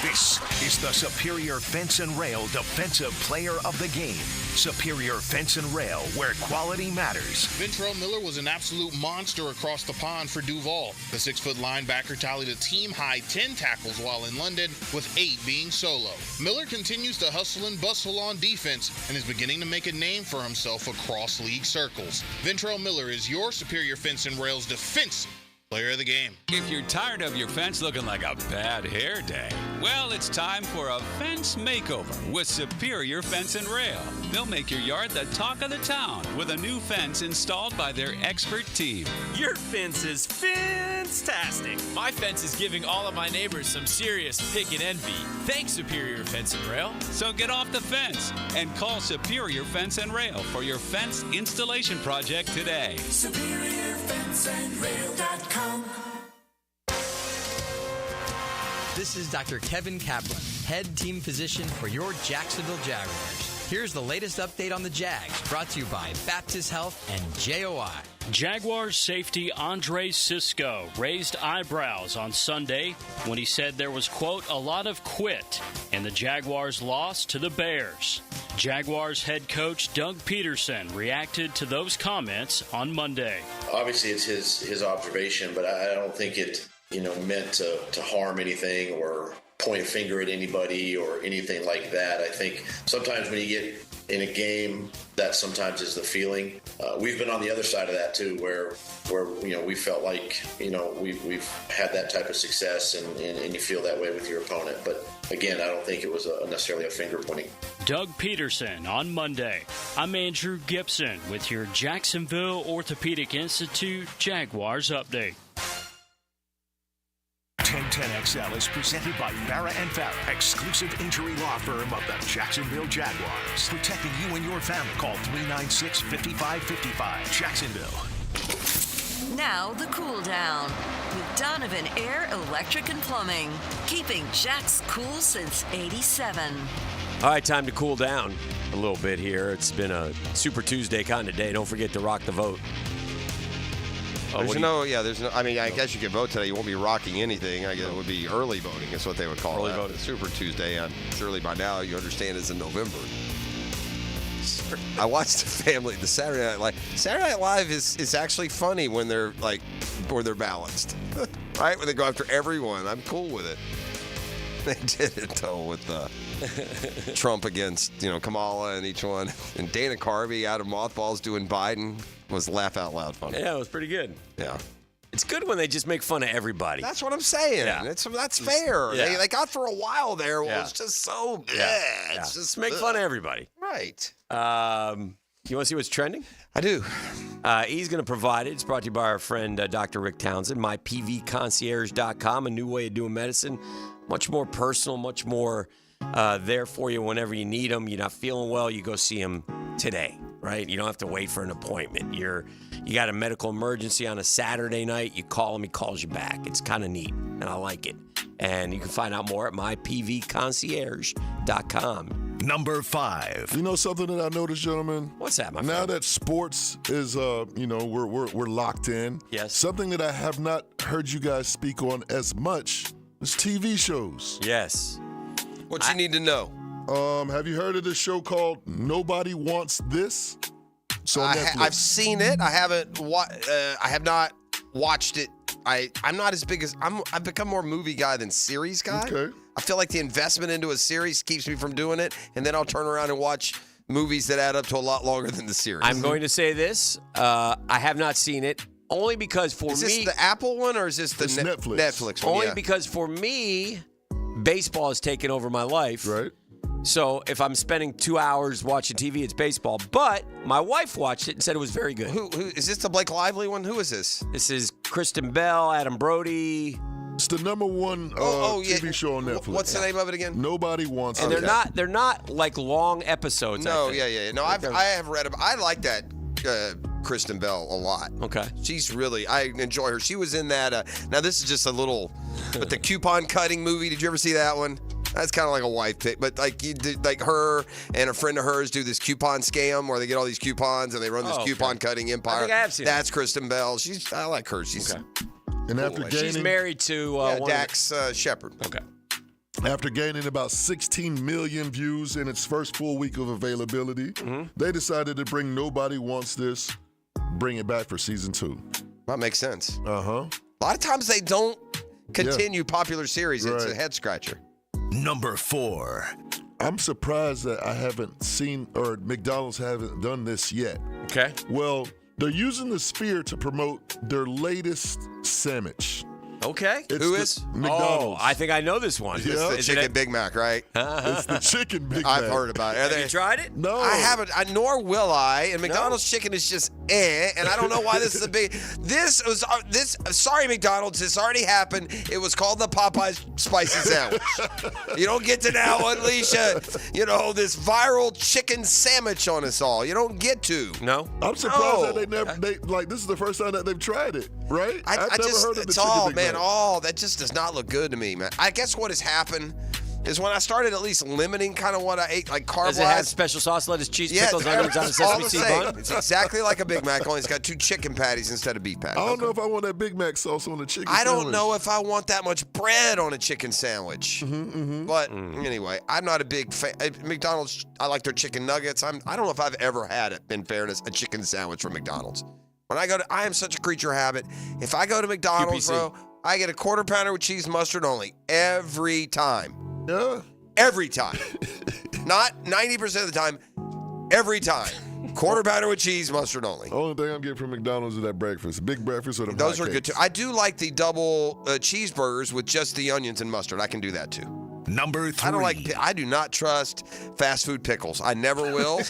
This is the Superior Fence and Rail Defensive Player of the Game. Superior Fence and Rail, where quality matters. Ventrell Miller was an absolute monster across the pond for Duval. The 6-foot linebacker tallied a team-high 10 tackles while in London, with 8 being solo. Miller continues to hustle and bustle on defense and is beginning to make a name for himself across league circles. Ventrell Miller is your Superior Fence and Rail's defensive player of the game. If you're tired of your fence looking like a bad hair day, well, it's time for a fence makeover with Superior Fence and Rail. They'll make your yard the talk of the town with a new fence installed by their expert team. Your fence is fantastic. My fence is giving all of my neighbors some serious pick and envy. Thanks, Superior Fence and Rail. So get off the fence and call Superior Fence and Rail for your fence installation project today. SuperiorFenceandRail.com. This is Dr. Kevin Kaplan, head team physician for your Jacksonville Jaguars. Here's the latest update on the Jags, brought to you by Baptist Health and JOI. Jaguars safety Andre Sisco raised eyebrows on Sunday when he said there was, quote, a lot of quit in the Jaguars' loss to the Bears. Jaguars head coach Doug Peterson reacted to those comments on Monday. Obviously, it's his observation, but I don't think it, meant to harm anything or point a finger at anybody or anything like that. I think sometimes when you get in a game, that sometimes is the feeling. We've been on the other side of that too, where we felt like we've had that type of success, and you feel that way with your opponent. But again, I don't think it was necessarily a finger pointing. Doug Peterson on Monday. I'm Andrew Gibson with your Jacksonville Orthopedic Institute Jaguars update. 1010XL is presented by Farah & Farah, exclusive injury law firm of the Jacksonville Jaguars. Protecting you and your family. Call 396-5555. Jacksonville. Now the cool down with Donovan Air, Electric and Plumbing. Keeping Jack's cool since 87. All right, time to cool down a little bit here. It's been a Super Tuesday kind of day. Don't forget to rock the vote. I guess you can vote today. You won't be rocking anything. I guess it would be early voting. That's what they would call it. Voting. Super Tuesday. Surely by now you understand it's in November. I watched the Saturday Night Live. Saturday Night Live is actually funny when they're balanced, right? When they go after everyone. I'm cool with it. They did it though with Trump against Kamala and each one, and Dana Carvey out of mothballs doing Biden was laugh out loud funny. Yeah, it was pretty good. Yeah. It's good when they just make fun of everybody. That's what I'm saying. Yeah. That's fair. Yeah. They got for a while there. Well, it's just so bad. It's just make fun of everybody. Right. You want to see what's trending? I do. He's going to provide it. It's brought to you by our friend Dr. Rick Townsend, mypvconcierge.com, a new way of doing medicine. Much more personal, much more there for you whenever you need them. You're not feeling well, you go see him today, right? You don't have to wait for an appointment. You got a medical emergency on a Saturday night, you call him, he calls you back. It's kind of neat, and I like it. And you can find out more at mypvconcierge.com. Number 5. You know something that I noticed, gentlemen? What's that, my friend? Now that sports is, we're locked in. Yes. Something that I have not heard you guys speak on as much is TV shows. Yes. What you need to know? Have you heard of this show called Nobody Wants This? So I've seen it. I haven't. I have not watched it. I'm not as big as I've become more movie guy than series guy. Okay. I feel like the investment into a series keeps me from doing it, and then I'll turn around and watch movies that add up to a lot longer than the series. I'm going to say this. I have not seen it. Only because for me... Is this the Apple one or is this the Netflix one? Only because for me, baseball has taken over my life. Right. So if I'm spending 2 hours watching TV, it's baseball. But my wife watched it and said it was very good. Who is this the Blake Lively one? Who is this? This is Kristen Bell, Adam Brody. It's the number one TV show on Netflix. What's the name of it again? Nobody Wants And This. they're not like long episodes. No, I think. yeah. No, I have read about. I like that Kristen Bell a lot. Okay. I enjoy her. She was in that. Now this is just a little, but the coupon cutting movie. Did you ever see that one? That's kind of like a wife pick, but like her and a friend of hers do this coupon scam where they get all these coupons and they run this coupon cutting empire. I think I have seen That's Kristen Bell. I like her. She's and after gaining, she's married to Dax Shepard. Okay. After gaining about 16 million views in its first full week of availability, they decided to bring Nobody Wants This, bring it back for season 2. That makes sense. Uh-huh. A lot of times they don't continue popular series. It's a head scratcher. Number 4. I'm surprised that I haven't seen, or McDonald's haven't done this yet. Okay. Well, they're using the Sphere to promote their latest sandwich. Okay. Who is? McDonald's. Oh, I think I know this one. Yeah. It's the chicken Big Mac, right? It's the chicken Big Mac. I've heard about it. Have you tried it? No. I haven't, nor will I. And McDonald's chicken is just and I don't know why this is a big. Sorry, McDonald's, this already happened. It was called the Popeyes Spicy Sandwich. You don't get to now unleash this viral chicken sandwich on us all. You don't get to. No. I'm surprised that this is the first time that they've tried it, right? I've never heard of the chicken Big Mac. That just does not look good to me, man. I guess what has happened is when I started at least limiting kind of what I ate, like carb-wise. Does it have special sauce, lettuce, cheese, pickles, onions on a sesame seed bun? It's exactly like a Big Mac, only it's got 2 chicken patties instead of beef patties. I don't know if I want that Big Mac sauce on the chicken I sandwich. don't know if I want that much bread on a chicken sandwich. But anyway, I'm not a big fan. McDonald's, I like their chicken nuggets. I don't know if I've ever had it, in fairness, a chicken sandwich from McDonald's. When I am such a creature of habit. If I go to McDonald's, bro, I get a quarter pounder with cheese and mustard only every time. Yeah. Every time. Not 90% of the time. Every time. Quarter pounder with cheese, mustard only. Only thing I'm getting from McDonald's is that breakfast. Big breakfast or the Those are hotcakes. good too. I do like the double cheeseburgers with just the onions and mustard. I can do that too. Number 3. I do not trust fast food pickles. I never will.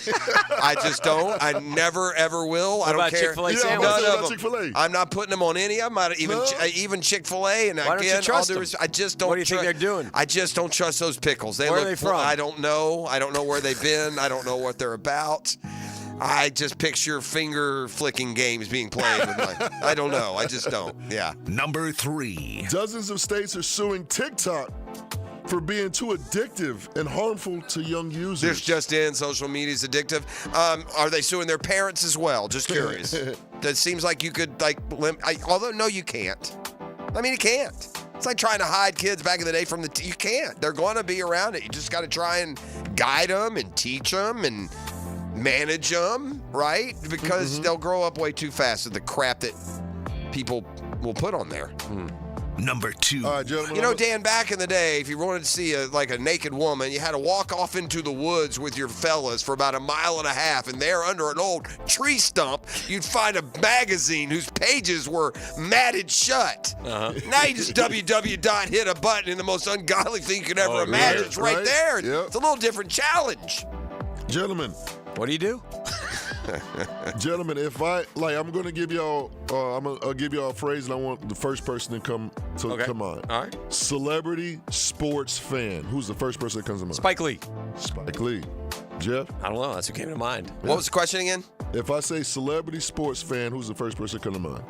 I just don't. I never ever will. I don't about care. Chick-fil-A sandwich? None of them. Chick-fil-A. I'm not putting them on any of them. Even Chick-fil-A. And Why don't you trust them? I just don't. What do you think they're doing? I just don't trust those pickles. Where are they from? I don't know. I don't know where they've been. I don't know what they're about. I just picture finger flicking games being played with mine. I don't know. I just don't. Yeah. Number 3. Dozens of states are suing TikTok for being too addictive and harmful to young users. This just in, social media is addictive. Are they suing their parents as well? Just curious. That seems like you could, although no, you can't. I mean, you can't. It's like trying to hide kids back in the day from you can't. They're going to be around it. You just got to try and guide them and teach them and manage them, right? Because they'll grow up way too fast with the crap that people will put on there. Number 2. All right, gentlemen. Dan, back in the day, if you wanted to see a naked woman, you had to walk off into the woods with your fellas for about 1.5 miles, and there under an old tree stump, you'd find a magazine whose pages were matted shut. Now you just hit a button, and the most ungodly thing you could ever imagine. It's right there. Yep. It's a little different challenge. Gentlemen. What do you do? Gentlemen, if I'm going to give y'all, I'll give y'all a phrase, and I want the first person to come to mind. All right. Celebrity sports fan. Who's the first person that comes to mind? Spike Lee. Spike Lee. Jeff? I don't know. That's what came to mind. What was the question again? If I say celebrity sports fan, who's the first person that comes to mind?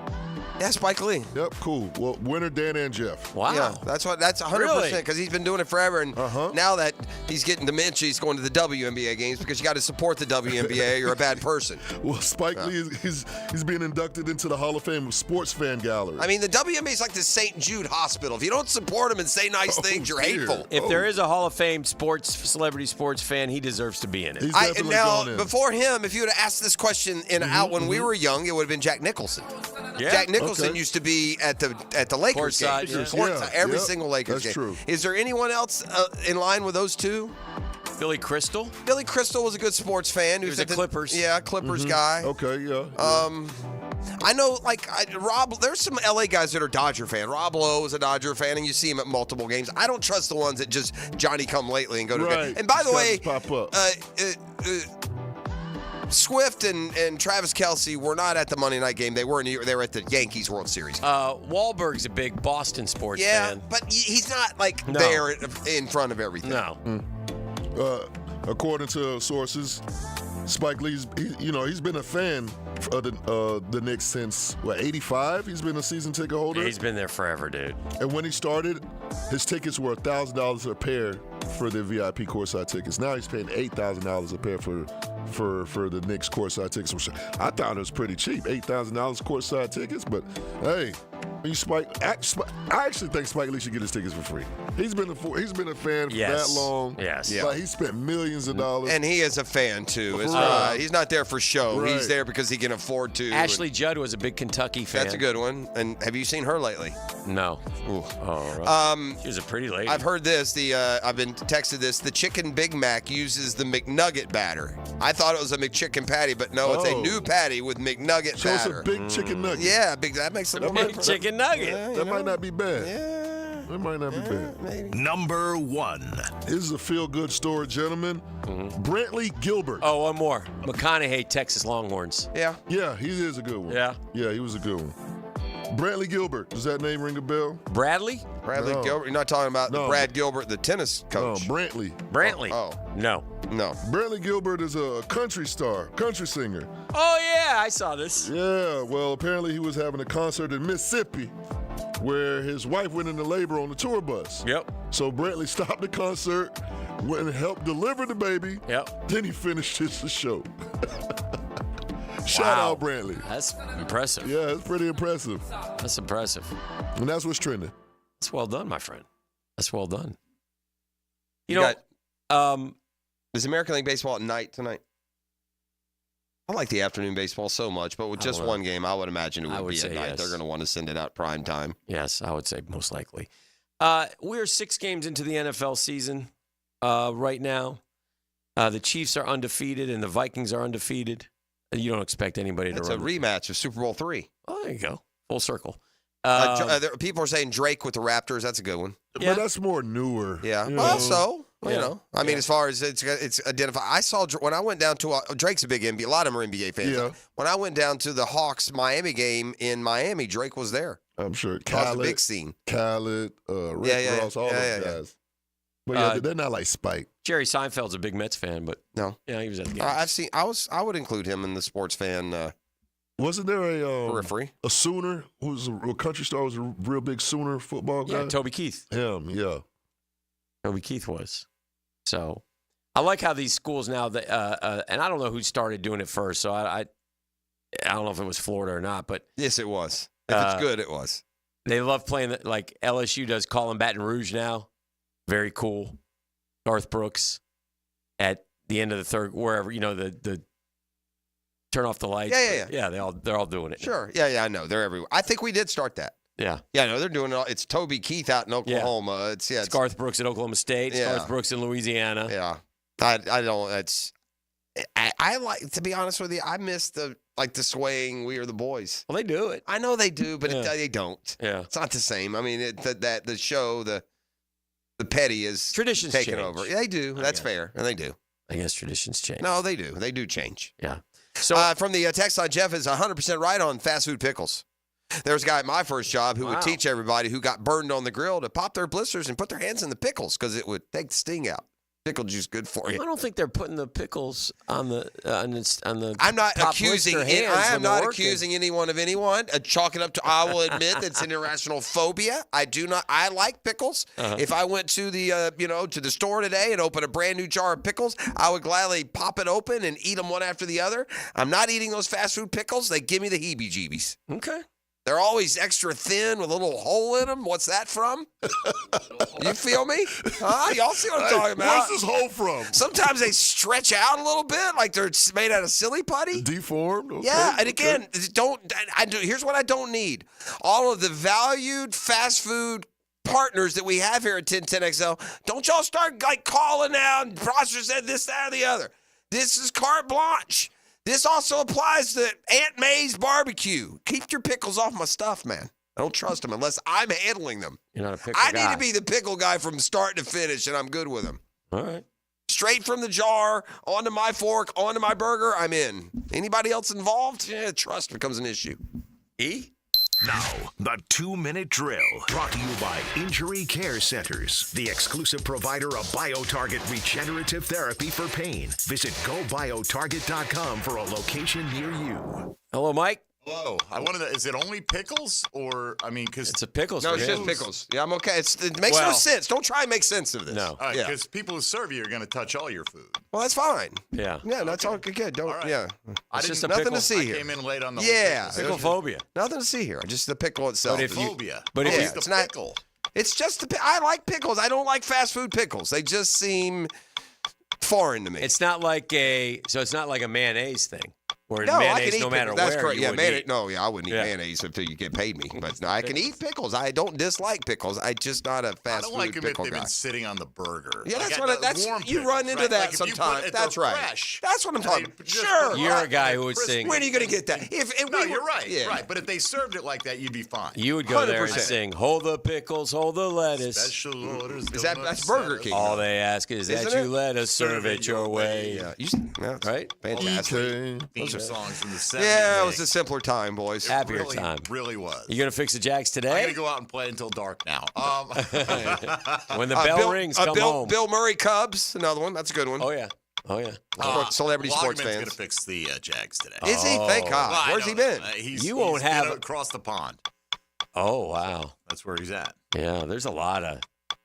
Yeah, Spike Lee. Yep, cool. Well, winner Dan and Jeff. Wow. Yeah, that's 100% because he's been doing it forever, and now that he's getting dementia, he's going to the WNBA games because you got to support the WNBA. You're a bad person. Well, Spike Lee he's being inducted into the Hall of Fame of Sports Fan Gallery. I mean, the WNBA is like the St. Jude Hospital. If you don't support him and say nice things, you're hateful. If there is a Hall of Fame celebrity sports fan, he deserves to be in it. He's definitely gone in. Before him, if you would have asked this question out when we were young, it would have been Jack Nicholson. Yeah. Jack Nicholson used to be at the Lakers Courtside, game. yeah. Courtside, every single Lakers that's game. true. Is there anyone else in line with those two? Billy Crystal. Billy Crystal was a good sports fan. He was a Clippers. Yeah, Clippers guy. Okay, yeah. I know, Rob, there's some LA guys that are Dodger fan. Rob Lowe is a Dodger fan, and you see him at multiple games. I don't trust the ones that just Johnny come lately and go to the game. And by the way, pop up. Swift and Travis Kelce were not at the Monday night game. They were in New York. They were at the Yankees World Series. Wahlberg's a big Boston sports fan. Yeah, but he's not there in front of everything. No. According to sources, Spike Lee's he's been a fan of the Knicks since 85. He's been a season ticket holder. He's been there forever, dude. And when he started, his tickets were $1,000 a pair for the VIP courtside tickets. Now he's paying $8,000 a pair for the Knicks courtside tickets, which I thought it was pretty cheap. $8,000 courtside tickets, but hey, I actually think Spike Lee should get his tickets for free. He's been a fan for that long. Yes. Yeah. Like, he spent millions of dollars. And he is a fan too. He's not there for show. Right. He's there because he can afford to. Ashley Judd was a big Kentucky fan. That's a good one. And have you seen her lately? No. Ooh. Oh, right. She was a pretty lady. I've heard this. I've been texted this. The chicken Big Mac uses the McNugget batter. I thought it was a McChicken patty, but no, it's a new patty with McNugget So batter. it's a big chicken nugget. Yeah, that makes it a big chicken nugget. That might not be bad. Yeah. That might not be bad. Maybe. Number 1. This is a feel-good story, gentlemen. Brantley Gilbert. Oh, one more. McConaughey, Texas Longhorns. Yeah. Yeah, he is a good one. Yeah. Yeah, he was a good one. Brantley Gilbert. Does that name ring a bell? Bradley? Bradley Gilbert. You're not talking about Brad Gilbert, the tennis coach. No, Brantley. Brantley? Oh. No. Brantley Gilbert is a country singer. Oh, yeah, I saw this. Yeah, well, apparently he was having a concert in Mississippi where his wife went into labor on the tour bus. Yep. So Brantley stopped the concert, went and helped deliver the baby. Yep. Then he finished the show. Shout out Brantley. That's impressive. Yeah, it's pretty impressive. That's impressive. And that's what's trending. That's well done, my friend. That's well done. You know, is American League Baseball at night tonight? I like the afternoon baseball so much, but with just one game, I would imagine it would be at night. Yes. They're going to want to send it out prime time. Yes, I would say most likely. We're 6 games into the NFL season right now. The Chiefs are undefeated, and the Vikings are undefeated. You don't expect anybody to run. It's a rematch of Super Bowl III. Oh, there you go. Full circle. People are saying Drake with the Raptors. That's a good one. But that's more newer. Yeah. You Well, know. so, you know. I mean, as far as it's identified. I saw when I went down to Drake's a big NBA. A lot of them are NBA fans. Yeah. When I went down to the Hawks Miami game in Miami, Drake was there. I'm sure. That was a big scene. Khaled, Rick Ross, all those guys. But they're not like Spike. Jerry Seinfeld's a big Mets fan, but no, he was at the game. I've seen. I would include him in the sports fan. Wasn't there a periphery? A Sooner who was a country star, was a real big Sooner football guy. Yeah, Toby Keith. Him, yeah. Toby Keith was. So, I like how these schools now that and I don't know who started doing it first. So I don't know if it was Florida or not, but yes, it was. If it's good, it was. They love playing like LSU does. Calling Baton Rouge now. Very cool. Garth Brooks at the end of the third, wherever, the turn off the lights. Yeah. They're all doing it. Sure. Yeah, I know. They're everywhere. I think we did start that. Yeah. Yeah, no, they're doing it all. It's Toby Keith out in Oklahoma. It's Garth Brooks at Oklahoma State. It's Yeah. Garth Brooks in Louisiana. Yeah. I don't, I like, to be honest with you, I miss the swaying We Are the Boys. Well, they do it. I know they do, but they don't. Yeah. It's not the same. I mean, the show, the petty is traditions taken change. over. Yeah, they do. That's fair. And they do. I guess traditions change. No, they do. They do change. Yeah. So from the text line, Jeff is 100% right on fast food pickles. There was a guy at my first job who would teach everybody who got burned on the grill to pop their blisters and put their hands in the pickles because it would take the sting out. Pickle juice good for you. I don't think they're putting the pickles on the I'm not top accusing. blister hands I am when they're not working. accusing anyone of anyone. Chalk it up to. I will admit that's an irrational phobia. I do not. I like pickles. If I went to the to the store today and opened a brand new jar of pickles, I would gladly pop it open and eat them one after the other. I'm not eating those fast food pickles. They give me the heebie-jeebies. Okay. They're always extra thin with a little hole in them. What's that from? You feel me? Y'all see what I'm talking about? Where's this hole from? Sometimes they stretch out a little bit, like they're made out of silly putty. Deformed? Okay. Yeah, and again, here's what I don't need. All of the valued fast food partners that we have here at 1010XL, don't y'all start calling out and Prosper said this, that, or the other. This is carte blanche. This also applies to Aunt May's barbecue. Keep your pickles off my stuff, man. I don't trust them unless I'm handling them. You're not a pickle I guy. need to be the pickle guy from start to finish, and I'm good with them. All right. Straight from the jar, onto my fork, onto my burger, I'm in. Anybody else involved? Yeah, trust becomes an issue. Now, the 2-minute drill, brought to you by Injury Care Centers, the exclusive provider of BioTarget regenerative therapy for pain. Visit GoBioTarget.com for a location near you. Hello, Mike. Hello. I wanted to, is it only pickles or, because it's a pickles. No, it's just pickles. Yeah, I'm okay. It makes no sense. Don't try and make sense of this. No. All right, because people who serve you are going to touch all your food. Well, that's fine. Yeah. Yeah, that's all good. Don't. right. Yeah. It's just a nothing pickle. to see I here. came in late on the Yeah. whole Pickle phobia. Nothing to see here. Just the pickle itself. But if you- phobia. but if Yeah, you- It's it's the not. pickle. It's just I like pickles. I don't like fast food pickles. They just seem foreign to me. It's not like a mayonnaise thing. Where No, I mayonnaise, can eat no matter pickles. That's where, correct. you Yeah, would mayonnaise. eat. No, I wouldn't eat Yeah. mayonnaise until you get paid me. But no, I can eat pickles. I don't dislike pickles. I just not a I fast don't food like them if pickle they've guy. been sitting on the burger. Yeah, that's Like, what. That's warm you pickles, run into right? that Like, if you put sometimes. it- That's they're right. fresh. That's what I'm And talking they about. just Sure. put You're a guy right, who would crispy. sing. When are you going to get that? No, you're right. Yeah. Right, but if they served it like that, you'd be fine. You would go there and 100%. sing, "Hold the pickles, hold the lettuce." Special orders. That's Burger King. All they ask is that Isn't you it? let us serve it your way. Yeah. Right? Fantastic. Okay. Theme songs from the 70s. Yeah, it was a simpler time, boys. Happier really, time. Really was. You gonna fix the Jags I'm today? gonna go out and play until dark now. When the bell rings, come home. Bill Murray Cubs, another one. That's a good one. Oh yeah. Celebrity sports Logman's fans. gonna fix the Jags today. Is he? Thank God. Well, I Where's he don't know. been? You won't he's have been a- across the pond. Oh wow. That's where he's at. Yeah, there's a lot of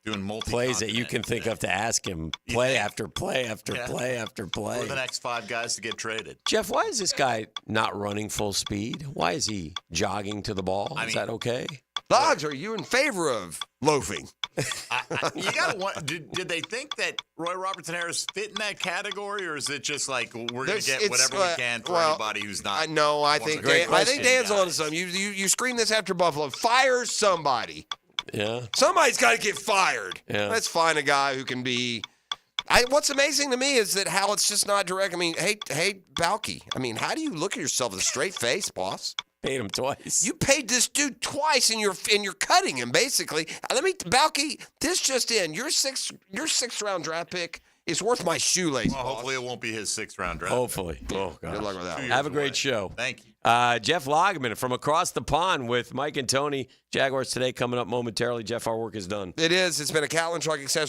Doing multi plays that you can think of to ask him. Play after play after Yeah. play after play. We're the next 5 guys to get traded. Jeff, why is this guy not running full speed? Why is he jogging to the ball? Is that okay? Logs, are you in favor of loafing? You got to. Did they think that Roy Robertson Harris fit in that category, or is it just like we're going to get whatever we can for anybody who's not? No, I think Dan's on to something. You scream this after Buffalo. Fire somebody. Yeah. Somebody's got to get fired. Yeah. Let's find a guy who can be. What's amazing to me is that how it's just not direct. I mean, hey, Balky. I mean, how do you look at yourself with a straight face, boss? Paid him twice. You paid this dude twice, and you're cutting him basically. Balky. This just in. Your sixth round draft pick is worth my shoelace. Well, hopefully it won't be his 6th round draft. Hopefully. Oh, God. Good luck with that. Have a great show. Thank you. Jeff Lageman from across the pond with Mike and Tony. Jaguars Today coming up momentarily. Jeff, our work is done. It is. It's been a Catlin Truck Accessories